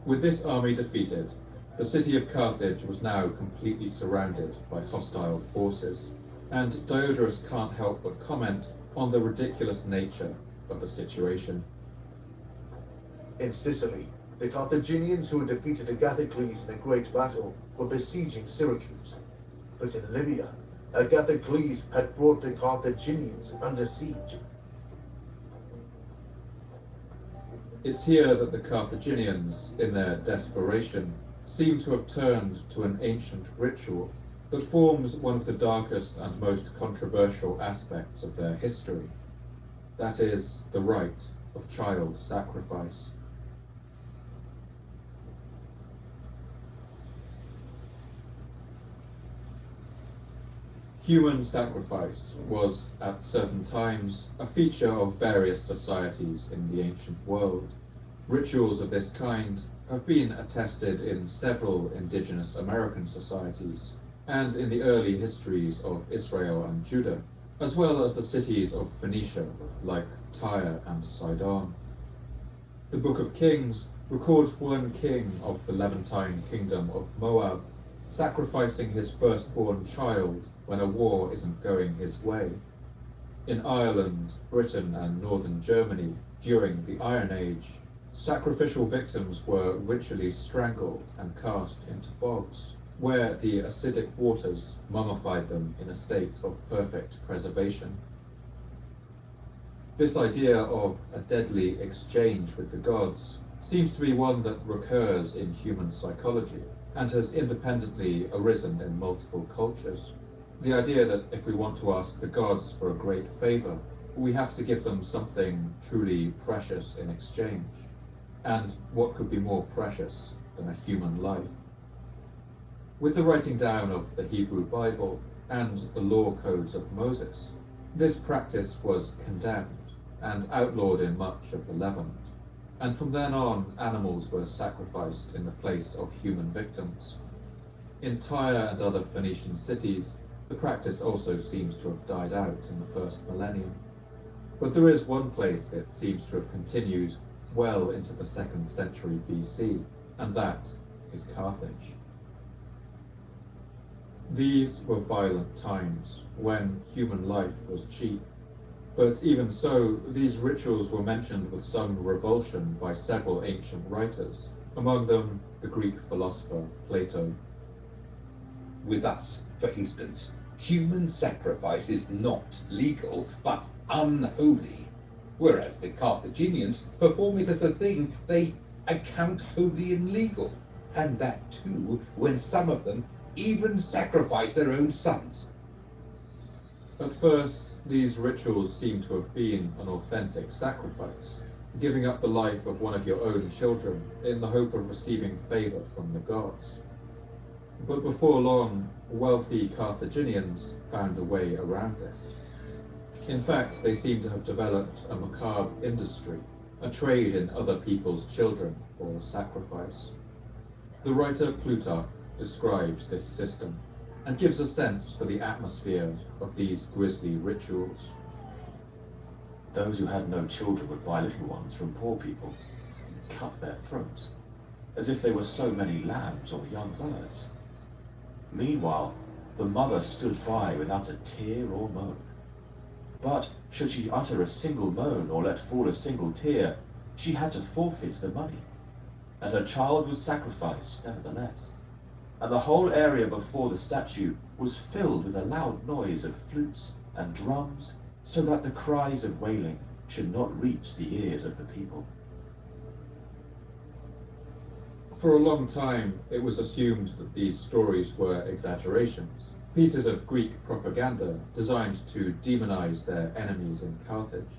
With this army defeated, the city of Carthage was now completely surrounded by hostile forces, and Diodorus can't help but comment on the ridiculous nature of the situation. In Sicily, the Carthaginians who had defeated Agathocles in a great battle were besieging Syracuse. But in Libya, Agathocles had brought the Carthaginians under siege. It's here that the Carthaginians, in their desperation, seem to have turned to an ancient ritual that forms one of the darkest and most controversial aspects of their history. That is, the rite of child sacrifice. Human sacrifice was, at certain times, a feature of various societies in the ancient world. Rituals of this kind have been attested in several indigenous American societies, and in the early histories of Israel and Judah, as well as the cities of Phoenicia, like Tyre and Sidon. The Book of Kings records one king of the Levantine kingdom of Moab sacrificing his firstborn child when a war isn't going his way. In Ireland, Britain, and northern Germany, during the Iron Age, sacrificial victims were ritually strangled and cast into bogs, where the acidic waters mummified them in a state of perfect preservation. This idea of a deadly exchange with the gods seems to be one that recurs in human psychology and has independently arisen in multiple cultures. The idea that if we want to ask the gods for a great favor, we have to give them something truly precious in exchange. And what could be more precious than a human life? With the writing down of the Hebrew Bible and the law codes of Moses, this practice was condemned and outlawed in much of the Levant, and from then on animals were sacrificed in the place of human victims. In Tyre and other Phoenician cities, the practice also seems to have died out in the first millennium. But there is one place it seems to have continued well into the 2nd century BC, and that is Carthage. These were violent times when human life was cheap. But even so, these rituals were mentioned with some revulsion by several ancient writers, among them the Greek philosopher Plato. With us, for instance, human sacrifice is not legal, but unholy, whereas the Carthaginians perform it as a thing they account holy and legal, and that too when some of them even sacrifice their own sons. At first, these rituals seem to have been an authentic sacrifice, giving up the life of one of your own children in the hope of receiving favor from the gods. But before long, wealthy Carthaginians found a way around this. In fact, they seem to have developed a macabre industry, a trade in other people's children for sacrifice. The writer Plutarch describes this system and gives a sense for the atmosphere of these grisly rituals. Those who had no children would buy little ones from poor people and cut their throats, as if they were so many lambs or young birds. Meanwhile, the mother stood by without a tear or moan. But should she utter a single moan or let fall a single tear, she had to forfeit the money, and her child was sacrificed nevertheless. And the whole area before the statue was filled with a loud noise of flutes and drums, so that the cries of wailing should not reach the ears of the people. For a long time, it was assumed that these stories were exaggerations, pieces of Greek propaganda designed to demonize their enemies in Carthage.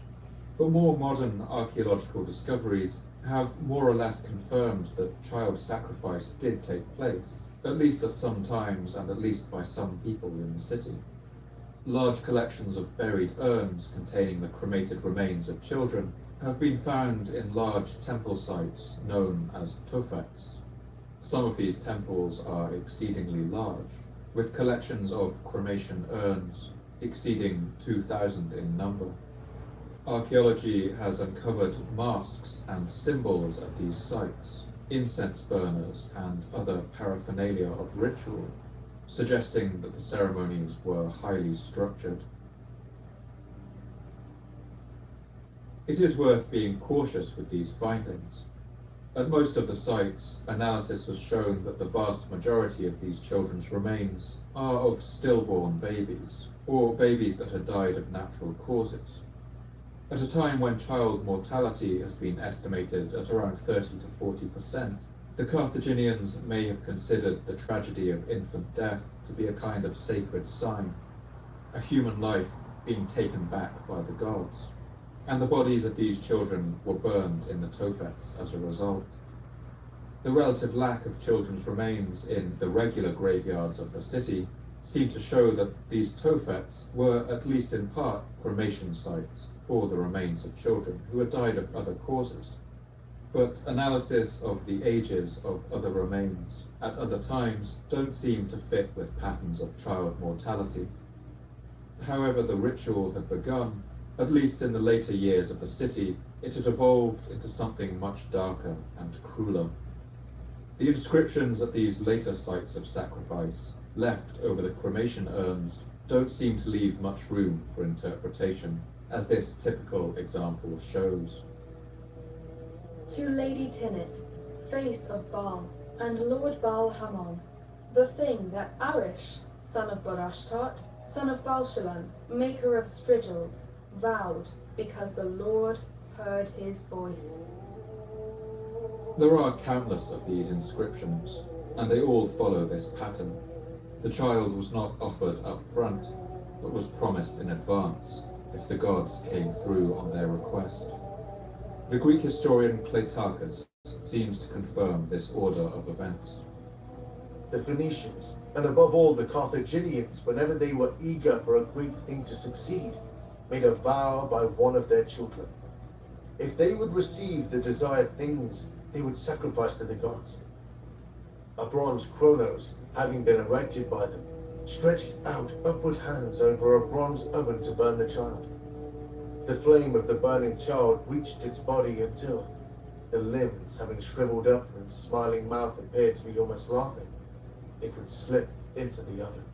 But more modern archaeological discoveries have more or less confirmed that child sacrifice did take place, at least at some times and at least by some people in the city. Large collections of buried urns containing the cremated remains of children have been found in large temple sites known as tofets. Some of these temples are exceedingly large, with collections of cremation urns exceeding 2,000 in number. Archaeology has uncovered masks and symbols at these sites, incense burners and other paraphernalia of ritual, suggesting that the ceremonies were highly structured. It is worth being cautious with these findings. At most of the sites, analysis has shown that the vast majority of these children's remains are of stillborn babies, or babies that had died of natural causes. At a time when child mortality has been estimated at around 30 to 40%, the Carthaginians may have considered the tragedy of infant death to be a kind of sacred sign, a human life being taken back by the gods, and the bodies of these children were burned in the tofets as a result. The relative lack of children's remains in the regular graveyards of the city seem to show that these tofets were, at least in part, cremation sites for the remains of children who had died of other causes. But analysis of the ages of other remains at other times don't seem to fit with patterns of child mortality. However the ritual had begun, at least in the later years of the city, it had evolved into something much darker and crueler. The inscriptions at these later sites of sacrifice, left over the cremation urns, don't seem to leave much room for interpretation, as this typical example shows. To Lady Tinnet, face of Baal, and Lord Baal Hamon, the thing that Arish, son of Borashtat, son of Balshalan, maker of Strigils, vowed, because the Lord heard his voice. There are countless of these inscriptions, and they all follow this pattern. The child was not offered up front, but was promised in advance if the gods came through on their request. The Greek historian Cleitarchus seems to confirm this order of events. The Phoenicians, and above all the Carthaginians, whenever they were eager for a great thing to succeed, made a vow by one of their children. If they would receive the desired things, they would sacrifice to the gods. A bronze Kronos, having been erected by them, stretched out upward hands over a bronze oven to burn the child. The flame of the burning child reached its body until, the limbs having shriveled up and smiling mouth appeared to be almost laughing, it would slip into the oven.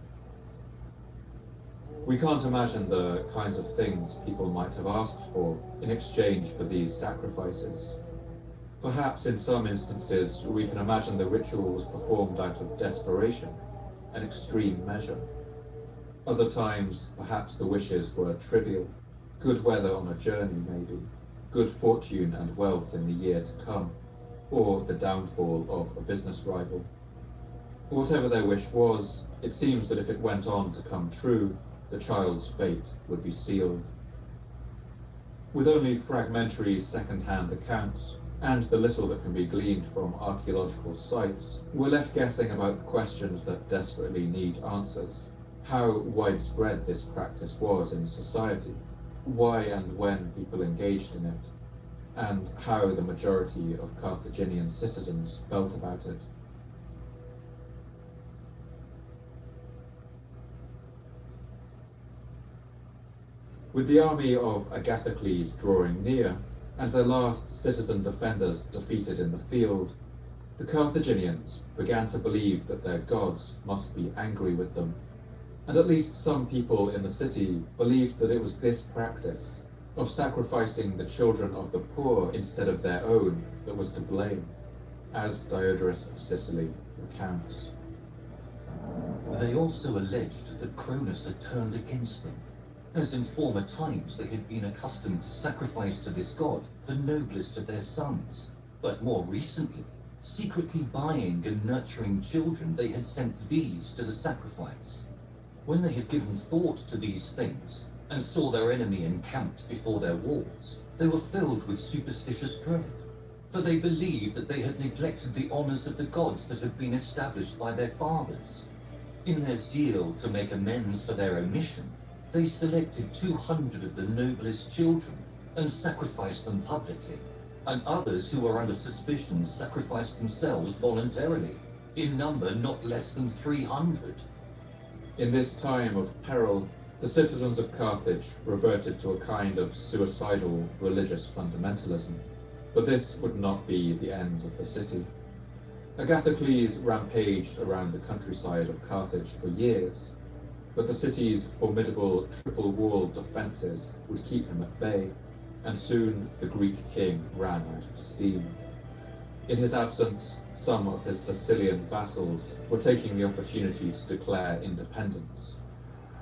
We can't imagine the kinds of things people might have asked for in exchange for these sacrifices. Perhaps in some instances we can imagine the ritual was performed out of desperation, an extreme measure. Other times, perhaps the wishes were trivial, good weather on a journey maybe, good fortune and wealth in the year to come, or the downfall of a business rival. Whatever their wish was, it seems that if it went on to come true, the child's fate would be sealed. With only fragmentary second-hand accounts, and the little that can be gleaned from archaeological sites, we're left guessing about questions that desperately need answers. How widespread this practice was in society, why and when people engaged in it, and how the majority of Carthaginian citizens felt about it. With the army of Agathocles drawing near, and their last citizen defenders defeated in the field, the Carthaginians began to believe that their gods must be angry with them, and at least some people in the city believed that it was this practice of sacrificing the children of the poor instead of their own that was to blame, as Diodorus of Sicily recounts. They also alleged that Cronus had turned against them, as in former times they had been accustomed to sacrifice to this god the noblest of their sons, but more recently, secretly buying and nurturing children, they had sent these to the sacrifice. When they had given thought to these things, and saw their enemy encamped before their walls, they were filled with superstitious dread, for they believed that they had neglected the honors of the gods that had been established by their fathers. In their zeal to make amends for their omission, they selected 200 of the noblest children and sacrificed them publicly, and others who were under suspicion sacrificed themselves voluntarily, in number not less than 300. In this time of peril, the citizens of Carthage reverted to a kind of suicidal religious fundamentalism, but this would not be the end of the city. Agathocles rampaged around the countryside of Carthage for years, but the city's formidable triple-walled defences would keep him at bay, and soon the Greek king ran out of steam. In his absence, some of his Sicilian vassals were taking the opportunity to declare independence.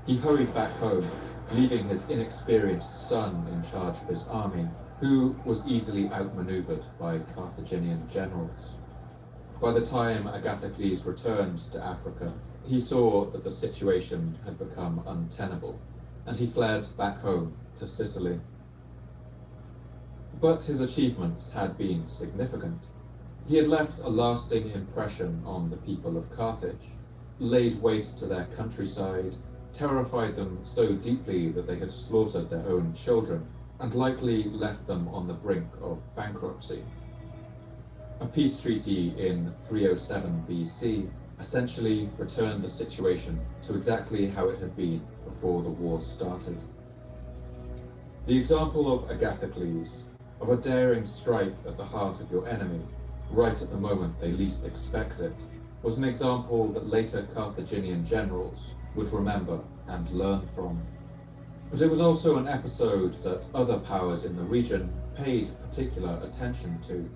He hurried back home, leaving his inexperienced son in charge of his army, who was easily outmaneuvered by Carthaginian generals. By the time Agathocles returned to Africa, he saw that the situation had become untenable, and he fled back home to Sicily. But his achievements had been significant. He had left a lasting impression on the people of Carthage, laid waste to their countryside, terrified them so deeply that they had slaughtered their own children, and likely left them on the brink of bankruptcy. A peace treaty in 307 BC essentially returned the situation to exactly how it had been before the war started. The example of Agathocles, of a daring strike at the heart of your enemy, right at the moment they least expect it, was an example that later Carthaginian generals would remember and learn from. But it was also an episode that other powers in the region paid particular attention to.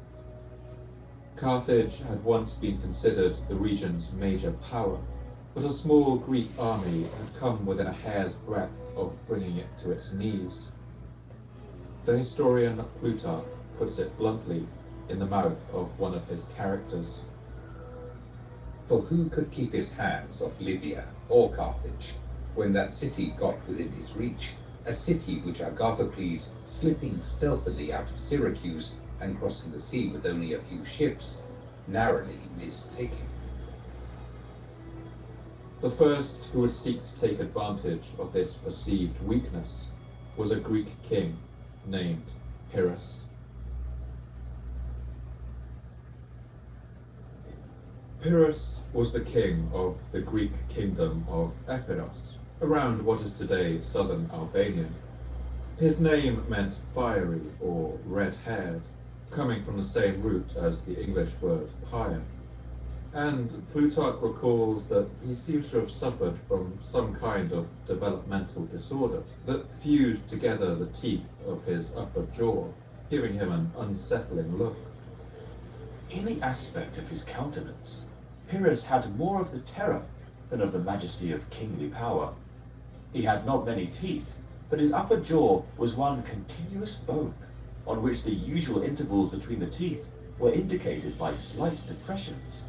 Carthage had once been considered the region's major power, but a small Greek army had come within a hair's breadth of bringing it to its knees. The historian Plutarch puts it bluntly in the mouth of one of his characters. For who could keep his hands off Libya or Carthage when that city got within his reach, a city which Agathocles, slipping stealthily out of Syracuse and crossing the sea with only a few ships, narrowly missed taking? The first who would seek to take advantage of this perceived weakness was a Greek king named Pyrrhus. Pyrrhus was the king of the Greek kingdom of Epirus, around what is today southern Albania. His name meant fiery or red-haired, coming from the same root as the English word pyre. And Plutarch recalls that he seems to have suffered from some kind of developmental disorder that fused together the teeth of his upper jaw, giving him an unsettling look. In the aspect of his countenance, Pyrrhus had more of the terror than of the majesty of kingly power. He had not many teeth, but his upper jaw was one continuous bone, on which the usual intervals between the teeth were indicated by slight depressions.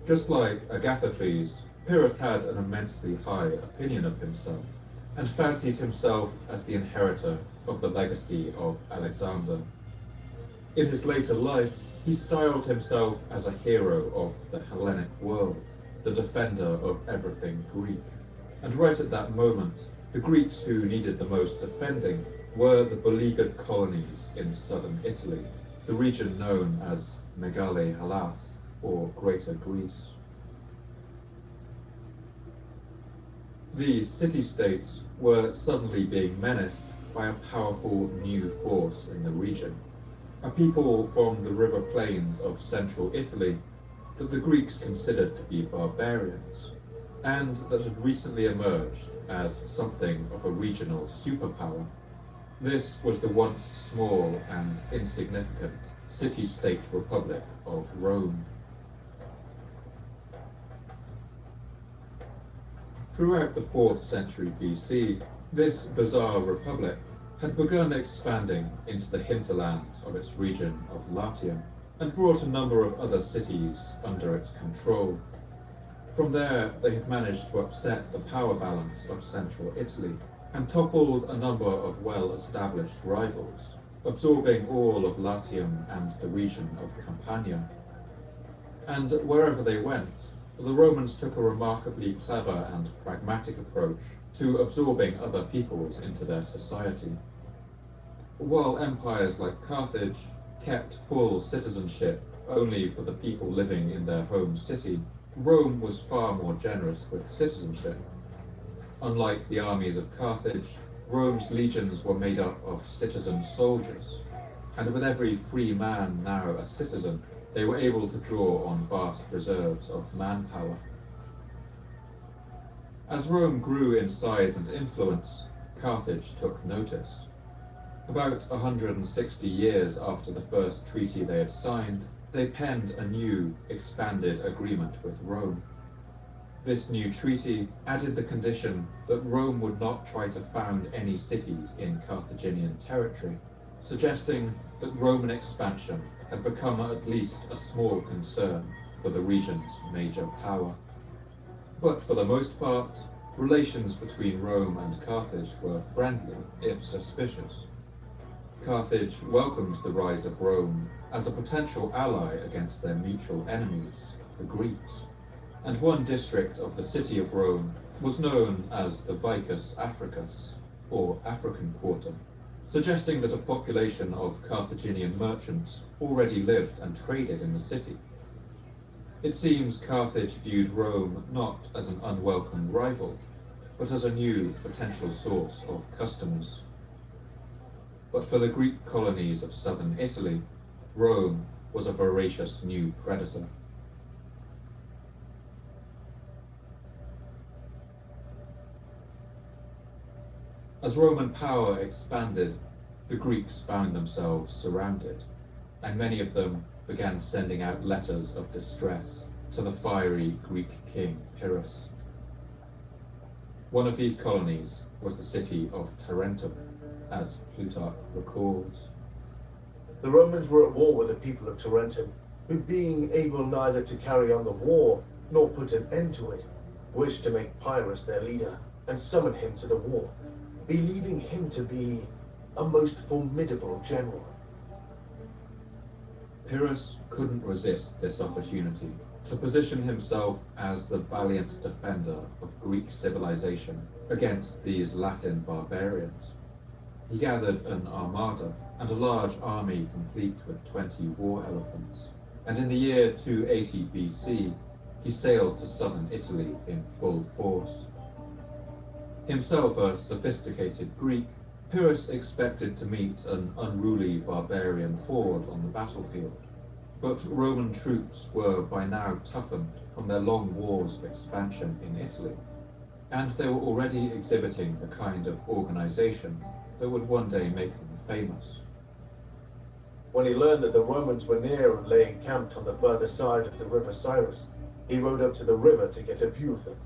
Just like Agathocles, Pyrrhus had an immensely high opinion of himself, and fancied himself as the inheritor of the legacy of Alexander. In his later life, he styled himself as a hero of the Hellenic world, the defender of everything Greek. And right at that moment, the Greeks who needed the most defending were the beleaguered colonies in southern Italy, the region known as Megale Hellas, or Greater Greece. These city-states were suddenly being menaced by a powerful new force in the region, a people from the river plains of central Italy that the Greeks considered to be barbarians, and that had recently emerged as something of a regional superpower. This was the once small and insignificant city-state republic of Rome. Throughout the 4th century BC, this bizarre republic had begun expanding into the hinterland of its region of Latium, and brought a number of other cities under its control. From there, they had managed to upset the power balance of central Italy, and toppled a number of well-established rivals, absorbing all of Latium and the region of Campania. And wherever they went, the Romans took a remarkably clever and pragmatic approach to absorbing other peoples into their society. While empires like Carthage kept full citizenship only for the people living in their home city, Rome was far more generous with citizenship. Unlike the armies of Carthage, Rome's legions were made up of citizen soldiers, and with every free man now a citizen, they were able to draw on vast reserves of manpower. As Rome grew in size and influence, Carthage took notice. About 160 years after the first treaty they had signed, they penned a new, expanded agreement with Rome. This new treaty added the condition that Rome would not try to found any cities in Carthaginian territory, suggesting that Roman expansion had become at least a small concern for the region's major power. But for the most part, relations between Rome and Carthage were friendly, if suspicious. Carthage welcomed the rise of Rome as a potential ally against their mutual enemies, the Greeks, and one district of the city of Rome was known as the Vicus Africus, or African Quarter, suggesting that a population of Carthaginian merchants already lived and traded in the city. It seems Carthage viewed Rome not as an unwelcome rival, but as a new potential source of customers. But for the Greek colonies of southern Italy, Rome was a voracious new predator. As Roman power expanded, the Greeks found themselves surrounded, and many of them began sending out letters of distress to the fiery Greek king Pyrrhus. One of these colonies was the city of Tarentum, as Plutarch recalls. The Romans were at war with the people of Tarentum, who, being able neither to carry on the war nor put an end to it, wished to make Pyrrhus their leader and summon him to the war, believing him to be a most formidable general. Pyrrhus couldn't resist this opportunity to position himself as the valiant defender of Greek civilization against these Latin barbarians. He gathered an armada and a large army complete with 20 war elephants, and in the year 280 BC, he sailed to southern Italy in full force. Himself a sophisticated Greek, Pyrrhus expected to meet an unruly barbarian horde on the battlefield, but Roman troops were by now toughened from their long wars of expansion in Italy, and they were already exhibiting the kind of organization that would one day make them famous. When he learned that the Romans were near and lay encamped on the further side of the river Cyrus, he rode up to the river to get a view of them.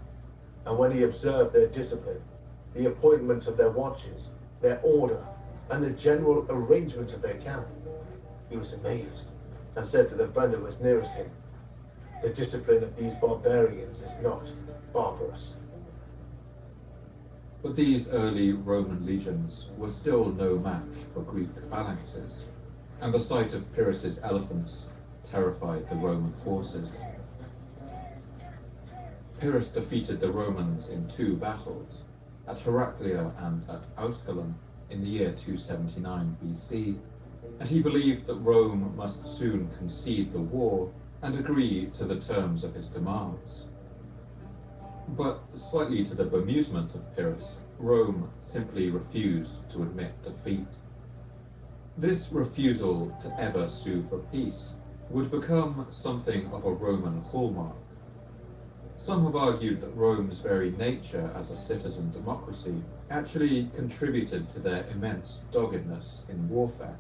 And when he observed their discipline, the appointment of their watches, their order, and the general arrangement of their camp, he was amazed, and said to the friend that was nearest him, "The discipline of these barbarians is not barbarous." But these early Roman legions were still no match for Greek phalanxes, and the sight of Pyrrhus's elephants terrified the Roman horses. Pyrrhus defeated the Romans in 2 battles, at Heraclea and at Ascalon in the year 279 BC, and he believed that Rome must soon concede the war and agree to the terms of his demands. But, slightly to the bemusement of Pyrrhus, Rome simply refused to admit defeat. This refusal to ever sue for peace would become something of a Roman hallmark. Some have argued that Rome's very nature as a citizen democracy actually contributed to their immense doggedness in warfare.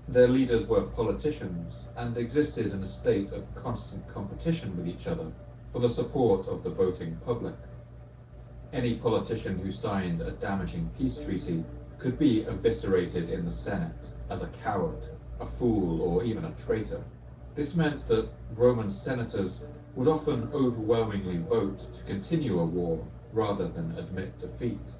Their leaders were politicians and existed in a state of constant competition with each other for the support of the voting public. Any politician who signed a damaging peace treaty could be eviscerated in the Senate as a coward, a fool, or even a traitor. This meant that Roman senators would often overwhelmingly vote to continue a war rather than admit defeat.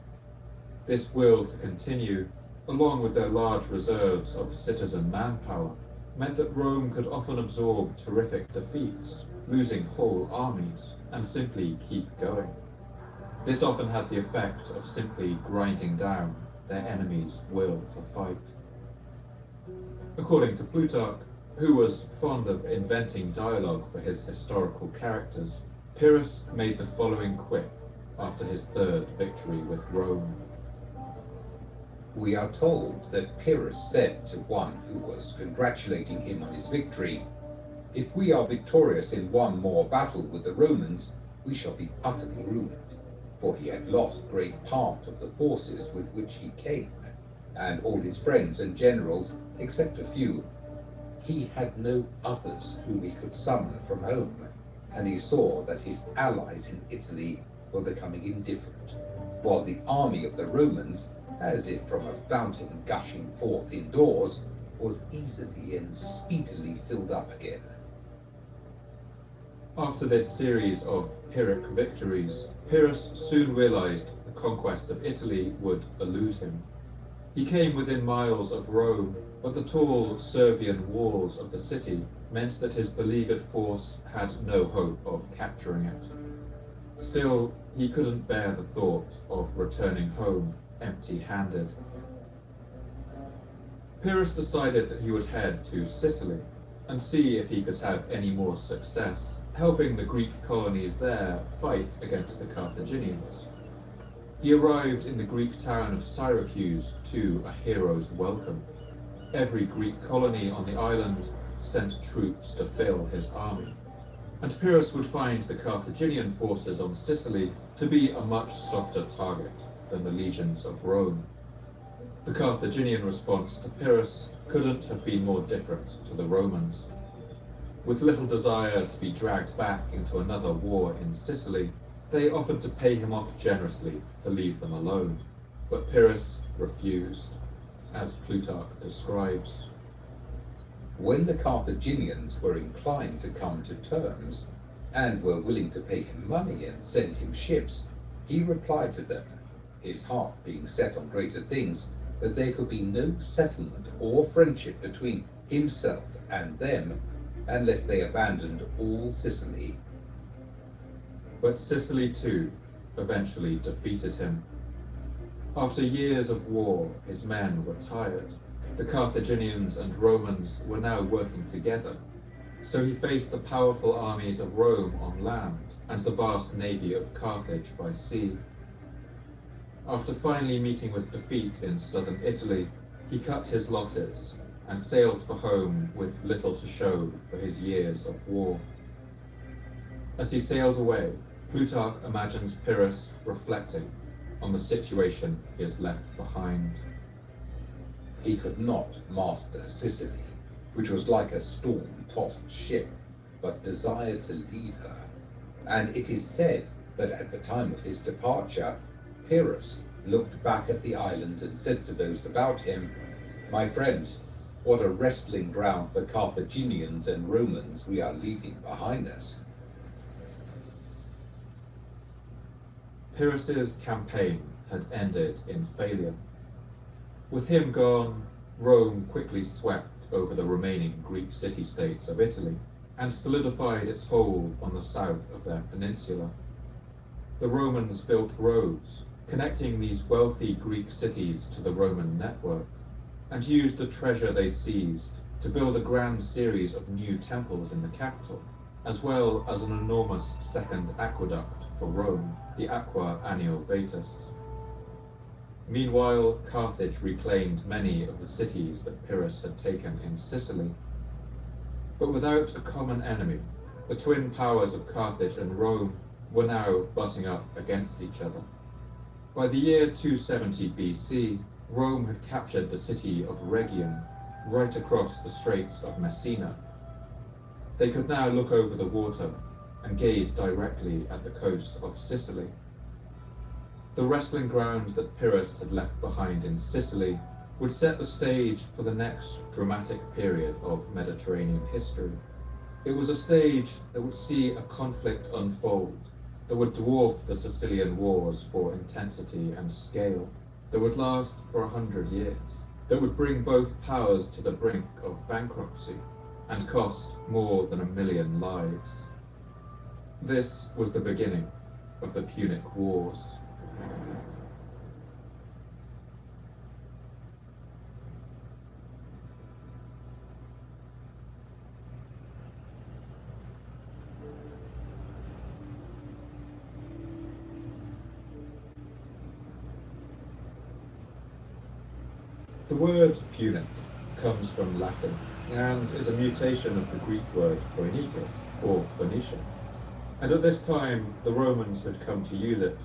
This will to continue, along with their large reserves of citizen manpower, meant that Rome could often absorb terrific defeats, losing whole armies, and simply keep going. This often had the effect of simply grinding down their enemies' will to fight. According to Plutarch, who was fond of inventing dialogue for his historical characters, Pyrrhus made the following quip after his 3rd victory with Rome. We are told that Pyrrhus said to one who was congratulating him on his victory, "If we are victorious in one more battle with the Romans, we shall be utterly ruined," for he had lost great part of the forces with which he came, and all his friends and generals, except a few. He had no others whom he could summon from home, and he saw that his allies in Italy were becoming indifferent, while the army of the Romans, as if from a fountain gushing forth indoors, was easily and speedily filled up again. After this series of Pyrrhic victories, Pyrrhus soon realized the conquest of Italy would elude him. He came within miles of Rome, but the tall Servian walls of the city meant that his beleaguered force had no hope of capturing it. Still, he couldn't bear the thought of returning home empty-handed. Pyrrhus decided that he would head to Sicily and see if he could have any more success helping the Greek colonies there fight against the Carthaginians. He arrived in the Greek town of Syracuse to a hero's welcome. Every Greek colony on the island sent troops to fill his army, and Pyrrhus would find the Carthaginian forces on Sicily to be a much softer target, than the legions of Rome. The Carthaginian response to Pyrrhus couldn't have been more different to the Romans. With little desire to be dragged back into another war in Sicily, they offered to pay him off generously to leave them alone. But Pyrrhus refused, as Plutarch describes. When the Carthaginians were inclined to come to terms, and were willing to pay him money and send him ships, he replied to them, his heart being set on greater things, that there could be no settlement or friendship between himself and them unless they abandoned all Sicily. But Sicily too eventually defeated him. After years of war, his men were tired. The Carthaginians and Romans were now working together, so he faced the powerful armies of Rome on land and the vast navy of Carthage by sea. After finally meeting with defeat in southern Italy, he cut his losses and sailed for home with little to show for his years of war. As he sailed away, Plutarch imagines Pyrrhus reflecting on the situation he has left behind. He could not master Sicily, which was like a storm-tossed ship, but desired to leave her. And it is said that at the time of his departure, Pyrrhus looked back at the island and said to those about him, "My friends, what a wrestling ground for Carthaginians and Romans we are leaving behind us." Pyrrhus's campaign had ended in failure. With him gone, Rome quickly swept over the remaining Greek city-states of Italy and solidified its hold on the south of their peninsula. The Romans built roads connecting these wealthy Greek cities to the Roman network, and used the treasure they seized to build a grand series of new temples in the capital, as well as an enormous second aqueduct for Rome, the Aqua Anio Vetus. Meanwhile, Carthage reclaimed many of the cities that Pyrrhus had taken in Sicily. But without a common enemy, the twin powers of Carthage and Rome were now butting up against each other. By the year 270 BC, Rome had captured the city of Rhegium, right across the Straits of Messina. They could now look over the water and gaze directly at the coast of Sicily. The wrestling ground that Pyrrhus had left behind in Sicily would set the stage for the next dramatic period of Mediterranean history. It was a stage that would see a conflict unfold that would dwarf the Sicilian Wars for intensity and scale, that would last for 100 years, that would bring both powers to the brink of bankruptcy and cost more than 1 million lives. This was the beginning of the Punic Wars. The word Punic comes from Latin and is a mutation of the Greek word Phoenician or Phoenician. And at this time, the Romans had come to use it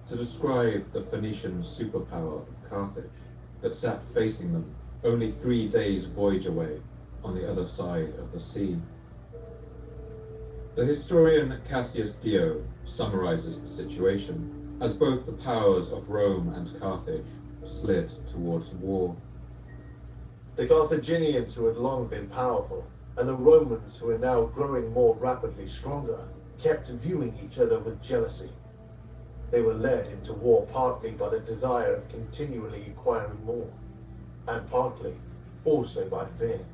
to describe the Phoenician superpower of Carthage that sat facing them only 3 days' voyage away on the other side of the sea. The historian Cassius Dio summarizes the situation as both the powers of Rome and Carthage slid towards war. The Carthaginians, who had long been powerful, and the Romans, who were now growing more rapidly stronger, kept viewing each other with jealousy. They were led into war partly by the desire of continually acquiring more, and partly also by fear.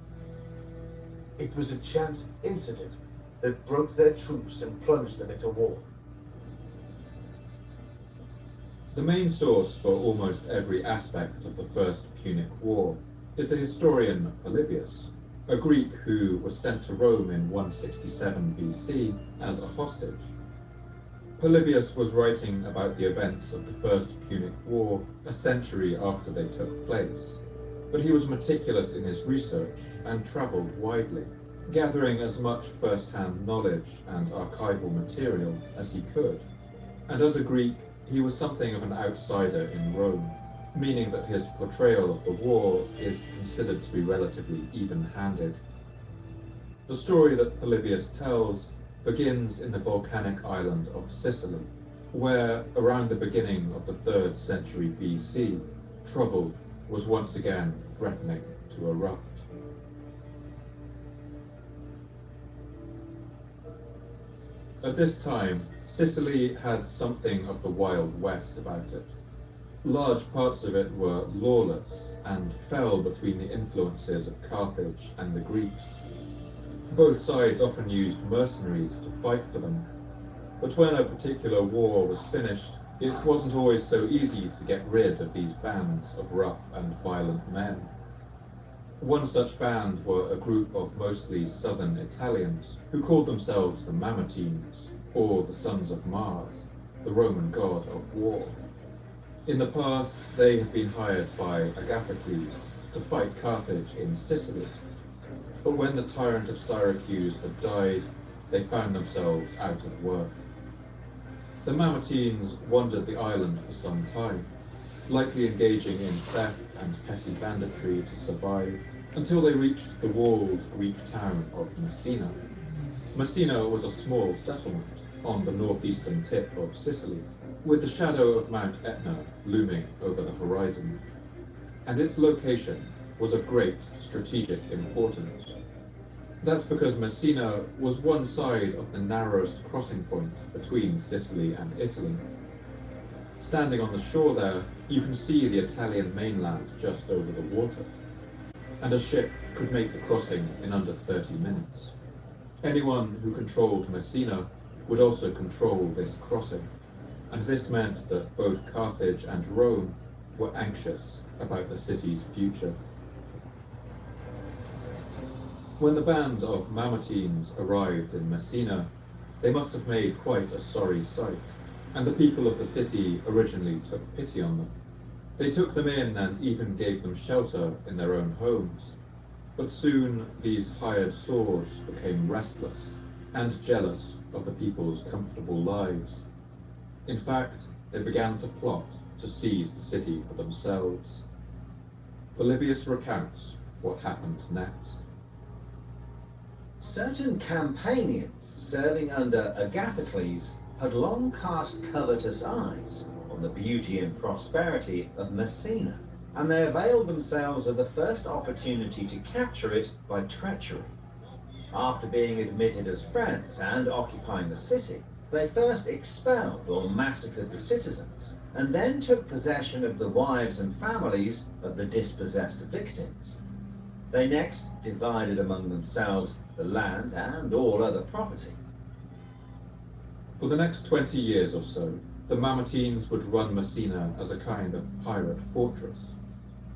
It was a chance incident that broke their truce and plunged them into war. The main source for almost every aspect of the First Punic War is the historian Polybius, a Greek who was sent to Rome in 167 BC as a hostage. Polybius was writing about the events of the First Punic War a century after they took place, but he was meticulous in his research and travelled widely, gathering as much first-hand knowledge and archival material as he could. And as a Greek, he was something of an outsider in Rome, meaning that his portrayal of the war is considered to be relatively even-handed. The story that Polybius tells begins in the volcanic island of Sicily, where, around the beginning of the 3rd century BC, trouble was once again threatening to erupt. At this time, Sicily had something of the Wild West about it. Large parts of it were lawless and fell between the influences of Carthage and the Greeks. Both sides often used mercenaries to fight for them, but when a particular war was finished, it wasn't always so easy to get rid of these bands of rough and violent men. One such band were a group of mostly southern Italians who called themselves the Mamertines, or the Sons of Mars, the Roman god of war. In the past, they had been hired by Agathocles to fight Carthage in Sicily, but when the tyrant of Syracuse had died, they found themselves out of work. The Mamertines wandered the island for some time, likely engaging in theft and petty banditry to survive, until they reached the walled Greek town of Messina. Messina was a small settlement on the northeastern tip of Sicily, with the shadow of Mount Etna looming over the horizon, and its location was of great strategic importance. That's because Messina was one side of the narrowest crossing point between Sicily and Italy. Standing on the shore there, you can see the Italian mainland just over the water, and a ship could make the crossing in under 30 minutes. Anyone who controlled Messina would also control this crossing, and this meant that both Carthage and Rome were anxious about the city's future. When the band of Mamertines arrived in Messina, they must have made quite a sorry sight, and the people of the city originally took pity on them. They took them in and even gave them shelter in their own homes. But soon these hired swords became restless and jealous of the people's comfortable lives. In fact, they began to plot to seize the city for themselves. Polybius recounts what happened next. Certain Campanians serving under Agathocles had long cast covetous eyes on the beauty and prosperity of Messina, and they availed themselves of the first opportunity to capture it by treachery. After being admitted as friends and occupying the city, they first expelled or massacred the citizens, and then took possession of the wives and families of the dispossessed victims. They next divided among themselves the land and all other property. For the next 20 years or so, the Mamertines would run Messina as a kind of pirate fortress.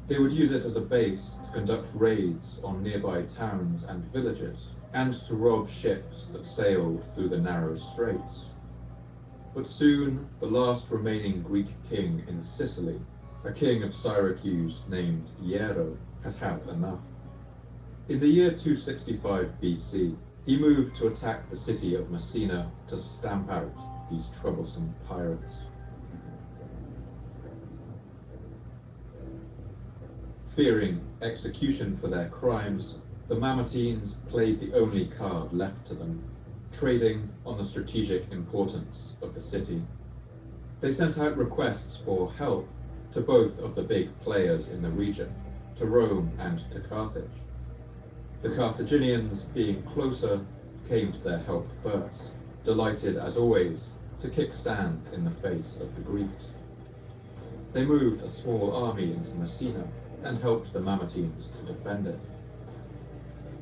They would use it as a base to conduct raids on nearby towns and villages, and to rob ships that sailed through the narrow straits. But soon, the last remaining Greek king in Sicily, a king of Syracuse named Hiero, had had enough. In the year 265 BC, he moved to attack the city of Messina to stamp out these troublesome pirates. Fearing execution for their crimes, the Mamertines played the only card left to them, trading on the strategic importance of the city. They sent out requests for help to both of the big players in the region, to Rome and to Carthage. The Carthaginians, being closer, came to their help first, delighted as always to kick sand in the face of the Greeks. They moved a small army into Messina and helped the Mamertines to defend it.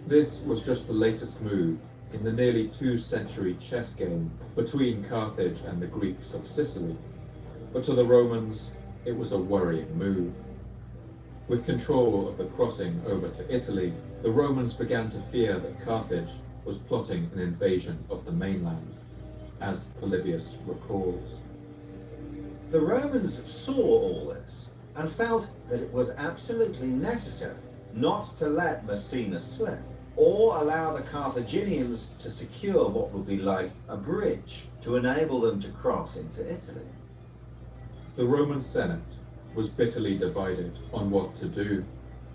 This was just the latest move in the nearly 2-century chess game between Carthage and the Greeks of Sicily, but to the Romans it was a worrying move. With control of the crossing over to Italy, the Romans began to fear that Carthage was plotting an invasion of the mainland, as Polybius recalls. The Romans saw all this and felt that it was absolutely necessary not to let Messina slip, or allow the Carthaginians to secure what would be like a bridge to enable them to cross into Italy. The Roman Senate was bitterly divided on what to do,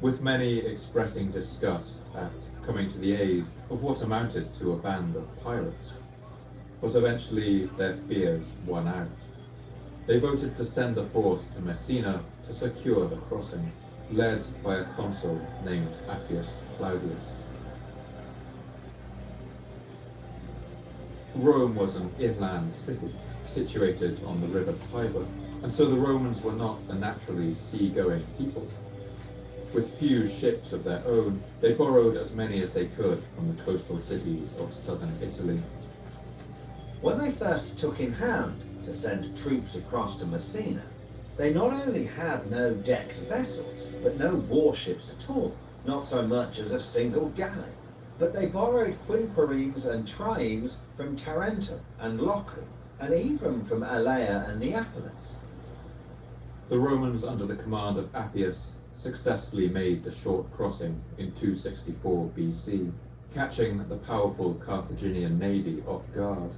with many expressing disgust at coming to the aid of what amounted to a band of pirates. But eventually their fears won out. They voted to send a force to Messina to secure the crossing, led by a consul named Appius Claudius. Rome was an inland city, situated on the river Tiber, and so the Romans were not a naturally sea-going people. With few ships of their own, they borrowed as many as they could from the coastal cities of southern Italy. When they first took in hand to send troops across to Messina, they not only had no decked vessels, but no warships at all, not so much as a single galley. But they borrowed quinquiremes and triremes from Tarentum and Locri, and even from Alea and Neapolis. The Romans, under the command of Appius, successfully made the short crossing in 264 BC, catching the powerful Carthaginian navy off guard.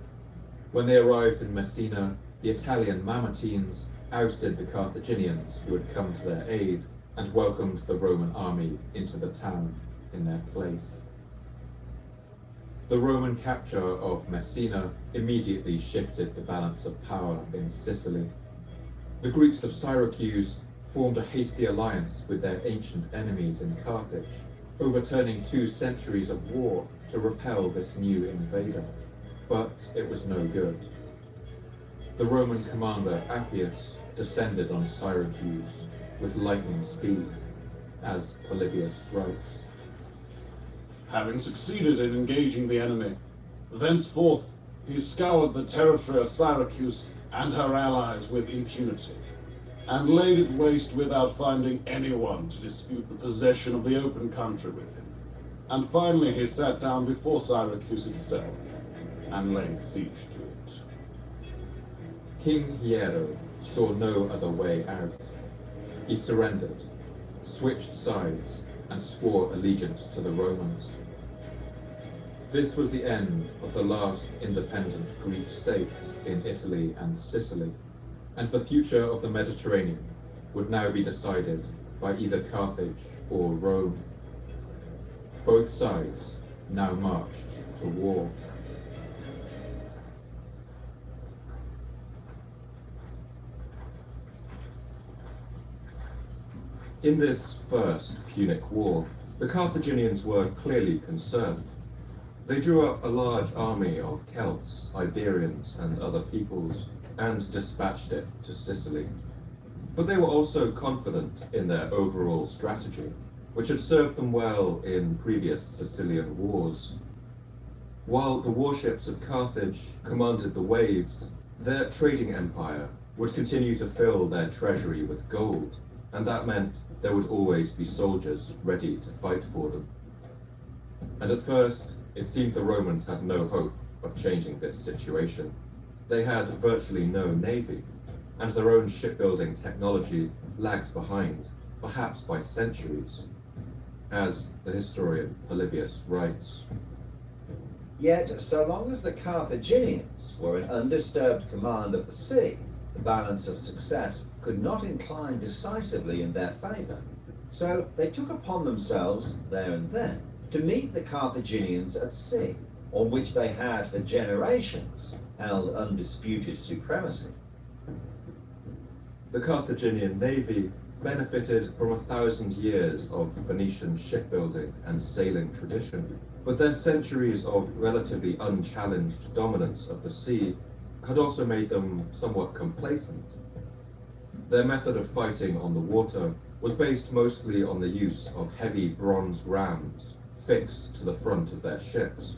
When they arrived in Messina, the Italian Mamertines ousted the Carthaginians who had come to their aid and welcomed the Roman army into the town in their place. The Roman capture of Messina immediately shifted the balance of power in Sicily. The Greeks of Syracuse formed a hasty alliance with their ancient enemies in Carthage, overturning 2 centuries of war to repel this new invader. But it was no good. The Roman commander Appius descended on Syracuse with lightning speed, as Polybius writes. Having succeeded in engaging the enemy, thenceforth he scoured the territory of Syracuse and her allies with impunity, and laid it waste without finding anyone to dispute the possession of the open country with him. And finally he sat down before Syracuse itself, and laid siege to it. King Hiero saw no other way out. He surrendered, switched sides, and swore allegiance to the Romans. This was the end of the last independent Greek states in Italy and Sicily, and the future of the Mediterranean would now be decided by either Carthage or Rome. Both sides now marched to war. In this first Punic War, the Carthaginians were clearly concerned. They drew up a large army of Celts, Iberians, and other peoples, and dispatched it to Sicily. But they were also confident in their overall strategy, which had served them well in previous Sicilian wars. While the warships of Carthage commanded the waves, their trading empire would continue to fill their treasury with gold, and that meant there would always be soldiers ready to fight for them. And at first, it seemed the Romans had no hope of changing this situation. They had virtually no navy, and their own shipbuilding technology lagged behind, perhaps by centuries, as the historian Polybius writes. Yet, so long as the Carthaginians were in undisturbed command of the sea, the balance of success could not incline decisively in their favour. So they took upon themselves, there and then, to meet the Carthaginians at sea, on which they had for generations held undisputed supremacy. The Carthaginian navy benefited from 1,000 years of Phoenician shipbuilding and sailing tradition, but their centuries of relatively unchallenged dominance of the sea had also made them somewhat complacent. Their method of fighting on the water was based mostly on the use of heavy bronze rams fixed to the front of their ships.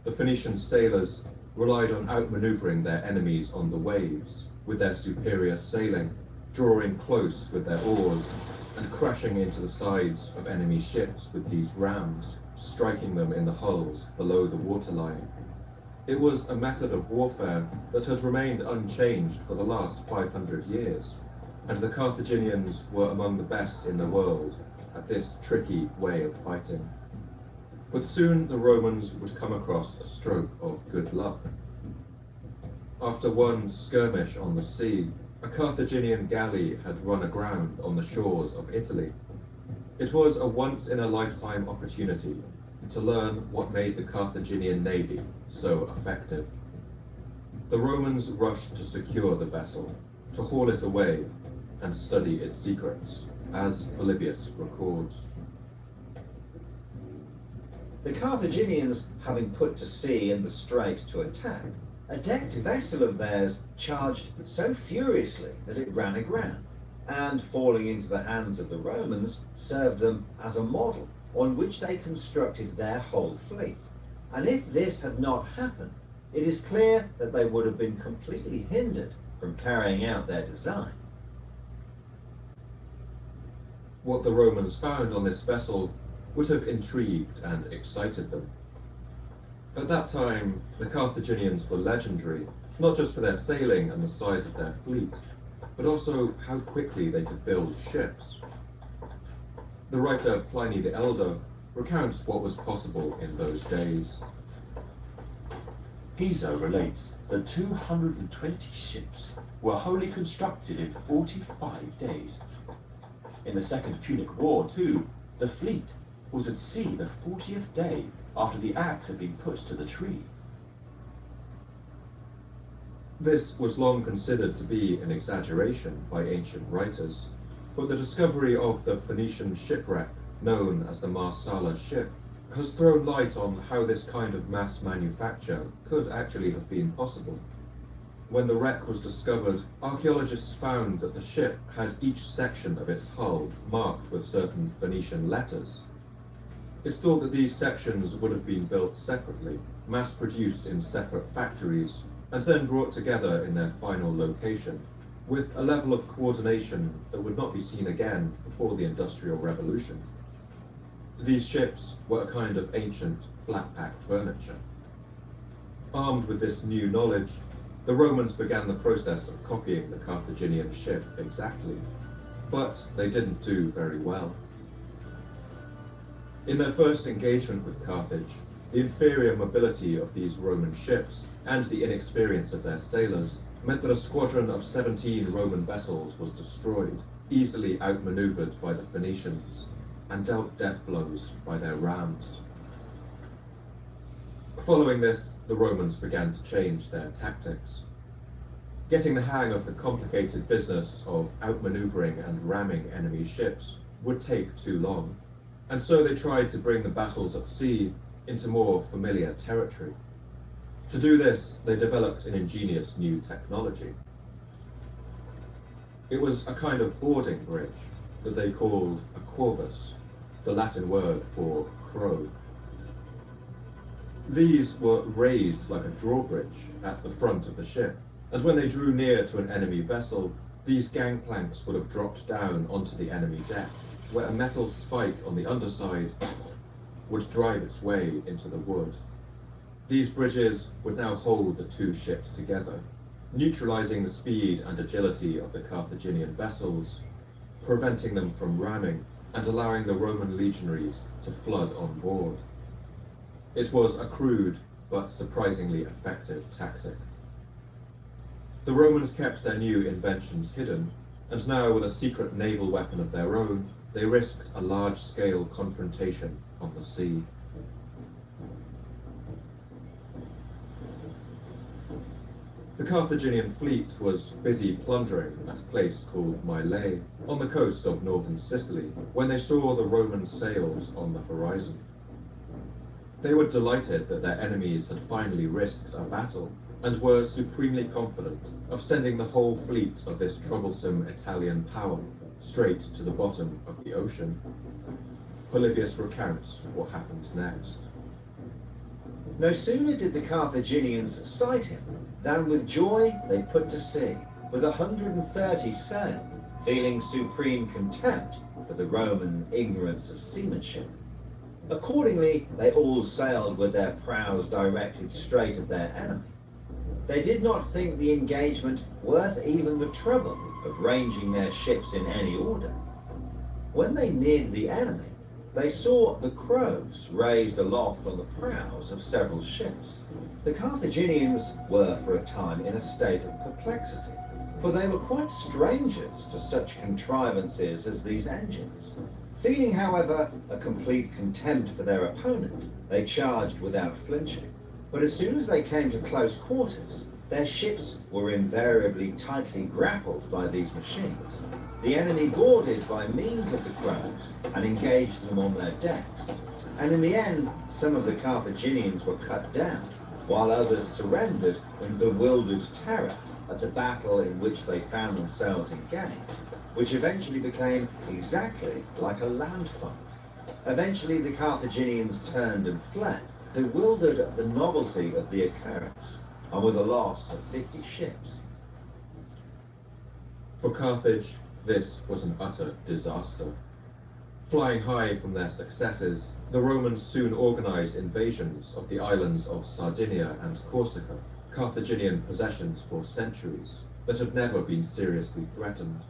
The Phoenician sailors relied on outmaneuvering their enemies on the waves with their superior sailing, drawing close with their oars and crashing into the sides of enemy ships with these rams, striking them in the hulls below the waterline. It was a method of warfare that had remained unchanged for the last 500 years, and the Carthaginians were among the best in the world at this tricky way of fighting. But soon the Romans would come across a stroke of good luck. After one skirmish on the sea, a Carthaginian galley had run aground on the shores of Italy. It was a once-in-a-lifetime opportunity to learn what made the Carthaginian navy so effective. The Romans rushed to secure the vessel, to haul it away and study its secrets, as Polybius records. The Carthaginians, having put to sea in the strait to attack, a decked vessel of theirs charged so furiously that it ran aground, and falling into the hands of the Romans, served them as a model on which they constructed their whole fleet. And if this had not happened, it is clear that they would have been completely hindered from carrying out their design. What the Romans found on this vessel would have intrigued and excited them. At that time, the Carthaginians were legendary, not just for their sailing and the size of their fleet, but also how quickly they could build ships. The writer Pliny the Elder recounts what was possible in those days. Piso relates that 220 ships were wholly constructed in 45 days. In the Second Punic War, too, the fleet was at sea the 40th day after the axe had been put to the tree. This was long considered to be an exaggeration by ancient writers, but the discovery of the Phoenician shipwreck, known as the Marsala ship, has thrown light on how this kind of mass manufacture could actually have been possible. When the wreck was discovered, archaeologists found that the ship had each section of its hull marked with certain Phoenician letters. It's thought that these sections would have been built separately, mass-produced in separate factories, and then brought together in their final location, with a level of coordination that would not be seen again before the Industrial Revolution. These ships were a kind of ancient flat-pack furniture. Armed with this new knowledge, the Romans began the process of copying the Carthaginian ship exactly, but they didn't do very well. In their first engagement with Carthage, the inferior mobility of these Roman ships and the inexperience of their sailors meant that a squadron of 17 Roman vessels was destroyed, easily outmaneuvered by the Phoenicians, and dealt death blows by their rams. Following this, the Romans began to change their tactics. Getting the hang of the complicated business of outmaneuvering and ramming enemy ships would take too long, and so they tried to bring the battles at sea into more familiar territory. To do this, they developed an ingenious new technology. It was a kind of boarding bridge that they called a corvus, the Latin word for crow. These were raised like a drawbridge at the front of the ship, and when they drew near to an enemy vessel, these gangplanks would have dropped down onto the enemy deck, where a metal spike on the underside would drive its way into the wood. These bridges would now hold the two ships together, neutralizing the speed and agility of the Carthaginian vessels, preventing them from ramming and allowing the Roman legionaries to flood on board. It was a crude but surprisingly effective tactic. The Romans kept their new inventions hidden, and now with a secret naval weapon of their own, they risked a large-scale confrontation on the sea. The Carthaginian fleet was busy plundering at a place called Mylae, on the coast of northern Sicily, when they saw the Roman sails on the horizon. They were delighted that their enemies had finally risked a battle, and were supremely confident of sending the whole fleet of this troublesome Italian power straight to the bottom of the ocean. Polybius recounts what happened next. No sooner did the Carthaginians sight him than with joy they put to sea, with 130 sail, feeling supreme contempt for the Roman ignorance of seamanship. Accordingly, they all sailed with their prows directed straight at their enemy. They did not think the engagement worth even the trouble of ranging their ships in any order. When they neared the enemy, they saw the crows raised aloft on the prows of several ships. The Carthaginians were for a time in a state of perplexity, for they were quite strangers to such contrivances as these engines. Feeling, however, a complete contempt for their opponent, they charged without flinching. But as soon as they came to close quarters, their ships were invariably tightly grappled by these machines. The enemy boarded by means of the crows and engaged them on their decks. And in the end, some of the Carthaginians were cut down, while others surrendered in bewildered terror at the battle in which they found themselves engaged, which eventually became exactly like a land fight. Eventually the Carthaginians turned and fled, bewildered at the novelty of the occurrence, and with a loss of 50 ships. For Carthage, this was an utter disaster. Flying high from their successes, the Romans soon organized invasions of the islands of Sardinia and Corsica, Carthaginian possessions for centuries that had never been seriously threatened.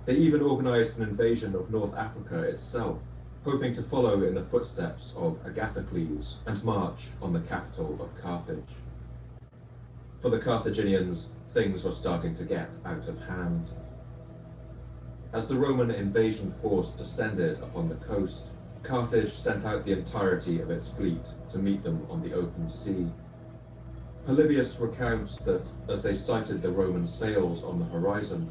They even organized an invasion of North Africa itself, hoping to follow in the footsteps of Agathocles and march on the capital of Carthage. For the Carthaginians, things were starting to get out of hand. As the Roman invasion force descended upon the coast, Carthage sent out the entirety of its fleet to meet them on the open sea. Polybius recounts that, as they sighted the Roman sails on the horizon,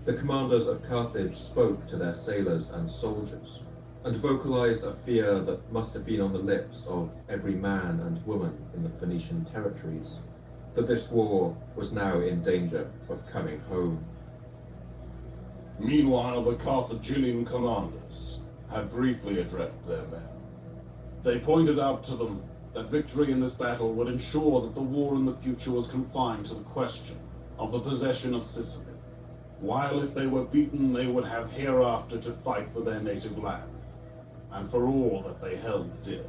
the commanders of Carthage spoke to their sailors and soldiers, and vocalized a fear that must have been on the lips of every man and woman in the Phoenician territories, that this war was now in danger of coming home. Meanwhile, the Carthaginian commanders had briefly addressed their men. They pointed out to them that victory in this battle would ensure that the war in the future was confined to the question of the possession of Sicily, while if they were beaten, they would have hereafter to fight for their native land, and for all that they held dear.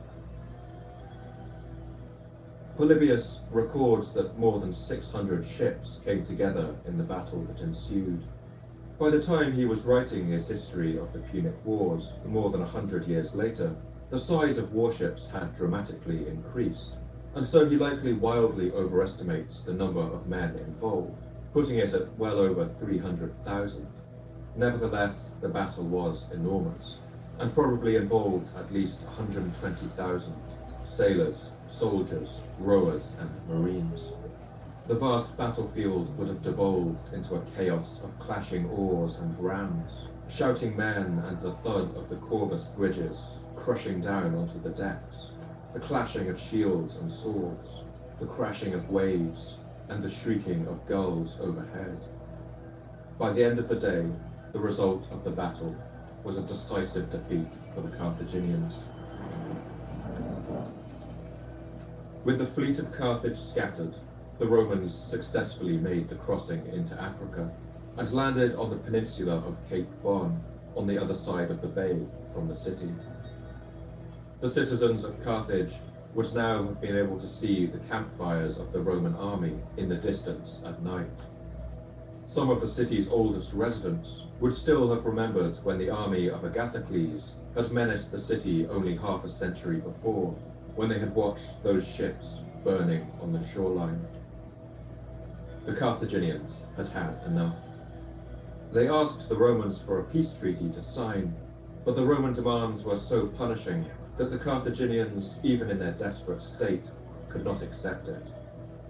Polybius records that more than 600 ships came together in the battle that ensued. By the time he was writing his history of the Punic Wars, more than 100 years later, the size of warships had dramatically increased, and so he likely wildly overestimates the number of men involved, putting it at well over 300,000. Nevertheless, the battle was enormous, and probably involved at least 120,000 sailors, soldiers, rowers, and marines. The vast battlefield would have devolved into a chaos of clashing oars and rams, shouting men and the thud of the Corvus bridges crushing down onto the decks, the clashing of shields and swords, the crashing of waves, and the shrieking of gulls overhead. By the end of the day, the result of the battle was a decisive defeat for the Carthaginians. With the fleet of Carthage scattered, the Romans successfully made the crossing into Africa and landed on the peninsula of Cape Bon, on the other side of the bay from the city. The citizens of Carthage would now have been able to see the campfires of the Roman army in the distance at night. Some of the city's oldest residents would still have remembered when the army of Agathocles had menaced the city only half a century before, when they had watched those ships burning on the shoreline. The Carthaginians had had enough. They asked the Romans for a peace treaty to sign, but the Roman demands were so punishing that the Carthaginians, even in their desperate state, could not accept it,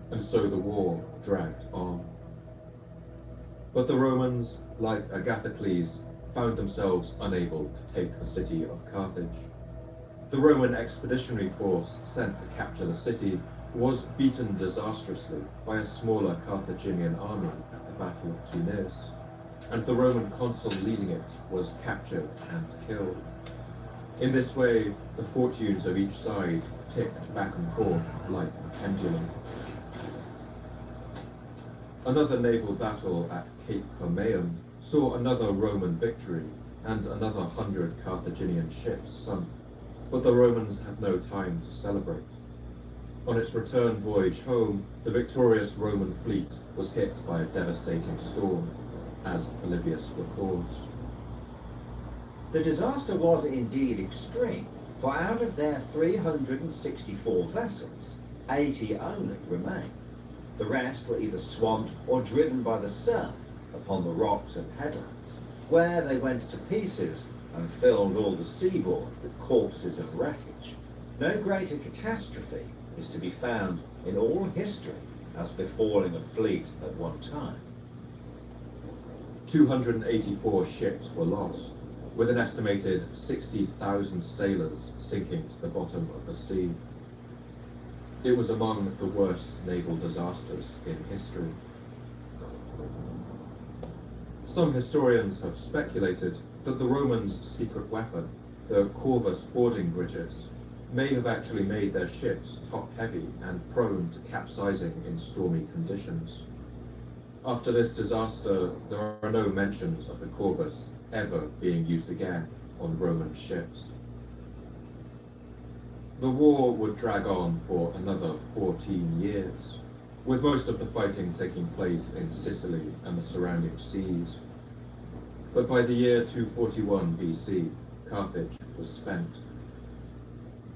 and so the war dragged on. But the Romans, like Agathocles, found themselves unable to take the city of Carthage. The Roman expeditionary force sent to capture the city was beaten disastrously by a smaller Carthaginian army at the Battle of Tunis, and the Roman consul leading it was captured and killed. In this way, the fortunes of each side ticked back and forth like a pendulum. Another naval battle at Cape Comaeum saw another Roman victory and another 100 Carthaginian ships sunk, but the Romans had no time to celebrate. On its return voyage home, the victorious Roman fleet was hit by a devastating storm, as Polybius records. The disaster was indeed extreme, for out of their 364 vessels, 80 only remained. The rest were either swamped or driven by the surf upon the rocks and headlands, where they went to pieces and filled all the seaboard with corpses and wreckage. No greater catastrophe is to be found in all history as befalling a fleet at one time. 284 ships were lost, with an estimated 60,000 sailors sinking to the bottom of the sea. It was among the worst naval disasters in history. Some historians have speculated that the Romans' secret weapon, the Corvus boarding bridges, may have actually made their ships top-heavy and prone to capsizing in stormy conditions. After this disaster, there are no mentions of the Corvus ever being used again on Roman ships. The war would drag on for another 14 years, with most of the fighting taking place in Sicily and the surrounding seas. But by the year 241 BC, Carthage was spent.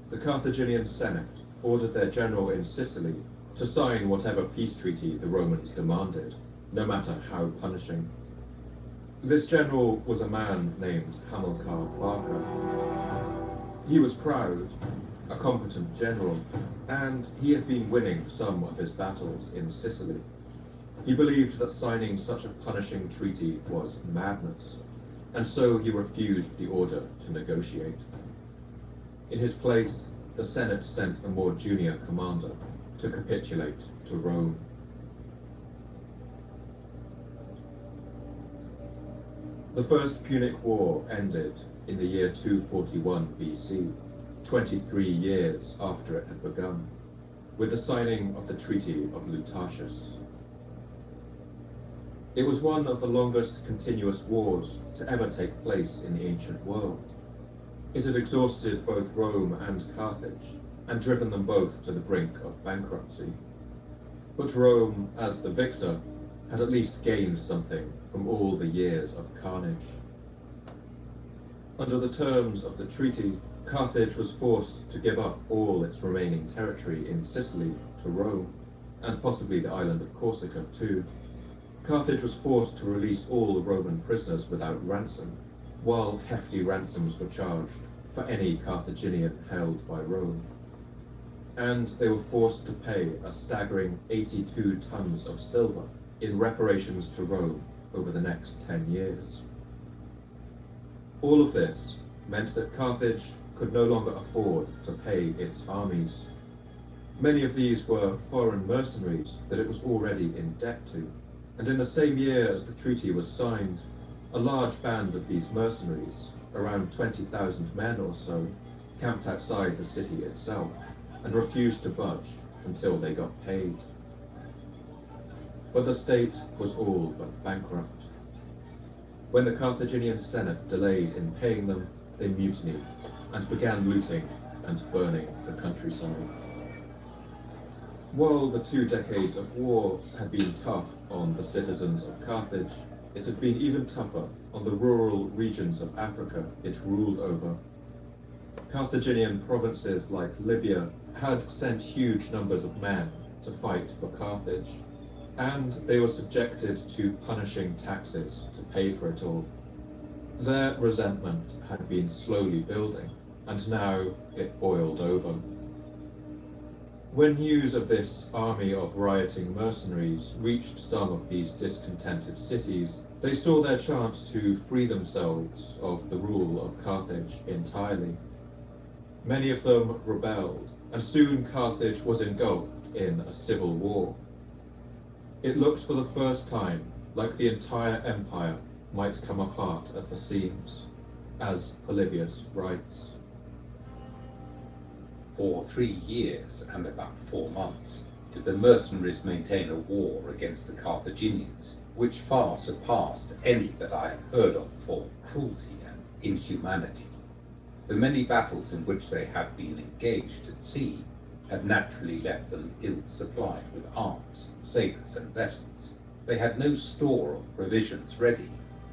The Carthaginian Senate ordered their general in Sicily to sign whatever peace treaty the Romans demanded, no matter how punishing. This general was a man named Hamilcar Barca. He was proud, a competent general, and he had been winning some of his battles in Sicily. He believed that signing such a punishing treaty was madness, and so he refused the order to negotiate. In his place, the Senate sent a more junior commander to capitulate to Rome. The First Punic War ended in the year 241 BC, 23 years after it had begun, with the signing of the Treaty of Lutatius. It was one of the longest continuous wars to ever take place in the ancient world. It had exhausted both Rome and Carthage, and driven them both to the brink of bankruptcy. But Rome, as the victor, had at least gained something from all the years of carnage. Under the terms of the treaty, Carthage was forced to give up all its remaining territory in Sicily to Rome, and possibly the island of Corsica too. Carthage was forced to release all Roman prisoners without ransom, while hefty ransoms were charged for any Carthaginian held by Rome. And they were forced to pay a staggering 82 tons of silver in reparations to Rome over the next 10 years. All of this meant that Carthage could no longer afford to pay its armies. Many of these were foreign mercenaries that it was already in debt to, and in the same year as the treaty was signed, a large band of these mercenaries, around 20,000 men or so, camped outside the city itself and refused to budge until they got paid. But the state was all but bankrupt. When the Carthaginian Senate delayed in paying them, they mutinied and began looting and burning the countryside. While the 2 decades of war had been tough on the citizens of Carthage, it had been even tougher on the rural regions of Africa it ruled over. Carthaginian provinces like Libya had sent huge numbers of men to fight for Carthage, and they were subjected to punishing taxes to pay for it all. Their resentment had been slowly building, and now it boiled over. When news of this army of rioting mercenaries reached some of these discontented cities, they saw their chance to free themselves of the rule of Carthage entirely. Many of them rebelled, and soon Carthage was engulfed in a civil war. It looked for the first time like the entire empire might come apart at the seams, as Polybius writes. For 3 years and about 4 months did the mercenaries maintain a war against the Carthaginians, which far surpassed any that I had heard of for cruelty and inhumanity. The many battles in which they had been engaged at sea had naturally left them ill-supplied with arms, sailors, and vessels. They had no store of provisions ready,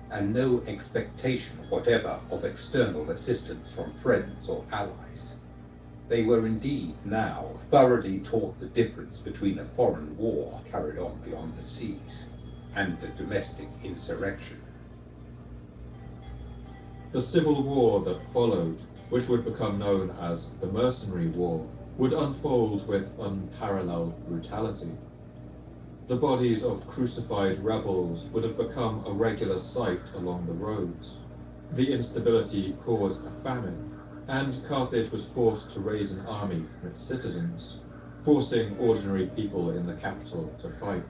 and no expectation whatever of external assistance from friends or allies. They were indeed now thoroughly taught the difference between a foreign war carried on beyond the seas and a domestic insurrection. The civil war that followed, which would become known as the Mercenary War, would unfold with unparalleled brutality. The bodies of crucified rebels would have become a regular sight along the roads. The instability caused a famine, and Carthage was forced to raise an army from its citizens, forcing ordinary people in the capital to fight.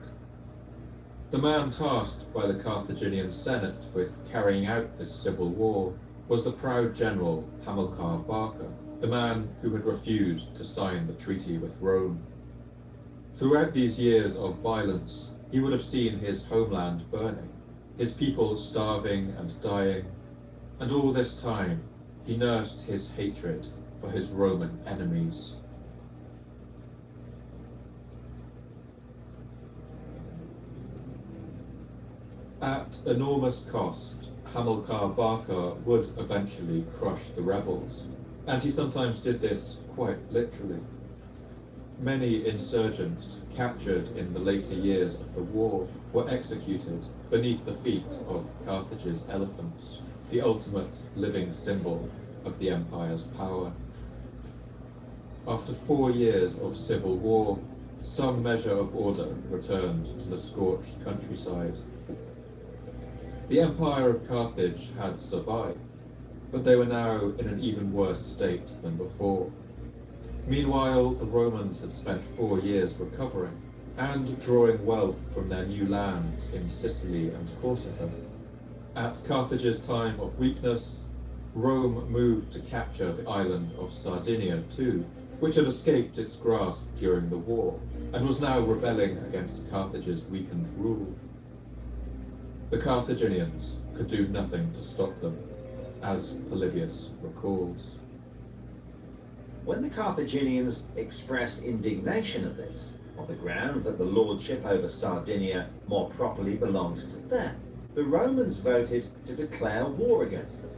The man tasked by the Carthaginian Senate with carrying out this civil war was the proud general Hamilcar Barca, the man who had refused to sign the treaty with Rome. Throughout these years of violence, he would have seen his homeland burning, his people starving and dying, and all this time he nursed his hatred for his Roman enemies. At enormous cost, Hamilcar Barca would eventually crush the rebels, and he sometimes did this quite literally. Many insurgents captured in the later years of the war were executed beneath the feet of Carthage's elephants, the ultimate living symbol of the empire's power. After 4 years of civil war, some measure of order returned to the scorched countryside. The Empire of Carthage had survived, but they were now in an even worse state than before. Meanwhile, the Romans had spent 4 years recovering and drawing wealth from their new lands in Sicily and Corsica. At Carthage's time of weakness, Rome moved to capture the island of Sardinia too, which had escaped its grasp during the war and was now rebelling against Carthage's weakened rule. The Carthaginians could do nothing to stop them, as Polybius recalls. When the Carthaginians expressed indignation at this, on the ground that the lordship over Sardinia more properly belonged to them, the Romans voted to declare war against them.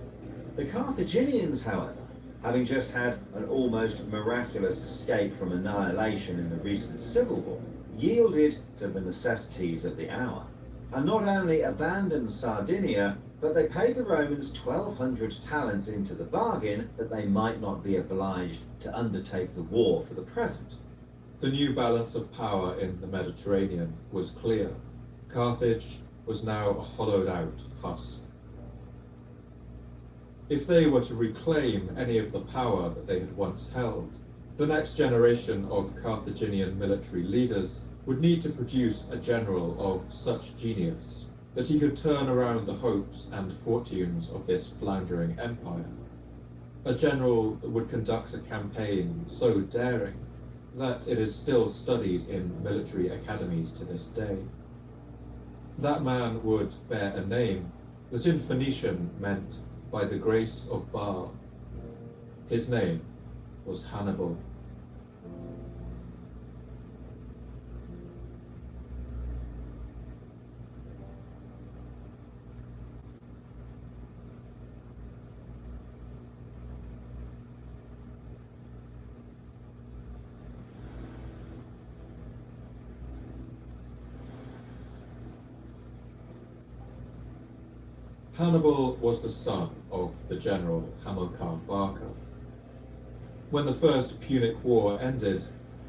The Carthaginians, however, having just had an almost miraculous escape from annihilation in the recent civil war, yielded to the necessities of the hour, and not only abandoned Sardinia, but they paid the Romans 1,200 talents into the bargain that they might not be obliged to undertake the war for the present. The new balance of power in the Mediterranean was clear. Carthage was now a hollowed-out husk. If they were to reclaim any of the power that they had once held, the next generation of Carthaginian military leaders would need to produce a general of such genius that he could turn around the hopes and fortunes of this floundering empire. A general that would conduct a campaign so daring that it is still studied in military academies to this day. That man would bear a name that in Phoenician meant by the grace of Baal. His name was Hannibal. Hannibal was the son of the general Hamilcar Barca. When the First Punic War ended,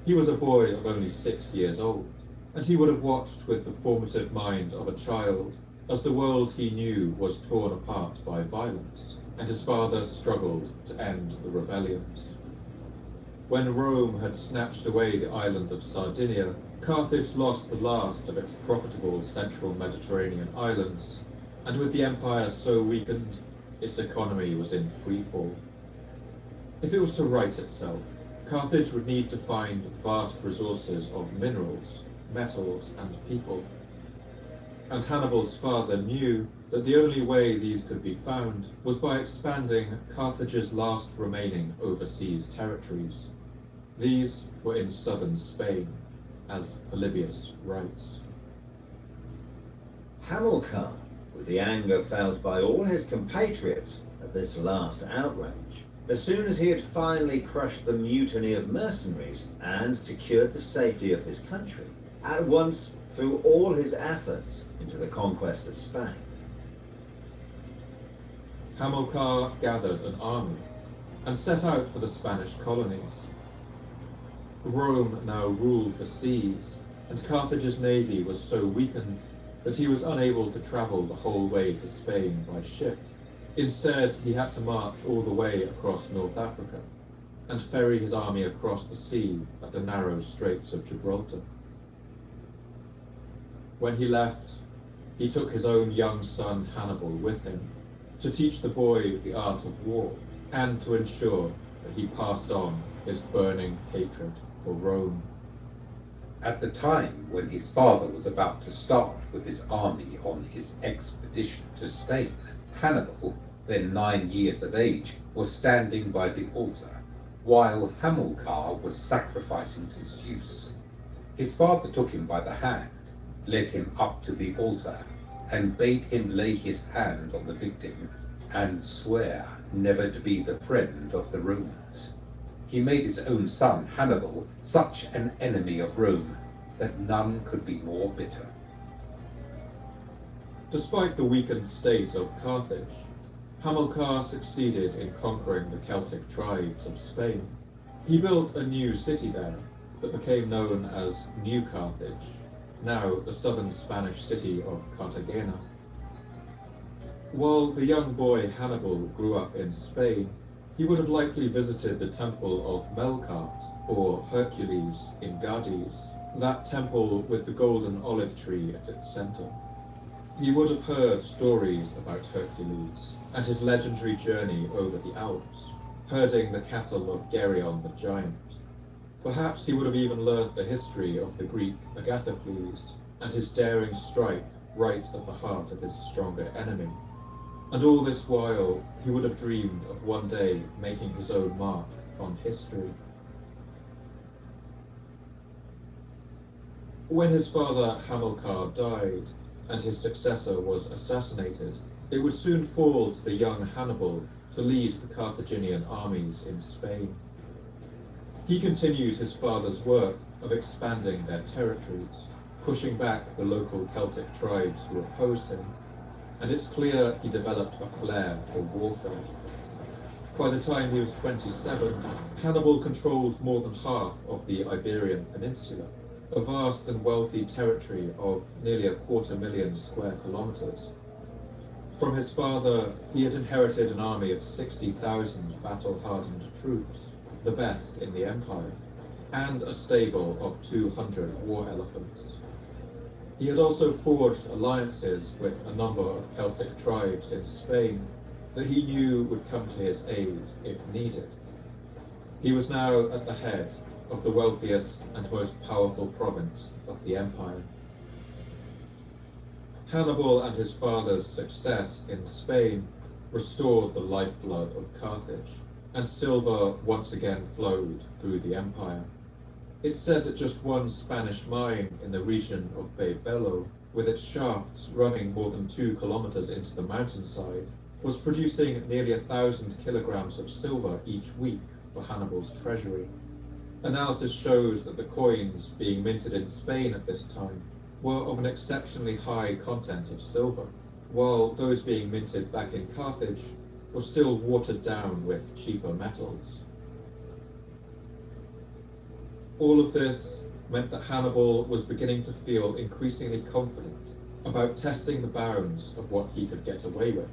he was a boy of only 6 years old, and he would have watched with the formative mind of a child as the world he knew was torn apart by violence, and his father struggled to end the rebellions. When Rome had snatched away the island of Sardinia, Carthage lost the last of its profitable central Mediterranean islands, and with the empire so weakened, its economy was in freefall. If it was to right itself, Carthage would need to find vast resources of minerals, metals, and people. And Hannibal's father knew that the only way these could be found was by expanding Carthage's last remaining overseas territories. These were in southern Spain, as Polybius writes. Hamilcar, with the anger felt by all his compatriots at this last outrage. As soon as he had finally crushed the mutiny of mercenaries and secured the safety of his country, at once threw all his efforts into the conquest of Spain. Hamilcar gathered an army and set out for the Spanish colonies. Rome now ruled the seas, and Carthage's navy was so weakened that he was unable to travel the whole way to Spain by ship. Instead, he had to march all the way across North Africa and ferry his army across the sea at the narrow Straits of Gibraltar. When he left, he took his own young son Hannibal with him to teach the boy the art of war and to ensure that he passed on his burning hatred for Rome. At the time when his father was about to start with his army on his expedition to Spain, Hannibal, then 9 years of age, was standing by the altar, while Hamilcar was sacrificing to Zeus. His father took him by the hand, led him up to the altar, and bade him lay his hand on the victim and swear never to be the friend of the Romans. He made his own son Hannibal such an enemy of Rome that none could be more bitter. Despite the weakened state of Carthage, Hamilcar succeeded in conquering the Celtic tribes of Spain. He built a new city there that became known as New Carthage, now the southern Spanish city of Cartagena. While the young boy Hannibal grew up in Spain, he would have likely visited the temple of Melkart, or Hercules, in Gades, that temple with the golden olive tree at its center. He would have heard stories about Hercules and his legendary journey over the Alps, herding the cattle of Geryon the giant. Perhaps he would have even learnt the history of the Greek Agathocles and his daring strike right at the heart of his stronger enemy. And all this while, he would have dreamed of one day making his own mark on history. When his father Hamilcar died and his successor was assassinated, it would soon fall to the young Hannibal to lead the Carthaginian armies in Spain. He continued his father's work of expanding their territories, pushing back the local Celtic tribes who opposed him, and it's clear he developed a flair for warfare. By the time he was 27, Hannibal controlled more than half of the Iberian Peninsula, a vast and wealthy territory of nearly 250,000 square kilometers. From his father, he had inherited an army of 60,000 battle-hardened troops, the best in the empire, and a stable of 200 war elephants. He had also forged alliances with a number of Celtic tribes in Spain that he knew would come to his aid if needed. He was now at the head of the wealthiest and most powerful province of the empire. Hannibal and his father's success in Spain restored the lifeblood of Carthage, and silver once again flowed through the empire. It's said that just one Spanish mine in the region of Baybello, with its shafts running more than 2 kilometers into the mountainside, was producing nearly 1,000 kilograms of silver each week for Hannibal's treasury. Analysis shows that the coins being minted in Spain at this time were of an exceptionally high content of silver, while those being minted back in Carthage were still watered down with cheaper metals. All of this meant that Hannibal was beginning to feel increasingly confident about testing the bounds of what he could get away with,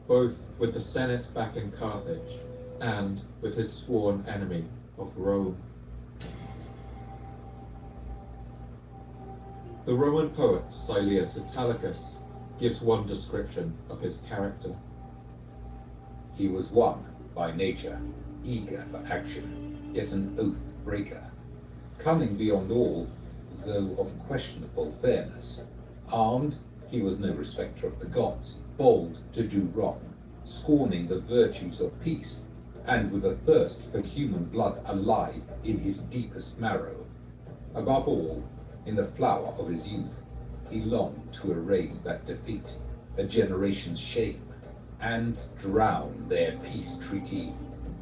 both with the Senate back in Carthage and with his sworn enemy of Rome. The Roman poet Silius Italicus gives one description of his character. He was one by nature, eager for action, yet an oath breaker. Cunning beyond all, though of questionable fairness. Armed, he was no respecter of the gods, bold to do wrong, scorning the virtues of peace, and with a thirst for human blood alive in his deepest marrow. Above all, in the flower of his youth, he longed to erase that defeat, a generation's shame, and drown their peace treaty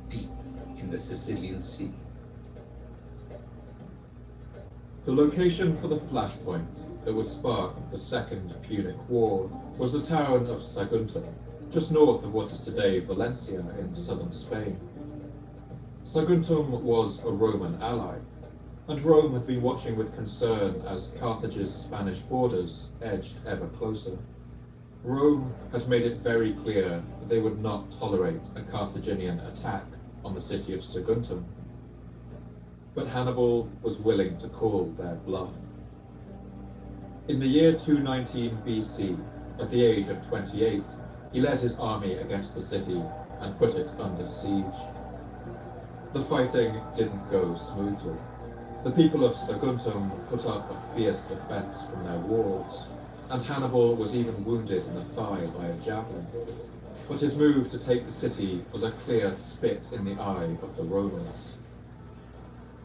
deep in the Sicilian Sea. The location for the flashpoint that would spark the Second Punic War was the town of Saguntum, just north of what is today Valencia in southern Spain. Saguntum was a Roman ally, and Rome had been watching with concern as Carthage's Spanish borders edged ever closer. Rome had made it very clear that they would not tolerate a Carthaginian attack on the city of Saguntum. But Hannibal was willing to call their bluff. In the year 219 BC, at the age of 28, he led his army against the city and put it under siege. The fighting didn't go smoothly. The people of Saguntum put up a fierce defense from their walls, and Hannibal was even wounded in the thigh by a javelin. But his move to take the city was a clear spit in the eye of the Romans.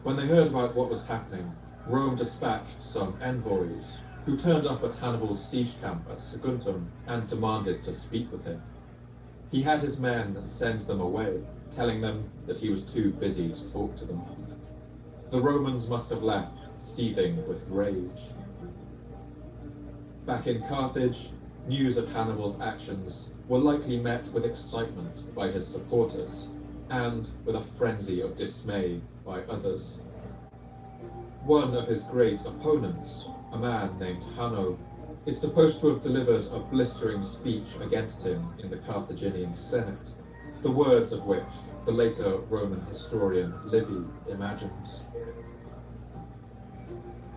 When they heard about what was happening, Rome dispatched some envoys, who turned up at Hannibal's siege camp at Saguntum and demanded to speak with him. He had his men send them away, telling them that he was too busy to talk to them. The Romans must have left, seething with rage. Back in Carthage, news of Hannibal's actions were likely met with excitement by his supporters, and with a frenzy of dismay by others. One of his great opponents, a man named Hanno, is supposed to have delivered a blistering speech against him in the Carthaginian Senate, the words of which the later Roman historian Livy imagines.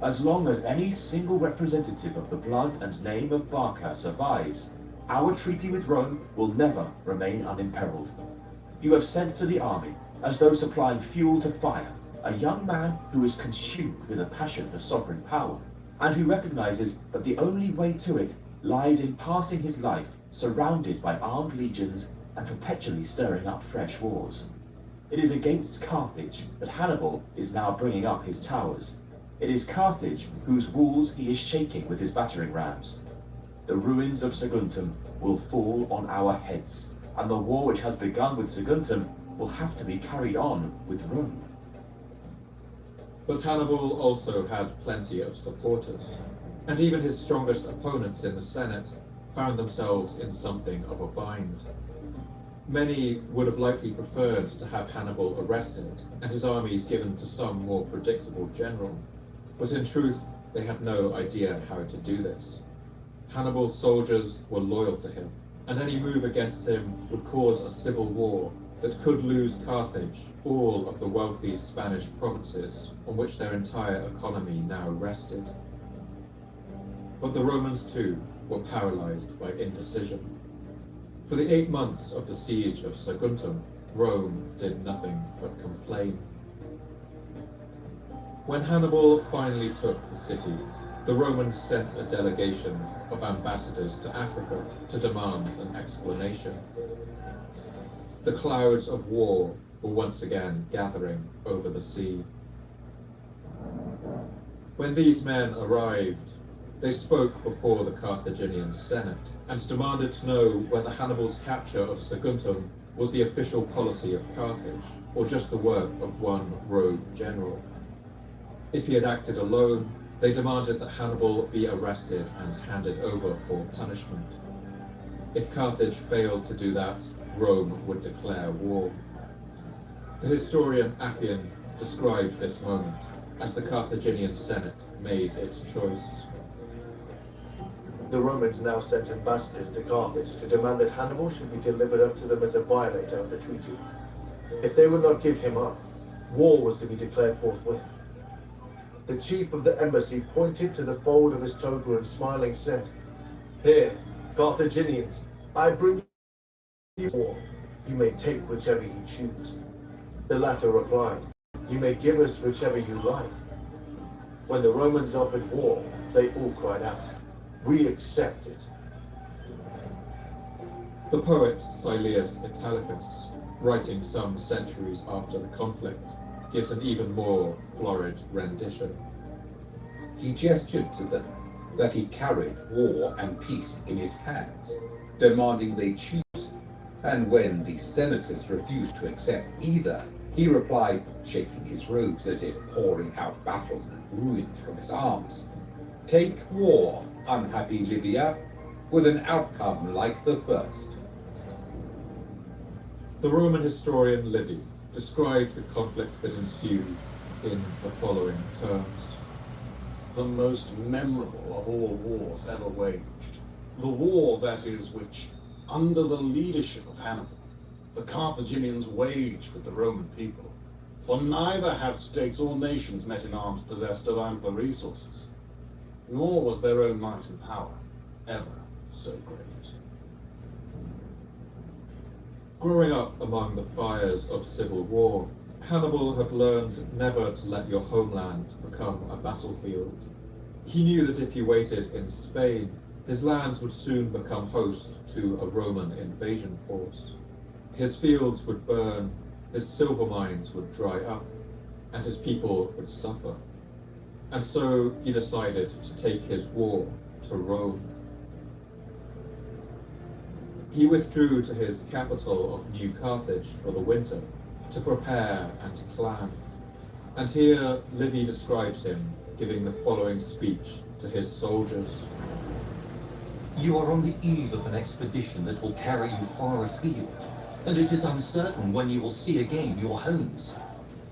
As long as any single representative of the blood and name of Barca survives, our treaty with Rome will never remain unimperiled. You have sent to the army, as though supplying fuel to fire, a young man who is consumed with a passion for sovereign power, and who recognizes that the only way to it lies in passing his life surrounded by armed legions and perpetually stirring up fresh wars. It is against Carthage that Hannibal is now bringing up his towers. It is Carthage whose walls he is shaking with his battering rams. The ruins of Saguntum will fall on our heads, and the war which has begun with Saguntum will have to be carried on with Rome. But Hannibal also had plenty of supporters, and even his strongest opponents in the Senate found themselves in something of a bind. Many would have likely preferred to have Hannibal arrested and his armies given to some more predictable general, but in truth they had no idea how to do this. Hannibal's soldiers were loyal to him, and any move against him would cause a civil war that could lose Carthage all of the wealthy Spanish provinces on which their entire economy now rested. But the Romans too were paralyzed by indecision. For the 8 months of the siege of Saguntum, Rome did nothing but complain. When Hannibal finally took the city, the Romans sent a delegation of ambassadors to Africa to demand an explanation. The clouds of war were once again gathering over the sea. When these men arrived, they spoke before the Carthaginian Senate and demanded to know whether Hannibal's capture of Saguntum was the official policy of Carthage, or just the work of one rogue general. If he had acted alone, they demanded that Hannibal be arrested and handed over for punishment. If Carthage failed to do that, Rome would declare war. The historian Appian described this moment as the Carthaginian Senate made its choice. The Romans now sent ambassadors to Carthage to demand that Hannibal should be delivered up to them as a violator of the treaty. If they would not give him up, war was to be declared forthwith. The chief of the embassy pointed to the fold of his toga and smiling said, "Here, Carthaginians, I bring you war. You may take whichever you choose." The latter replied, "You may give us whichever you like." When the Romans offered war, they all cried out, "We accept it." The poet Silius Italicus, writing some centuries after the conflict, gives an even more florid rendition. He gestured to them that he carried war and peace in his hands, demanding they choose And when the senators refused to accept either, he replied, shaking his robes as if pouring out battle and ruin from his arms, "Take war, unhappy Libya, with an outcome like the first." The Roman historian Livy describes the conflict that ensued in the following terms. The most memorable of all wars ever waged. The war, that is, which, under the leadership of Hannibal, the Carthaginians waged with the Roman people. For neither have states or nations met in arms possessed of ampler resources, nor was their own might and power ever so great. Growing up among the fires of civil war, Hannibal had learned never to let your homeland become a battlefield. He knew that if he waited in Spain, his lands would soon become host to a Roman invasion force. His fields would burn, his silver mines would dry up, and his people would suffer. And so he decided to take his war to Rome. He withdrew to his capital of New Carthage for the winter to prepare and plan. And here Livy describes him giving the following speech to his soldiers. You are on the eve of an expedition that will carry you far afield, and it is uncertain when you will see again your homes.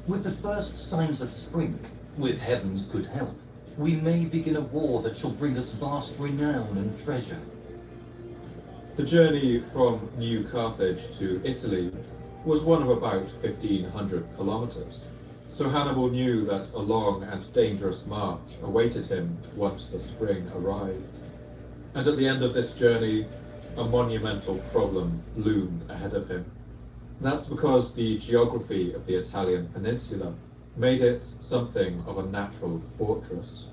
With the first signs of spring, with heaven's good help, we may begin a war that shall bring us vast renown and treasure. The journey from New Carthage to Italy was one of about 1,500 kilometers, so Hannibal knew that a long and dangerous march awaited him once the spring arrived. And at the end of this journey, a monumental problem loomed ahead of him. That's because the geography of the Italian peninsula made it something of a natural fortress.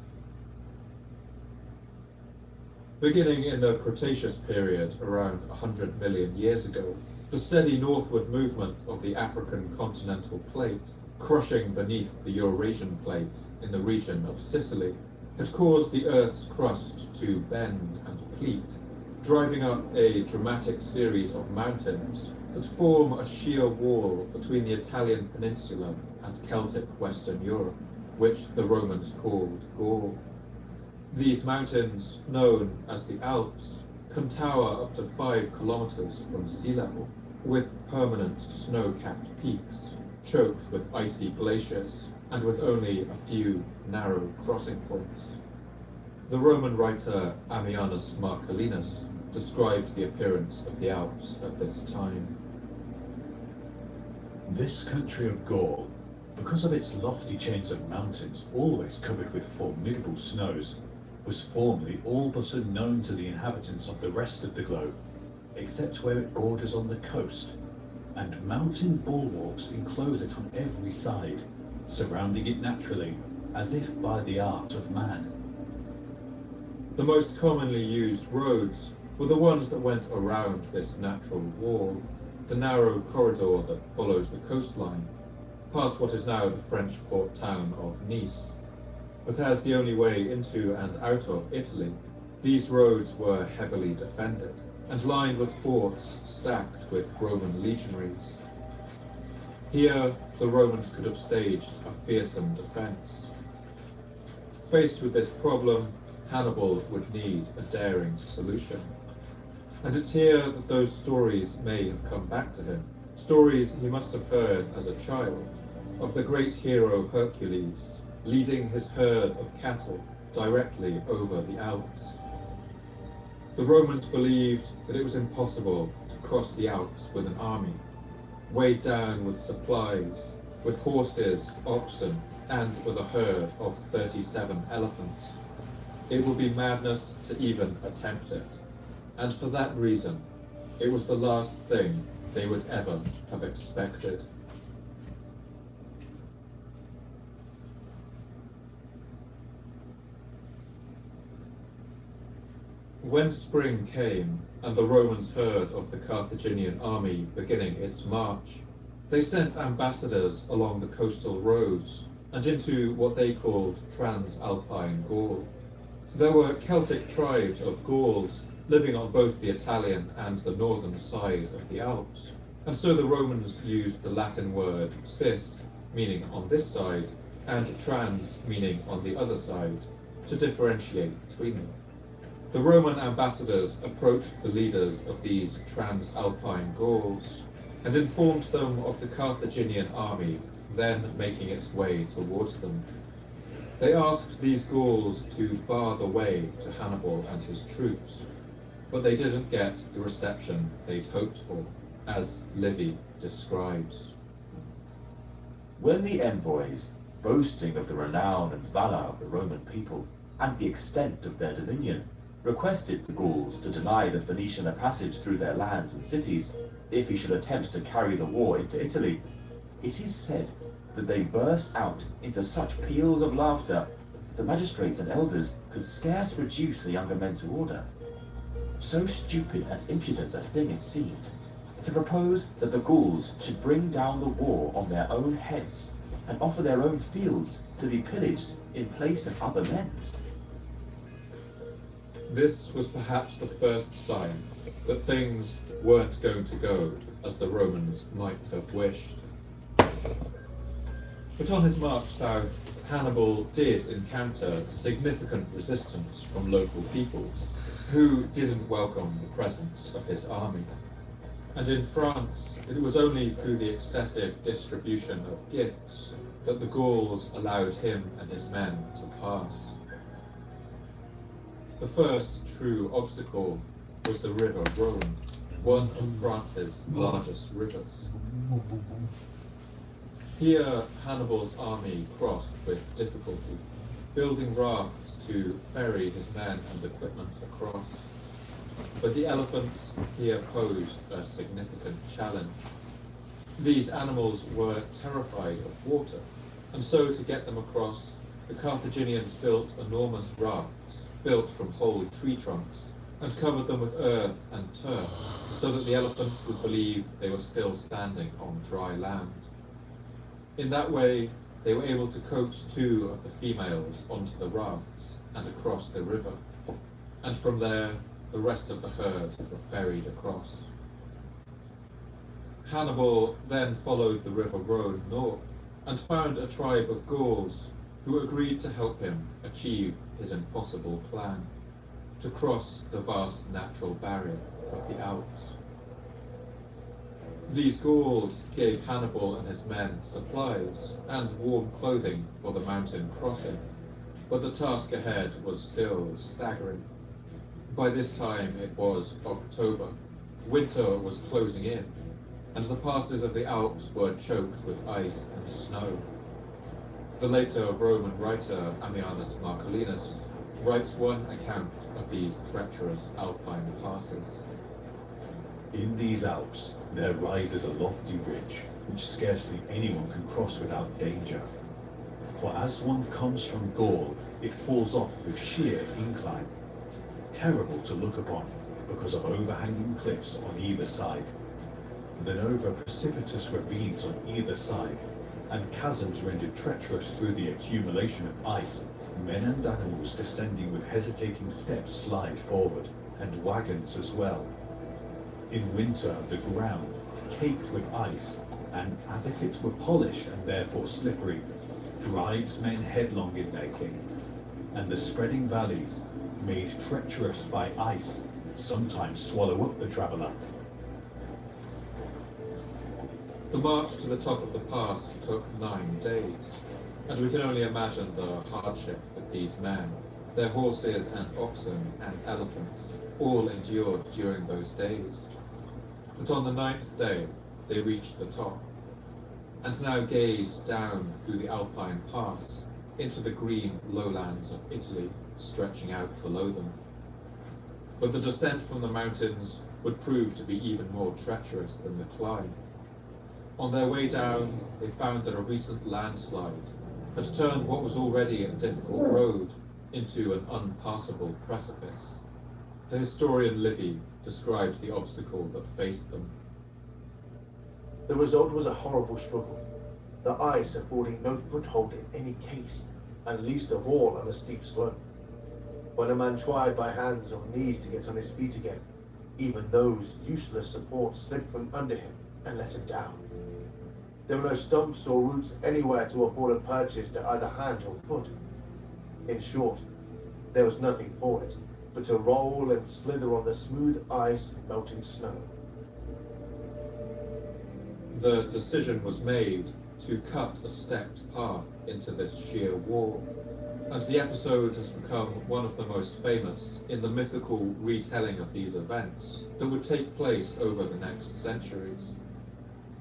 Beginning in the Cretaceous period around 100 million years ago, the steady northward movement of the African continental plate, crushing beneath the Eurasian plate in the region of Sicily, had caused the Earth's crust to bend and pleat, driving up a dramatic series of mountains that form a sheer wall between the Italian peninsula and Celtic Western Europe, which the Romans called Gaul. These mountains, known as the Alps, can tower up to 5 kilometers from sea level, with permanent snow-capped peaks, choked with icy glaciers, and with only a few narrow crossing points. The Roman writer Ammianus Marcellinus describes the appearance of the Alps at this time. This country of Gaul, because of its lofty chains of mountains always covered with formidable snows, was formerly all but unknown to the inhabitants of the rest of the globe, except where it borders on the coast, and mountain bulwarks enclose it on every side, surrounding it naturally, as if by the art of man. The most commonly used roads were the ones that went around this natural wall, the narrow corridor that follows the coastline, past what is now the French port town of Nice. But as the only way into and out of Italy, these roads were heavily defended and lined with forts stacked with Roman legionaries. Here, the Romans could have staged a fearsome defense. Faced with this problem, Hannibal would need a daring solution. And it's here that those stories may have come back to him, stories he must have heard as a child, of the great hero Hercules, leading his herd of cattle directly over the Alps. The Romans believed that it was impossible to cross the Alps with an army, weighed down with supplies, with horses, oxen, and with a herd of 37 elephants. It would be madness to even attempt it, and for that reason, it was the last thing they would ever have expected. When spring came, and the Romans heard of the Carthaginian army beginning its march, they sent ambassadors along the coastal roads and into what they called Transalpine Gaul. There were Celtic tribes of Gauls living on both the Italian and the northern side of the Alps. And so the Romans used the Latin word cis, meaning on this side, and trans, meaning on the other side, to differentiate between them. The Roman ambassadors approached the leaders of these transalpine Gauls and informed them of the Carthaginian army then making its way towards them. They asked these Gauls to bar the way to Hannibal and his troops, but they didn't get the reception they'd hoped for, as Livy describes. When the envoys, boasting of the renown and valour of the Roman people and the extent of their dominion, requested the Gauls to deny the Phoenician a passage through their lands and cities if he should attempt to carry the war into Italy, it is said that they burst out into such peals of laughter that the magistrates and elders could scarce reduce the younger men to order. So stupid and impudent a thing it seemed, to propose that the Gauls should bring down the war on their own heads and offer their own fields to be pillaged in place of other men's. This was perhaps the first sign that things weren't going to go as the Romans might have wished. But on his march south, Hannibal did encounter significant resistance from local peoples, who didn't welcome the presence of his army. And in France, it was only through the excessive distribution of gifts that the Gauls allowed him and his men to pass. The first true obstacle was the River Rhone, one of France's largest rivers. Here, Hannibal's army crossed with difficulty, building rafts to ferry his men and equipment across. But the elephants here posed a significant challenge. These animals were terrified of water, and so to get them across, the Carthaginians built enormous rafts, built from whole tree trunks, and covered them with earth and turf, so that the elephants would believe they were still standing on dry land. In that way, they were able to coax 2 of the females onto the rafts and across the river, and from there, the rest of the herd were ferried across. Hannibal then followed the River Rhone north and found a tribe of Gauls who agreed to help him achieve his impossible plan, to cross the vast natural barrier of the Alps. These Gauls gave Hannibal and his men supplies and warm clothing for the mountain crossing, but the task ahead was still staggering. By this time it was October. Winter was closing in, and the passes of the Alps were choked with ice and snow. The later Roman writer Ammianus Marcellinus writes one account of these treacherous alpine passes. In these Alps, there rises a lofty ridge, which scarcely anyone can cross without danger. For as one comes from Gaul, it falls off with sheer incline, terrible to look upon because of overhanging cliffs on either side, then over precipitous ravines on either side, and chasms rendered treacherous through the accumulation of ice. Men and animals descending with hesitating steps slide forward, and wagons as well. In winter, the ground, caked with ice, and as if it were polished and therefore slippery, drives men headlong in their gait, and the spreading valleys, made treacherous by ice, sometimes swallow up the traveller. The march to the top of the pass took 9 days, and we can only imagine the hardship that these men, their horses and oxen and elephants, all endured during those days. But on the 9th day, they reached the top, and now gazed down through the Alpine pass into the green lowlands of Italy stretching out below them. But the descent from the mountains would prove to be even more treacherous than the climb. On their way down, they found that a recent landslide had turned what was already a difficult road into an unpassable precipice. The historian Livy describes the obstacle that faced them. The result was a horrible struggle, the ice affording no foothold in any case, and least of all on a steep slope. When a man tried by hands or knees to get on his feet again, even those useless supports slipped from under him and let him down. There were no stumps or roots anywhere to afford a purchase to either hand or foot. In short, there was nothing for it but to roll and slither on the smooth ice and melting snow. The decision was made to cut a stepped path into this sheer wall, and the episode has become one of the most famous in the mythical retelling of these events that would take place over the next centuries.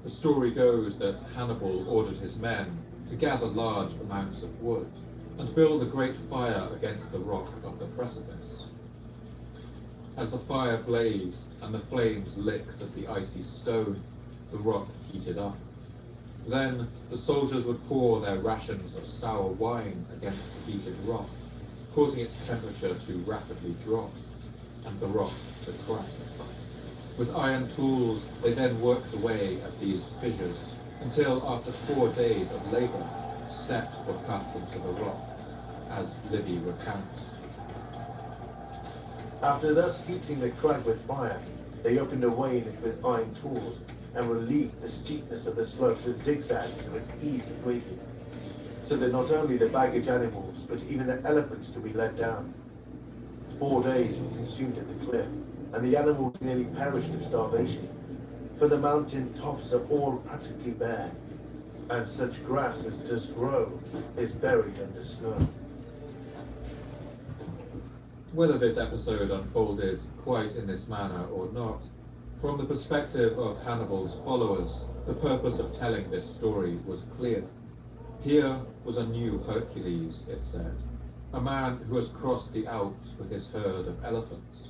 The story goes that Hannibal ordered his men to gather large amounts of wood and build a great fire against the rock of the precipice. As the fire blazed and the flames licked at the icy stone, the rock heated up. Then the soldiers would pour their rations of sour wine against the heated rock, causing its temperature to rapidly drop and the rock to crack. With iron tools, they then worked away at these fissures until, after 4 days of labor, steps were cut into the rock, as Livy recounts. After thus heating the crag with fire, they opened a way in it with iron tools and relieved the steepness of the slope with zigzags of an easy gradient, so that not only the baggage animals, but even the elephants could be let down. 4 days were consumed at the cliff, and the animals nearly perished of starvation, for the mountain tops are all practically bare, and such grass as does grow is buried under snow. Whether this episode unfolded quite in this manner or not, from the perspective of Hannibal's followers, the purpose of telling this story was clear. Here was a new Hercules, it said, a man who has crossed the Alps with his herd of elephants,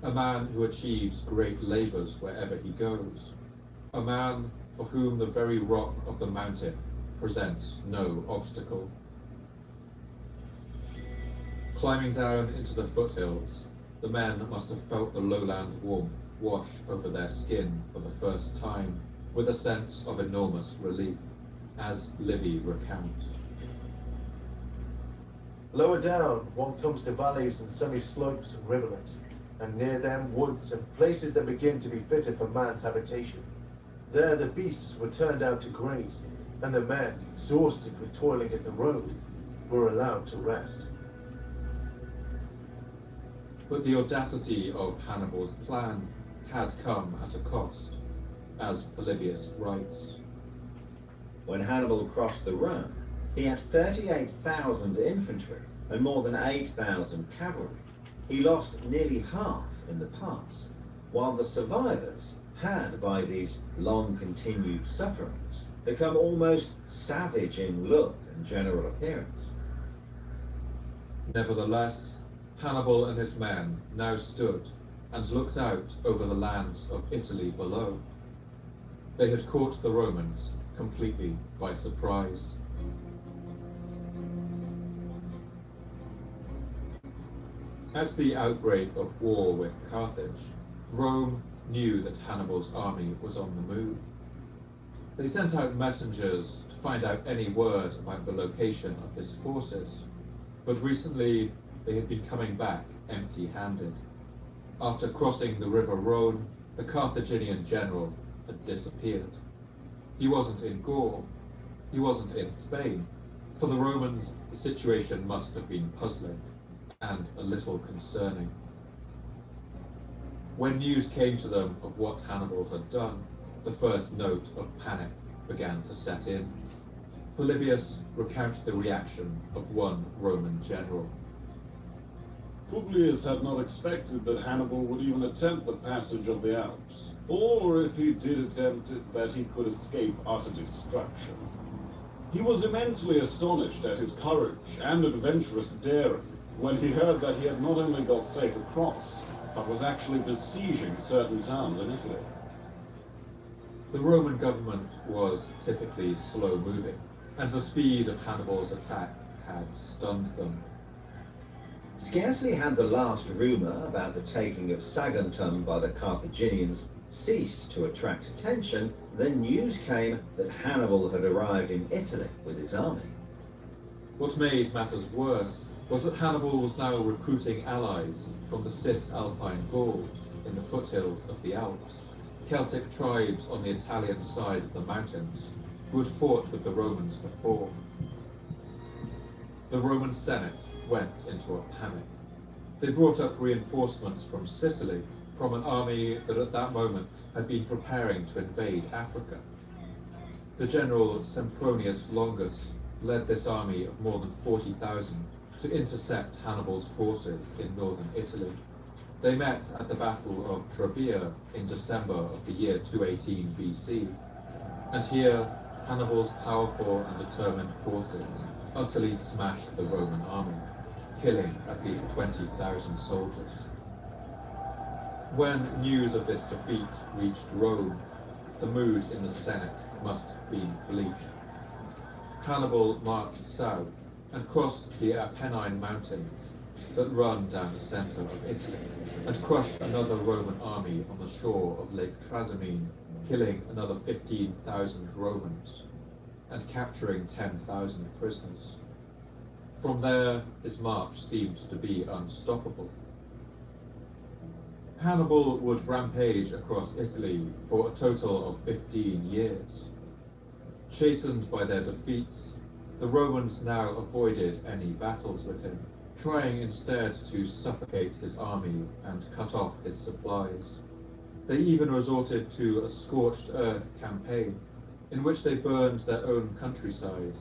a man who achieves great labors wherever he goes, a man for whom the very rock of the mountain presents no obstacle. Climbing down into the foothills, the men must have felt the lowland warmth wash over their skin for the first time, with a sense of enormous relief, as Livy recounts. Lower down, one comes to valleys and sunny slopes and rivulets, and near them woods and places that begin to be fitted for man's habitation. There the beasts were turned out to graze, and the men, exhausted with toiling at the road, were allowed to rest. But the audacity of Hannibal's plan had come at a cost, as Polybius writes. When Hannibal crossed the Rhone, he had 38,000 infantry and more than 8,000 cavalry. He lost nearly half in the pass, while the survivors had, by these long-continued sufferings, become almost savage in look and general appearance. Nevertheless, Hannibal and his men now stood and looked out over the lands of Italy below. They had caught the Romans completely by surprise. At the outbreak of war with Carthage, Rome knew that Hannibal's army was on the move. They sent out messengers to find out any word about the location of his forces, but recently they had been coming back empty-handed. After crossing the river Rhone, the Carthaginian general had disappeared. He wasn't in Gaul, he wasn't in Spain. For the Romans, the situation must have been puzzling and a little concerning. When news came to them of what Hannibal had done, the first note of panic began to set in. Polybius recounts the reaction of one Roman general. Publius had not expected that Hannibal would even attempt the passage of the Alps, or if he did attempt it, that he could escape utter destruction. He was immensely astonished at his courage and adventurous daring when he heard that he had not only got safe across, but was actually besieging certain towns in Italy. The Roman government was typically slow-moving, and the speed of Hannibal's attack had stunned them. Scarcely had the last rumour about the taking of Saguntum by the Carthaginians ceased to attract attention, then news came that Hannibal had arrived in Italy with his army. What made matters worse was that Hannibal was now recruiting allies from the Cisalpine Gauls in the foothills of the Alps, Celtic tribes on the Italian side of the mountains who had fought with the Romans before. The Roman Senate went into a panic. They brought up reinforcements from Sicily, from an army that at that moment had been preparing to invade Africa. The general Sempronius Longus led this army of more than 40,000 to intercept Hannibal's forces in northern Italy. They met at the Battle of Trebia in December of the year 218 BC, and here Hannibal's powerful and determined forces utterly smashed the Roman army, killing at least 20,000 soldiers. When news of this defeat reached Rome, the mood in the Senate must have been bleak. Hannibal marched south and crossed the Apennine Mountains that run down the center of Italy, and crushed another Roman army on the shore of Lake Trasimene, killing another 15,000 Romans and capturing 10,000 prisoners. From there, his march seemed to be unstoppable. Hannibal would rampage across Italy for a total of 15 years. Chastened by their defeats, the Romans now avoided any battles with him, trying instead to suffocate his army and cut off his supplies. They even resorted to a scorched earth campaign, in which they burned their own countryside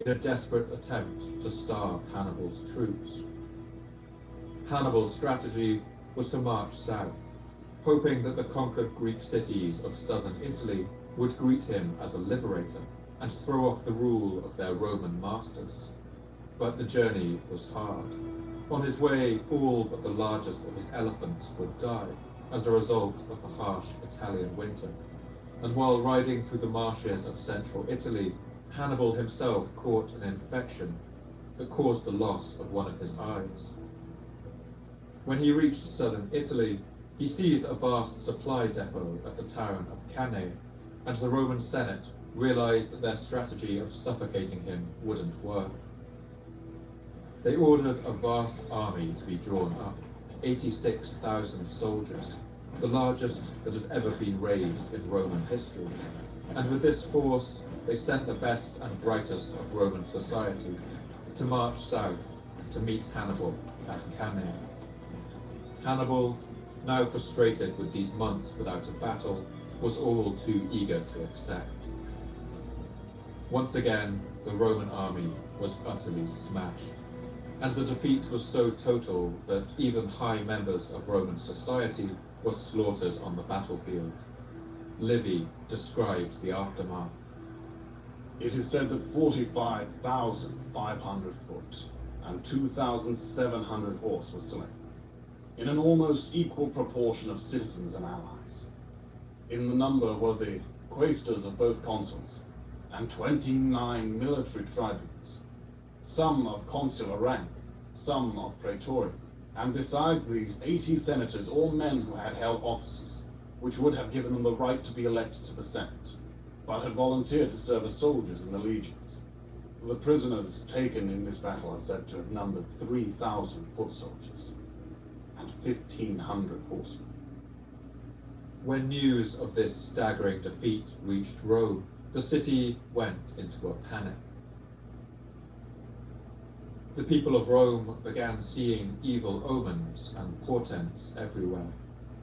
in a desperate attempt to starve Hannibal's troops. Hannibal's strategy was to march south, hoping that the conquered Greek cities of southern Italy would greet him as a liberator and throw off the rule of their Roman masters. But the journey was hard. On his way, all but the largest of his elephants would die as a result of the harsh Italian winter. And while riding through the marshes of central Italy, Hannibal himself caught an infection that caused the loss of one of his eyes. When he reached southern Italy, he seized a vast supply depot at the town of Cannae, and the Roman Senate realized that their strategy of suffocating him wouldn't work. They ordered a vast army to be drawn up, 86,000 soldiers, the largest that had ever been raised in Roman history. And with this force, they sent the best and brightest of Roman society to march south to meet Hannibal at Cannae. Hannibal, now frustrated with these months without a battle, was all too eager to accept. Once again, the Roman army was utterly smashed, and the defeat was so total that even high members of Roman society were slaughtered on the battlefield. Livy describes the aftermath. It is said that 45,500 foot and 2,700 horse were slain, in an almost equal proportion of citizens and allies. In the number were the quaestors of both consuls, and 29 military tribunes, some of consular rank, some of praetorian, and besides these 80 senators, all men who had held offices, which would have given them the right to be elected to the Senate, but had volunteered to serve as soldiers in the legions. The prisoners taken in this battle are said to have numbered 3,000 foot soldiers and 1,500 horsemen. When news of this staggering defeat reached Rome, the city went into a panic. The people of Rome began seeing evil omens and portents everywhere.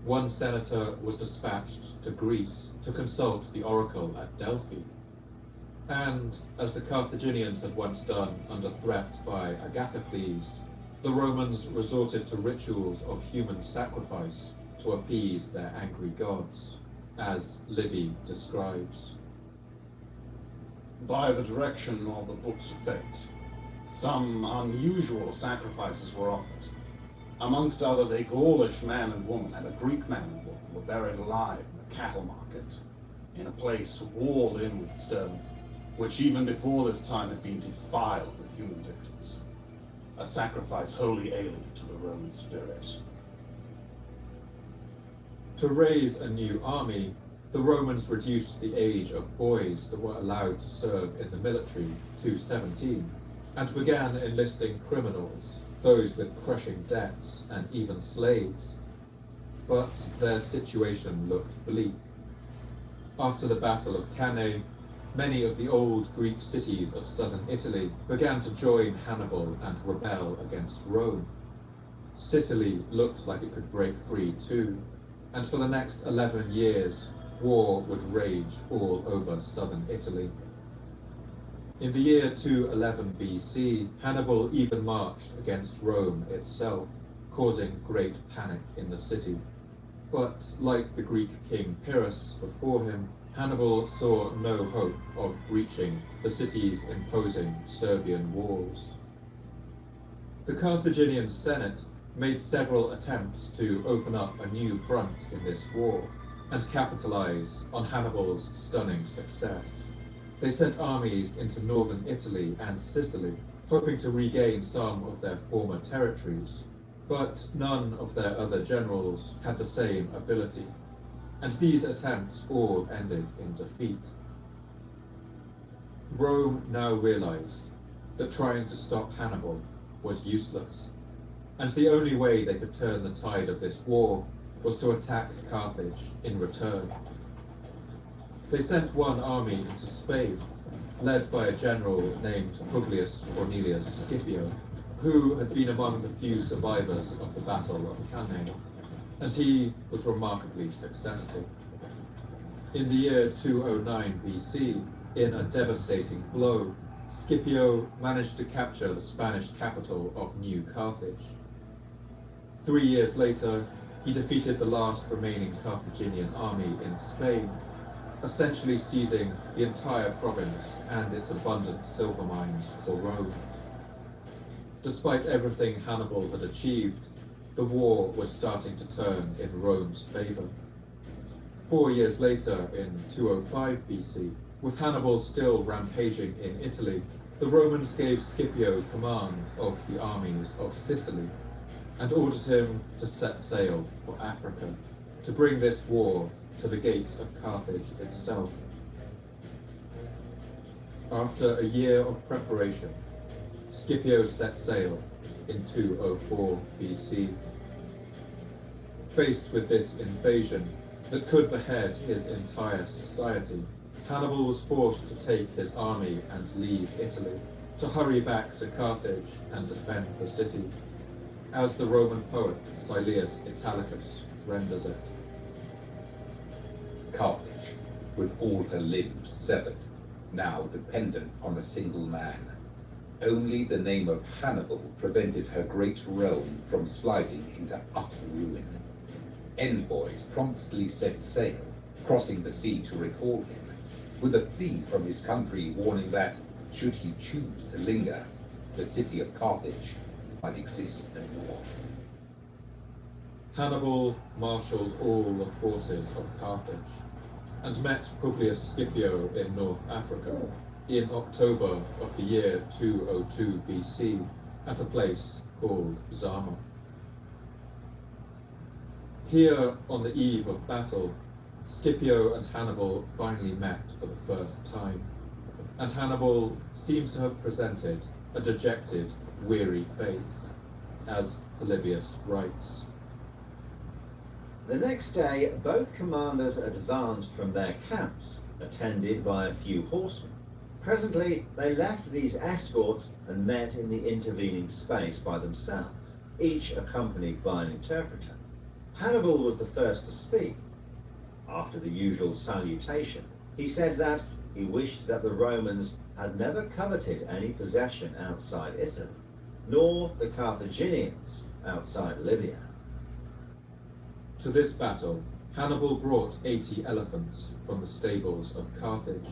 One senator was dispatched to Greece to consult the oracle at Delphi. And, as the Carthaginians had once done under threat by Agathocles, the Romans resorted to rituals of human sacrifice to appease their angry gods, as Livy describes. By the direction of the books of fate, some unusual sacrifices were offered. Amongst others, a Gaulish man and woman and a Greek man and woman were buried alive in the cattle market, in a place walled in with stone, which even before this time had been defiled with human victims. A sacrifice wholly alien to the Roman spirit. To raise a new army, the Romans reduced the age of boys that were allowed to serve in the military to 17, and began enlisting criminals, those with crushing debts, and even slaves. But their situation looked bleak. After the Battle of Cannae, many of the old Greek cities of southern Italy began to join Hannibal and rebel against Rome. Sicily looked like it could break free too, and for the next 11 years, war would rage all over southern Italy. In the year 211 BC, Hannibal even marched against Rome itself, causing great panic in the city. But like the Greek king Pyrrhus before him, Hannibal saw no hope of breaching the city's imposing Servian walls. The Carthaginian Senate made several attempts to open up a new front in this war and capitalize on Hannibal's stunning success. They sent armies into northern Italy and Sicily, hoping to regain some of their former territories, but none of their other generals had the same ability, and these attempts all ended in defeat. Rome now realized that trying to stop Hannibal was useless, and the only way they could turn the tide of this war was to attack Carthage in return. They sent one army into Spain, led by a general named Publius Cornelius Scipio, who had been among the few survivors of the Battle of Cannae, and he was remarkably successful. In the year 209 BC, in a devastating blow, Scipio managed to capture the Spanish capital of New Carthage. 3 years later, he defeated the last remaining Carthaginian army in Spain, essentially seizing the entire province and its abundant silver mines for Rome. Despite everything Hannibal had achieved, the war was starting to turn in Rome's favor. 4 years later, in 205 BC, with Hannibal still rampaging in Italy, the Romans gave Scipio command of the armies of Sicily and ordered him to set sail for Africa, to bring this war to the gates of Carthage itself. After a year of preparation, Scipio set sail in 204 BC. Faced with this invasion that could behead his entire society, Hannibal was forced to take his army and leave Italy, to hurry back to Carthage and defend the city, as the Roman poet Silius Italicus renders it. Carthage, with all her limbs severed, now dependent on a single man. Only the name of Hannibal prevented her great realm from sliding into utter ruin. Envoys promptly set sail, crossing the sea to recall him, with a plea from his country warning that, should he choose to linger, the city of Carthage might exist no more. Hannibal marshaled all the forces of Carthage and met Publius Scipio in North Africa in October of the year 202 BC at a place called Zama. Here, on the eve of battle, Scipio and Hannibal finally met for the first time, and Hannibal seems to have presented a dejected, weary face, as Polybius writes. The next day, both commanders advanced from their camps, attended by a few horsemen. Presently, they left these escorts and met in the intervening space by themselves, each accompanied by an interpreter. Hannibal was the first to speak. After the usual salutation, he said that he wished that the Romans had never coveted any possession outside Italy, nor the Carthaginians outside Libya. To this battle, Hannibal brought 80 elephants from the stables of Carthage.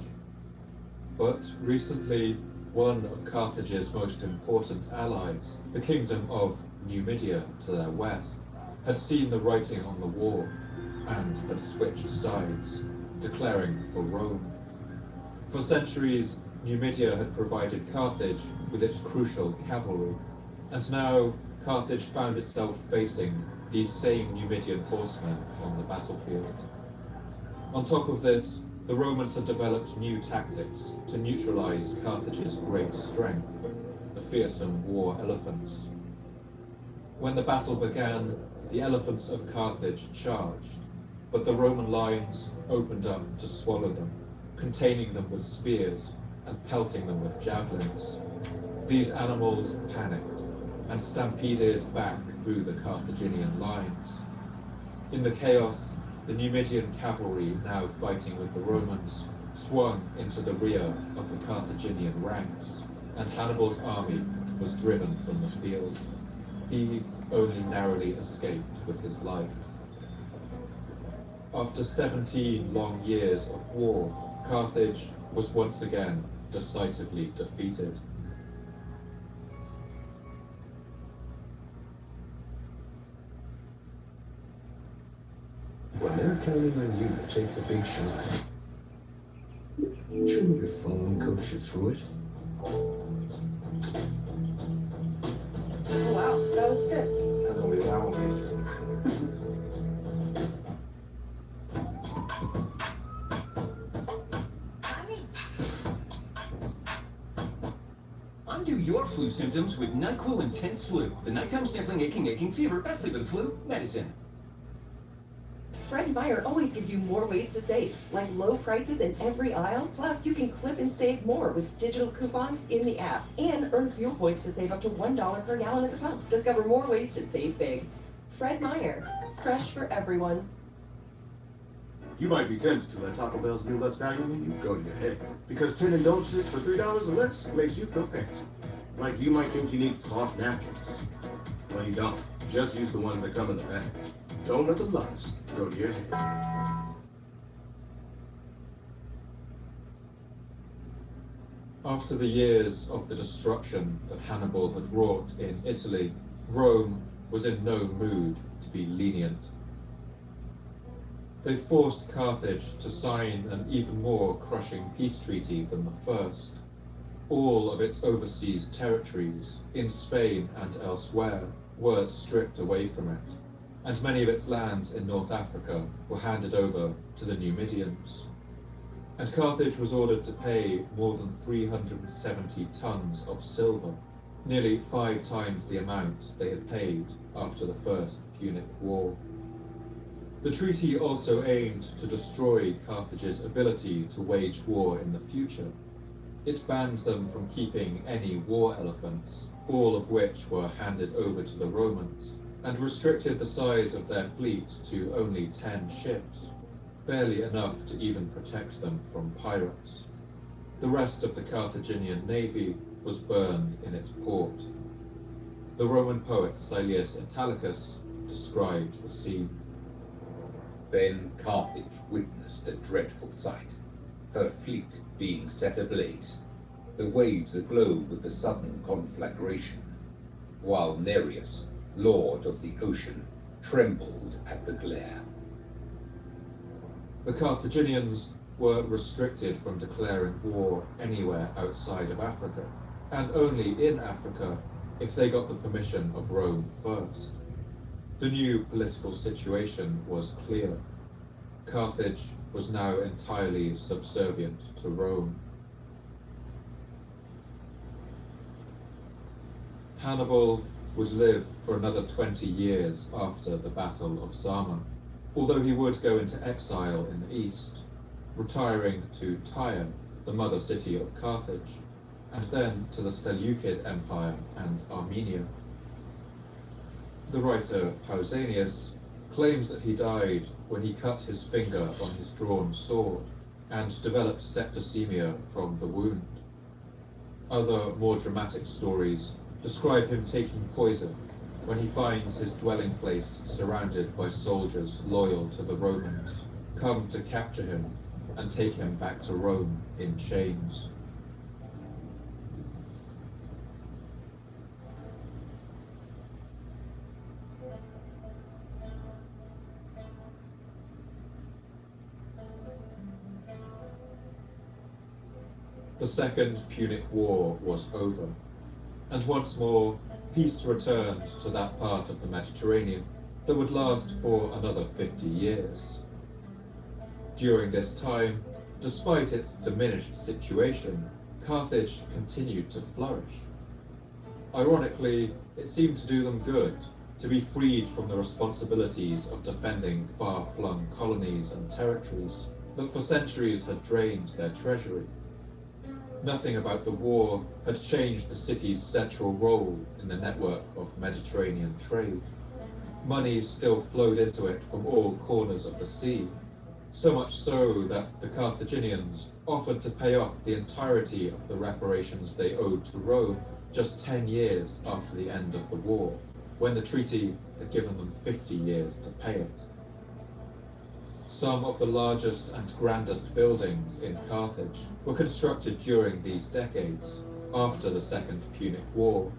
But recently, one of Carthage's most important allies, the kingdom of Numidia to their west, had seen the writing on the wall and had switched sides, declaring for Rome. For centuries, Numidia had provided Carthage with its crucial cavalry, and now Carthage found itself facing these same Numidian horsemen on the battlefield. On top of this, the Romans had developed new tactics to neutralize Carthage's great strength, the fearsome war elephants. When the battle began, the elephants of Carthage charged, but the Roman lines opened up to swallow them, containing them with spears and pelting them with javelins. These animals panicked and stampeded back through the Carthaginian lines. In the chaos, the Numidian cavalry, now fighting with the Romans, swung into the rear of the Carthaginian ranks, and Hannibal's army was driven from the field. He only narrowly escaped with his life. After 17 long years of war, Carthage was once again decisively defeated. When they're counting on you to take the big shot, shouldn't your phone coach you through it? Oh wow, that was good. I know we that one wasted. Undo your flu symptoms with NyQuil Intense Flu. The nighttime sniffling, aching fever, best sleeping flu medicine. Fred Meyer always gives you more ways to save, like low prices in every aisle. Plus, you can clip and save more with digital coupons in the app and earn fuel points to save up to $1 per gallon at the pump. Discover more ways to save big. Fred Meyer, fresh for everyone. You might be tempted to let Taco Bell's new Let's Value menu go to your head, because 10 indulgences for $3 or less makes you feel fancy. Like you might think you need cloth napkins. Well, you don't. Just use the ones that come in the bag. Don't let the lots go to your head. After the years of the destruction that Hannibal had wrought in Italy, Rome was in no mood to be lenient. They forced Carthage to sign an even more crushing peace treaty than the first. All of its overseas territories, in Spain and elsewhere, were stripped away from it, and many of its lands in North Africa were handed over to the Numidians. And Carthage was ordered to pay more than 370 tons of silver, nearly 5 times the amount they had paid after the First Punic War. The treaty also aimed to destroy Carthage's ability to wage war in the future. It banned them from keeping any war elephants, all of which were handed over to the Romans, and restricted the size of their fleet to only 10 ships, barely enough to even protect them from pirates. The rest of the Carthaginian navy was burned in its port. The Roman poet Silius Italicus describes the scene. Then Carthage witnessed a dreadful sight, her fleet being set ablaze, the waves aglow with the sudden conflagration, while Nereus, lord of the ocean, trembled at the glare. The Carthaginians were restricted from declaring war anywhere outside of Africa, and only in Africa if they got the permission of Rome first. The new political situation was clear. Carthage was now entirely subservient to Rome. Hannibal would live for another 20 years after the Battle of Zama, although he would go into exile in the east, retiring to Tyre, the mother city of Carthage, and then to the Seleucid Empire and Armenia. The writer Pausanias claims that he died when he cut his finger on his drawn sword and developed septicemia from the wound. Other more dramatic stories describe him taking poison when he finds his dwelling place surrounded by soldiers loyal to the Romans, come to capture him and take him back to Rome in chains. The Second Punic War was over, and once more peace returned to that part of the Mediterranean that would last for another 50 years. During this time, despite its diminished situation, Carthage continued to flourish. Ironically, it seemed to do them good, to be freed from the responsibilities of defending far-flung colonies and territories that for centuries had drained their treasury. Nothing about the war had changed the city's central role in the network of Mediterranean trade. Money still flowed into it from all corners of the sea, so much so that the Carthaginians offered to pay off the entirety of the reparations they owed to Rome just 10 years after the end of the war, when the treaty had given them 50 years to pay it. Some of the largest and grandest buildings in Carthage were constructed during these decades, after the Second Punic War.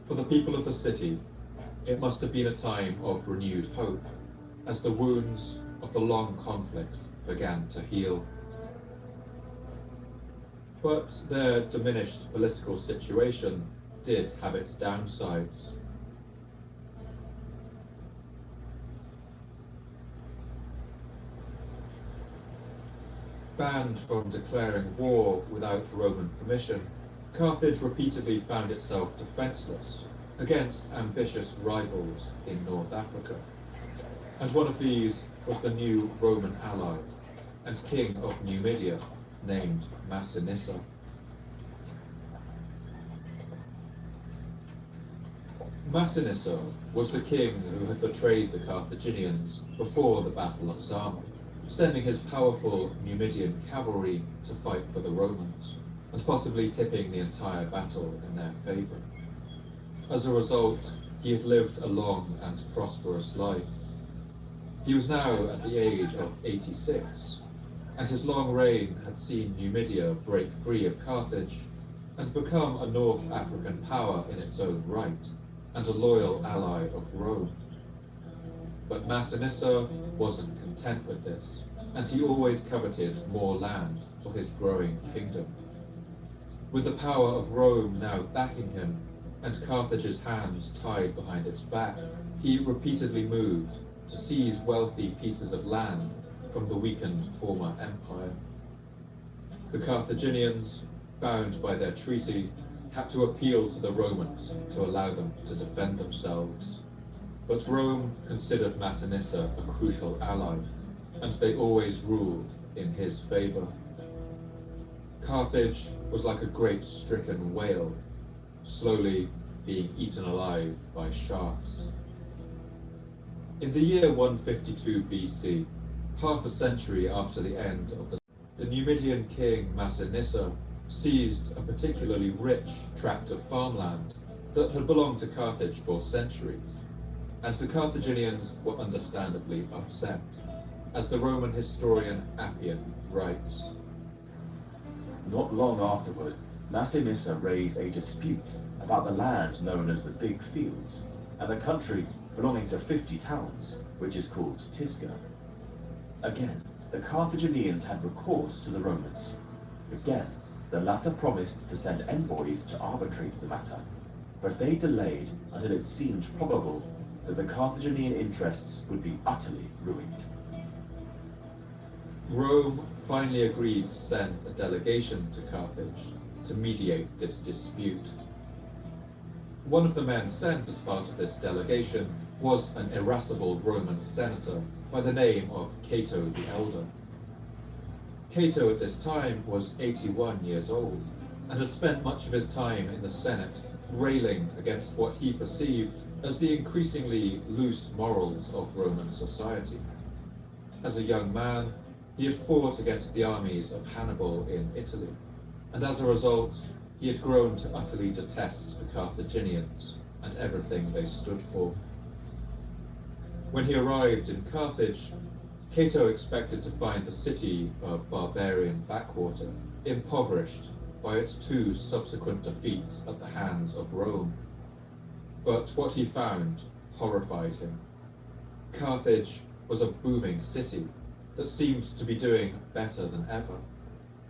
For the people of the city, it must have been a time of renewed hope, as the wounds of the long conflict began to heal. But their diminished political situation did have its downsides. Banned from declaring war without Roman permission, Carthage repeatedly found itself defenseless against ambitious rivals in North Africa. And one of these was the new Roman ally and king of Numidia, named Massinissa. Massinissa was the king who had betrayed the Carthaginians before the Battle of Zama, sending his powerful Numidian cavalry to fight for the Romans, and possibly tipping the entire battle in their favour. As a result, he had lived a long and prosperous life. He was now at the age of 86, and his long reign had seen Numidia break free of Carthage and become a North African power in its own right, and a loyal ally of Rome. But Massinissa wasn't content with this, and he always coveted more land for his growing kingdom. With the power of Rome now backing him, and Carthage's hands tied behind its back, he repeatedly moved to seize wealthy pieces of land from the weakened former empire. The Carthaginians, bound by their treaty, had to appeal to the Romans to allow them to defend themselves. But Rome considered Massinissa a crucial ally, and they always ruled in his favour. Carthage was like a great stricken whale, slowly being eaten alive by sharks. In the year 152 BC, half a century after the end of the Numidian king Massinissa seized a particularly rich tract of farmland that had belonged to Carthage for centuries, and the Carthaginians were understandably upset, as the Roman historian Appian writes. Not long afterward, Massinissa raised a dispute about the land known as the Big Fields, and the country belonging to 50 towns, which is called Tisca. Again, the Carthaginians had recourse to the Romans. Again, the latter promised to send envoys to arbitrate the matter, but they delayed until it seemed probable that the Carthaginian interests would be utterly ruined. Rome finally agreed to send a delegation to Carthage to mediate this dispute. One of the men sent as part of this delegation was an irascible Roman senator by the name of Cato the Elder. Cato at this time was 81 years old and had spent much of his time in the Senate railing against what he perceived as the increasingly loose morals of Roman society. As a young man, he had fought against the armies of Hannibal in Italy, and as a result, he had grown to utterly detest the Carthaginians and everything they stood for. When he arrived in Carthage, Cato expected to find the city a barbarian backwater, impoverished by its two subsequent defeats at the hands of Rome. But what he found horrified him. Carthage was a booming city that seemed to be doing better than ever,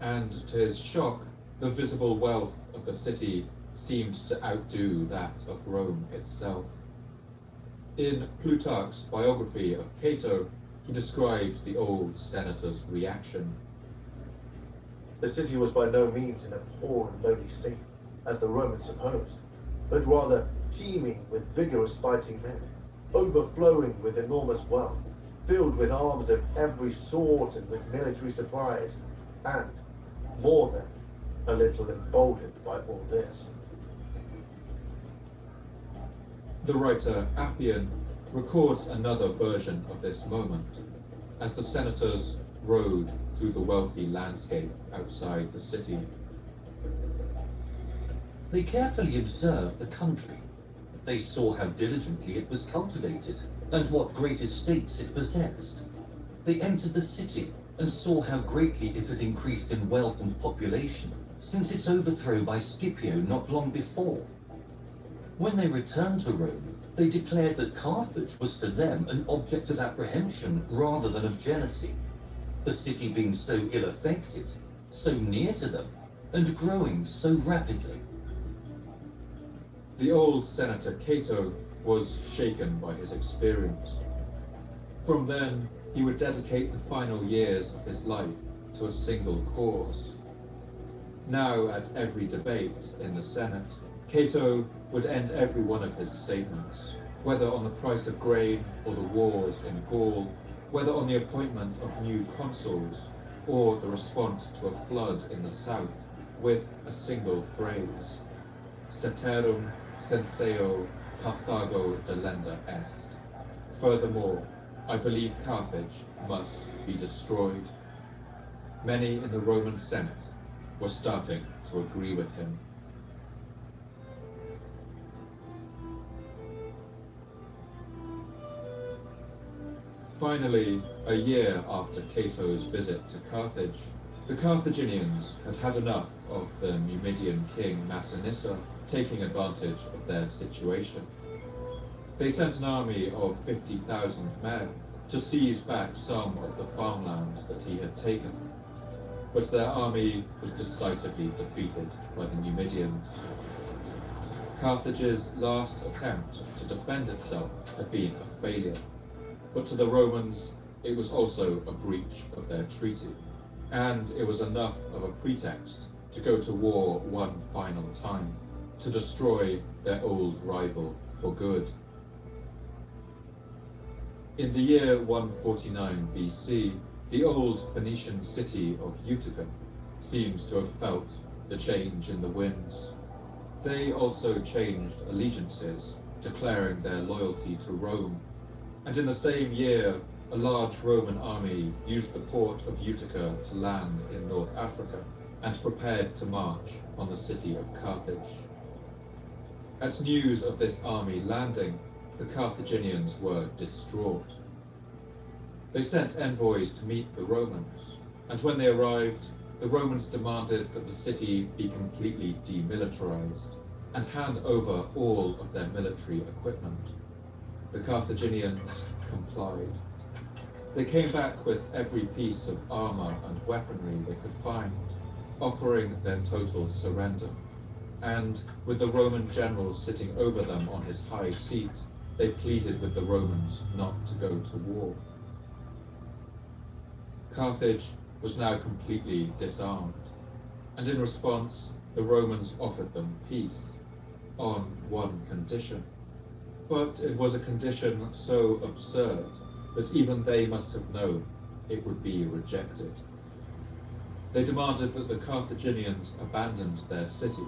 and to his shock, the visible wealth of the city seemed to outdo that of Rome itself. In Plutarch's biography of Cato, he describes the old senator's reaction. The city was by no means in a poor and lowly state, as the Romans supposed. but rather teeming with vigorous fighting men, overflowing with enormous wealth, filled with arms of every sort and with military supplies, and, more than a little emboldened by all this. The writer Appian records another version of this moment, as the senators rode through the wealthy landscape outside the city. They carefully observed the country. They saw how diligently it was cultivated, and what great estates it possessed. They entered the city and saw how greatly it had increased in wealth and population since its overthrow by Scipio not long before. When they returned to Rome, they declared that Carthage was to them an object of apprehension rather than of jealousy, the city being so ill-affected, so near to them, and growing so rapidly. The old Senator Cato was shaken by his experience. From then, he would dedicate the final years of his life to a single cause. Now, at every debate in the Senate, Cato would end every one of his statements, whether on the price of grain or the wars in Gaul, whether on the appointment of new consuls or the response to a flood in the south, with a single phrase: Ceterum censeo Carthago delenda est. Furthermore, I believe Carthage must be destroyed. Many in the Roman Senate were starting to agree with him. Finally, a year after Cato's visit to Carthage, the Carthaginians had had enough of the Numidian king Massinissa taking advantage of their situation. They sent an army of 50,000 men to seize back some of the farmland that he had taken, but their army was decisively defeated by the Numidians. Carthage's last attempt to defend itself had been a failure, but to the Romans it was also a breach of their treaty, and it was enough of a pretext to go to war one final time, to destroy their old rival for good. In the year 149 BC, the old Phoenician city of Utica seems to have felt the change in the winds. They also changed allegiances, declaring their loyalty to Rome, and in the same year, a large Roman army used the port of Utica to land in North Africa and prepared to march on the city of Carthage. At news of this army landing, the Carthaginians were distraught. They sent envoys to meet the Romans, and when they arrived, the Romans demanded that the city be completely demilitarized and hand over all of their military equipment. The Carthaginians complied. They came back with every piece of armor and weaponry they could find, offering their total surrender. And, with the Roman general sitting over them on his high seat, they pleaded with the Romans not to go to war. Carthage was now completely disarmed, and in response, the Romans offered them peace, on one condition. But it was a condition so absurd that even they must have known it would be rejected. They demanded that the Carthaginians abandoned their city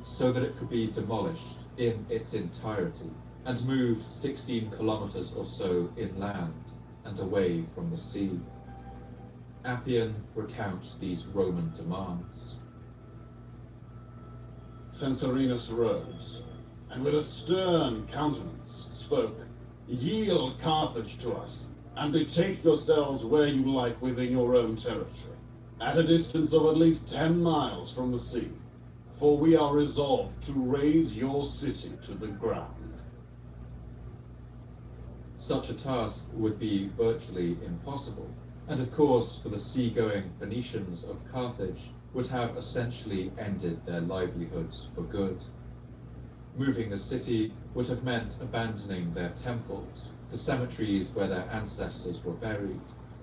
so that it could be demolished in its entirety and moved 16 kilometers or so inland and away from the sea. Appian recounts these Roman demands. Censorinus rose, and with a stern countenance spoke, "Yield Carthage to us, and betake yourselves where you like within your own territory, at a distance of at least 10 miles from the sea, for we are resolved to raze your city to the ground." Such a task would be virtually impossible, and of course for the seagoing Phoenicians of Carthage would have essentially ended their livelihoods for good. Moving the city would have meant abandoning their temples, the cemeteries where their ancestors were buried,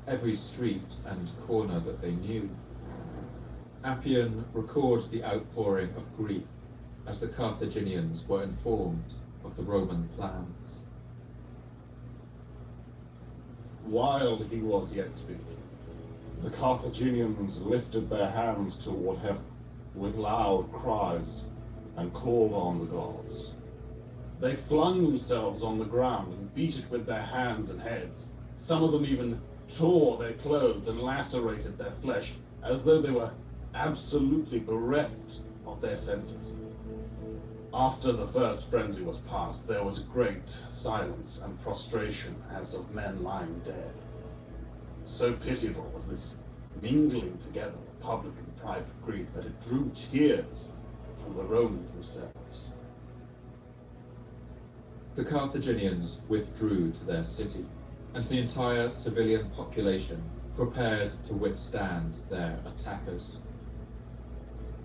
every street and corner that they knew. Appian records the outpouring of grief as the Carthaginians were informed of the Roman plans. While he was yet speaking, the Carthaginians lifted their hands toward heaven with loud cries and called on the gods. They flung themselves on the ground and beat it with their hands and heads. Some of them even tore their clothes and lacerated their flesh as though they were absolutely bereft of their senses. After the first frenzy was past, there was great silence and prostration as of men lying dead. So pitiable was this mingling together of public and private grief that it drew tears from the Romans themselves. The Carthaginians withdrew to their city, and the entire civilian population prepared to withstand their attackers.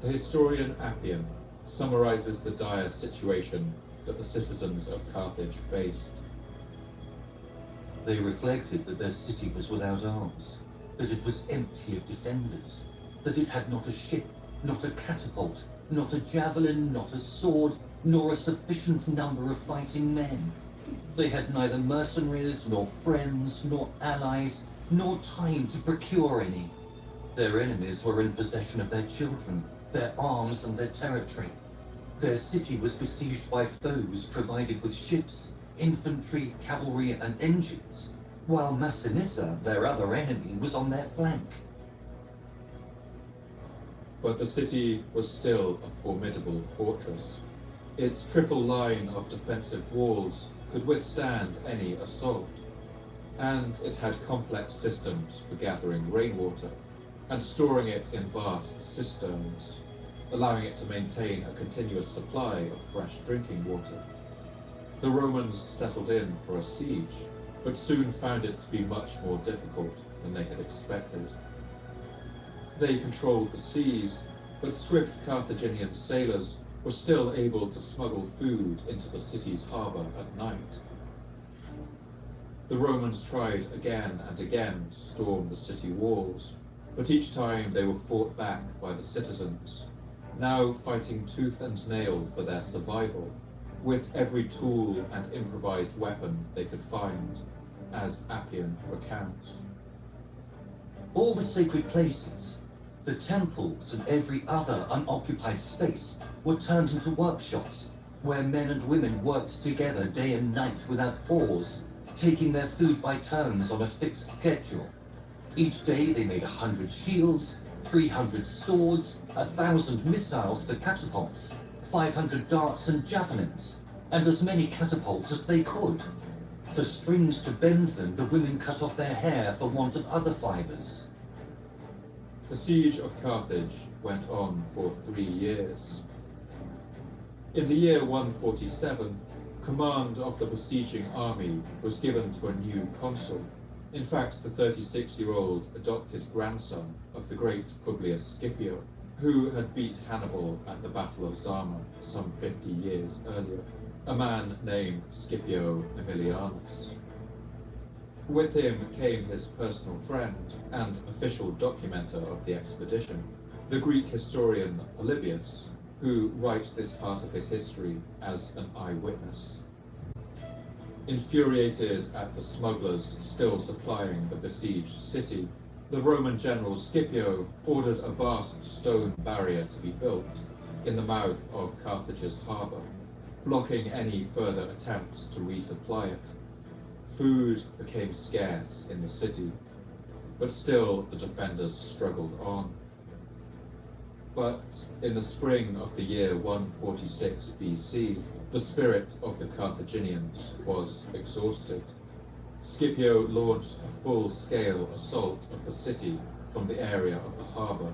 The historian Appian summarizes the dire situation that the citizens of Carthage faced. They reflected that their city was without arms, that it was empty of defenders, that it had not a ship, not a catapult, not a javelin, not a sword, nor a sufficient number of fighting men. They had neither mercenaries, nor friends, nor allies, nor time to procure any. Their enemies were in possession of their children, their arms, and their territory. Their city was besieged by foes provided with ships, infantry, cavalry, and engines, while Massinissa, their other enemy, was on their flank. But the city was still a formidable fortress. Its triple line of defensive walls could withstand any assault, and it had complex systems for gathering rainwater and storing it in vast cisterns, allowing it to maintain a continuous supply of fresh drinking water. The Romans settled in for a siege, but soon found it to be much more difficult than they had expected. They controlled the seas, but swift Carthaginian sailors were still able to smuggle food into the city's harbour at night. The Romans tried again and again to storm the city walls, but each time they were fought back by the citizens, now fighting tooth and nail for their survival, with every tool and improvised weapon they could find, as Appian recounts. All the sacred places, the temples, and every other unoccupied space were turned into workshops, where men and women worked together day and night without pause, taking their food by turns on a fixed schedule. Each day they made 100 shields, 300 swords, 1,000 missiles for catapults, 500 darts and javelins, and as many catapults as they could. For strings to bend them, the women cut off their hair for want of other fibers. The siege of Carthage went on for 3 years. In the year 147, command of the besieging army was given to a new consul, in fact the 36-year-old adopted grandson of the great Publius Scipio, who had beat Hannibal at the Battle of Zama some 50 years earlier, a man named Scipio Aemilianus. With him came his personal friend and official documenter of the expedition, the Greek historian Polybius, who writes this part of his history as an eyewitness. Infuriated at the smugglers still supplying the besieged city, the Roman general Scipio ordered a vast stone barrier to be built in the mouth of Carthage's harbour, blocking any further attempts to resupply it. Food became scarce in the city, but still the defenders struggled on. But in the spring of the year 146 BC, the spirit of the Carthaginians was exhausted. Scipio launched a full-scale assault of the city from the area of the harbour,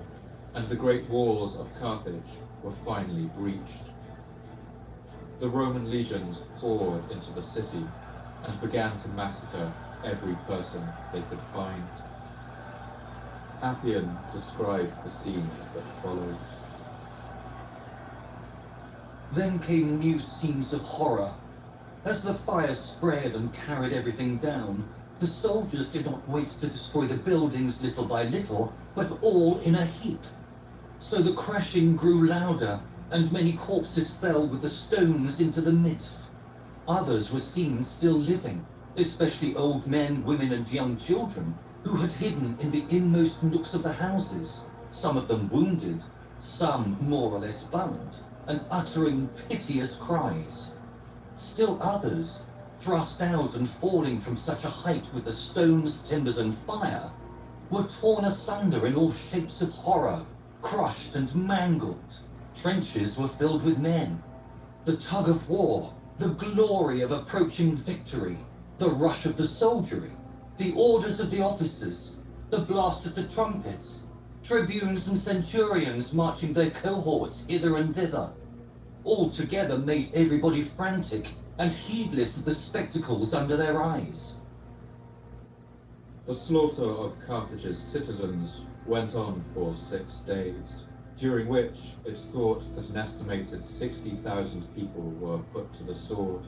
and the great walls of Carthage were finally breached. The Roman legions poured into the city and began to massacre every person they could find. Appian describes the scenes that followed. Then came new scenes of horror. As the fire spread and carried everything down, the soldiers did not wait to destroy the buildings little by little, but all in a heap. So the crashing grew louder, and many corpses fell with the stones into the midst. Others were seen still living, especially old men, women, and young children, who had hidden in the inmost nooks of the houses, some of them wounded, some more or less bound, and uttering piteous cries. Still others, thrust out and falling from such a height with the stones, timbers, and fire, were torn asunder in all shapes of horror, crushed and mangled. Trenches were filled with men. The tug of war, the glory of approaching victory, the rush of the soldiery, the orders of the officers, the blast of the trumpets, tribunes and centurions marching their cohorts hither and thither, all together made everybody frantic and heedless of the spectacles under their eyes. The slaughter of Carthage's citizens went on for 6 days, during which it's thought that an estimated 60,000 people were put to the sword.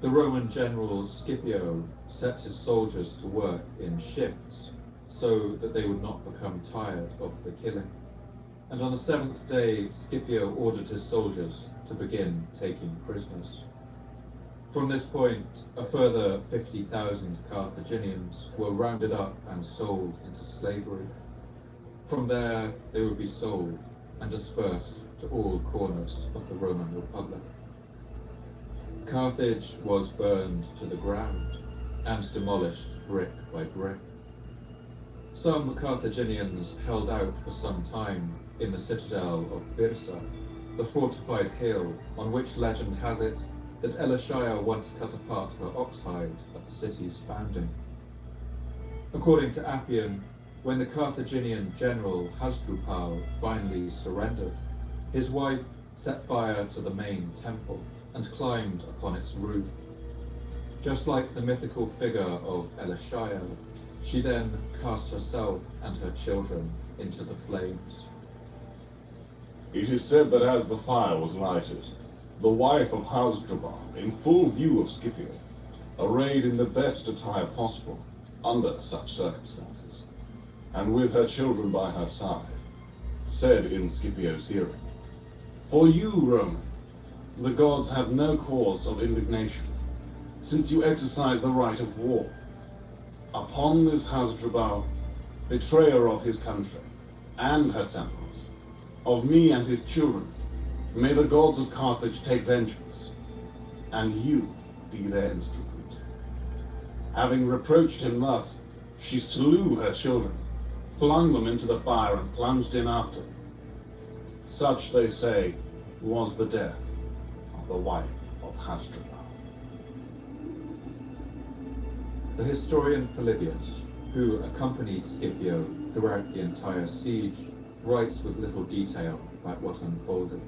The Roman general Scipio set his soldiers to work in shifts so that they would not become tired of the killing. And on the 7th day, Scipio ordered his soldiers to begin taking prisoners. From this point, a further 50,000 Carthaginians were rounded up and sold into slavery. From there, they would be sold and dispersed to all corners of the Roman Republic. Carthage was burned to the ground and demolished brick by brick. Some Carthaginians held out for some time in the citadel of Byrsa, the fortified hill on which legend has it that Elishaya once cut apart her oxhide at the city's founding. According to Appian, when the Carthaginian general Hasdrubal finally surrendered, his wife set fire to the main temple and climbed upon its roof. Just like the mythical figure of Elishaya, she then cast herself and her children into the flames. It is said that as the fire was lighted, the wife of Hasdrubal, in full view of Scipio, arrayed in the best attire possible under such circumstances, and with her children by her side, said in Scipio's hearing, "For you, Roman, the gods have no cause of indignation, since you exercise the right of war. Upon this Hasdrubal, betrayer of his country and her temples, of me and his children, may the gods of Carthage take vengeance, and you be their instrument." Having reproached him thus, she slew her children, flung them into the fire, and plunged in after them. Such, they say, was the death of the wife of Hasdrubal. The historian Polybius, who accompanied Scipio throughout the entire siege, writes with little detail about what unfolded.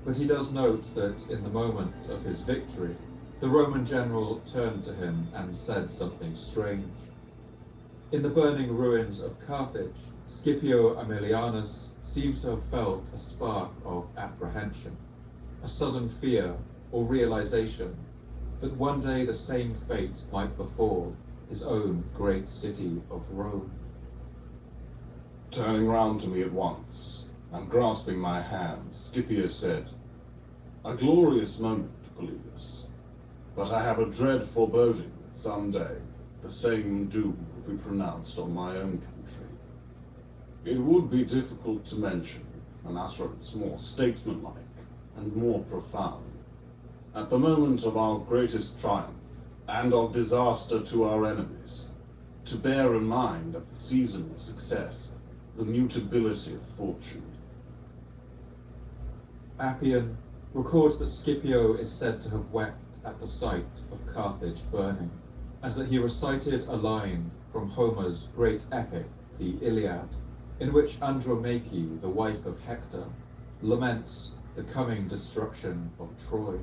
But he does note that in the moment of his victory, the Roman general turned to him and said something strange. In the burning ruins of Carthage, Scipio Aemilianus seems to have felt a spark of apprehension, a sudden fear or realization that one day the same fate might befall his own great city of Rome. Turning round to me at once, and grasping my hand, Scipio said, "A glorious moment, Polybius, but I have a dread foreboding that someday the same doom will be pronounced on my own country. It would be difficult to mention an utterance more statesmanlike and more profound. At the moment of our greatest triumph, and of disaster to our enemies, to bear in mind at the season of success the mutability of fortune." Appian records that Scipio is said to have wept at the sight of Carthage burning, and that he recited a line from Homer's great epic, the Iliad, in which Andromache, the wife of Hector, laments the coming destruction of Troy.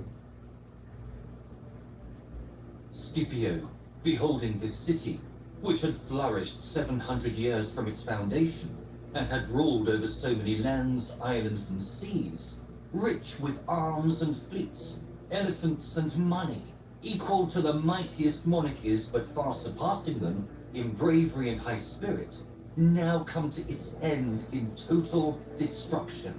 Scipio, beholding this city, which had flourished 700 years from its foundation, and had ruled over so many lands, islands, and seas, rich with arms and fleets, elephants and money, equal to the mightiest monarchies but far surpassing them in bravery and high spirit, now come to its end in total destruction.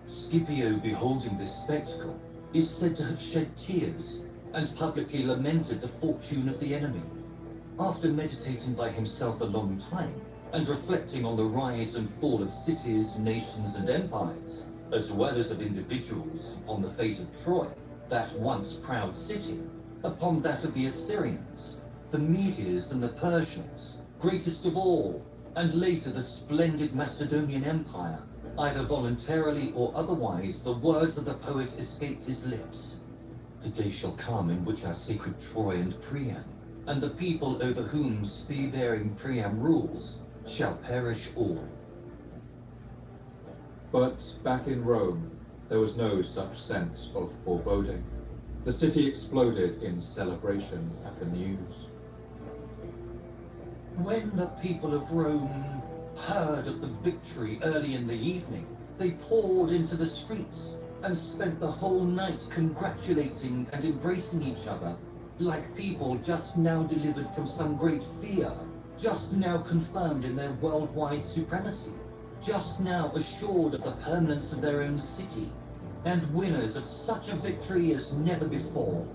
Scipio, beholding this spectacle, is said to have shed tears and publicly lamented the fortune of the enemy. After meditating by himself a long time and reflecting on the rise and fall of cities, nations, and empires, as well as of individuals upon the fate of Troy, that once proud city, upon that of the Assyrians, the Medes and the Persians, greatest of all, and later the splendid Macedonian Empire, either voluntarily or otherwise, the words of the poet escaped his lips. The day shall come in which our sacred Troy and Priam, and the people over whom spear-bearing Priam rules, shall perish all. But back in Rome, there was no such sense of foreboding. The city exploded in celebration at the news. When the people of Rome heard of the victory early in the evening, they poured into the streets and spent the whole night congratulating and embracing each other, like people just now delivered from some great fear, just now confirmed in their worldwide supremacy, just now assured of the permanence of their own city, and winners of such a victory as never before.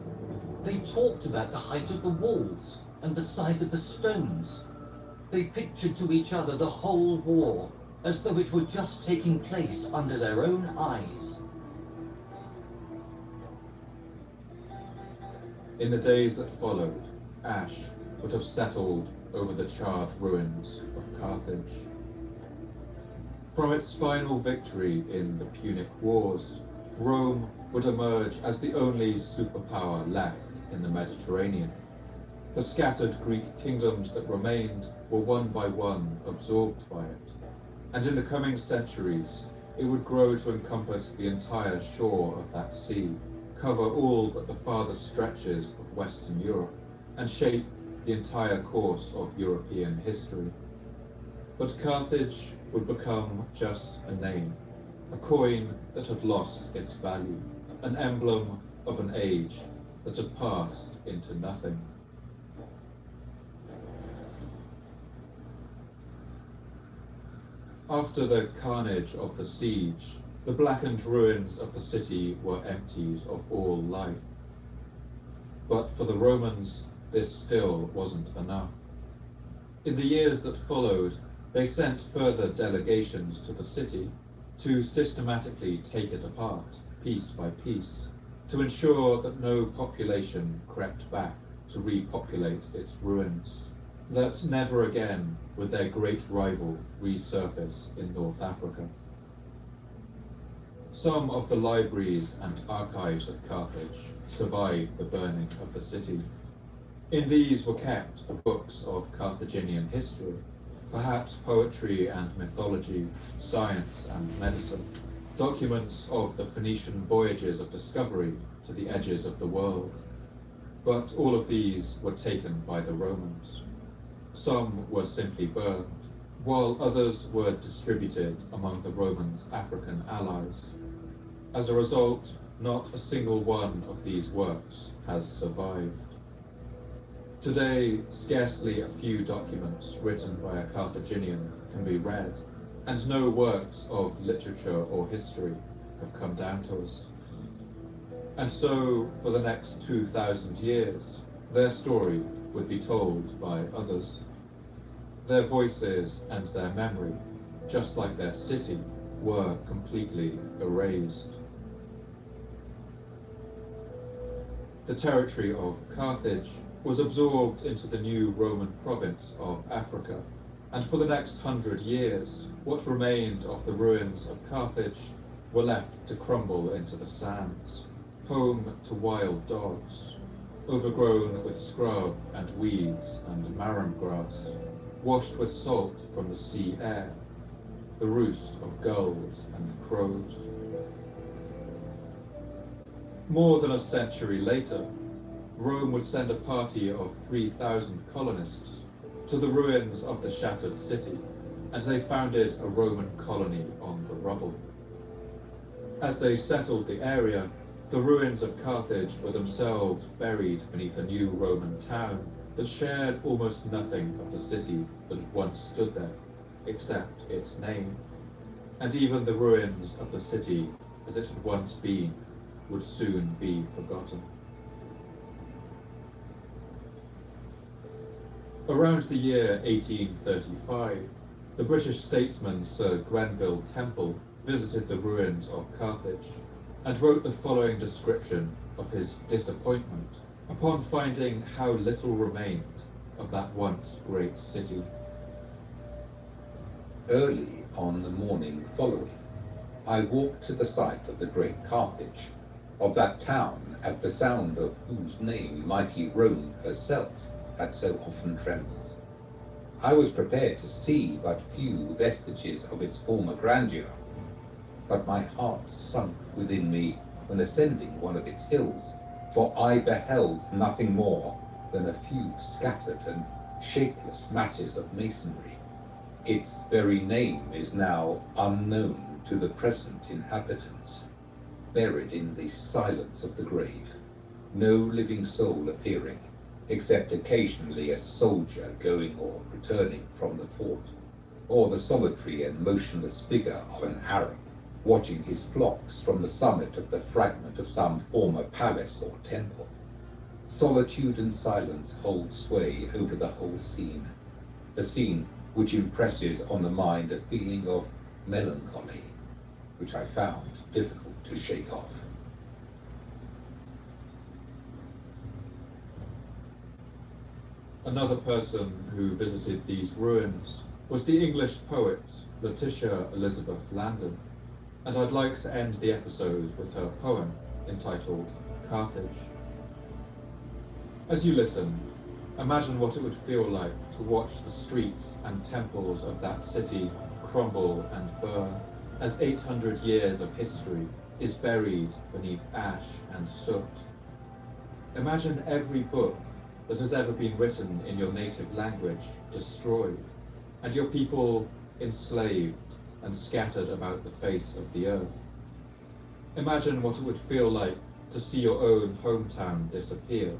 They talked about the height of the walls and the size of the stones. They pictured to each other the whole war as though it were just taking place under their own eyes. In the days that followed, ash would have settled over the charred ruins of Carthage. From its final victory in the Punic Wars, Rome would emerge as the only superpower left in the Mediterranean. The scattered Greek kingdoms that remained were one by one absorbed by it, and in the coming centuries it would grow to encompass the entire shore of that sea, cover all but the farthest stretches of Western Europe, and shape the entire course of European history. But Carthage would become just a name, a coin that had lost its value, an emblem of an age that had passed into nothing. After the carnage of the siege, the blackened ruins of the city were emptied of all life. But for the Romans, this still wasn't enough. In the years that followed, they sent further delegations to the city to systematically take it apart, piece by piece, to ensure that no population crept back to repopulate its ruins, that never again would their great rival resurface in North Africa. Some of the libraries and archives of Carthage survived the burning of the city. In these were kept the books of Carthaginian history, perhaps poetry and mythology, science and medicine, documents of the Phoenician voyages of discovery to the edges of the world. But all of these were taken by the Romans. Some were simply burned, while others were distributed among the Romans' African allies. As a result, not a single one of these works has survived. Today, scarcely a few documents written by a Carthaginian can be read, and no works of literature or history have come down to us. And so, for the next 2,000 years, their story would be told by others. Their voices and their memory, just like their city, were completely erased. The territory of Carthage was absorbed into the new Roman province of Africa, and for the next 100 years, what remained of the ruins of Carthage were left to crumble into the sands, home to wild dogs, overgrown with scrub and weeds and marram grass, washed with salt from the sea air, the roost of gulls and crows. More than a century later, Rome would send a party of 3,000 colonists to the ruins of the shattered city, and they founded a Roman colony on the rubble. As they settled the area, the ruins of Carthage were themselves buried beneath a new Roman town that shared almost nothing of the city that had once stood there, except its name. and even the ruins of the city as it had once been would soon be forgotten. Around the year 1835, the British statesman Sir Grenville Temple visited the ruins of Carthage and wrote the following description of his disappointment upon finding how little remained of that once great city. Early on the morning following, I walked to the site of the great Carthage, of that town at the sound of whose name mighty Rome herself had so often trembled. I was prepared to see but few vestiges of its former grandeur, but my heart sunk within me when ascending one of its hills, for I beheld nothing more than a few scattered and shapeless masses of masonry. Its very name is now unknown to the present inhabitants. Buried in the silence of the grave, no living soul appearing, except occasionally a soldier going or returning from the fort, or the solitary and motionless figure of an Arab, watching his flocks from the summit of the fragment of some former palace or temple. Solitude and silence hold sway over the whole scene, a scene which impresses on the mind a feeling of melancholy, which I found difficult to shake off. Another person who visited these ruins was the English poet Letitia Elizabeth Landon, and I'd like to end the episode with her poem entitled Carthage. As you listen, imagine what it would feel like to watch the streets and temples of that city crumble and burn as 800 years of history is buried beneath ash and soot. Imagine every book that has ever been written in your native language destroyed, and your people enslaved and scattered about the face of the earth. Imagine what it would feel like to see your own hometown disappear,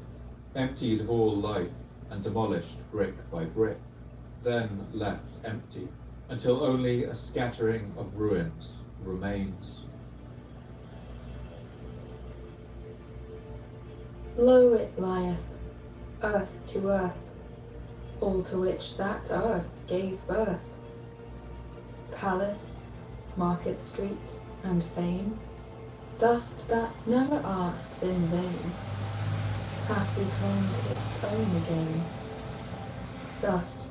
emptied of all life and demolished brick by brick, then left empty, until only a scattering of ruins remains. Low it lieth, earth to earth, all to which that earth gave birth. Palace, market street, and fame, dust that never asks in vain, hath reclaimed its own again. Dust,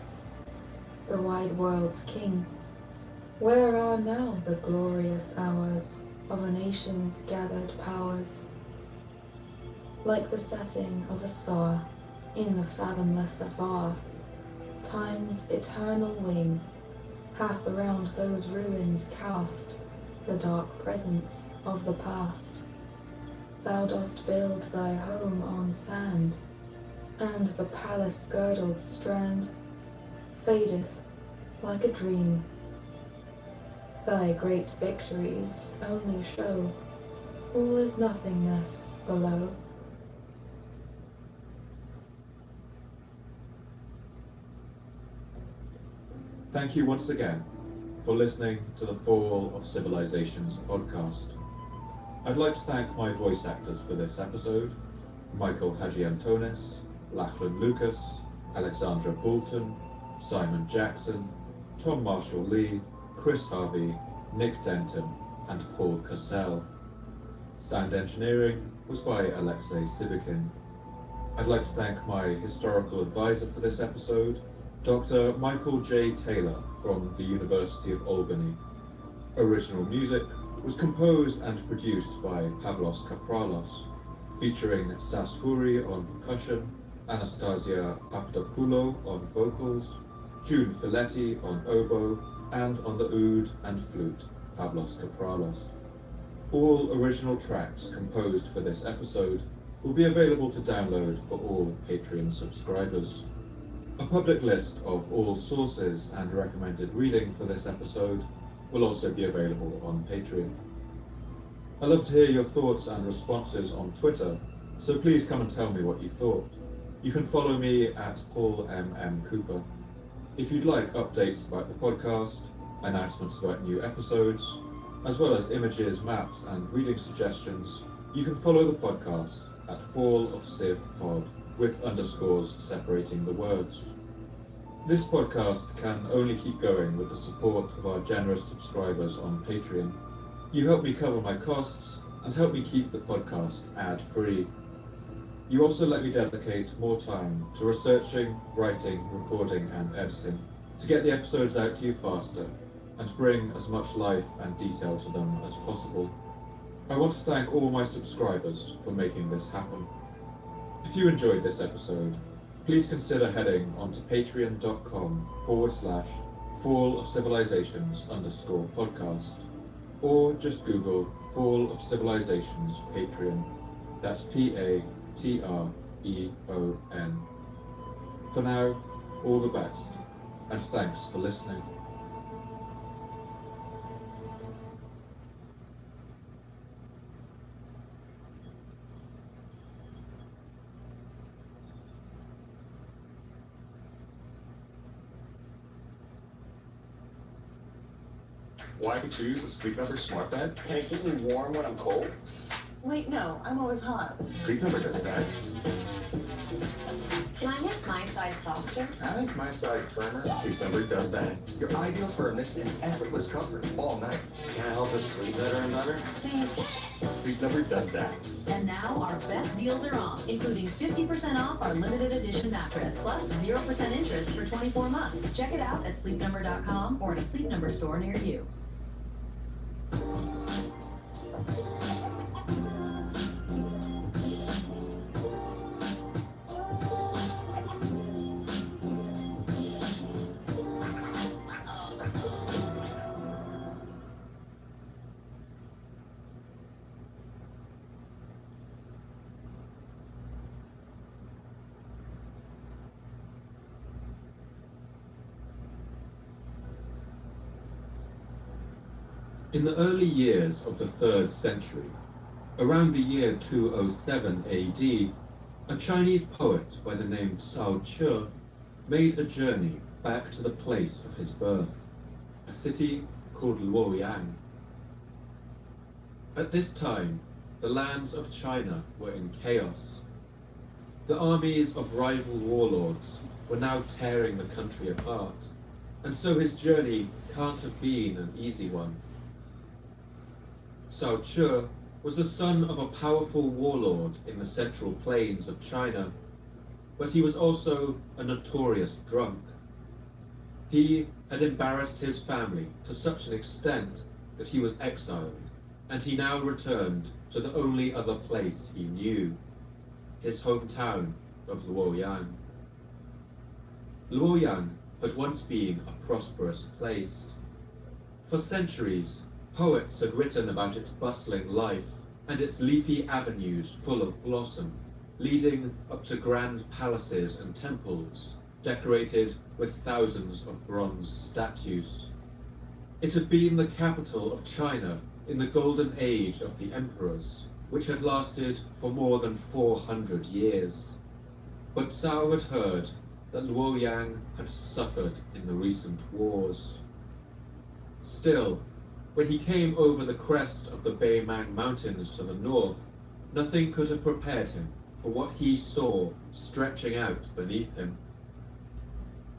the wide world's king, where are now the glorious hours of a nation's gathered powers? Like the setting of a star in the fathomless afar, time's eternal wing hath around those ruins cast the dark presence of the past. Thou dost build thy home on sand, and the palace-girdled strand fadeth like a dream. Thy great victories only show all is nothingness below. Thank you once again for listening to the Fall of Civilizations podcast. I'd like to thank my voice actors for this episode: Michael Hadjiantonis, Lachlan Lucas, Alexandra Boulton, Simon Jackson, Tom Marshall-Lee, Chris Harvey, Nick Denton, and Paul Cassell. Sound engineering was by Alexei Sibikin. I'd like to thank my historical advisor for this episode, Dr. Michael J. Taylor from the University of Albany. Original music was composed and produced by Pavlos Kapralos, featuring Stas Huri on percussion, Anastasia Papadopoulou on vocals, June Filetti on oboe, and on the oud and flute, Pavlos Kapralos. All original tracks composed for this episode will be available to download for all Patreon subscribers. A public list of all sources and recommended reading for this episode will also be available on Patreon. I'd love to hear your thoughts and responses on Twitter, so please come and tell me what you thought. You can follow me at Paul M. Cooper. If you'd like updates about the podcast, announcements about new episodes, as well as images, maps, and reading suggestions, you can follow the podcast at Fall of Civ Pod, with underscores separating the words. This podcast can only keep going with the support of our generous subscribers on Patreon. You help me cover my costs and help me keep the podcast ad-free. You also let me dedicate more time to researching, writing, recording, and editing to get the episodes out to you faster and bring as much life and detail to them as possible. I want to thank all my subscribers for making this happen. If you enjoyed this episode, please consider heading onto patreon.com/Fall of Civilizations _podcast, or just Google Fall of Civilizations Patreon. That's Patreon. For now, all the best, and thanks for listening. Why choose the Sleep Number smart bed? Can it keep me warm when I'm cold? Wait, no, I'm always hot. Sleep Number does that. Can I make my side softer? I make my side firmer. Sleep Number does that. Your ideal firmness and effortless comfort all night. Can I help us sleep better and better? Please. Sleep Number does that. And now our best deals are on, including 50% off our limited edition mattress, plus 0% interest for 24 months. Check it out at sleepnumber.com or at a Sleep Number store near you. In the early years of the 3rd century, around the year 207 AD, a Chinese poet by the name Cao Che made a journey back to the place of his birth, a city called Luoyang. At this time, the lands of China were in chaos. The armies of rival warlords were now tearing the country apart, and so his journey can't have been an easy one. Cao Che was the son of a powerful warlord in the central plains of China, but he was also a notorious drunk. He had embarrassed his family to such an extent that he was exiled, and he now returned to the only other place he knew, his hometown of Luoyang. Luoyang had once been a prosperous place. For centuries, poets had written about its bustling life and its leafy avenues full of blossom, leading up to grand palaces and temples, decorated with thousands of bronze statues. It had been the capital of China in the golden age of the emperors, which had lasted for more than 400 years. But Cao had heard that Luoyang had suffered in the recent wars. Still, when he came over the crest of the Beimang Mountains to the north, nothing could have prepared him for what he saw stretching out beneath him.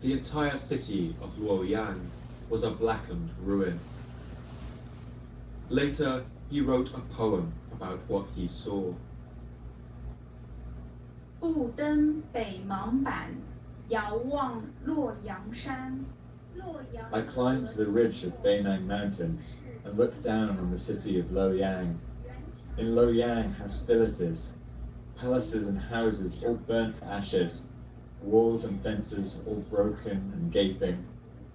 The entire city of Luoyang was a blackened ruin. Later, he wrote a poem about what he saw. 雾登北邙坂，遥望洛阳山。 I climbed the ridge of Beimang Mountain and looked down on the city of Luoyang. In Luoyang, how still it is. Palaces and houses all burnt to ashes, walls and fences all broken and gaping,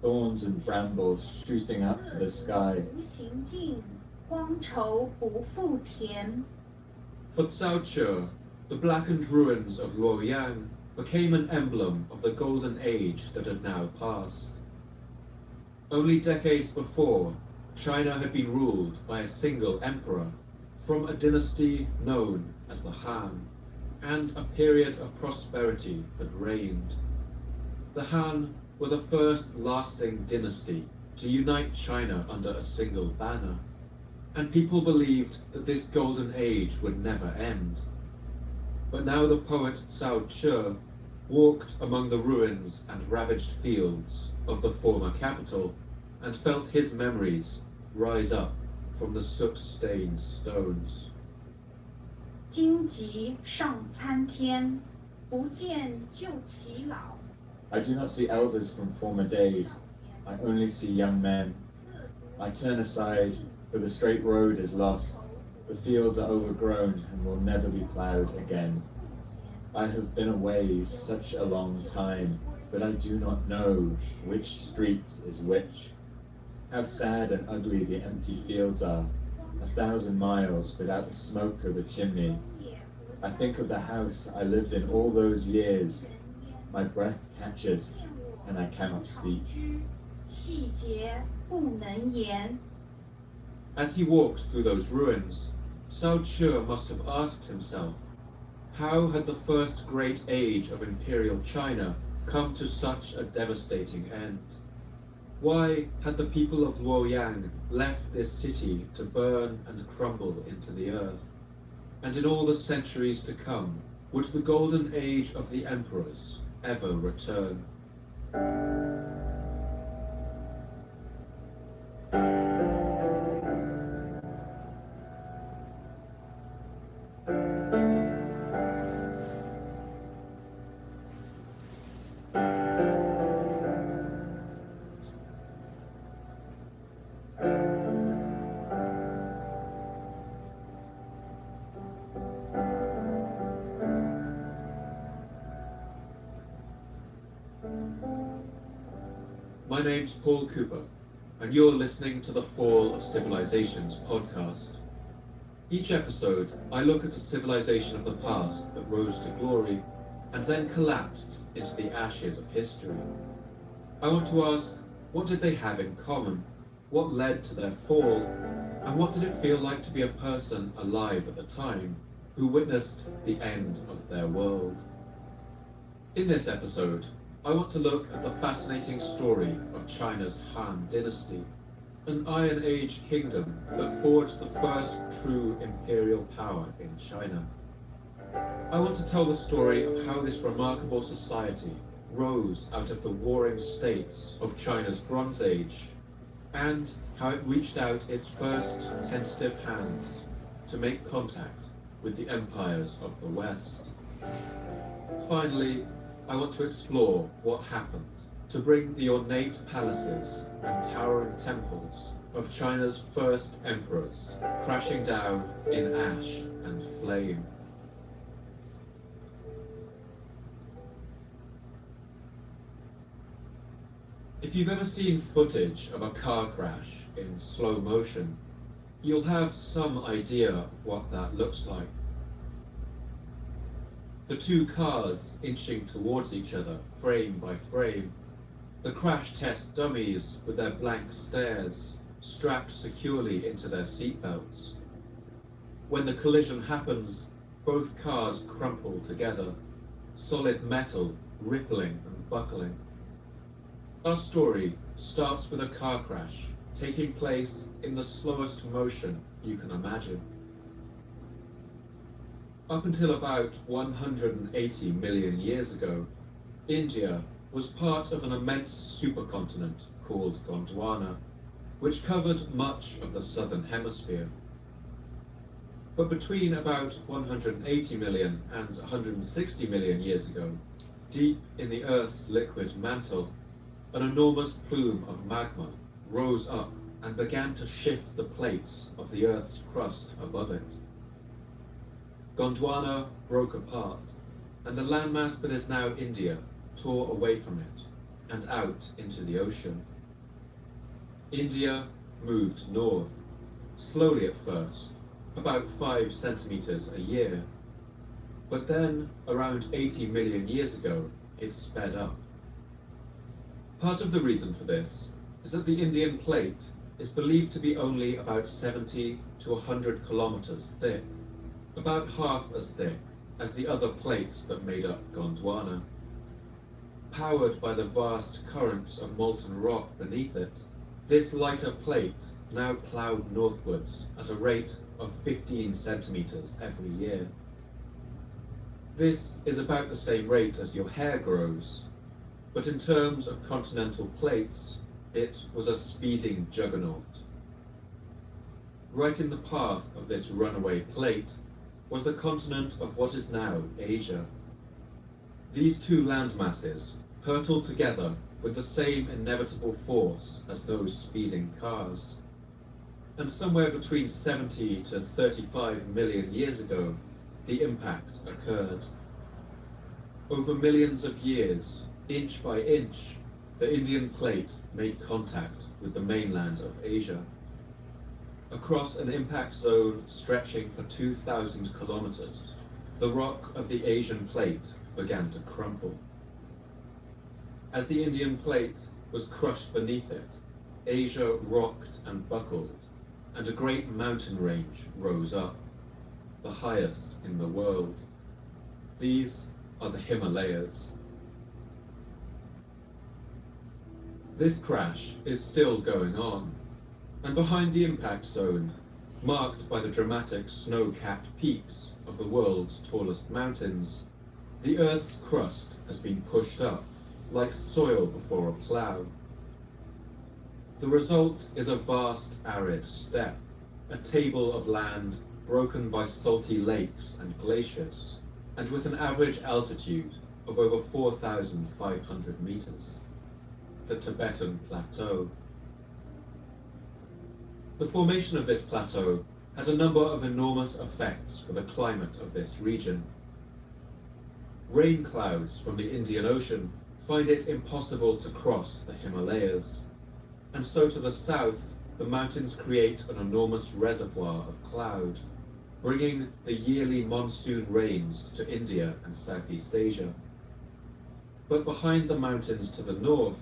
thorns and brambles shooting up to the sky. 无行径，荒愁不复填。 For Cao Che, the blackened ruins of Luoyang became an emblem of the golden age that had now passed. Only decades before, China had been ruled by a single emperor from a dynasty known as the Han, and a period of prosperity had reigned. The Han were the first lasting dynasty to unite China under a single banner, and people believed that this golden age would never end. But now the poet Cao Che walked among the ruins and ravaged fields of the former capital and felt his memories rise up from the soot-stained stones. 荆棘上参天，不见旧其老。 I do not see elders from former days. I only see young men. I turn aside, for the straight road is lost. The fields are overgrown and will never be ploughed again. I have been away such a long time, but I do not know which street is which. How sad and ugly the empty fields are, 1,000 miles without the smoke of a chimney. I think of the house I lived in all those years. My breath catches, and I cannot speak. 细节不能言。 As he walked through those ruins, Cao Che must have asked himself, how had the first great age of imperial China come to such a devastating end? Why had the people of Luoyang left this city to burn and crumble into the earth? And in all the centuries to come, would the golden age of the emperors ever return? My name's Paul Cooper, and you're listening to the Fall of Civilizations podcast. Each episode, I look at a civilization of the past that rose to glory and then collapsed into the ashes of history. I want to ask, what did they have in common? What led to their fall? And what did it feel like to be a person alive at the time who witnessed the end of their world? In this episode, I want to look at the fascinating story of China's Han Dynasty, an Iron Age kingdom that forged the first true imperial power in China. I want to tell the story of how this remarkable society rose out of the warring states of China's Bronze Age, and how it reached out its first tentative hands to make contact with the empires of the West. Finally, I want to explore what happened to bring the ornate palaces and towering temples of China's first emperors crashing down in ash and flame. If you've ever seen footage of a car crash in slow motion, you'll have some idea of what that looks like. The two cars inching towards each other, frame by frame. The crash test dummies with their blank stares, strapped securely into their seatbelts. When the collision happens, both cars crumple together, solid metal rippling and buckling. Our story starts with a car crash taking place in the slowest motion you can imagine. Up until about 180 million years ago, India was part of an immense supercontinent called Gondwana, which covered much of the southern hemisphere. But between about 180 million and 160 million years ago, deep in the Earth's liquid mantle, an enormous plume of magma rose up and began to shift the plates of the Earth's crust above it. Gondwana broke apart, and the landmass that is now India tore away from it and out into the ocean. India moved north, slowly at first, about 5 centimeters a year. But then, around 80 million years ago, it sped up. Part of the reason for this is that the Indian plate is believed to be only about 70 to 100 kilometers thick, about half as thick as the other plates that made up Gondwana. Powered by the vast currents of molten rock beneath it, This lighter plate now ploughed northwards at a rate of 15 centimetres every year. This is about the same rate as your hair grows, but in terms of continental plates, it was a speeding juggernaut. Right in the path of this runaway plate was the continent of what is now Asia. These two landmasses hurtled together with the same inevitable force as those speeding cars. And somewhere between 70 to 35 million years ago, the impact occurred. Over millions of years, inch by inch, the Indian plate made contact with the mainland of Asia. Across an impact zone stretching for 2,000 kilometers, the rock of the Asian plate began to crumble. As the Indian plate was crushed beneath it, Asia rocked and buckled, and a great mountain range rose up, the highest in the world. These are the Himalayas. This crash is still going on, and behind the impact zone, marked by the dramatic snow-capped peaks of the world's tallest mountains, the Earth's crust has been pushed up like soil before a plough. The result is a vast arid steppe, a table of land broken by salty lakes and glaciers, and with an average altitude of over 4,500 meters. The Tibetan Plateau. The formation of this plateau had a number of enormous effects for the climate of this region. Rain clouds from the Indian Ocean find it impossible to cross the Himalayas, and so to the south, the mountains create an enormous reservoir of cloud, bringing the yearly monsoon rains to India and Southeast Asia. But behind the mountains to the north,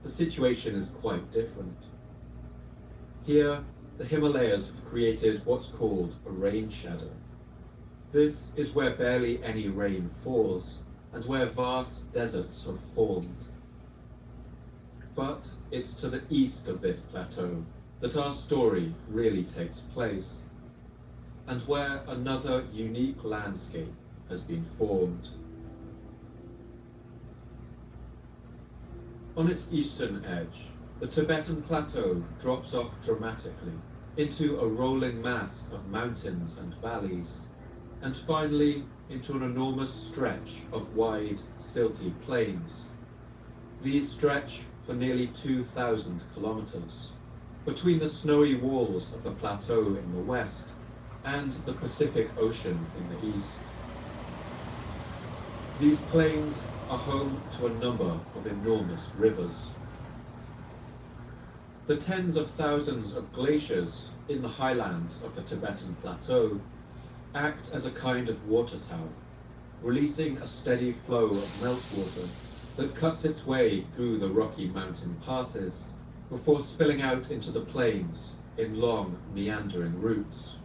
the situation is quite different. Here, the Himalayas have created what's called a rain shadow. This is where barely any rain falls, and where vast deserts have formed. But it's to the east of this plateau that our story really takes place, and where another unique landscape has been formed. On its eastern edge, the Tibetan Plateau drops off dramatically into a rolling mass of mountains and valleys, and finally into an enormous stretch of wide, silty plains. These stretch for nearly 2,000 kilometers, between the snowy walls of the plateau in the west and the Pacific Ocean in the east. These plains are home to a number of enormous rivers. The tens of thousands of glaciers in the highlands of the Tibetan Plateau act as a kind of water tower, releasing a steady flow of meltwater that cuts its way through the rocky mountain passes before spilling out into the plains in long, meandering routes.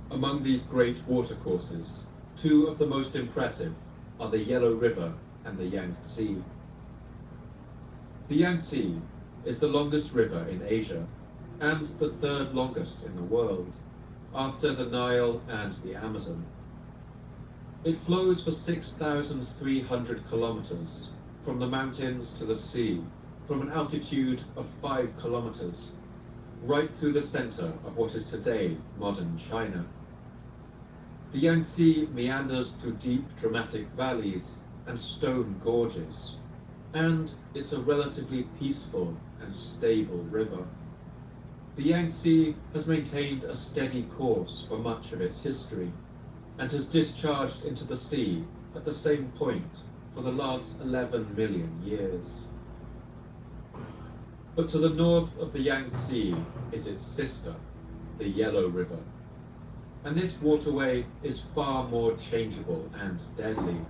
Among these great watercourses, two of the most impressive are the Yellow River and the Yangtze. The Yangtze is the longest river in Asia and the third longest in the world, after the Nile and the Amazon. It flows for 6,300 kilometers from the mountains to the sea, from an altitude of 5 kilometers, right through the center of what is today modern China. The Yangtze meanders through deep, dramatic valleys and stone gorges, and it's a relatively peaceful and stable river. The Yangtze has maintained a steady course for much of its history, and has discharged into the sea at the same point for the last 11 million years. But to the north of the Yangtze is its sister, the Yellow River, and this waterway is far more changeable and deadly.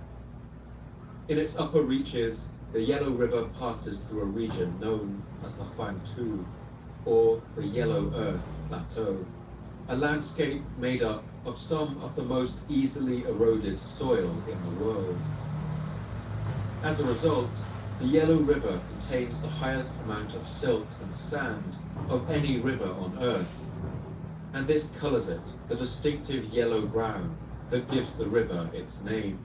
In its upper reaches, the Yellow River passes through a region known as the Huangtu, or the Yellow Earth Plateau, a landscape made up of some of the most easily eroded soil in the world. As a result, The Yellow River contains the highest amount of silt and sand of any river on Earth, and this colours it the distinctive yellow-brown that gives the river its name.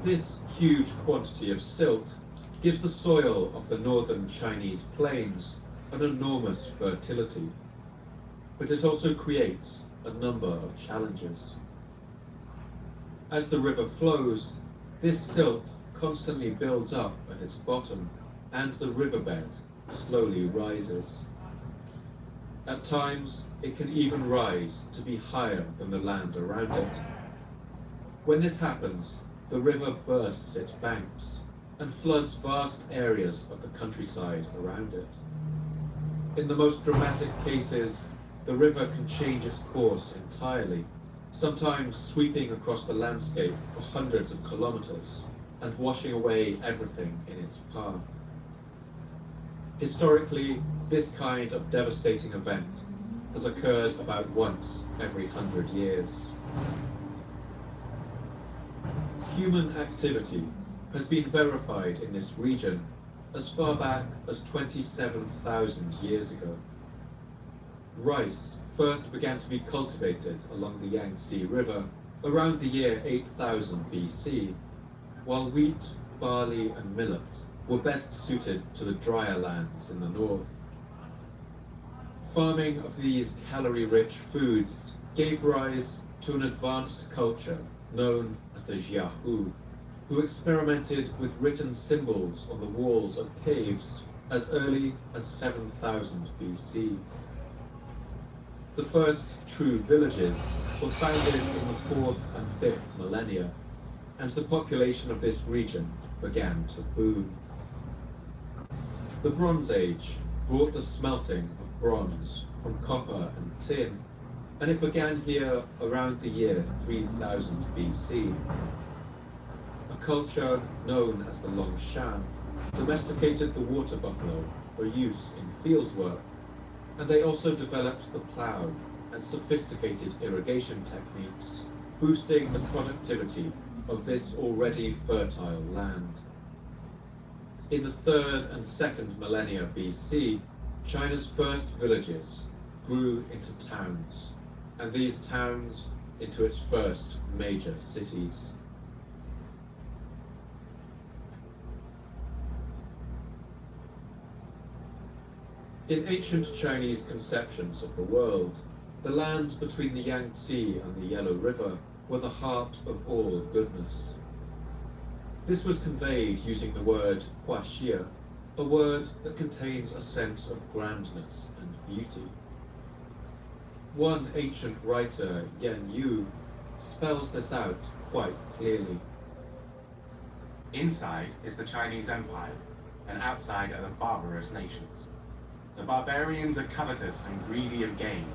This huge quantity of silt gives the soil of the northern Chinese plains an enormous fertility, but it also creates a number of challenges. As the river flows, this silt constantly builds up at its bottom, and the riverbed slowly rises. At times, it can even rise to be higher than the land around it. When this happens, the river bursts its banks and floods vast areas of the countryside around it. In the most dramatic cases, the river can change its course entirely, sometimes sweeping across the landscape for hundreds of kilometers and washing away everything in its path. Historically, this kind of devastating event has occurred about once every 100 years. Human activity has been verified in this region as far back as 27,000 years ago. Rice first began to be cultivated along the Yangtze River around the year 8000 BC, while wheat, barley and millet were best suited to the drier lands in the north. Farming of these calorie-rich foods gave rise to an advanced culture known as the JRE, who experimented with written symbols on the walls of caves as early as 7000 BC. The first true villages were founded in the 4th and 5th millennia, and the population of this region began to boom. The Bronze Age brought the smelting of bronze from copper and tin, and it began here around the year 3000 BC. A culture known as the Longshan domesticated the water buffalo for use in field work, and they also developed the plough and sophisticated irrigation techniques, boosting the productivity of this already fertile land. In the 3rd and 2nd millennia BC, China's first villages grew into towns, and these towns into its first major cities. In ancient Chinese conceptions of the world, the lands between the Yangtze and the Yellow River were the heart of all goodness. This was conveyed using the word huaxia, a word that contains a sense of grandness and beauty. One ancient writer, Yan Yu, spells this out quite clearly. Inside is the Chinese Empire, and outside are the barbarous nations. The barbarians are covetous and greedy of gain.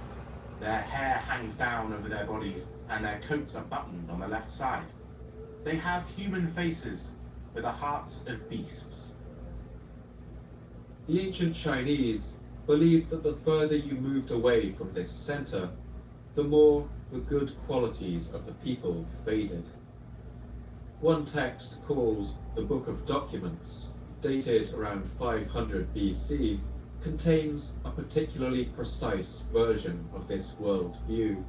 Their hair hangs down over their bodies, and their coats are buttoned on the left side. They have human faces, with the hearts of beasts. The ancient Chinese believed that the further you moved away from this center, the more the good qualities of the people faded. One text called the Book of Documents, dated around 500 BC, contains a particularly precise version of this worldview.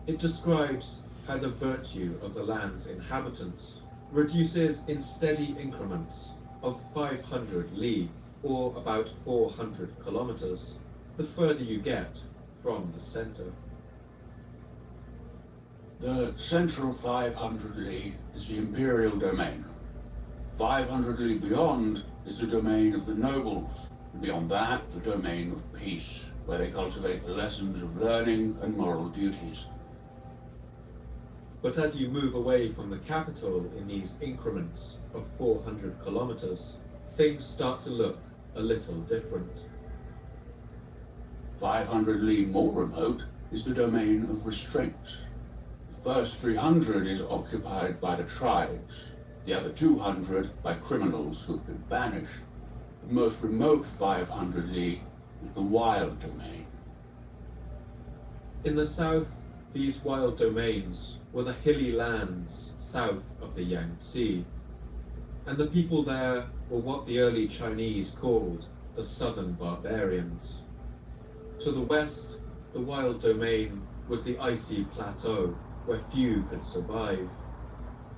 It describes how the virtue of the land's inhabitants reduces in steady increments of 500 li, or about 400 kilometers, the further you get from the center. The central 500 li is the imperial domain. 500 li beyond is the domain of the nobles. Beyond that, the domain of peace, where they cultivate the lessons of learning and moral duties. But as you move away from the capital in these increments of 400 kilometers, things start to look a little different. 500 li more remote is the domain of restraints. The first 300 is occupied by the tribes, the other 200 by criminals who have been banished. The most remote 500 li is the wild domain. In the south, these wild domains were the hilly lands south of the Yangtze. and the people there were what the early Chinese called the Southern Barbarians. To the west, the wild domain was the icy plateau where few could survive,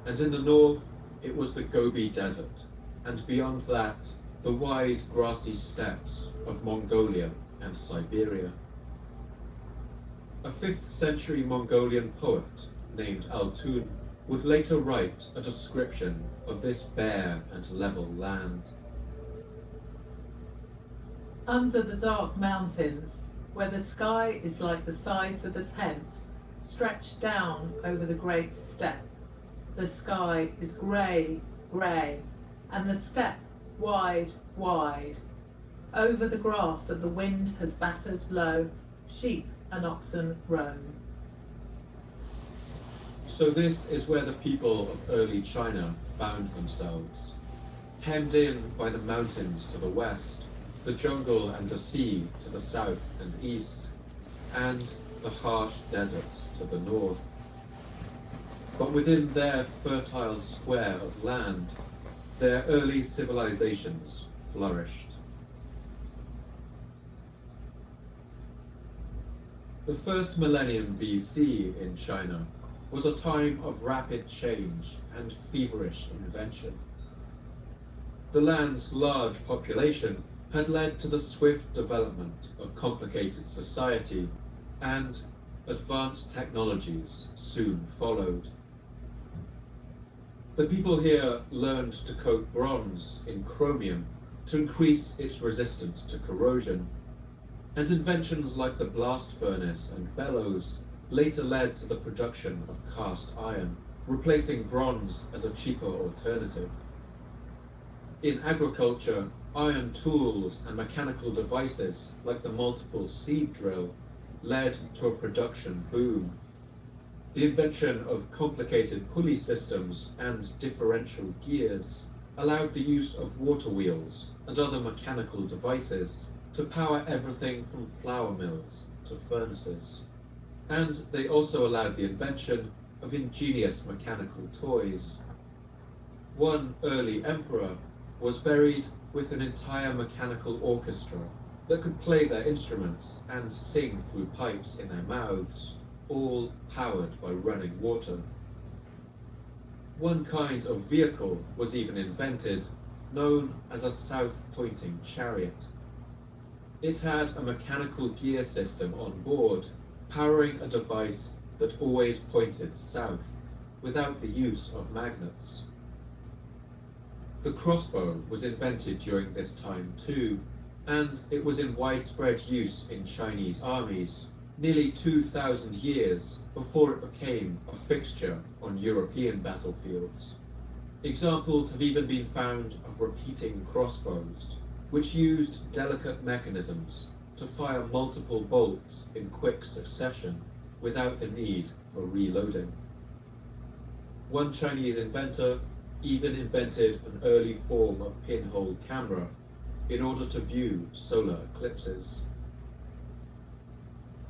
and in the north it was the Gobi Desert, and beyond that, the wide grassy steppes of Mongolia and Siberia. A 5th century Mongolian poet named Altun would later write a description of this bare and level land. Under the dark mountains, where the sky is like the sides of a tent, stretched down over the great steppe, the sky is grey, grey, and the steppe wide, wide. Over the grass that the wind has battered low, sheep and oxen roam. So this is where the people of early China found themselves, hemmed in by the mountains to the west, the jungle and the sea to the south and east, and the harsh deserts to the north. But within their fertile square of land, their early civilizations flourished. The first millennium BC in China was a time of rapid change and feverish invention. The land's large population had led to the swift development of complicated society, and advanced technologies soon followed. The people here learned to coat bronze in chromium to increase its resistance to corrosion, and inventions like the blast furnace and bellows later led to the production of cast iron, replacing bronze as a cheaper alternative. In agriculture, iron tools and mechanical devices like the multiple seed drill led to a production boom. The invention of complicated pulley systems and differential gears allowed the use of water wheels and other mechanical devices to power everything from flour mills to furnaces. And they also allowed the invention of ingenious mechanical toys. One early emperor was buried with an entire mechanical orchestra that could play their instruments and sing through pipes in their mouths, all powered by running water. One kind of vehicle was even invented, known as a south-pointing chariot. It had a mechanical gear system on board, powering a device that always pointed south, without the use of magnets. The crossbow was invented during this time too, and it was in widespread use in Chinese armies, nearly 2,000 years before it became a fixture on European battlefields. Examples have even been found of repeating crossbows, which used delicate mechanisms to fire multiple bolts in quick succession without the need for reloading. One Chinese inventor even invented an early form of pinhole camera in order to view solar eclipses.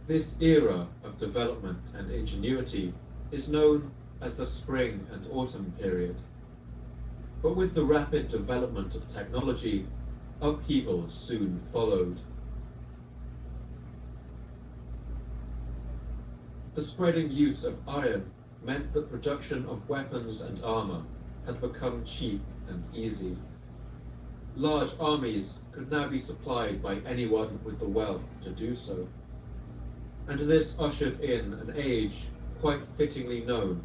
This era of development and ingenuity is known as the Spring and Autumn period. But with the rapid development of technology, upheavals soon followed. The spreading use of iron meant that production of weapons and armor had become cheap and easy. Large armies could now be supplied by anyone with the wealth to do so. And this ushered in an age quite fittingly known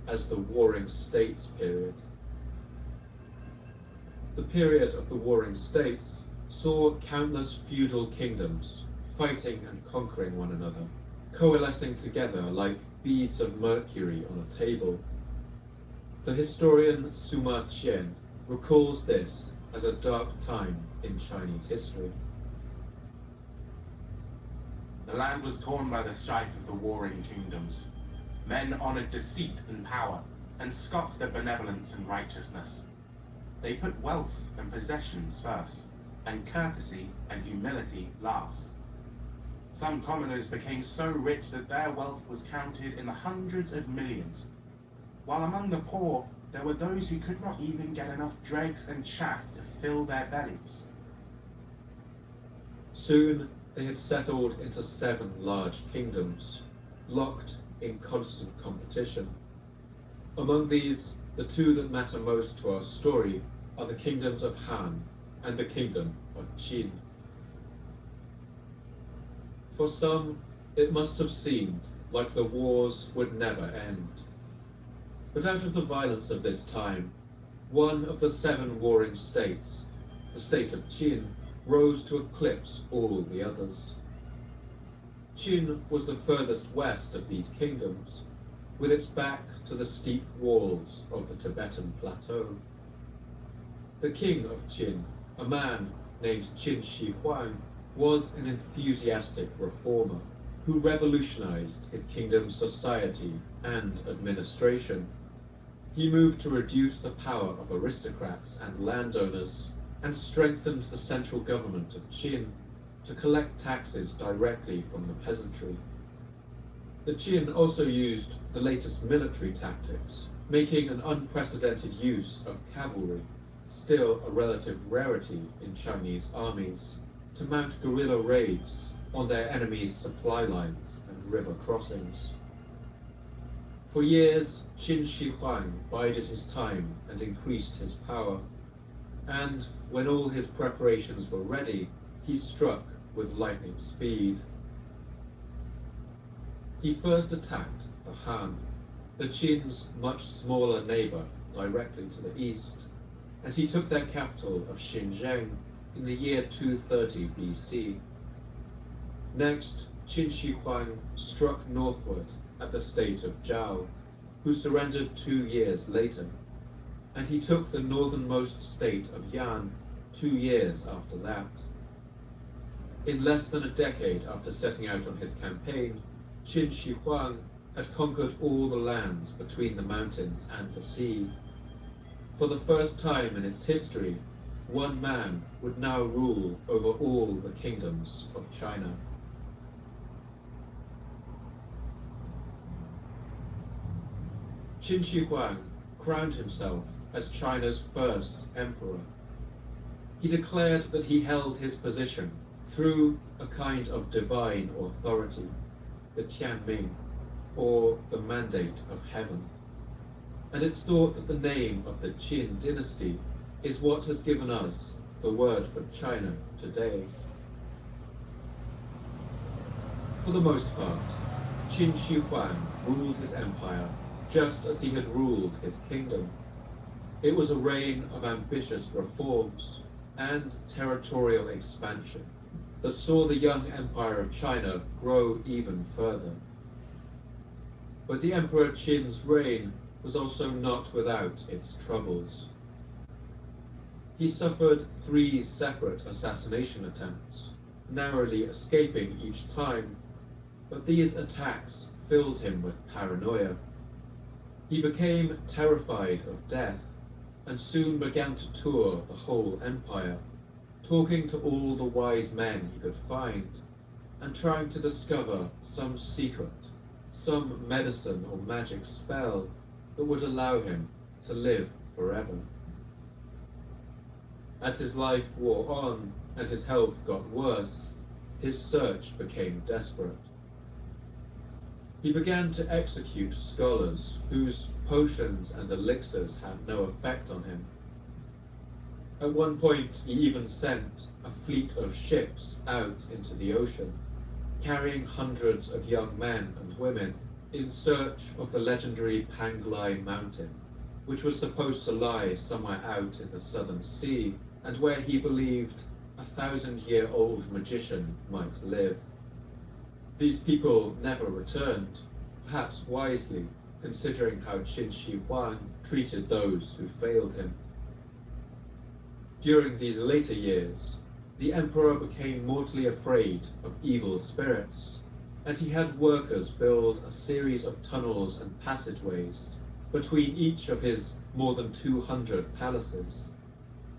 as the Warring States period. The period of the Warring States saw countless feudal kingdoms fighting and conquering one another, coalescing together like beads of mercury on a table. The historian Sima Qian recalls this as a dark time in Chinese history. The land was torn by the strife of the warring kingdoms. Men honored deceit and power, and scoffed at benevolence and righteousness. They put wealth and possessions first, and courtesy and humility last. Some commoners became so rich that their wealth was counted in the hundreds of millions, while among the poor, there were those who could not even get enough dregs and chaff to fill their bellies. Soon they had settled into 7 large kingdoms, locked in constant competition. Among these, the 2 that matter most to our story are the kingdoms of Han and the kingdom of Qin. For some, it must have seemed like the wars would never end. But out of the violence of this time, one of the 7 warring states, the state of Qin, rose to eclipse all the others. Qin was the furthest west of these kingdoms, with its back to the steep walls of the Tibetan plateau. The king of Qin, a man named Qin Shi Huang, was an enthusiastic reformer who revolutionized his kingdom's society and administration. He moved to reduce the power of aristocrats and landowners and strengthened the central government of Qin to collect taxes directly from the peasantry. The Qin also used the latest military tactics, making an unprecedented use of cavalry, still a relative rarity in Chinese armies, to mount guerrilla raids on their enemies' supply lines and river crossings. For years, Qin Shi Huang bided his time and increased his power, and when all his preparations were ready, he struck with lightning speed. He first attacked the Han, the Qin's much smaller neighbor directly to the east, and he took their capital of Xinjiang in the year 230 BC. Next, Qin Shi Huang struck northward at the state of Zhao, who surrendered 2 years later, and he took the northernmost state of Yan 2 years after that. In less than a decade after setting out on his campaign, Qin Shi Huang had conquered all the lands between the mountains and the sea. For the first time in its history, one man would now rule over all the kingdoms of China. Qin Shi Huang crowned himself as China's first emperor. He declared that he held his position through a kind of divine authority, the Tianming, or the mandate of heaven. And it's thought that the name of the Qin dynasty is what has given us the word for China today. For the most part, Qin Shi Huang ruled his empire just as he had ruled his kingdom. It was a reign of ambitious reforms and territorial expansion that saw the young empire of China grow even further. But the Emperor Qin's reign was also not without its troubles. He suffered 3 separate assassination attempts, narrowly escaping each time, but these attacks filled him with paranoia. He became terrified of death and soon began to tour the whole empire, talking to all the wise men he could find and trying to discover some secret, some medicine or magic spell that would allow him to live forever. As his life wore on and his health got worse, his search became desperate. He began to execute scholars whose potions and elixirs had no effect on him. At one point, he even sent a fleet of ships out into the ocean, carrying hundreds of young men and women in search of the legendary Panglai mountain, which was supposed to lie somewhere out in the southern sea, and where he believed a 1,000-year-old magician might live. These people never returned, perhaps wisely, considering how Qin Shi Huang treated those who failed him. During these later years, the emperor became mortally afraid of evil spirits, and he had workers build a series of tunnels and passageways between each of his more than 200 palaces,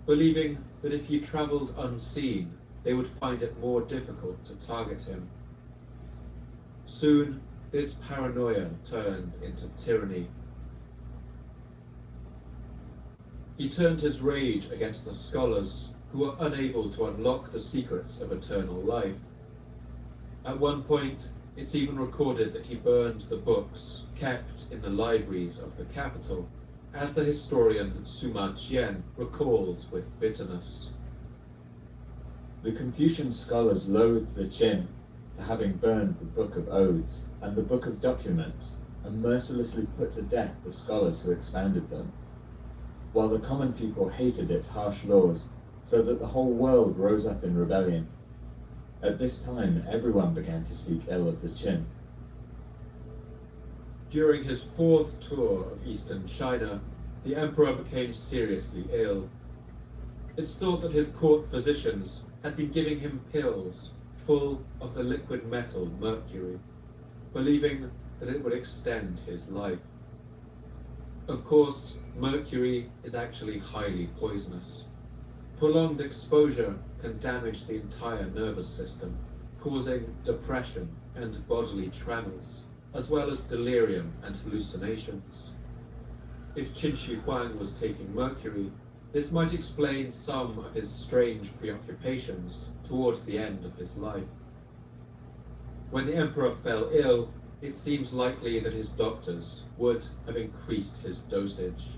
believing that if he traveled unseen, they would find it more difficult to target him. Soon, this paranoia turned into tyranny. He turned his rage against the scholars who were unable to unlock the secrets of eternal life. At one point, it's even recorded that he burned the books kept in the libraries of the capital, as the historian Sima Qian recalls with bitterness. The Confucian scholars loathed the Qin for having burned the Book of Odes and the Book of Documents and mercilessly put to death the scholars who expounded them, while the common people hated its harsh laws, so that the whole world rose up in rebellion. At this time, everyone began to speak ill of the Qin. During his fourth tour of eastern China, the emperor became seriously ill. It's thought that his court physicians had been giving him pills full of the liquid metal mercury, believing that it would extend his life. Of course, mercury is actually highly poisonous. Prolonged exposure can damage the entire nervous system, causing depression and bodily tremors, as well as delirium and hallucinations. If Qin Shi Huang was taking mercury, this might explain some of his strange preoccupations towards the end of his life. When the emperor fell ill, it seems likely that his doctors would have increased his dosage.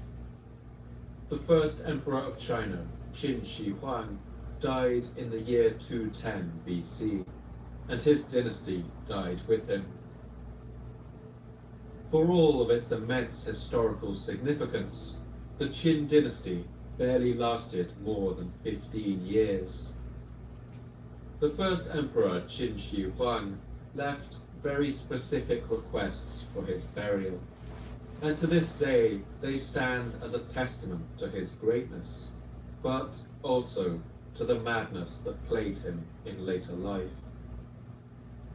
The first emperor of China, Qin Shi Huang, died in the year 210 BC, and his dynasty died with him. For all of its immense historical significance, the Qin dynasty barely lasted more than 15 years. The first emperor, Qin Shi Huang, left very specific requests for his burial, and to this day they stand as a testament to his greatness, but also to the madness that plagued him in later life.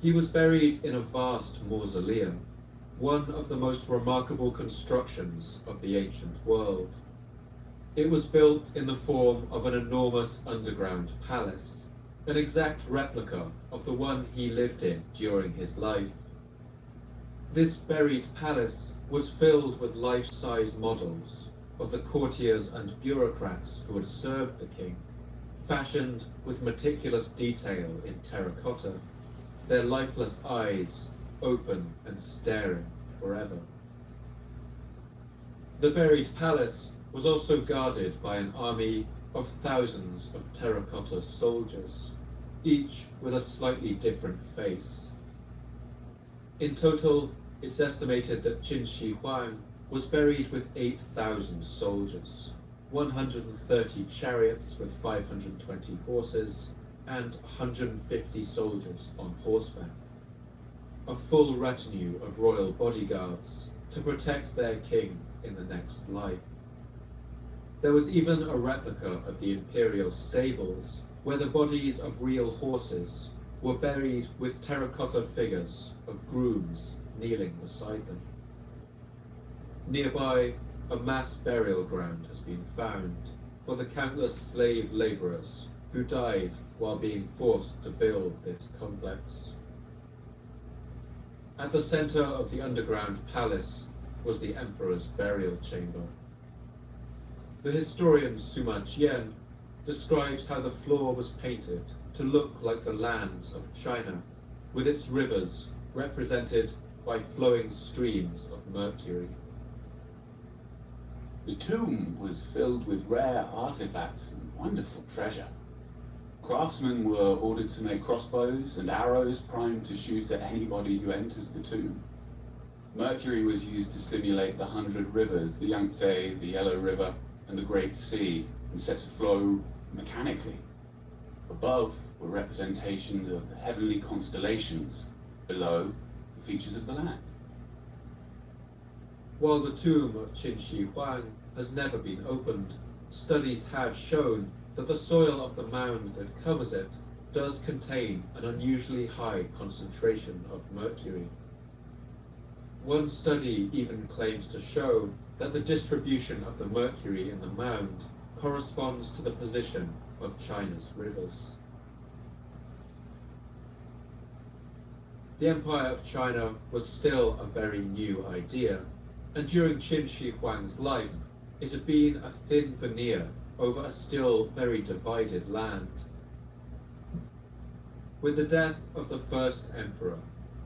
He was buried in a vast mausoleum, one of the most remarkable constructions of the ancient world. It was built in the form of an enormous underground palace, an exact replica of the one he lived in during his life. This buried palace was filled with life-size models of the courtiers and bureaucrats who had served the king, fashioned with meticulous detail in terracotta, their lifeless eyes open and staring forever. The buried palace was also guarded by an army of thousands of terracotta soldiers, each with a slightly different face. In total, it's estimated that Qin Shi Huang was buried with 8,000 soldiers, 130 chariots with 520 horses, and 150 soldiers on horseback. A full retinue of royal bodyguards to protect their king in the next life. There was even a replica of the imperial stables, where the bodies of real horses were buried with terracotta figures of grooms kneeling beside them. Nearby, a mass burial ground has been found for the countless slave laborers who died while being forced to build this complex. At the center of the underground palace was the emperor's burial chamber. The historian Sima Qian describes how the floor was painted to look like the lands of China, with its rivers represented by flowing streams of mercury. The tomb was filled with rare artifacts and wonderful treasure. Craftsmen were ordered to make crossbows and arrows primed to shoot at anybody who enters the tomb. Mercury was used to simulate the 100 rivers, the Yangtze, the Yellow River, and the Great Sea, and set to flow mechanically. Above were representations of the heavenly constellations, below the features of the land. While the tomb of Qin Shi Huang has never been opened, studies have shown that the soil of the mound that covers it does contain an unusually high concentration of mercury. One study even claims to show that the distribution of the mercury in the mound corresponds to the position of China's rivers. The Empire of China was still a very new idea, and during Qin Shi Huang's life, it had been a thin veneer over a still very divided land. With the death of the first emperor,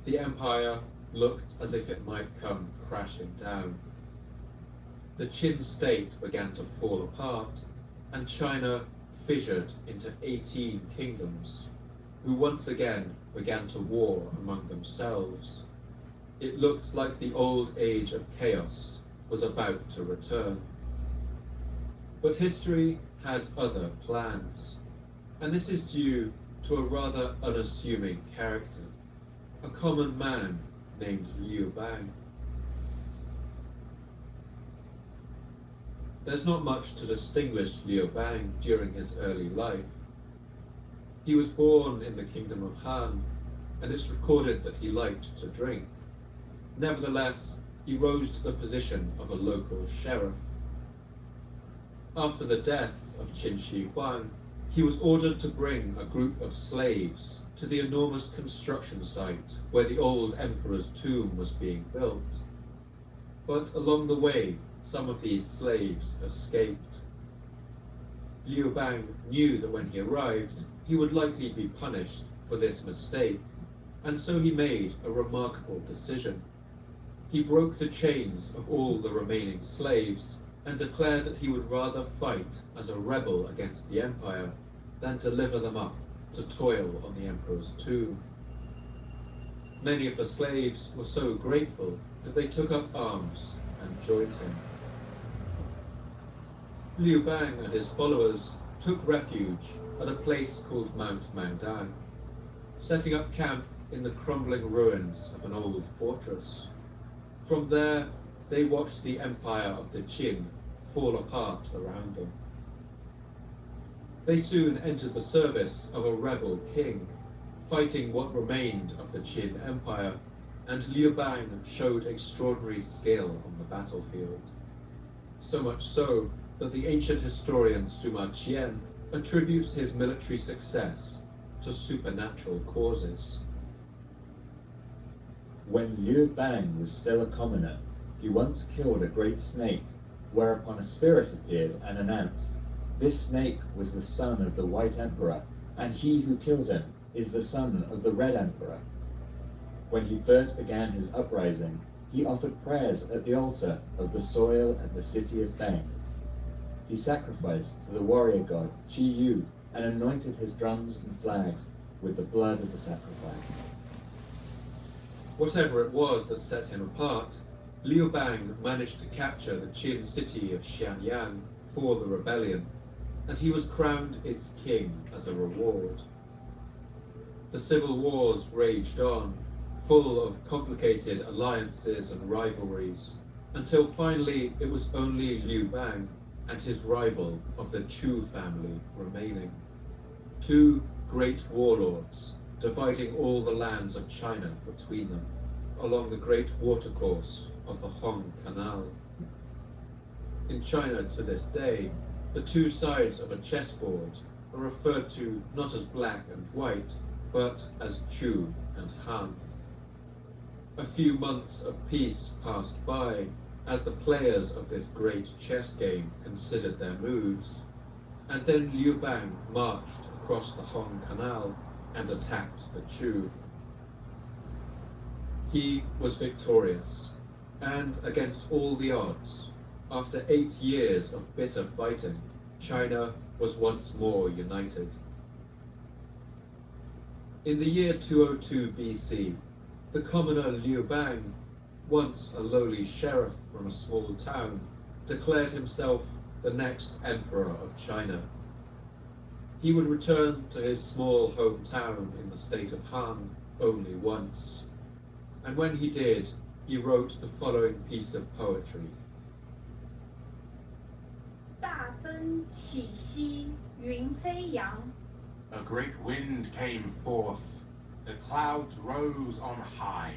the empire looked as if it might come crashing down. The Qin state began to fall apart, and China fissured into 18 kingdoms, who once again began to war among themselves. It looked like the old age of chaos was about to return. But history had other plans, and this is due to a rather unassuming character, a common man named Liu Bang. There's not much to distinguish Liu Bang during his early life. He was born in the kingdom of Han, and it's recorded that he liked to drink. Nevertheless, he rose to the position of a local sheriff. After the death of Qin Shi Huang, he was ordered to bring a group of slaves to the enormous construction site where the old emperor's tomb was being built. But along the way, some of these slaves escaped. Liu Bang knew that when he arrived, he would likely be punished for this mistake, and so he made a remarkable decision. He broke the chains of all the remaining slaves and declared that he would rather fight as a rebel against the empire than deliver them up to toil on the emperor's tomb. Many of the slaves were so grateful that they took up arms and joined him. Liu Bang and his followers took refuge at a place called Mount Mandan, setting up camp in the crumbling ruins of an old fortress. From there, they watched the empire of the Qin fall apart around them. They soon entered the service of a rebel king, fighting what remained of the Qin Empire, and Liu Bang showed extraordinary skill on the battlefield. So much so that the ancient historian Sima Qian attributes his military success to supernatural causes. When Liu Bang was still a commoner, he once killed a great snake, whereupon a spirit appeared and announced, "This snake was the son of the White Emperor, and he who killed him is the son of the Red Emperor." When he first began his uprising, he offered prayers at the altar of the soil at the city of Feng. He sacrificed to the warrior god Qi Yu and anointed his drums and flags with the blood of the sacrifice. Whatever it was that set him apart, Liu Bang managed to capture the Qin city of Xianyang for the rebellion, and he was crowned its king as a reward. The civil wars raged on, full of complicated alliances and rivalries, until finally it was only Liu Bang and his rival of the Chu family remaining. Two great warlords dividing all the lands of China between them, along the great watercourse of the Hong Canal. In China to this day, the two sides of a chessboard are referred to not as black and white, but as Chu and Han. A few months of peace passed by as the players of this great chess game considered their moves, and then Liu Bang marched across the Hong Canal and attacked the Chu. He was victorious, and against all the odds, after 8 years of bitter fighting, China was once more united. In the year 202 BC, the commoner Liu Bang, once a lowly sheriff from a small town, declared himself the next emperor of China. He would return to his small hometown in the state of Han only once, and when he did, he wrote the following piece of poetry. 大风起兮云飞扬 A great wind came forth, the clouds rose on high.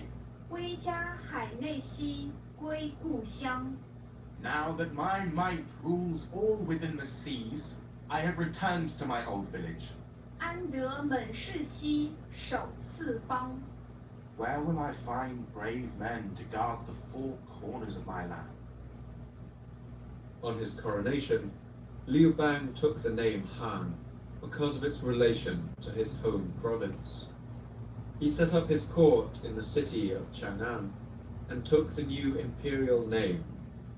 归家海内兮归故乡 Now that my might rules all within the seas, I have returned to my old village. 安得猛士兮守四方 Where will I find 'find brave men to guard the four corners of my land. 安得猛士兮守四方 Where will I find brave men to guard the four corners of my land? 安得猛士兮守四方 安得猛士兮守四方 Where will I find brave men to guard the four corners of my land? 安得猛士兮守四方 安得猛士兮守四方 On his coronation, Liu Bang took the name Han because of its relation to his home province. He set up his court in the city of Chang'an and took the new imperial name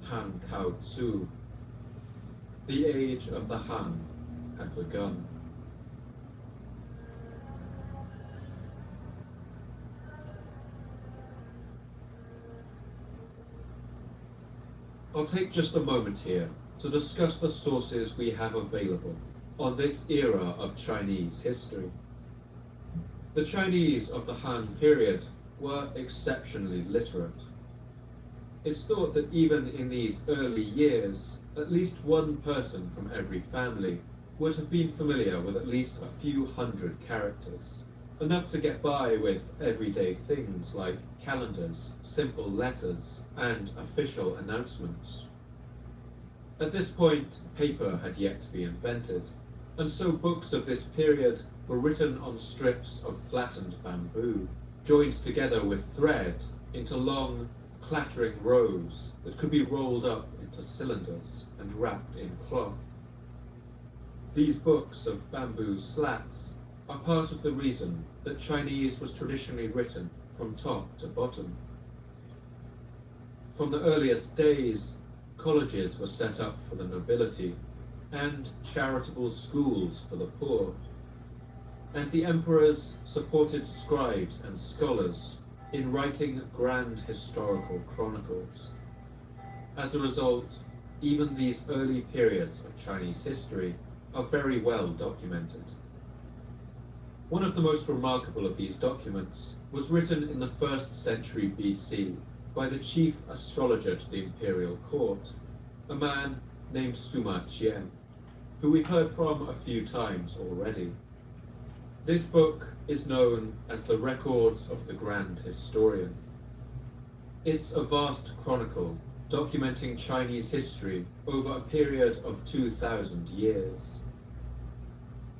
Han Kao Tzu. The age of the Han had begun. I'll take just a moment here to discuss the sources we have available on this era of Chinese history. The Chinese of the Han period were exceptionally literate. It's thought that even in these early years, at least one person from every family would have been familiar with at least a few hundred characters, enough to get by with everyday things like calendars, simple letters, and official announcements. At this point, paper had yet to be invented, and so books of this period were written on strips of flattened bamboo, joined together with thread into long, clattering rows that could be rolled up into cylinders and wrapped in cloth. These books of bamboo slats are part of the reason that Chinese was traditionally written from top to bottom. From the earliest days, colleges were set up for the nobility and charitable schools for the poor, and the emperors supported scribes and scholars in writing grand historical chronicles. As a result, even these early periods of Chinese history are very well documented. One of the most remarkable of these documents was written in the 1st century BC by the chief astrologer to the imperial court, a man named Sima Qian, who we've heard from a few times already. This book is known as the Records of the Grand Historian. It's a vast chronicle documenting Chinese history over a period of 2,000 years.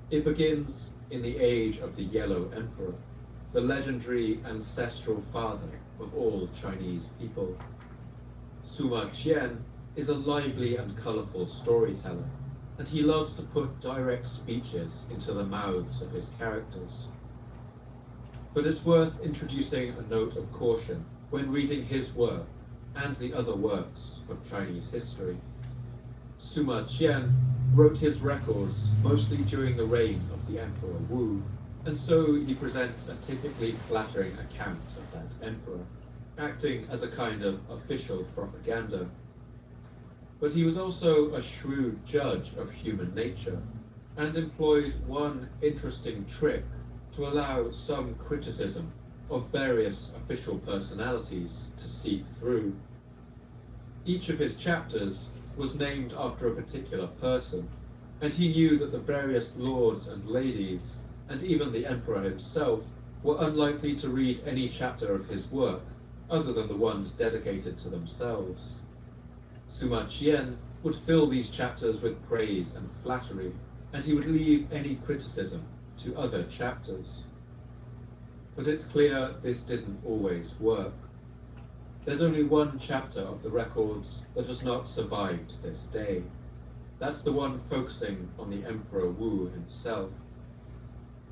It begins in the age of the Yellow Emperor, the legendary ancestral father of all Chinese people. Sima Qian is a lively and colourful storyteller, and he loves to put direct speeches into the mouths of his characters. But it's worth introducing a note of caution when reading his work and the other works of Chinese history. Sima Qian wrote his records mostly during the reign of the Emperor Wu, and so he presents a typically flattering account of that emperor, acting as a kind of official propaganda. But he was also a shrewd judge of human nature, and employed one interesting trick to allow some criticism of various official personalities to seep through. Each of his chapters was named after a particular person, and he knew that the various lords and ladies, and even the emperor himself, were unlikely to read any chapter of his work other than the ones dedicated to themselves. Sima Qian would fill these chapters with praise and flattery, and he would leave any criticism to other chapters. But it's clear this didn't always work. There's only one chapter of the records that has not survived to this day. That's the one focusing on the Emperor Wu himself.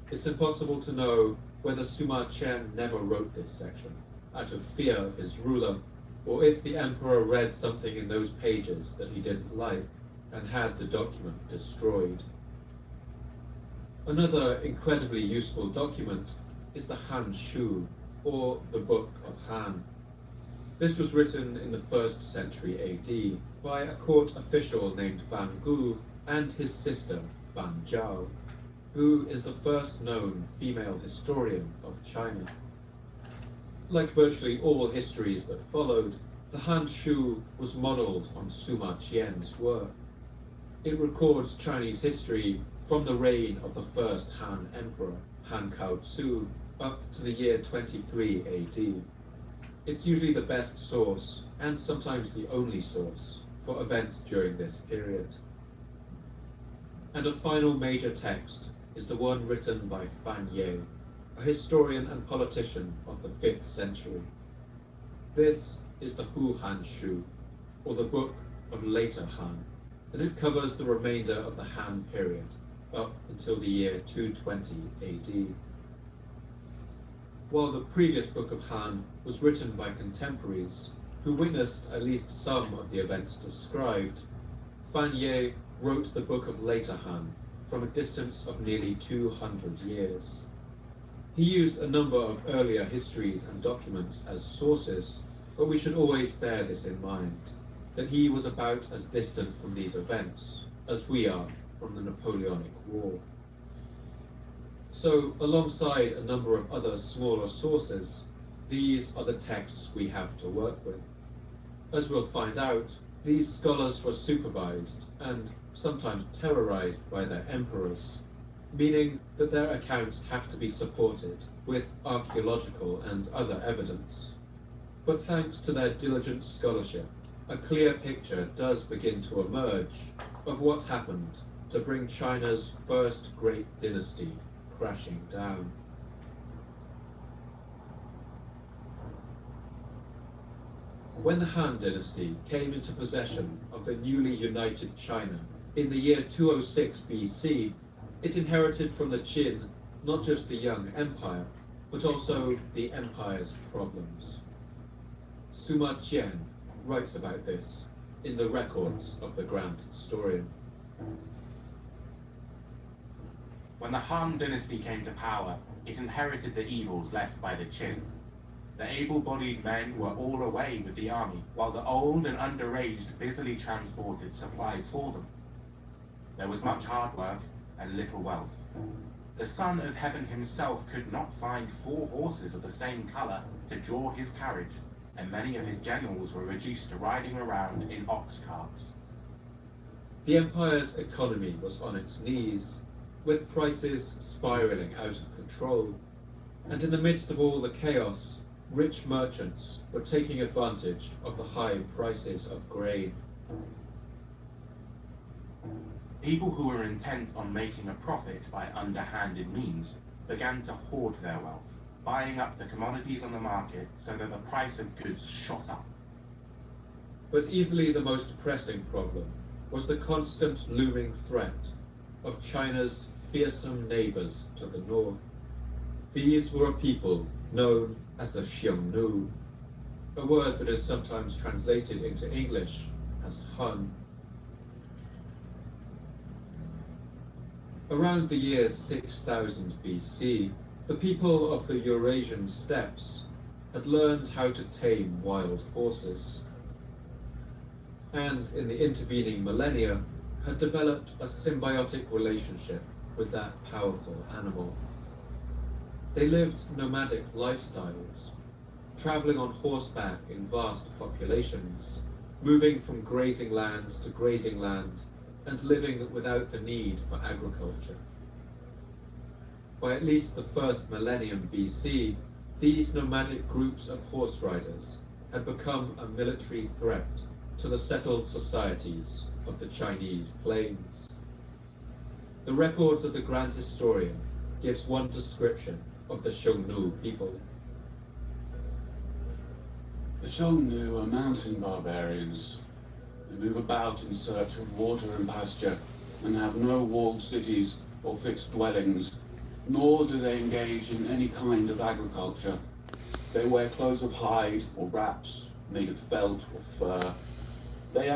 It's impossible to know whether Sima Qian never wrote this section out of fear of his ruler, or if the emperor read something in those pages that he didn't like and had the document destroyed. Another incredibly useful document is the Han Shu, or the Book of Han. This was written in the 1st century AD by a court official named Ban Gu and his sister Ban Zhao, who is the first known female historian of China. Like virtually all histories that followed, the Han Shu was modelled on Sima Qian's work. It records Chinese history from the reign of the first Han Emperor, Han Kao Tzu, up to the year 23 AD. It's usually the best source, and sometimes the only source, for events during this period. And a final major text is the one written by Fan Ye, a historian and politician of the 5th century. This is the Hu Han Shu, or the Book of later Han, and it covers the remainder of the Han period, up until the year 220 AD. While the previous book of Han was written by contemporaries who witnessed at least some of the events described, Fan Ye wrote the book of later Han from a distance of nearly 200 years. He used a number of earlier histories and documents as sources, but we should always bear this in mind, that he was about as distant from these events as we are from the Napoleonic War. So, alongside a number of other smaller sources, these are the texts we have to work with. As we'll find out, these scholars were supervised and sometimes terrorized by their emperors, meaning that their accounts have to be supported with archaeological and other evidence. But thanks to their diligent scholarship, a clear picture does begin to emerge of what happened to bring China's first great dynasty crashing down. When the Han dynasty came into possession of the newly united China in the year 206 BC, it inherited from the Qin not just the young empire, but also the empire's problems. Sima Qian writes about this in the records of the Grand Historian. When the Han dynasty came to power, it inherited the evils left by the Qin. The able-bodied men were all away with the army, while the old and underaged busily transported supplies for them. There was much hard work and little wealth. The Son of Heaven himself could not find 4 horses of the same colour to draw his carriage, and many of his generals were reduced to riding around in ox carts. The empire's economy was on its knees, with prices spiralling out of control, and in the midst of all the chaos, rich merchants were taking advantage of the high prices of grain. People who were intent on making a profit by underhanded means began to hoard their wealth, buying up the commodities on the market so that the price of goods shot up. But easily the most pressing problem was the constant looming threat of China's fearsome neighbors to the north. These were a people known as the Xiongnu, a word that is sometimes translated into English as Han. Around the year 6000 BC, the people of the Eurasian steppes had learned how to tame wild horses, and in the intervening millennia had developed a symbiotic relationship with that powerful animal. They lived nomadic lifestyles, traveling on horseback in vast populations, moving from grazing land to grazing land, and living without the need for agriculture. By at least the first millennium BC, these nomadic groups of horse riders had become a military threat to the settled societies of the Chinese plains. The records of the Grand Historian gives one description of the Xiongnu people. The Xiongnu are mountain barbarians. They move about in search of water and pasture, and have no walled cities or fixed dwellings, nor do they engage in any kind of agriculture. They wear clothes of hide or wraps made of felt or fur,